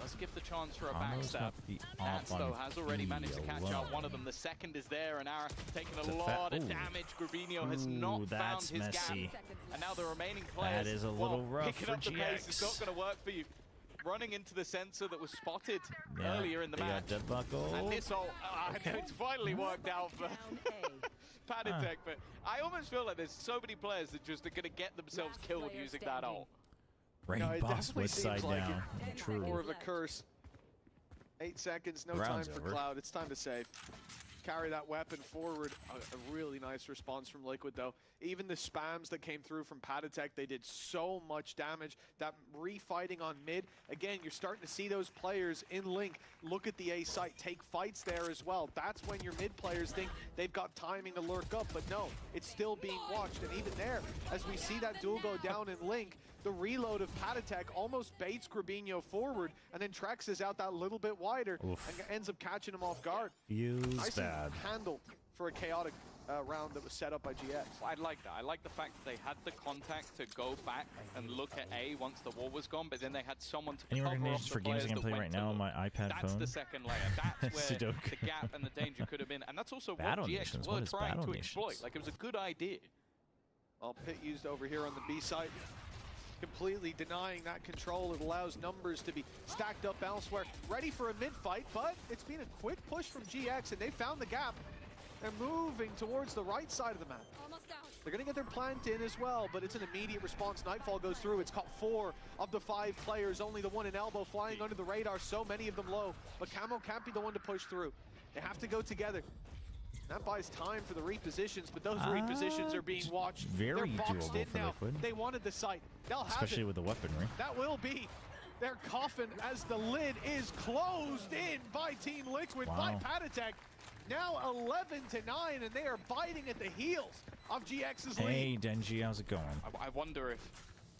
Does give the chance for a backstab. Nats, though, has already managed to catch up one of them. The second is there, and Ara taking a lot of damage. Grabinho has not found his gap. And now the remaining players, that is a little rough picking for up the pace. It's not going to work for you. Running into the sensor that was spotted earlier in the match. And this all, it's finally worked out for Paditech. But I almost feel like there's so many players that just are going to get themselves killed using that ult. Rain boss with side down. True. More of a curse. 8 seconds, no time for Cloud. It's time to save. Carry that weapon forward. A really nice response from Liquid, though. Even the spams that came through from Paditech, they did so much damage. That refighting on mid, again, you're starting to see those players in Link look at the A site, take fights there as well. That's when your mid players think they've got timing to lurk up, but no, it's still being watched. And even there, as we see that duel go down in Link, The reload of Patatek almost baits Grabinho forward, and then Trex is out that little bit wider and ends up catching him off guard. Feels bad. Handled for a chaotic round that was set up by GX. I like that. I like the fact that they had the contact to go back and look at A once the wall was gone, but then they had someone to Any cover recommendations off for the games I players can play that right went to now on look. my iPad That's phone? the second layer. That's where Sudoku. the gap and the danger could have been, and that's also what Battle GX Nations? were What is trying Battle to Nations? exploit. Like, it was a good idea. Well, Pit used over here on the B side, completely denying that control. It allows numbers to be stacked up elsewhere, ready for a mid-fight, but it's been a quick push from GX, and they found the gap. They're moving towards the right side of the map. They're going to get their plant in as well, but it's an immediate response. Nightfall goes through. It's caught 4 of the 5 players, only the one in elbow flying under the radar, so many of them low. But Camo can't be the one to push through. They have to go together. That buys time for the repositions, but those repositions are being watched. Very They're boxed doable in for now. Liquid. They wanted the site. They'll have Especially it. with the weaponry. That will be their coffin as the lid is closed in by Team Liquid, by Wow. Patatek. Now 11-9, and they are biting at the heels of GX's lead. Hey, Denji, how's it going? I wonder if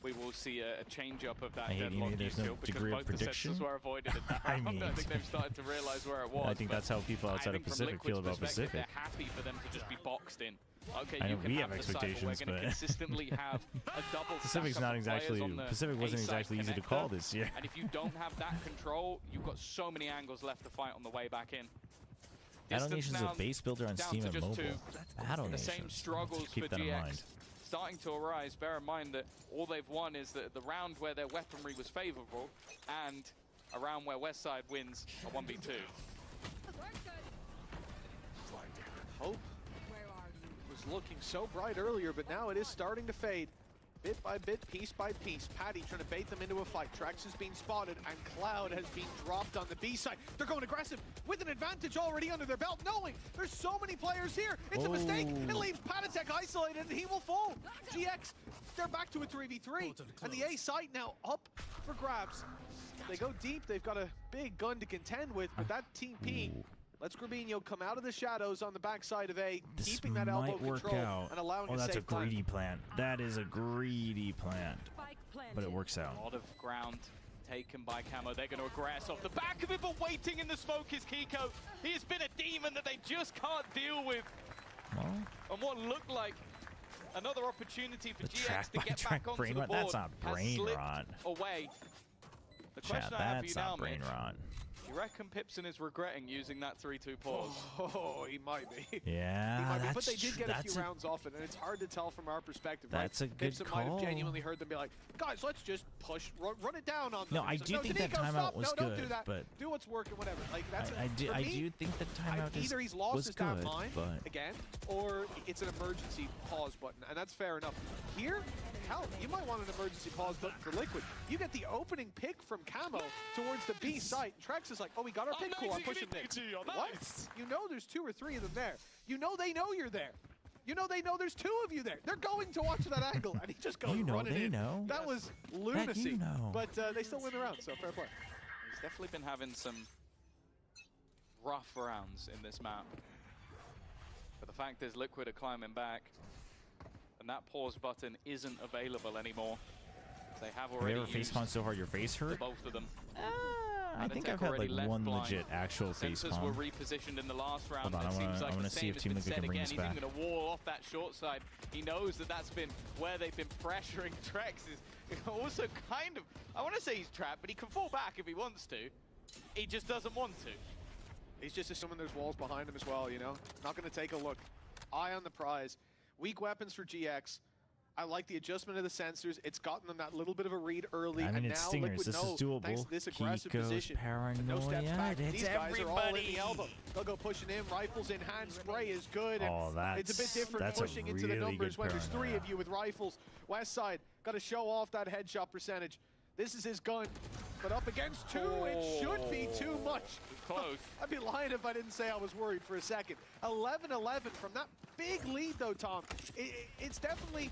we will see a change up of that I hate deadlock there's no kill, because degree of both the prediction. sensors were avoided at that I round. mean, I think they've started to realize where it was. I think but that's how people outside I of think from Pacific Liquid's feel about perspective, Pacific. They're happy for them to just be boxed in. Okay, I you know can we have have the site, but we're expectations, going to but consistently have a double Pacific's stack not of players exactly on the Pacific wasn't A-side exactly easy to connector. call this year. And if you don't have that control, you've got so many angles left to fight on the way back in. Battle Distance Nations is now a base builder on down Steam to and just mobile. 2. Battle The Nations. same struggles Let's keep for that in GX mind. starting to arise. Bear in mind that all they've won is the round where their weaponry was favorable, and a round where Westside wins a 1v2. Hope was looking so bright earlier, but now it is starting to fade. Bit by bit, piece by piece. Patty trying to bait them into a fight. Trax has been spotted, and Cloud has been dropped on the B side. They're going aggressive with an advantage already under their belt, knowing there's so many players here. It's a mistake. It leaves Patatek isolated, and he will fall. GX, they're back to a 3v3, and the A site now up for grabs. They go deep. They've got a big gun to contend with, but that Team P lets Grabinho come out of the shadows on the backside of A, keeping that elbow control and allowing a that's a safe plan. greedy plant. That is a greedy plant. But it works out. A lot of ground taken by Camo. They're going to aggress off the back of it, but waiting in the smoke is Kiko. He has been a demon that they just can't deal with. And what looked like another opportunity for GX to get back onto the board That's not has brain slipped rot. away. The Chat, question I have for you that's now, not brain Mitch, rot. you reckon Pipson is regretting using that 3-2 pause? Oh, he might be. Yeah, He might be, that's but they did get a that's few rounds off it, and it's hard to tell from our perspective. That's right? a good Pipson might have call. genuinely heard them be like, guys, let's just push, run it down on them. No, I He's like, do think that Danico, timeout stop. was no, don't good, do that. but do what's working, whatever. Like that's I do think the timeout either he's lost was his good, damn mind but again, or it's an emergency pause button, and that's fair enough. Here, hell, you might want an emergency pause button for Liquid. You get the opening pick from Camo towards the B site. Trex is like, oh, we got our pick, cool, I'm pushing mid. What? You know there's 2 or 3 of them there. You know they know you're there. You know they know there's 2 of you there. They're going to watch that angle, and he just goes running they in. know. That was lunacy. you know. But they still win the round, so fair play. He's definitely been having some rough rounds in this map. But the fact is Liquid are climbing back, and that pause button isn't available anymore. They have Have already you ever face palmed so hard your face hurt? both of them. I think Patatek I've had already like left one blind. legit actual face Sensors palm. were repositioned in the last round. Hold on, It seems like I wanna the see same if has Team been Liquid said can bring again. this He's back. even going to wall off that short side. He knows that that's been where they've been pressuring Trex. Is also kind of, I want to say he's trapped, but he can fall back if he wants to. He just doesn't want to. He's just assuming there's walls behind him as well, you know? Not going to take a look. Eye on the prize. Weak weapons for GX. I like the adjustment of the sensors. It's gotten them that little bit of a read early, I mean, and it's now stingers. Liquid This is knows, doable. thanks to this aggressive Kiko's position. No steps paranoia. back. It's These guys are all in the everybody. elbow. They'll go pushing in, rifles in hand, spray is good. And Oh, it's a bit different that's a pushing into the really numbers good when there's 3 paranoia. of you with rifles. West side, got to show off that headshot percentage. This is his gun, but up against 2, it should be too much. Close. I'd be lying if I didn't say I was worried for a second. 11-11 from that big lead, though, Tom. It's definitely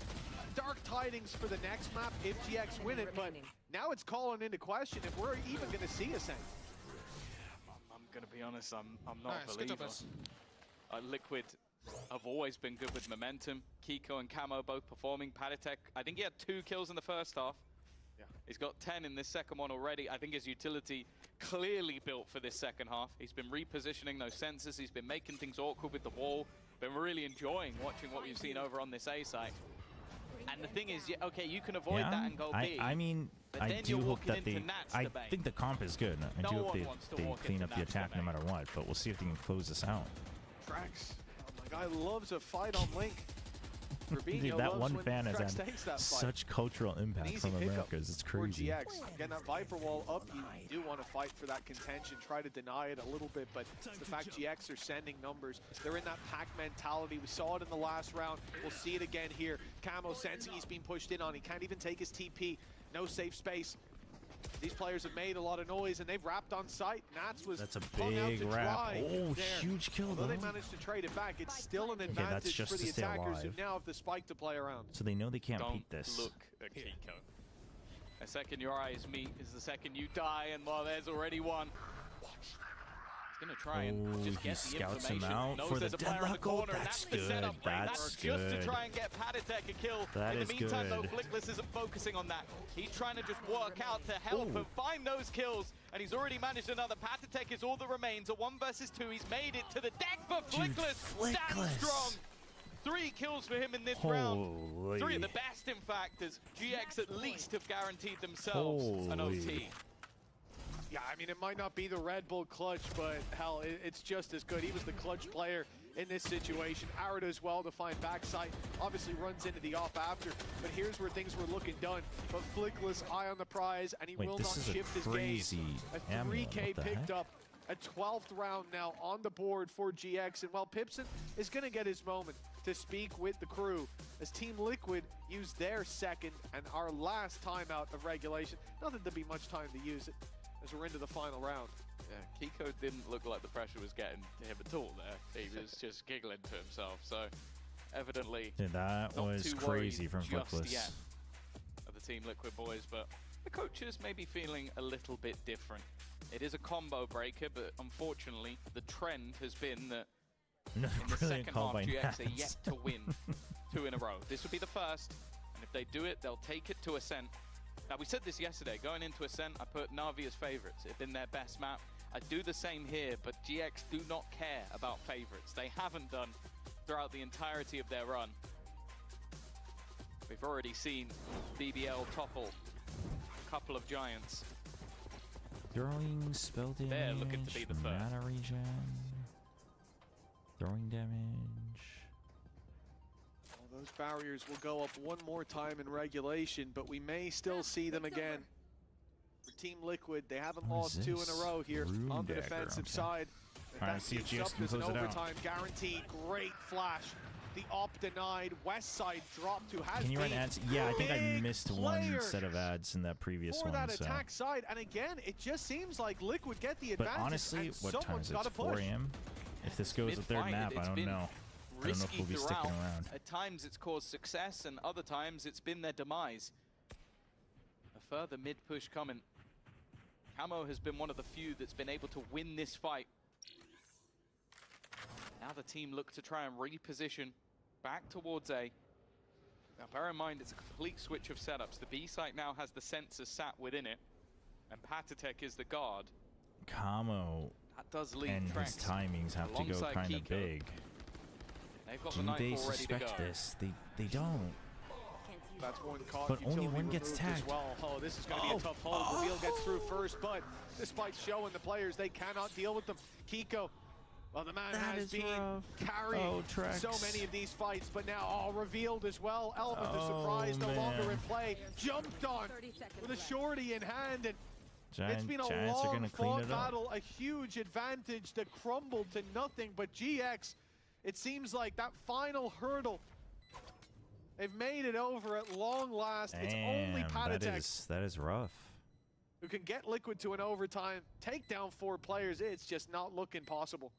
dark tidings for the next map if GX win it, but now it's calling into question if we're even going to see a Saint. I'm going to be honest, I'm not a believer. Liquid have always been good with momentum. Kiko and Camo both performing. Patatek, I think he had 2 kills in the first half. He's got 10 in this second one already. I think his utility clearly built for this second half. He's been repositioning those sensors. He's been making things awkward with the wall. Been really enjoying watching what we've seen over on this A site. And the thing is, okay, you can avoid that and go B. I mean, I do hope that they... I think the comp is good. I do hope they clean up the attack no matter what, but we'll see if they can close this out. Trax, my guy loves a fight on Link. Dude, that one fan has had such cultural impact from Americas. It's crazy. GX. Again, that Viper wall up, you do want to fight for that contention, try to deny it a little bit, but it's the fact GX are sending numbers. They're in that pack mentality. We saw it in the last round. We'll see it again here. Camo sensing he's being pushed in on. He can't even take his TP. No safe space. These players have made a lot of noise and they've wrapped on site. Nats was That's a big wrap. Oh, huge kill though. Although they managed to trade it back, it's still an advantage for the attackers who now have the spike to play around. So they know they can't beat this. Look at Kiko. The second your eyes meet is the second you die, and well, there's already one. He's gonna try and just get the scouts information. him out Knows for there's the a player in the corner, and That's that's the good. setup. That's just good. to try and get Patatek a kill. That in is the meantime, good. though, Flickless isn't focusing on that. He's trying to just work out to help and find those kills, and he's already managed another. Patatek is all that remains. A 1 versus 2. He's made it to the deck, but Flickless stands strong. 3 kills for him in this round. 3 of the best, in fact, as GX at least have guaranteed themselves an OT. Yeah, I mean, it might not be the Red Bull clutch, but hell, it's just as good. He was the clutch player in this situation. Arad as well to find backside. Obviously runs into the off after, but here's where things were looking done. But Flickless, eye on the prize, and he will not shift his gaze. A 3K picked up. A 12th round now on the board for GX, and while Pipson is going to get his moment to speak with the crew as Team Liquid use their second and our last timeout of regulation. Not that there'll be much time to use it as we're into the final round. Yeah, Kiko didn't look like the pressure was getting to him at all there. He was just giggling to himself, so evidently that was crazy from Flickless. Yet of the Team Liquid boys, but the coaches may be feeling a little bit different. It is a combo breaker, but unfortunately the trend has been that in the second half GX are yet to win 2 in a row. This would be the first, and if they do it, they'll take it to Ascent. Now, we said this yesterday, going into Ascent, I put Na'Vi as favorites. It's been their best map. I do the same here, but GX do not care about favorites. They haven't done throughout the entirety of their run. We've already seen BBL topple a couple of giants. Throwing spell damage. They're looking to be the first. Mana regen. Throwing damage. Well, those barriers will go up one more time in regulation, but we may still see them again. For Team Liquid, they haven't lost 2 in a row here on the defensive side. All right, see if GX can close it out. Overtime guaranteed. Great flash. The op denied. West side dropped to has Can you run ads? Yeah, I think I missed one set of ads in that previous one. For that attack side, and again, it just seems like Liquid get the advantage. But honestly, what time is it? It's 4 AM? If this goes the third map, I don't know. I don't know if we'll be sticking around. At times it's caused success, and other times it's been their demise. A further mid push coming. Camo has been one of the few that's been able to win this fight. Now the team look to try and reposition back towards A. Now bear in mind it's a complete switch of setups. The B site now has the sensor sat within it, and Patatek is the guard. Camo that does leave and his timings have to go kind of big. They've got Do the they Nightfall ready to go. suspect this? They don't. That's one caught. But only one gets tagged. As well. Oh, this is going to be a tough hold. Reveal gets through first, but despite showing the players they cannot deal with them. Kiko, well, the man has been carrying so many of these fights, but now revealed as well. Element of surprise, no longer in play. Jumped on with a shorty in hand, and it's been a long fought battle, a huge advantage that crumbled to nothing. But GX, it seems like that final hurdle, they've made it over at long last. Damn, it's only Patatek that is rough. Who can get Liquid to an overtime, take down 4 players. It's just not looking possible.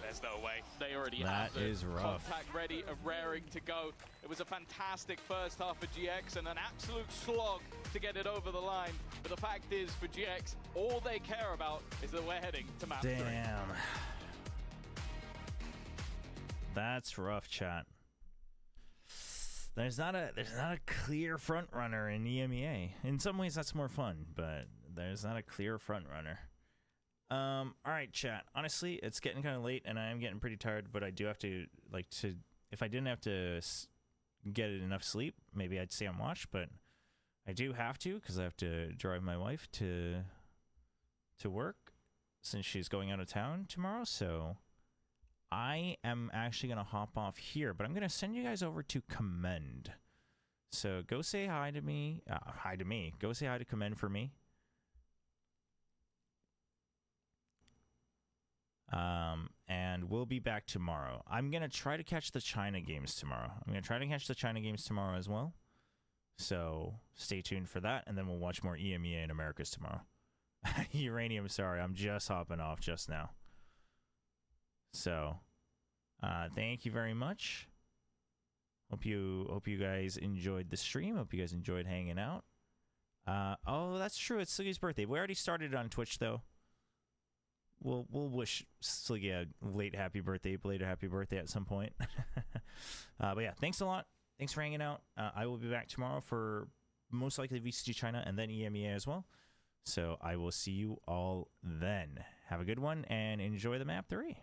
There's no way. They already That have the is rough. contact ready and raring to go. It was a fantastic first half for GX and an absolute slog to get it over the line. But the fact is, for GX, all they care about is that we're heading to map 3. Damn. That's rough, chat. There's not a clear front runner in EMEA. In some ways, that's more fun, but there's not a clear front runner. All right, chat. Honestly, it's getting kind of late, and I am getting pretty tired. But I do have to if I didn't have to get enough sleep, maybe I'd stay on watch. But I do have to because I have to drive my wife to work since she's going out of town tomorrow. So I am actually going to hop off here, but I'm going to send you guys over to Commend. So go say hi to me. Hi to me. Go say hi to Commend for me. And we'll be back tomorrow. I'm going to try to catch the China games tomorrow. As well. So stay tuned for that, and then we'll watch more EMEA in Americas tomorrow. Uranium, sorry, I'm just hopping off just now. So, thank you very much. Hope you guys enjoyed the stream. Hope you guys enjoyed hanging out. Oh, that's true. It's Sliggy's birthday. We already started on Twitch though. We'll wish Sliggy a belated happy birthday at some point. But yeah, thanks a lot. Thanks for hanging out. I will be back tomorrow for most likely VCT China and then EMEA as well. So I will see you all then. Have a good one and enjoy the map 3.